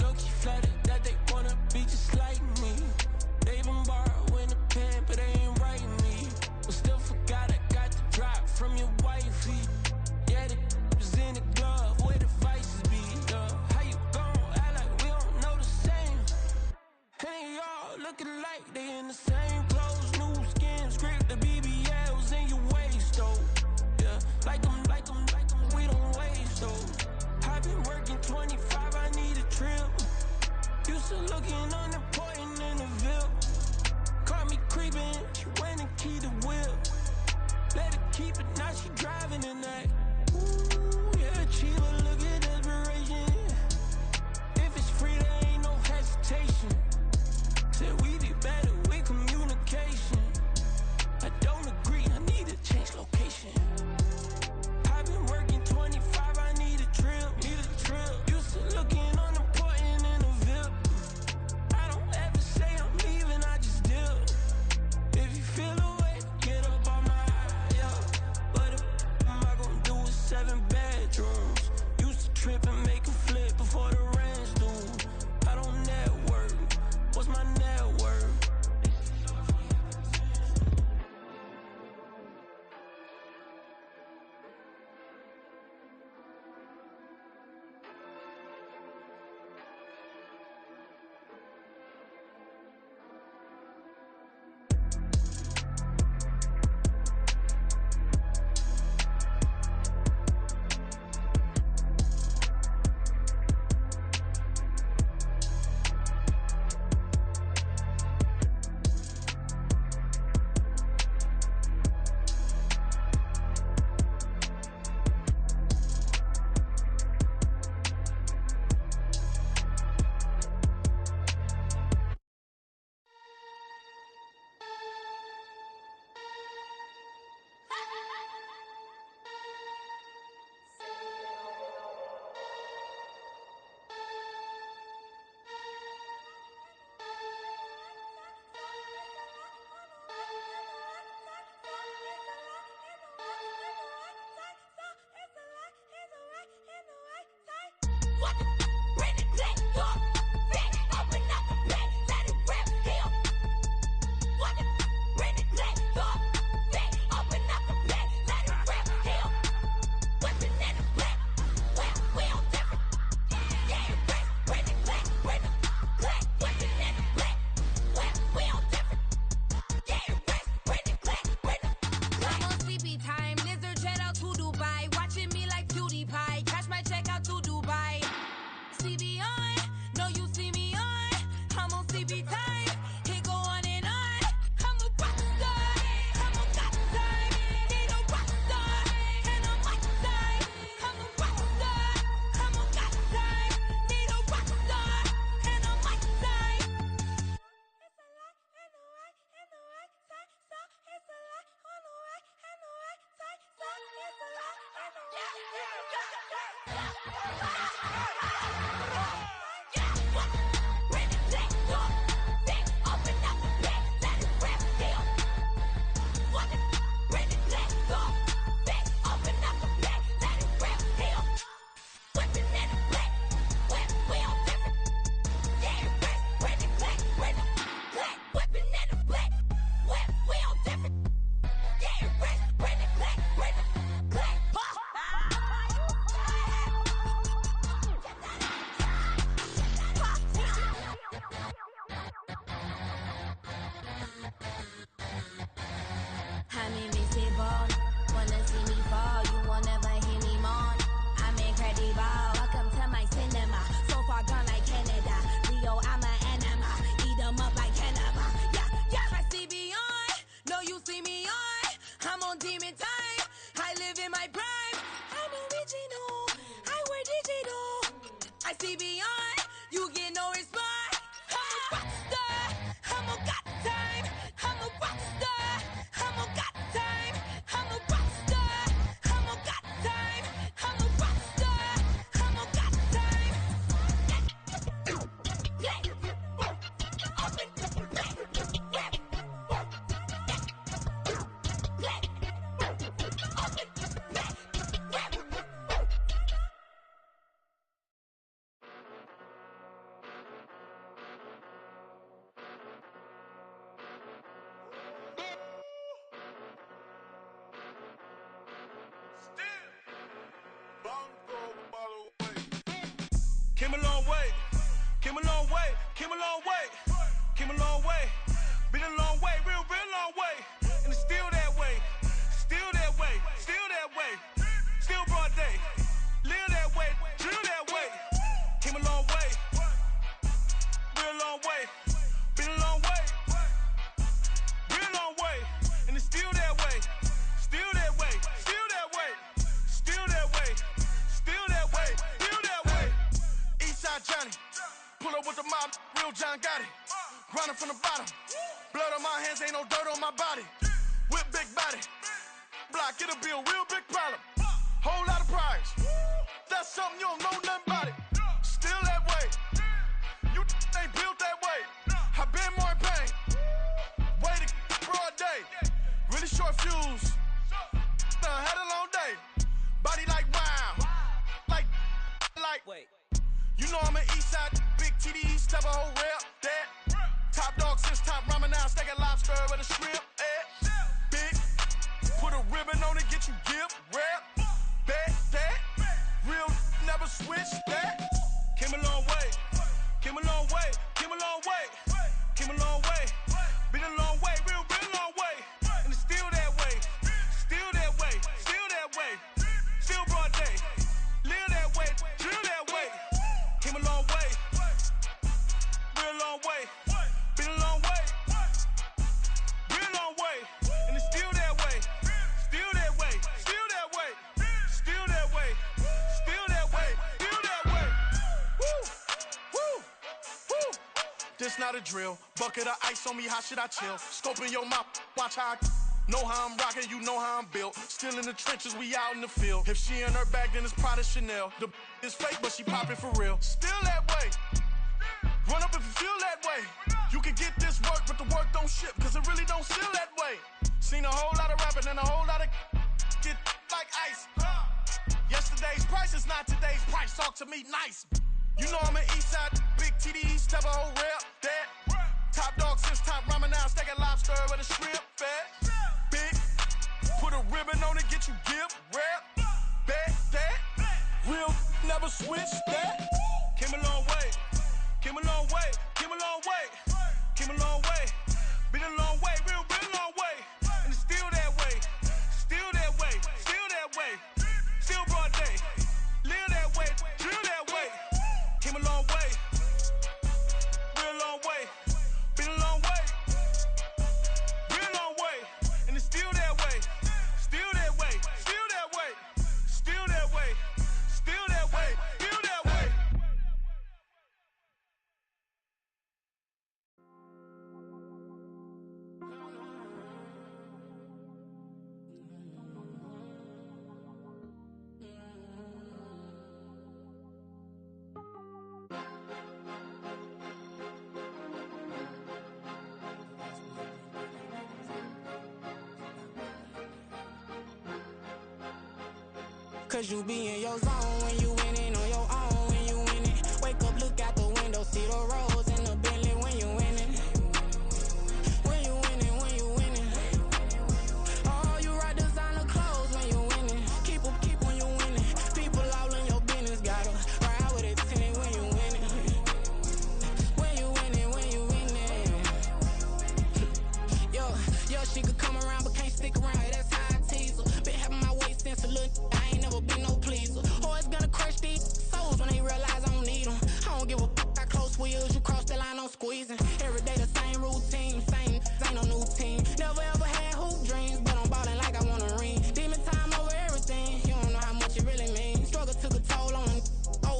Low-key flattered that they wanna be just like me. They been borrowing a pen, but they ain't writing me. But still forgot I got the drop from your wifey. Yeah, the was in the glove, where the vices be. How you gon' act like we don't know the same? Hey, y'all looking like they in the same clothes, new skin, script, the BBLs in your waist, though. Yeah, like them, we don't waste, though. I've been working 25, I need a trip. Used to looking unimportant in the Ville. Caught me creeping, she went and keyed the wheel. Let her keep it, now she driving in that. Ooh, yeah, Chiva, look at desperation. If it's free, there ain't no hesitation. Said we be better with communication. I don't agree, I need to change location. I've been working 25, I need a trip. Used to looking unimportant in the VIP. I don't ever say I'm leaving, I just dip. If you feel away, get up on my yeah. What am I gonna do with 7 bedrooms? Came a long way. Came a long way. Came a long way. Came a long way. Been a long way. Real long way. And it's still that way. Still that way. Still that way. Still broad day. Live that way. Drill that way. Came a long way. Real long way. Been a long way. Real long way. And it's still that way. Still that way. Still that way. Still that way. Still that way. Still that way. Eastside Johnny. Pull up with the mob. Real John Gotti. Grinding from the bottom. Blood on my hands. Ain't no dirt on my body. Whip big body. Block. It'll be a real big problem. Whole lot of prize. That's something you don't know nothing about it. Still that way. You ain't built that way. I been more in pain. Way to broad day. Really short fuse. Had a long day. Body like wow. Like. Wait. You know I'm an Eastside big TDE. Step a whole rep. That. Top dog since top ramen now. Steak a lobster with a shrimp. Big. Put a ribbon on it. Get you give. Rep. Bet that. Real never switch that. Came a long way. Came a long way. Came a long way. Came a long way. Been a long way. Real long way. And it's still that way. Still that way. Still that way. Still broad day. Live that way. Drill that way. Came a long way. Real long way. Been a long way. Real long way. And it's still that way. Still that way. Still that way. Still that way. Still that way. Still that way. Woo. Woo. Woo. This not a drill. Bucket of ice on me. How should I chill? Scoping your mouth. Watch how I know how I'm rocking. You know how I'm built. Still in the trenches. We out in the field. If she in her bag, then it's Prada Chanel. The is fake, but she popping for real. Still that way. Run up if you feel that way. You can get this work, but the work don't ship, cause it really don't feel that way. Seen a whole lot of rapping and a whole lot of get like ice. Yesterday's price is not today's price. Talk to me nice. You know I'm an Eastside big TDE. Step a whole rep. That. Top dog since top ramen now. Steak a lobster with a shrimp. Fat. Big. Put a ribbon on it. Get you give. Rep. Bet that. Real never switch that. Came a long way. Came a long way. Came a long way. Came a long way. Been a long way. Real long way. And it's still that way. Still that way. Still that way. Still broad day. Live that way. Drill that way. Came a long way. Real long way. Been a long way. Real long way. And it's still that way. Still that way. Still that way. Still that way. Still that way. Still that way. Cause you be in your zone when you winning on your own when you winning. Wake up, look out the window, see the rose in the Bentley when you winning. When you winning, when you winning. Oh, you ride designer clothes when you winning. Keep when you winning. People all in your business, gotta ride with it tinted when you winning. When you winning, when you winning. Yo, she could come around but can't stick around. That's how I tease her. Been having my waist since a little. Be no pleaser. Always gonna crush these souls when they realize I don't need them. I don't give a f***. I close wheels, you cross the line, I'm squeezing. Every day the same routine, same, ain't no new team. Never ever had hoop dreams, but I'm ballin' like I want a ring. Demon time over everything, you don't know how much it really means. Struggle took a toll on them,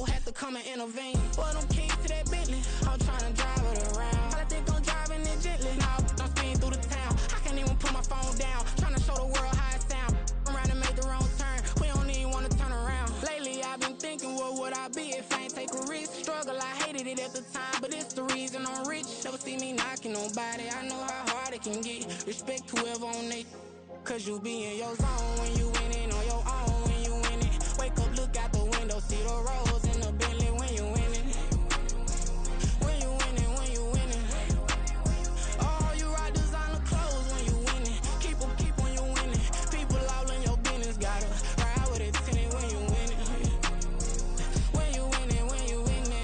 had to come and intervene. Boy, them keys to that Bentley, I'm tryna drive it around. I think I'm driving it gently, now I'm speeding through the town. I can't even put my phone down, tryna show the world how it sound. Around and make the wrong turn, we don't even wanna turn around. Lately I've been thinking, what would I be if I ain't take a risk? Struggle, I hated it at the time, but it's the reason I'm rich. Never see me knocking nobody, I know how hard it can get. Respect whoever on they, cause you be in your zone when you winning on your own when you winning. Wake up, look out the window, see the rose in the Bentley when you winning. When you winning, when you winning. Oh, you ride designer clothes when you winning. Keep when you winning. People all in your business, gotta ride with it tinted when you winning. When you winning, when you winning.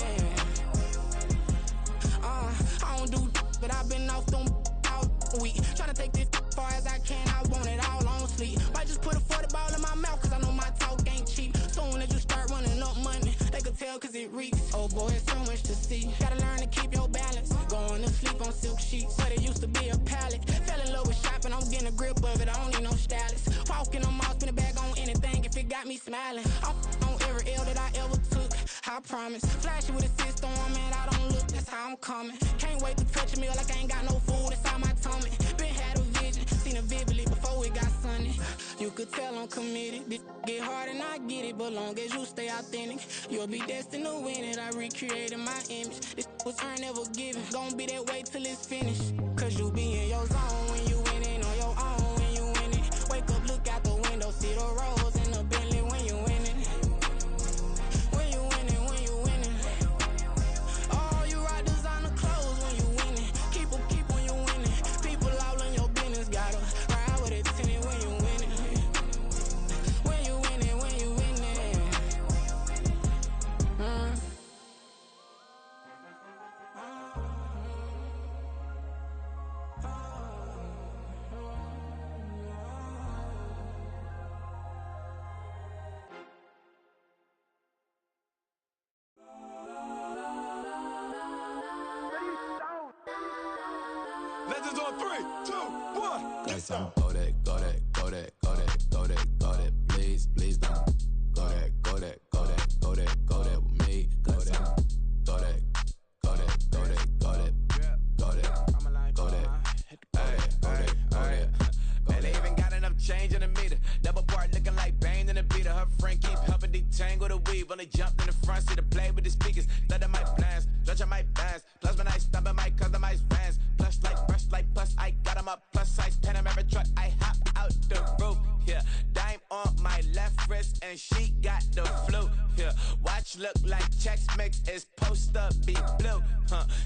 but I've been off them all week. Tryna take this far as I can, I want it all on sleep. Might just put a 40 ball in my mouth, cause I know my talk ain't cheap. Soon as you start running up money, they could tell cause it reeks. Oh boy, it's so much to see. Gotta learn to keep your balance. Going to sleep on silk sheets, but it used to be a pallet. Fell in love with shopping, I'm getting a grip of it, I don't need no stylist. Walking on mouth, spin a bag on anything if it got me smiling. I'm on every L that I ever took, I promise. Flashy with a system, man, I don't look, that's how I'm coming. Can't wait to touch a meal like I ain't got no food inside my tummy. Been had a vision, seen it vividly before it got sunny. You could tell I'm committed, this get hard and I get it, but long as you stay authentic, you'll be destined to win it. I recreated my image, this was earned, never given. Gonna be that way till it's finished, cause you be in your zone when you winning on your own when you win it. Wake up, look out the window, see the rose in the Bentley when you winning. When you winning, when you winning. Oh, you rock designer clothes when you winning. Keep when you winning. People all in your business, gotta ride with it tinted when you winning. When you winning, when you winning. Legends on 3, 2, 1. Got some go that, go that, go that, go that, go that, go that. Please, please don't go that, go that, go that, go that, go that with me. Go that, go that, go that, go that, go that, go that, go that, go that. Man, they even got enough change in the meter. Double part looking like Bane in the beater. Her friend keep helping detangle the weave. When they jumped in the front seat to play with the speakers. Let my plans, stretch on my bands. Plus when I stop at my customized vans. Plush like brush like plus I got them up plus size Panamera truck. I hop out the roof. Yeah, dime on my left wrist and she got the flu. Yeah, watch look like Chex Mix is post up be blue.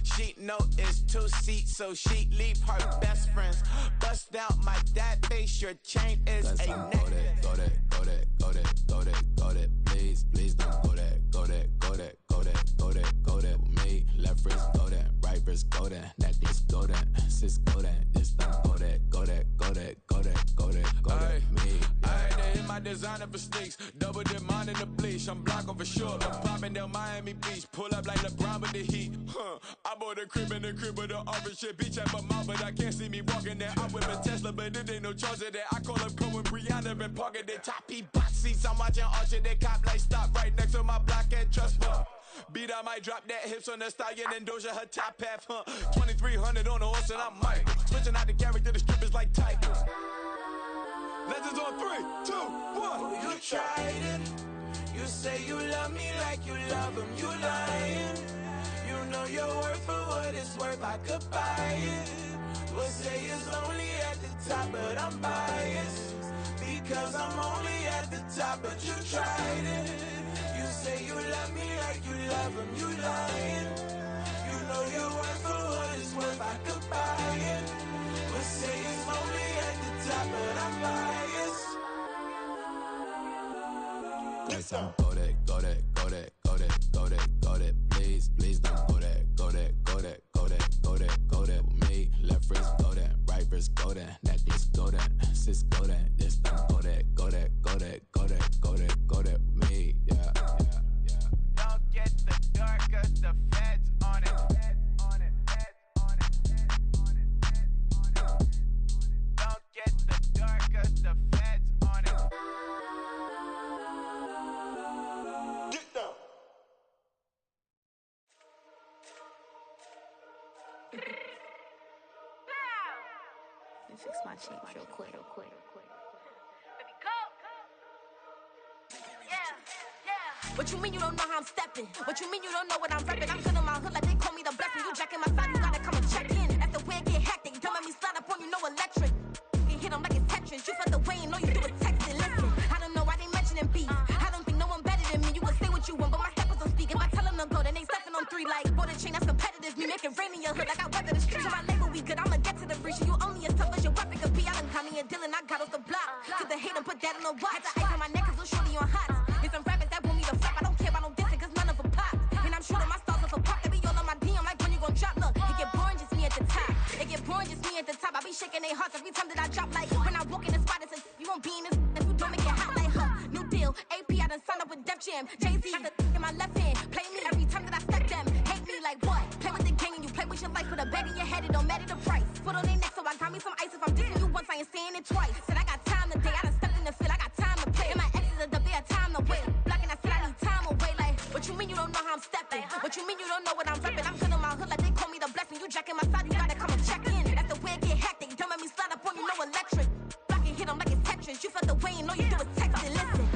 She know it's 2 seats, so she leave her best friends. Bust down my dad face, your chain is a necklace. Go that, go that, go that, go that, go that. Please, please don't go that, go that, go that, go that, go that, go that with me. Left wrist go that, right wrist go that, necklace go that, sis go that, this don't go that, go that, go that, go that, go that, go that, me. I had to hit my designer for sneaks, double dip mine in the bleach. I'm blocking for sure. I'm popping down Miami Beach, pull up like LeBron with the heat. I bought a crib in the crib with the office shit. Beach at my mouth, but I can't see me walking there. I whip a Tesla, but it ain't no charge of that. I call up Cole and Brianna and parking their top box seats. I'm watching Archer, they cop like stop right next to my block and trust bar. Beat, I might drop that hips on the stallion and Doja her top half, 2300 on the horse and I'm Mike. Switching out the character, the strippers like Tigers. Legends on 3, 2, 1. You tried it. You say you love me like you love him. You lying. You know your worth for what it's worth. I could buy it. We'll say it's only at the top, but I'm biased because I'm only at the top. But you tried it. You say you love me like you love him. You lying. You know your worth for what it's worth. I could buy it. We'll say it's only at the top, but I'm biased. Got some go that, go that, go that, go that, go that, go that. Please, please don't go that, go that, go that, go that, go that, go that with me. Left wrist go that, right wrist go that, necklace go that, sis go that, this don't go that, go that, go that, go that, go that, go that with me. Yeah, yeah, yeah. Don't get the dark, cause the feds on it. Don't get the dark, cause the feds on it. Get down. Let me fix my cheek real quick. What you mean you don't know how I'm stepping? What you mean you don't know what I'm repping? I'm good in my hood like they call me the blessing. You jacking my side, you gotta come and check in. After where it get hectic, don't let me slide up on you, no electric. You hit them like it's Tetris. You felt the way and know you do a texting. Listen, I don't know why they mentioning beef. I don't think no one better than me. You can say what you want, but my steppers don't speak. If I tell them to go, then they stepping on 3 like border chain. That's competitive. Me make it rain in your hood like I weather the streets. So my label we good. I'ma get to the breach. You only as tough as your weapon could be. I done Connie and Dylan. I got off the block. Took the hate and put that on the watch. Had the ice on my neck 'cause little shorty on hot. There's some rappers that want me to flap. I don't care about no dissing 'cause none of them pop. And I'm shooting my stars off a pop. They be all on my DM like when you gon' drop. Look, it get boring just me at the top. me at the top, I be shaking their hearts every time that I drop. Like when I walk in the spot, it's you won't be in this if you don't make it hot. Like new deal, AP, I done signed up with Def Jam. Jay-Z got the in my left hand, play me every time that I step them. Hate me like what? Play with the gang and you play with your life. Put a bag in your head, it don't matter the price. Put on their neck, so I got me some ice. If I'm dissing you once, I ain't saying it twice. Said I got time today, I done stepped in the field, I got time to play. And my exes are the bare time to wait. Blocking, I said I need time away. Like what you mean you don't know how I'm stepping? What you mean you don't know what I'm repping? I'm good in my hood like they call me the blessing. You jacking my side, you gotta come and check in. That's the way it get hectic. Don't make me slide up on you, no electric. Blocking, hit them like it's Tetris. You felt the way and all you do is text it. Listen.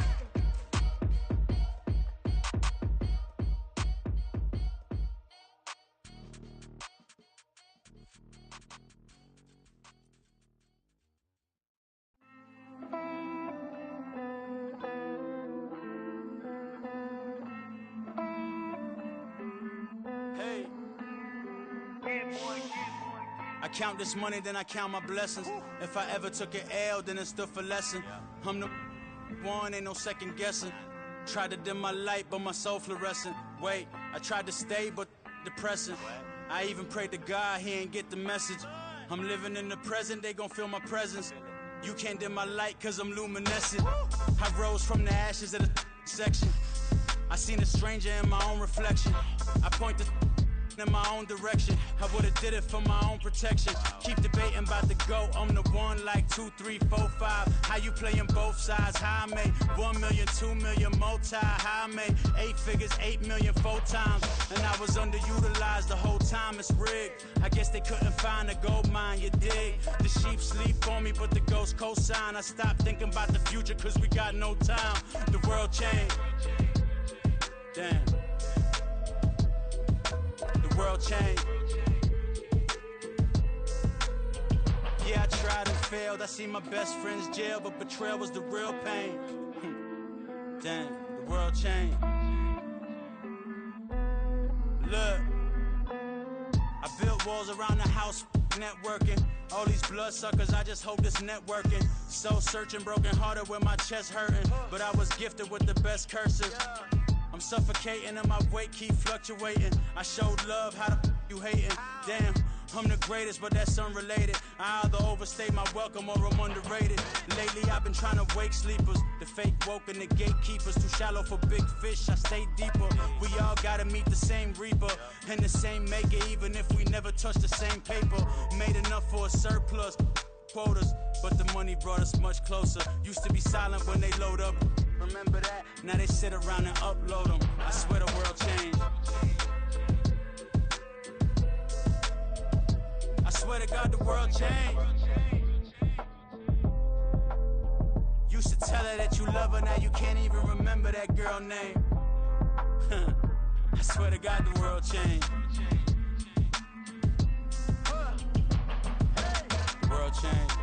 I count this money, then I count my blessings. If I ever took an L, then it stood for lesson. I'm the one, ain't no second guessing. Tried to dim my light, but my soul fluorescent. Wait, I tried to stay, but depressing. I even prayed to God, he ain't get the message. I'm living in the present, they gon' feel my presence. You can't dim my light, cause I'm luminescent. I rose from the ashes of the section. I seen a stranger in my own reflection. I point the in my own direction. I would've did it for my own protection. Keep debating about the GOAT. I'm the one like 2, 3, 4, 5. How you playing both sides? How I made 1 million, 2 million, multi. How I made 8 figures, 8 million, 4 times. And I was underutilized the whole time. It's rigged. I guess they couldn't find a gold mine, you dig? The sheep sleep on me, but the ghost cosign. I stopped thinking about the future, cause we got no time. The world changed. Damn. The world changed. Yeah, I tried and failed. I seen my best friends jail, but betrayal was the real pain. Damn, the world changed. Look, I built walls around the house, networking. All these bloodsuckers, I just hope this networking. Soul searching, broken hearted with my chest hurting. But I was gifted with the best cursive. I'm suffocating and my weight keep fluctuating. I showed love, how the you hating? Damn, I'm the greatest, but that's unrelated. I either overstay my welcome or I'm underrated. Lately I've been trying to wake sleepers. The fake woke and the gatekeepers. Too shallow for big fish, I stay deeper. We all gotta meet the same reaper and the same maker, even if we never touch the same paper. Made enough for a surplus quotas, but the money brought us much closer. Used to be silent when they load up. Remember that? Now they sit around and upload them. I swear the world changed. I swear to God the world changed. Used to tell her that you love her, now you can't even remember that girl name. I swear to God the world changed. The world changed.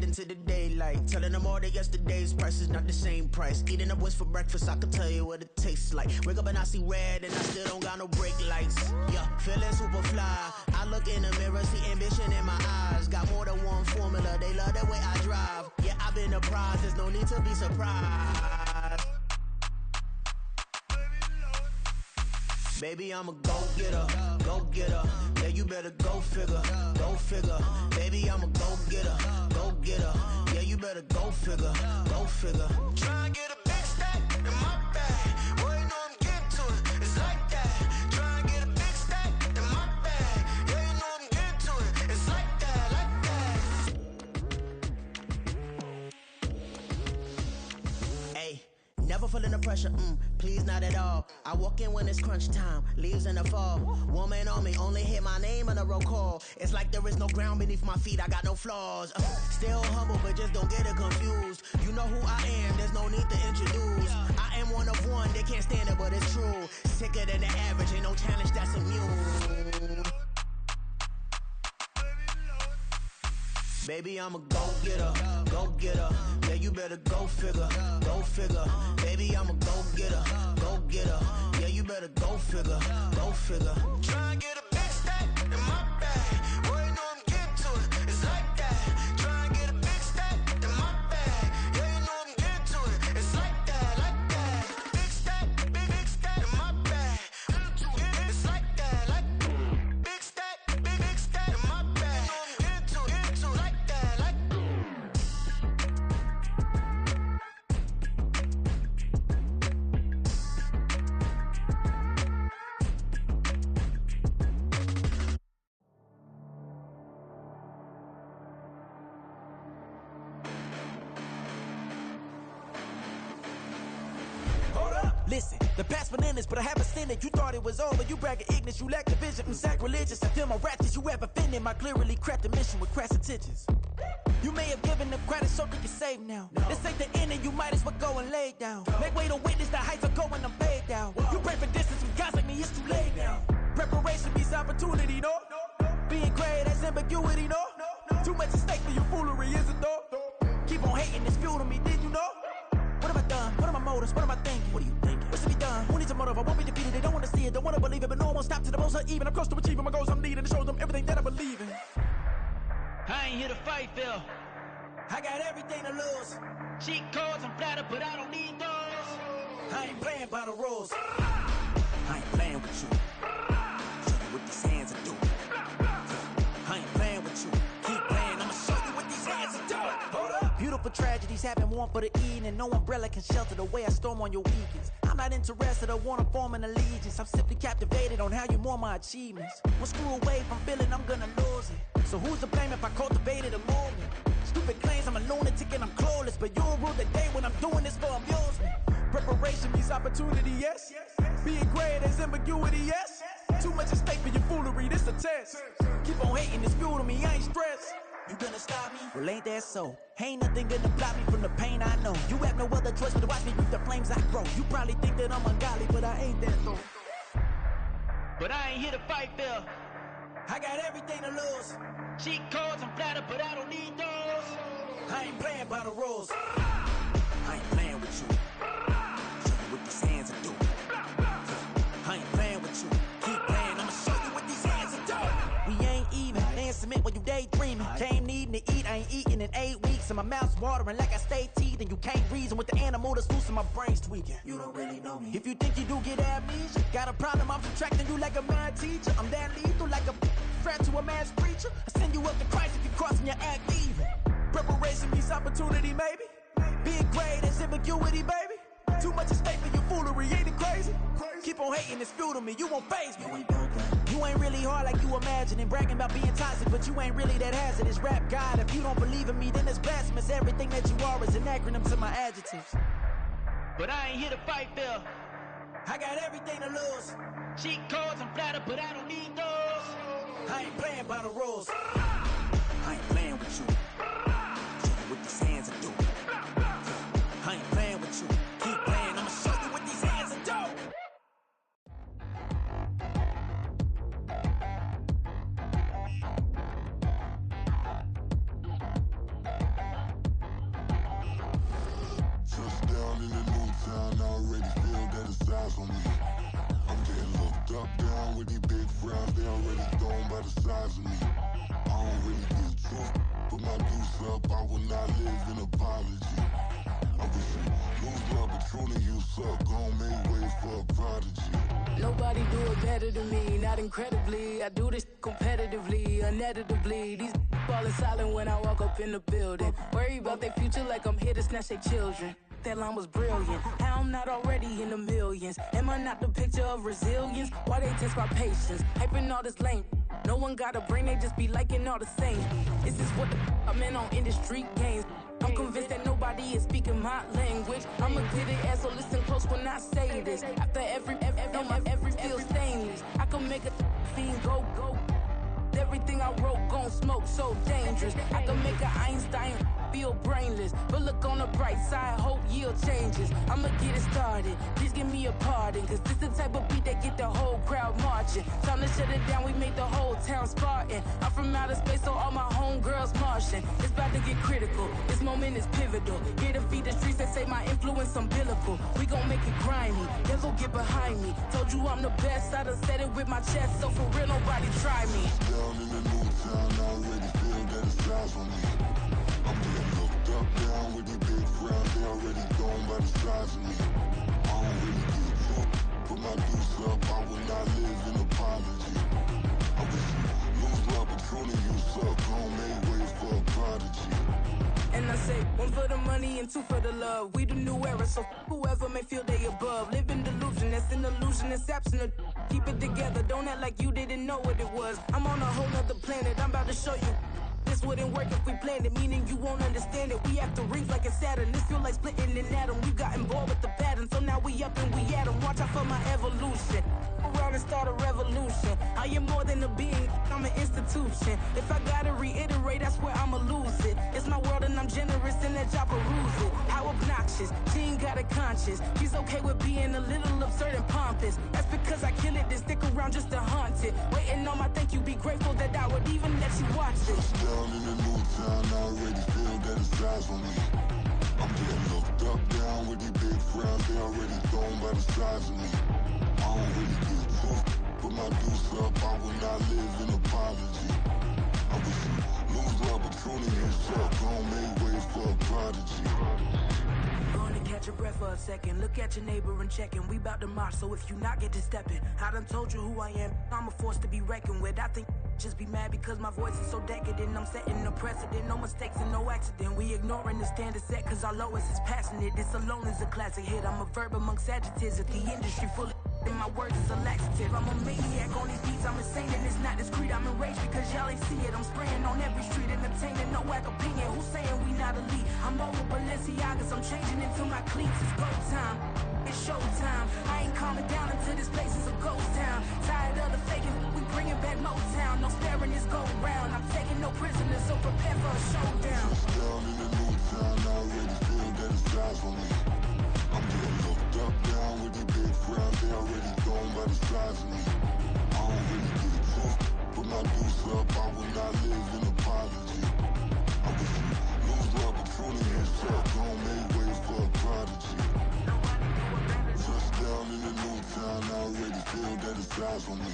To the daylight, telling them all that yesterday's price is not the same price. Eating up what's for breakfast, I can tell you what it tastes like. Wake up and I see red and I still don't got no brake lights. Yeah, feeling super fly. I look in the mirror, see ambition in my eyes. Got more than one formula, they love the way I drive. Yeah, I've been a prize, there's no need to be surprised. Baby, I'm a go-getter, go-getter. Yeah, you better go figure, go figure. Baby, I'm a go-getter, go-getter. Yeah, you better go figure, go figure. Try and get a big stack in my bag. Boy, you know I'm getting to it, it's like that. Try and get a big stack in my bag. Yeah, you know I'm getting to it, it's like that, like that. Hey, never feeling the pressure, please not at all. I walk in when it's crunch time, leaves in the fall. Woman on me, only hit my name on a roll call. It's like there is no ground beneath my feet, I got no flaws. Still humble, but just don't get it confused. You know who I am, there's no need to introduce. I am one of one, they can't stand it, but it's true. Sicker than the average, ain't no challenge that's immune. Baby, I'm a go-getter, go getter. Yeah, you better go figure, go figure. Baby, I'm a go getter, go getter. Yeah, you better go figure, go figure. Try and get a big stack in my bag. Boy, you know I'm getting to it. It's like that. Try and get a big stack in my bag. Yeah, you know I'm getting to it. It's like that, like that. Big stack, big stack in my bag. It's like that, like big stack in my bag. You know I'm getting to it, like that, like. Listen, the past bananas, but I haven't seen it. You thought it was over, you bragging ignorance, you lack the vision from sacrilegious. I feel my ratchets, you have offended my clearly crafted mission with crass intentions. You may have given them credit so they can save now. This ain't the end and you might as well go and lay down. Make way to witness the heights are going, I'm paid down. You pray for distance with guys like me, it's too late now. Preparation means opportunity, no? Being great has ambiguity, no? Too much at stake for your foolery, is it though? Keep on hating, it's fuel to me, did you know? What have I done? What are my motives? What am I thinking? What are you thinking? What's to be done? Who needs a motive? I won't be defeated. They don't want to see it, don't want to believe it, but no one will stop to the most even. I'm close to achieving my goals I'm needing to show them everything that I believe in. I ain't here to fight, Phil. I got everything to lose. Cheat codes, I'm flattered, but I don't need those. I ain't playing by the rules. I ain't playing with you. Show you what these hands are doing. I ain't playing with you. Keep playing, I'ma show you what these hands are doing. Hold up. Beautiful tragedies happen, one for the evening. No umbrella can shelter the way I storm on your weekends. I'm not interested, I wanna form an allegiance. I'm simply captivated on how you mourn my achievements. One screw away from feeling I'm gonna lose it. So who's to blame if I cultivated a movement? Stupid claims I'm a lunatic and I'm clueless, but you'll rule the day when I'm doing this for amusement. Preparation means opportunity, yes. Being great is ambiguity, yes. Too much at stake for your foolery, this a test. Keep on hating, it's fuel to me, I ain't stressed. You gonna stop me? Well, ain't that so? Ain't nothing gonna block me from the pain I know. You have no other choice but to watch me reap the flames I grow. You probably think that I'm ungodly, but I ain't that though. But I ain't here to fight, Phil. I got everything to lose. Cheat codes, I'm flattered, but I don't need those. I ain't playing by the rules. I ain't playing with you. Show you what these hands are doing. I ain't playing with you. Keep playing, I'ma show you what these hands are doing. We ain't even. They ain't submit when you daydreaming. Came needing to eat, I ain't eating in 8 weeks. And my mouth's watering like I stay teeth. And you can't reason with the animal that's loose and my brain's tweaking. You don't really know me. If you think you do get amnesia, got a problem, I'm subtracting you like a mad teacher. I'm that lethal like a threat to a mass preacher. I send you up to Christ if you crossing your act even. Preparation means opportunity, maybe. Being great is ambiguity, baby. Too much at stake for your foolery, ain't it crazy? Keep on hating, it's fuel to me, you won't faze me. You ain't really hard like you imagining. Bragging about being toxic, but you ain't really that hazardous. Rap God, if you don't believe in me, then it's blasphemous. Everything that you are is an acronym to my adjectives. But I ain't here to fight, Phil. I got everything to lose. Cheat codes, I'm flattered, but I don't need those. I ain't playing by the rules. I ain't playing with you. Show you what these hands are doing. I ain't playing with you. Keep playing, I'ma show you what these hands are doing. Touchdown in the new town, I already feel that it's eyes on me. I'm getting looked up, down with these big frowns, they already thrown by the size of me. I don't really get truth, put my deuce up, I will not live in apology. I wish you lose love, but truly you suck, gon' make way for a prodigy. Nobody do it better than me, not incredibly. I do this competitively, uneditably. These falling silent when I walk up in the building. Worry about their future like I'm here to snatch their children. That line was brilliant. How I'm not already in the millions? Am I not the picture of resilience? Why they test my patience? Hyping all this lame. No one got a brain, they just be liking all the same. This is what the I'm in on industry games. I'm convinced that nobody is speaking my language. I'm a clear their ass, so listen close when I say this. After every feel stainless. I can make a fiend go. Everything I wrote gon' smoke, so dangerous. I can make an Einstein feel brainless. But look on the bright side, hope yield changes. I'ma get it started, please give me a pardon. Cause this the type of beat that get the whole crowd marching. Time to shut it down, we make the whole town Spartan. I'm from outer space, so all my homegirls Martian. It's about to get critical, this moment is pivotal. Here to feed the streets that say my influence umbilical. We gon' make it grimy, devil get behind me. Told you I'm the best, I done said it with my chest. So for real, nobody try me. Down in the new town, I already feel that it's eyes on me. I'm getting looked up, down with the big crowd. They already gone by the size of me. I don't really get drunk, put my deuce up. I will not live in apology. I wish you lose love, but truly you suck. Home made ways for a prodigy. And I say, one for the money and two for the love. We the new era, so whoever may feel they above. Live in delusion, that's an illusion, it's absent. Keep it together, don't act like you didn't know what it was. I'm on a whole nother planet, I'm about to show you. This wouldn't work if we planned it, meaning you won't understand it. We have to rings like a Saturn, this feel like splitting an atom. We got involved with the pattern, so now we up and we at 'em. Watch out for my evolution, around and start a revolution. I am more than a being, I'm an institution. If I gotta reiterate, that's where I'ma lose it. It's my world and I'm generous in that job peruse it. How obnoxious, she ain't got a conscience. She's okay with being a little absurd and pompous. That's because I kill it, then stick around just to haunt it. Waiting on my thank you, be grateful that I would even let you watch it. Down in the new town, I already feel that it's eyes on me. I'm getting looked up, down with the big crowd. They already gone by the size of me. I don't really get drunk, put my deuce up. I will not live in apology. I wish you lose love, but truly you suck. Home made ways for a prodigy. Gonna catch your breath for a second. Look at your neighbor and check him. We bout to march, so if you not get to stepping. I done told you who I am. I'm a force to be reckoned with. I think just be mad because my voice is so decadent. I'm setting a precedent, no mistakes and no accident. We ignoring the standard set cause our lowest is passionate. This alone is a classic hit. I'm a verb amongst adjectives. If the industry full of and my words is a laxative. I'm a maniac on these beats, I'm insane and it's not discreet. I'm enraged because y'all ain't see it. I'm spraying on every street, entertaining, no whack opinion. Who's saying we not elite? I'm over Balenciagas, I'm changing into my cleats. It's go time, it's showtime. I ain't calming down until this place is a ghost town. Tired of the faking, we bringing back Motown. No sparing this go round. I'm taking no prisoners, so prepare for a showdown. Down in the new town, I already feel that it's eyes on me. I'm getting looked up, down with the big crowd. They already gone by the size of me. I don't really get drunk, put my deuce up. I will not live in apology. I wish you lose love, but truly you suck. Home made ways for a prodigy. Just down in the new town, I already feel that it's eyes on me.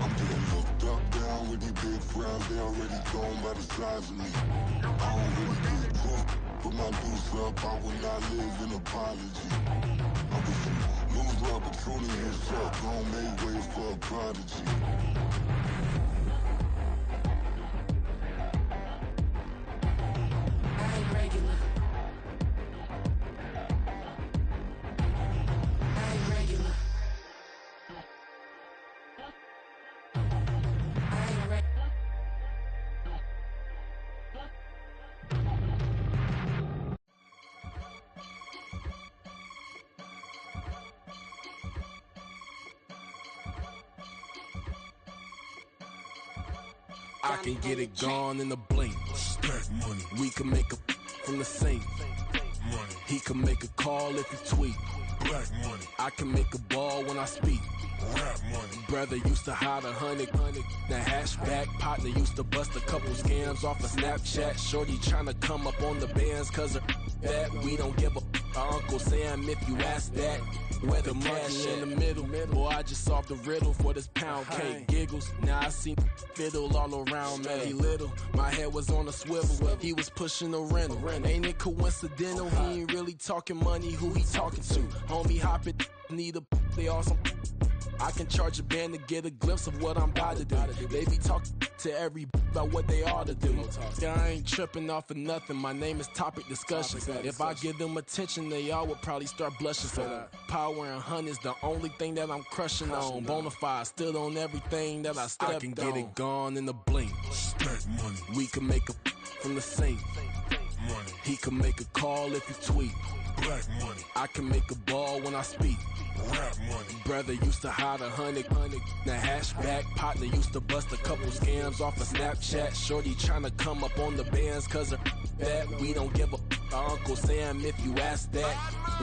I'm getting looked up, down with the big crowd. They already gone by the size of me. I don't really get drunk, put my deuce up. I will not live in apology. I wish you lose love, but truly you suck. Home made ways for a prodigy. I ain't regular. I ain't regular. I ain't regular. I can get it gone in a blink. Stack money. We can make a from the sink. Money. He can make a call if he tweet. Black money. I can make a ball when I speak. Rap money. Brother used to hide 100. The hashback partner used to bust a couple scams off of Snapchat. Shorty tryna come up on the bands cause of that. We don't give a Uncle Sam if you ask that. Where the cash in the middle. Boy, I just solved the riddle for this pound cake. Giggles, now I see fiddle all around me. He little, my head was on a swivel. He was pushing a rental. Ain't it coincidental? He ain't really talking money, who he talking to? Homie hopping, need a they awesome. I can charge a band to get a glimpse of what I'm about to do. They be talking to every about what they ought to do. Yeah, I ain't tripping off of nothing. My name is Topic Discussion. If I give them attention, they all would probably start blushing. So power and hunt is the only thing that I'm crushing on. Bonafide, stood on everything that I stepped on. I can get it gone in a blink. Stack money. We can make a from the sink. Money. He can make a call if he tweet. Black money. I can make a ball when I speak. Rap money. Brother used to hide 100. The hashback partner used to bust a couple scams off of Snapchat. Shorty tryna come up on the bands cause of that. We don't give a Uncle Sam if you ask that.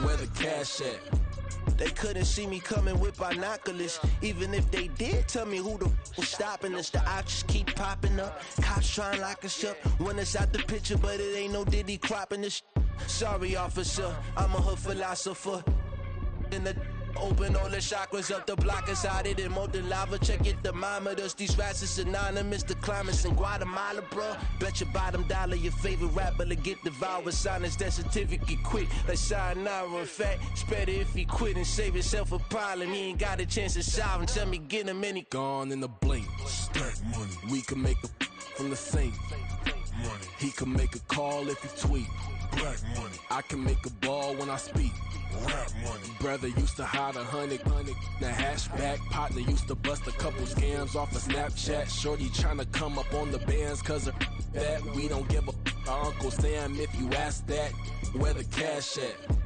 Where the cash at? They couldn't see me coming with binoculars. Even if they did, tell me who the was stopping us. The options keep popping up. Cops trying lock us up. When it's out the picture, but it ain't no Diddy cropping this. Sorry, officer, I'm a hood philosopher. In the open all the chakras up, the block is out it in molten lava. Check it, thermometers. These rats is synonymous. The climates in Guatemala, bro. Bet your bottom dollar your favorite rapper to get devoured. Sign his death certificate quick. Like sayonara. In fact, it's better if he quit and save himself a problem. He ain't got a chance to solve him. Tell me, get him any. Gone in the blink. Stack money. We can make a from the sink. Money. He can make a call if you tweet. Black money. I can make a ball when I speak. Rap money. Brother used to hide 100. The hatchback partner used to bust a couple scams off of Snapchat. Shorty tryna come up on the bands cause of that. We don't give a Uncle Sam if you ask that. Where the cash at?